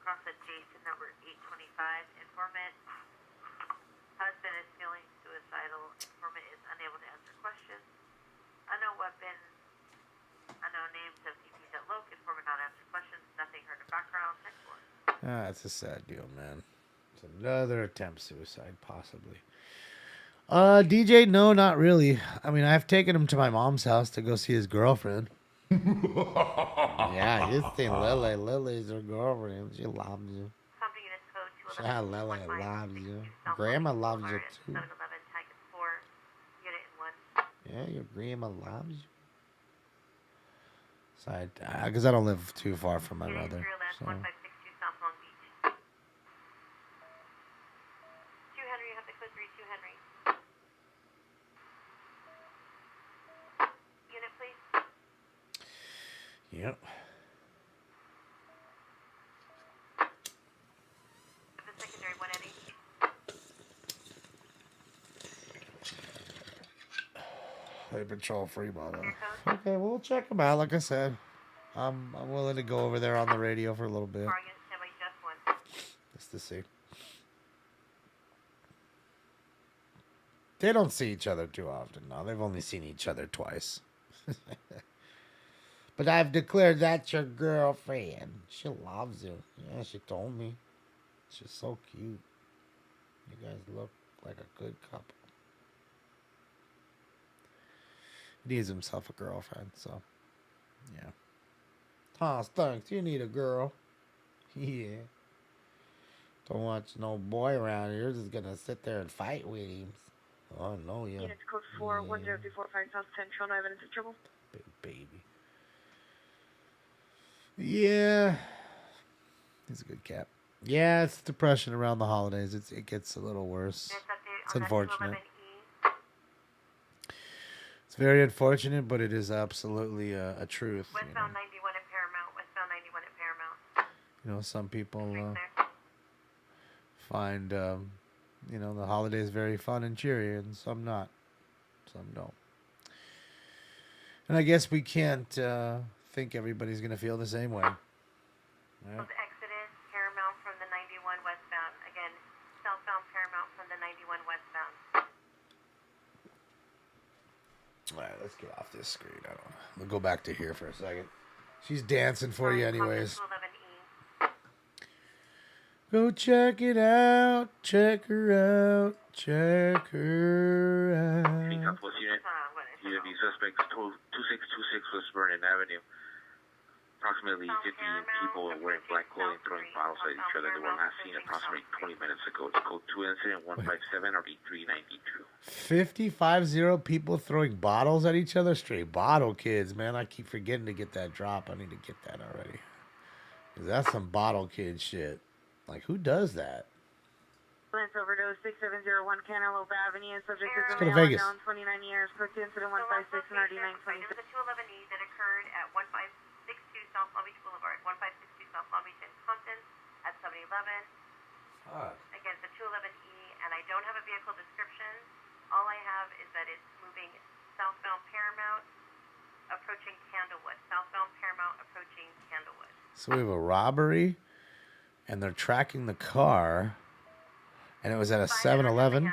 Speaker 5: cross adjacent number 825. Informant. Husband is feeling suicidal. Informant is unable to answer questions. Unknown weapon. Unknown names of CPs at Loke. Informant not answer questions. Nothing heard in background. Next one.
Speaker 3: It's a sad deal, man. It's another attempt suicide, possibly. DJ, no, not really. I mean, I've taken him to my mom's house to go see his girlfriend. Yeah, you've seen Lily. Lily's her girlfriend. She loves you. Yeah, Lily loves you. Grandma loves you too. Yeah, your grandma loves you. So because I don't live too far from my mother. So. Yep. They patrol Fremont. Okay, we'll check them out. Like I said, I'm willing to go over there on the radio for a little bit, just to see. They don't see each other too often. No, they've only seen each other twice. But I've declared that's your girlfriend. She loves you. Yeah, she told me. She's so cute. You guys look like a good couple. He needs himself a girlfriend, so yeah. Hans, thanks. You need a girl. Yeah. Don't want no boy around here just gonna sit there and fight with him. Oh no, yeah.
Speaker 1: Units code 4 10345 South Central. 9 minutes of trouble.
Speaker 3: Big baby. Yeah. He's a good cat. Yeah, it's depression around the holidays. It gets a little worse. It's unfortunate. It's very unfortunate, but it is absolutely a truth.
Speaker 5: Westbound 91 at Paramount. Westbound 91 at Paramount.
Speaker 3: You know, some people find, you know, the holidays very fun and cheery, and some not. Some don't. And I guess we can't think everybody's going to feel the same way. Right? All right, let's get off this screen. I don't know. We'll go back to here for a second. She's dancing for you anyways. Go check it out. Check her out. Check her out.
Speaker 17: Southwest unit. UW suspects 2626 West Vernon Avenue. Approximately 15 people wearing black clothing throwing bottles at each other. They were last seen approximately 20 minutes ago. It's code 2 incident 157 or 8392.
Speaker 3: 550 people throwing bottles at each other. Straight bottle kids, man. I keep forgetting to get that drop. I need to get that already. 'Cause that's some bottle kid shit. Like, who does that?
Speaker 5: Overdose 6701 Cantaloupe Avenue. Subject is
Speaker 3: Let's
Speaker 5: a
Speaker 3: go to
Speaker 5: male
Speaker 3: Vegas.
Speaker 5: unknown, 29 years. Booked incident 156 and RD926.
Speaker 16: There's a 211E that occurred at 1562 South Long Beach Boulevard, 1562 South Long Beach in Compton at 7-Eleven. Again, it's a 211E, and I don't have a vehicle description. All I have is that it's moving southbound Paramount, approaching Candlewood. Southbound Paramount, approaching Candlewood.
Speaker 3: So we have a robbery, and they're tracking the car, and it was at a 7-Eleven.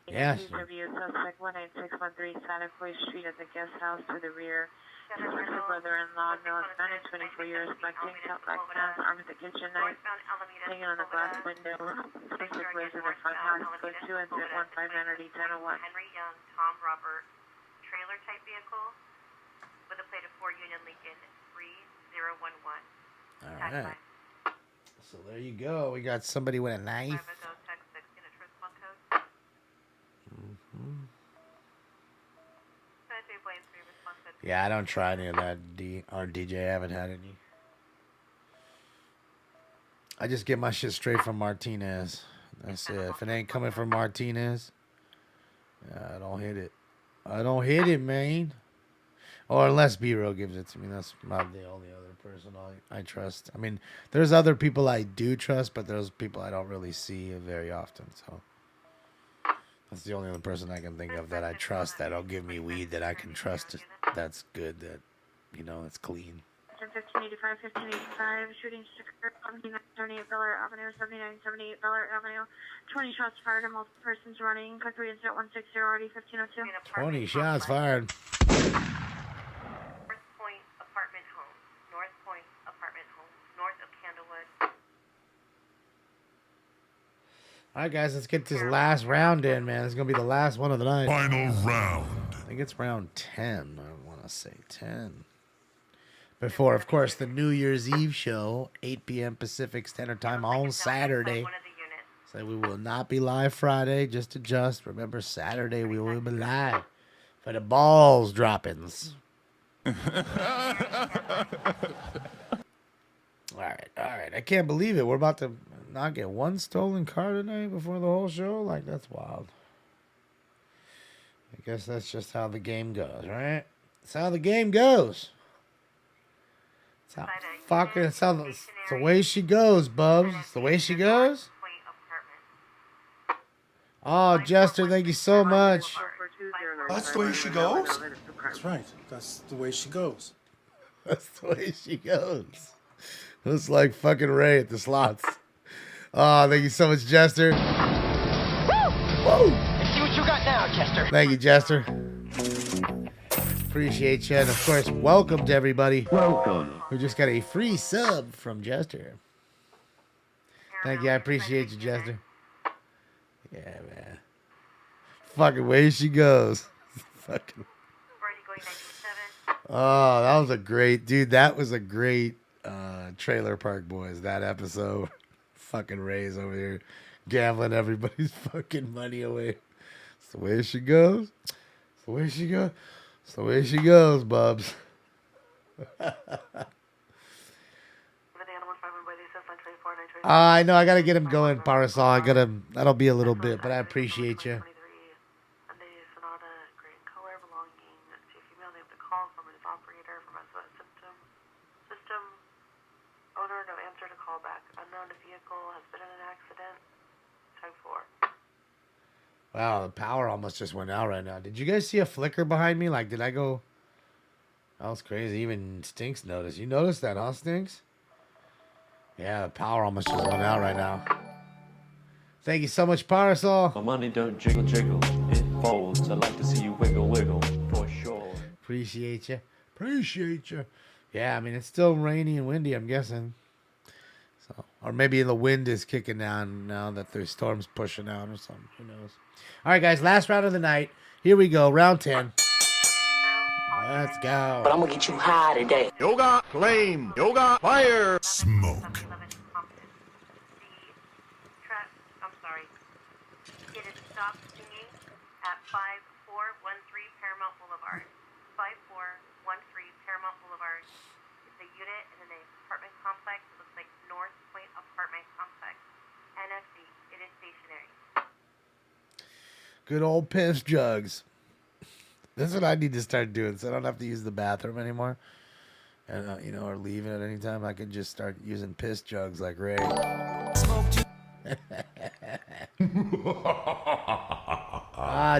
Speaker 3: Yeah.
Speaker 5: DW suspect 19613 Santa Cruz Street at the guest house to the rear. Suspect's brother-in-law, male Hispanic, 24 years, black tank top, black pants, armed with a kitchen knife, hanging on the glass window. Suspect lives in the front house. Code 2 incident 159 or D1001.
Speaker 16: Henry Young, Tom Robert, trailer type vehicle with a plate of 4 Union Lincoln 3011.
Speaker 3: All right. So there you go. We got somebody with a knife. Yeah, I don't try any of that. Or DJ, I haven't had any. I just get my shit straight from Martinez. That's it. If it ain't coming from Martinez, I don't hit it. I don't hit it, man. Or unless B-Row gives it to me. That's not the only other person I trust. I mean, there's other people I do trust, but there's people I don't really see very often. So that's the only other person I can think of that I trust that'll give me weed that I can trust. That's good. That, you know, it's clean.
Speaker 5: 1585, 1585, shooting occurred 7978 Bel Air Avenue, 7978 Bel Air Avenue. 20 shots fired and multiple persons running. Code 3 incident 160 RD 1502.
Speaker 3: 20 shots fired.
Speaker 16: North Point Apartment Home. North Point Apartment Home. North of Candlewood.
Speaker 3: All right, guys, let's get this last round in, man. It's going to be the last one of the night.
Speaker 20: Final round.
Speaker 3: I think it's round 10. I want to say 10. Before, of course, the New Year's Eve show, 8 p.m. Pacific Standard Time on Saturday. So we will not be live Friday. Just adjust. Remember, Saturday we will be live for the balls droppings. All right. I can't believe it. We're about to not get one stolen car tonight before the whole show. Like, that's wild. I guess that's just how the game goes, right? That's how the game goes. It's the way she goes, Bubs. It's the way she goes. Oh, Jester, thank you so much.
Speaker 6: That's the way she goes? That's right. That's the way she goes.
Speaker 3: That's the way she goes. Looks like fucking Ray at the slots. Oh, thank you so much, Jester. Whoa!
Speaker 13: Let's see what you got now, Jester.
Speaker 3: Thank you, Jester. Appreciate you. And, of course, welcome to everybody.
Speaker 13: Welcome.
Speaker 3: We just got a free sub from Jester. Thank you. I appreciate you, Jester. Yeah, man. Fucking way she goes. Fucking. Oh, that was a great, dude. That was a great Trailer Park Boys, that episode. Fucking Ray's over here gambling everybody's fucking money away. It's the way she goes. It's the way she goes. It's the way she goes, Bubs. I know. I gotta get him going, Parasol. That'll be a little bit, but I appreciate you. Wow, the power almost just went out right now. Did you guys see a flicker behind me? Like, did I go? That was crazy. Even Stinks noticed. You noticed that, huh, Stinks? Yeah, the power almost just went out right now. Thank you so much, Parasol.
Speaker 4: My money don't jiggle, jiggle. It folds. I like to see you wiggle, wiggle, for sure.
Speaker 3: Appreciate you. Appreciate you. Yeah, I mean, it's still rainy and windy, I'm guessing. So, or maybe the wind is kicking down now that the storm's pushing out or something. Who knows? All right, guys, last round of the night. Here we go, round 10. Let's go.
Speaker 13: But I'm gonna get you high today.
Speaker 18: Yoga, flame, yoga, fire.
Speaker 20: Smoke.
Speaker 16: I'm sorry. It is stopped singing at 5413 Paramount Boulevard. 5413 Paramount Boulevard. It's a unit in an apartment complex. It looks like North Point Apartment Complex. NFC. It is stationary.
Speaker 3: Good old piss jugs. This is what I need to start doing, so I don't have to use the bathroom anymore, and or leave it at any time. I could just start using piss jugs like Ray.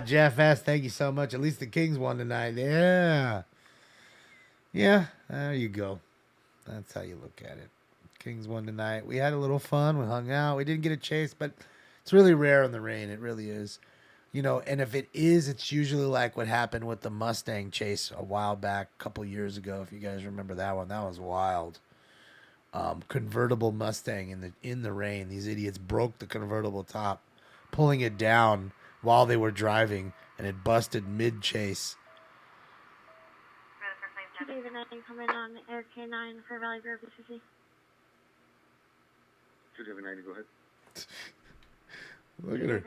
Speaker 3: Jeff S., thank you so much. At least the Kings won tonight. Yeah. There you go. That's how you look at it. Kings won tonight. We had a little fun. We hung out. We didn't get a chase, but it's really rare in the rain. It really is. And if it is, it's usually like what happened with the Mustang chase a while back, a couple years ago. If you guys remember that one, that was wild. Convertible Mustang in the rain. These idiots broke the convertible top, pulling it down while they were driving, and it busted mid-chase.
Speaker 5: David 9 coming on Air K9 for Valley Grove, BCC.
Speaker 2: David 9, go ahead.
Speaker 3: Look at her.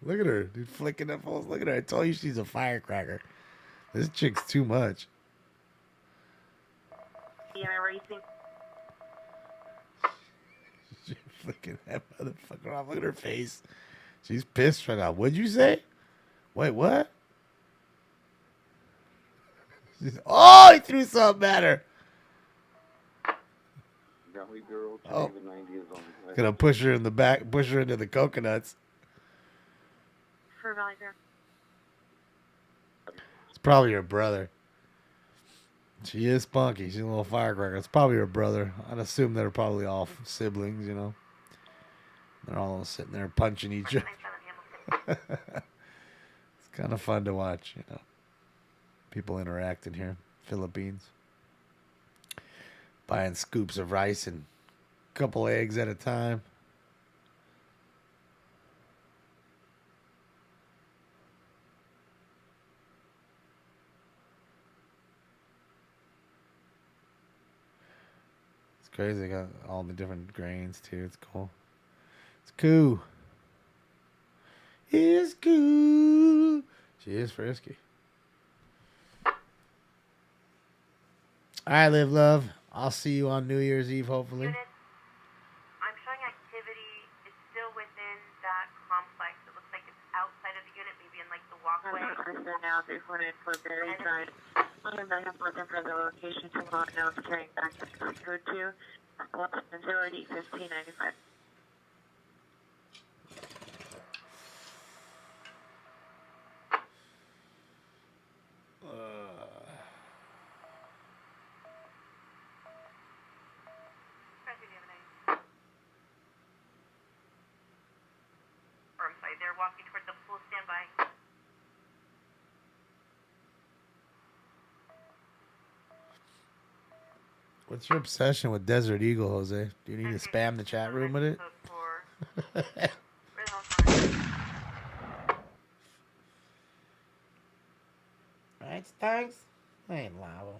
Speaker 3: Look at her, dude, flicking that falls. Look at her. I told you she's a firecracker. This chick's too much.
Speaker 16: Yeah, racing.
Speaker 3: She's flicking that motherfucker off. Look at her face. She's pissed right now. What'd you say? Wait, what? Oh, he threw something at her.
Speaker 2: Valley Girl,
Speaker 3: Oh,
Speaker 2: 90 is on.
Speaker 3: gonna push her in the back, push her into the coconuts.
Speaker 5: For Valley Grove.
Speaker 3: It's probably her brother. She is spunky. She's a little firecracker. It's probably her brother. I'd assume they're probably all siblings, They're all sitting there punching each other. It's kind of fun to watch, People interacting here. Philippines. Buying scoops of rice and a couple eggs at a time. It's crazy. They got all the different grains too. It's cool. It's cool. It's cool. She is frisky. All right, Live Love. I'll see you on New Year's Eve, hopefully.
Speaker 16: I'm showing activity. It's still within that complex. It looks like it's outside of the unit, maybe in like the walkway.
Speaker 5: Now, 348 for Berry Side. I'm going to looking for the location to go now, carrying back to code 2, 0D1595.
Speaker 16: They're walking toward the pool. Standby.
Speaker 3: What's your obsession with Desert Eagle, Jose? Do you need to spam the chat room with it? Alright, thanks. I ain't liable.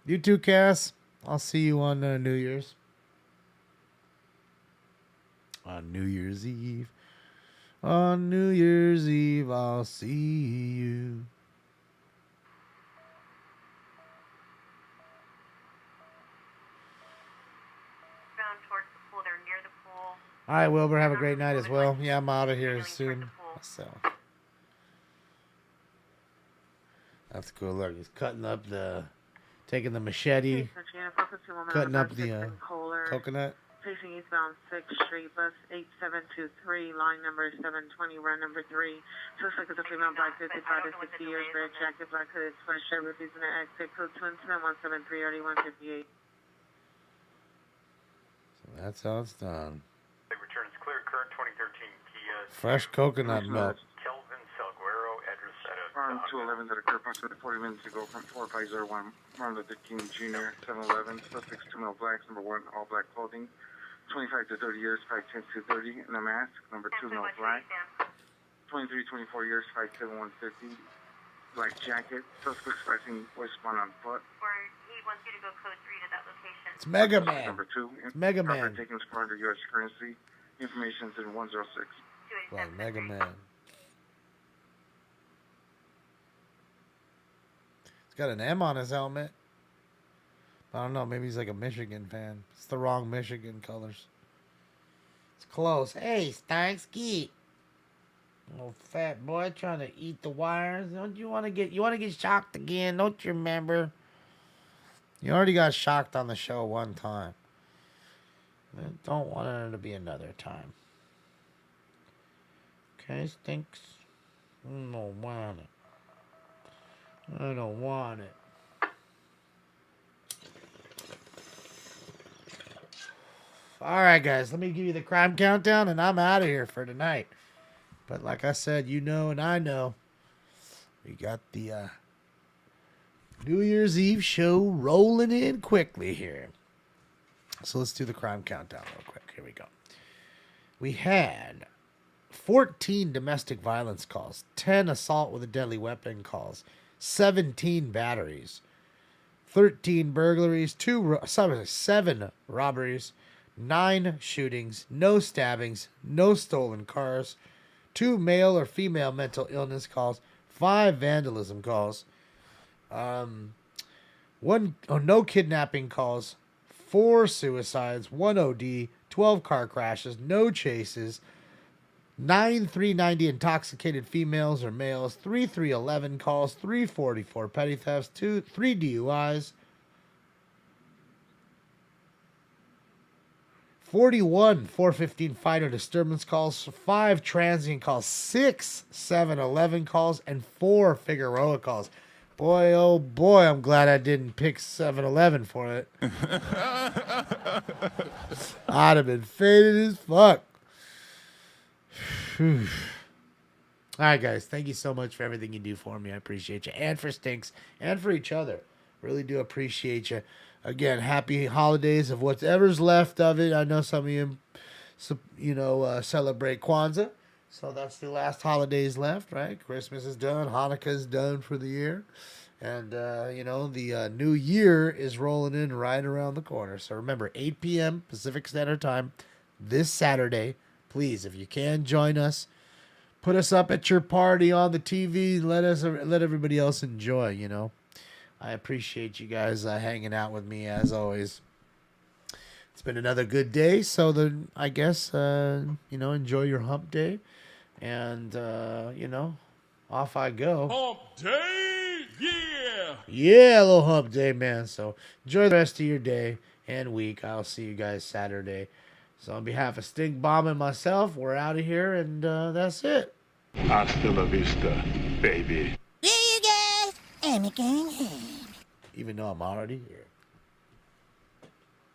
Speaker 3: You too, Cass. I'll see you on New Year's. On New Year's Eve. On New Year's Eve, I'll see you.
Speaker 16: Found towards the pool. They're near the pool.
Speaker 3: All right, Wilbur. Have a great night as well. Yeah, I'm out of here soon. So that's cool. Look, he's cutting up the taking the machete, cutting up the coconut.
Speaker 1: Facing eastbound 6th Street, bus 8723, line number 720, run number 3. Suspect is a female, black, 55 to 60 years, red jacket, black hooded, sweat shirt, refusing to exit, code 2 incident 173
Speaker 3: So that's how it's done.
Speaker 19: The return is clear, current 2013 Kia.
Speaker 3: Fresh coconut milk.
Speaker 19: Kelvin Salguero, address at
Speaker 2: Farm 211 that occurred approximately 40 minutes ago from 4501, Martin Luther King Jr., 711, suspects 2 male blacks, number 1, all black clothing, 25 to 30 years, 5'10 to 30, in a mask, number 2, male black, 23, 24 years, 5'7, 150, black jacket, suspects flashing westbound on foot.
Speaker 16: Or he wants you to go code 3 to that location.
Speaker 3: It's Mega Man.
Speaker 2: Number 2,
Speaker 3: It's Mega Man.
Speaker 2: taking part of U.S. currency, information is in 106.
Speaker 3: Like Mega Man. He's got an M on his helmet. I don't know. Maybe he's like a Michigan fan. It's the wrong Michigan colors. It's close. Hey, Stansky. Little fat boy trying to eat the wires. Don't you want to get? You want to get shocked again? Don't you remember? You already got shocked on the show one time. I don't want it to be another time. Okay, Stinks. I don't want it. I don't want it. All right, guys, let me give you the crime countdown, and I'm out of here for tonight. But like I said, you know and I know, we got the New Year's Eve show rolling in quickly here. So let's do the crime countdown real quick. Here we go. We had 14 domestic violence calls, 10 assault with a deadly weapon calls, 17 batteries, 13 burglaries, 7 robberies, 9 shootings, no stabbings, no stolen cars, 2 male or female mental illness calls, 5 vandalism calls, no kidnapping calls, 4 suicides, 1 OD, 12 car crashes, no chases, 9 390 intoxicated females or males, 3 311 calls, 344 petty thefts, 3 DUIs, 41 415 fighter disturbance calls, 5 transient calls, 6 711 calls, and 4 Figueroa calls. Boy, oh boy, I'm glad I didn't pick 711 for it. I'd have been faded as fuck. All right, guys, thank you so much for everything you do for me. I appreciate you, and for Stinks, and for each other. Really do appreciate you. Again, happy holidays of whatever's left of it. I know some of you, celebrate Kwanzaa, so that's the last holidays left, right? Christmas is done, Hanukkah is done for the year, and the new year is rolling in right around the corner. So remember, 8 p.m. Pacific Standard Time this Saturday. Please, if you can, join us. Put us up at your party on the TV. Let everybody else enjoy, I appreciate you guys hanging out with me as always. It's been another good day, so then I guess enjoy your hump day, and off I go.
Speaker 20: Hump day, yeah.
Speaker 3: Yeah, a little hump day, man. So enjoy the rest of your day and week. I'll see you guys Saturday. So on behalf of Stink Bomb and myself, we're out of here, and that's it.
Speaker 20: Hasta la vista, baby.
Speaker 21: Yeah, you guys. I'm going home.
Speaker 3: Even though I'm already here.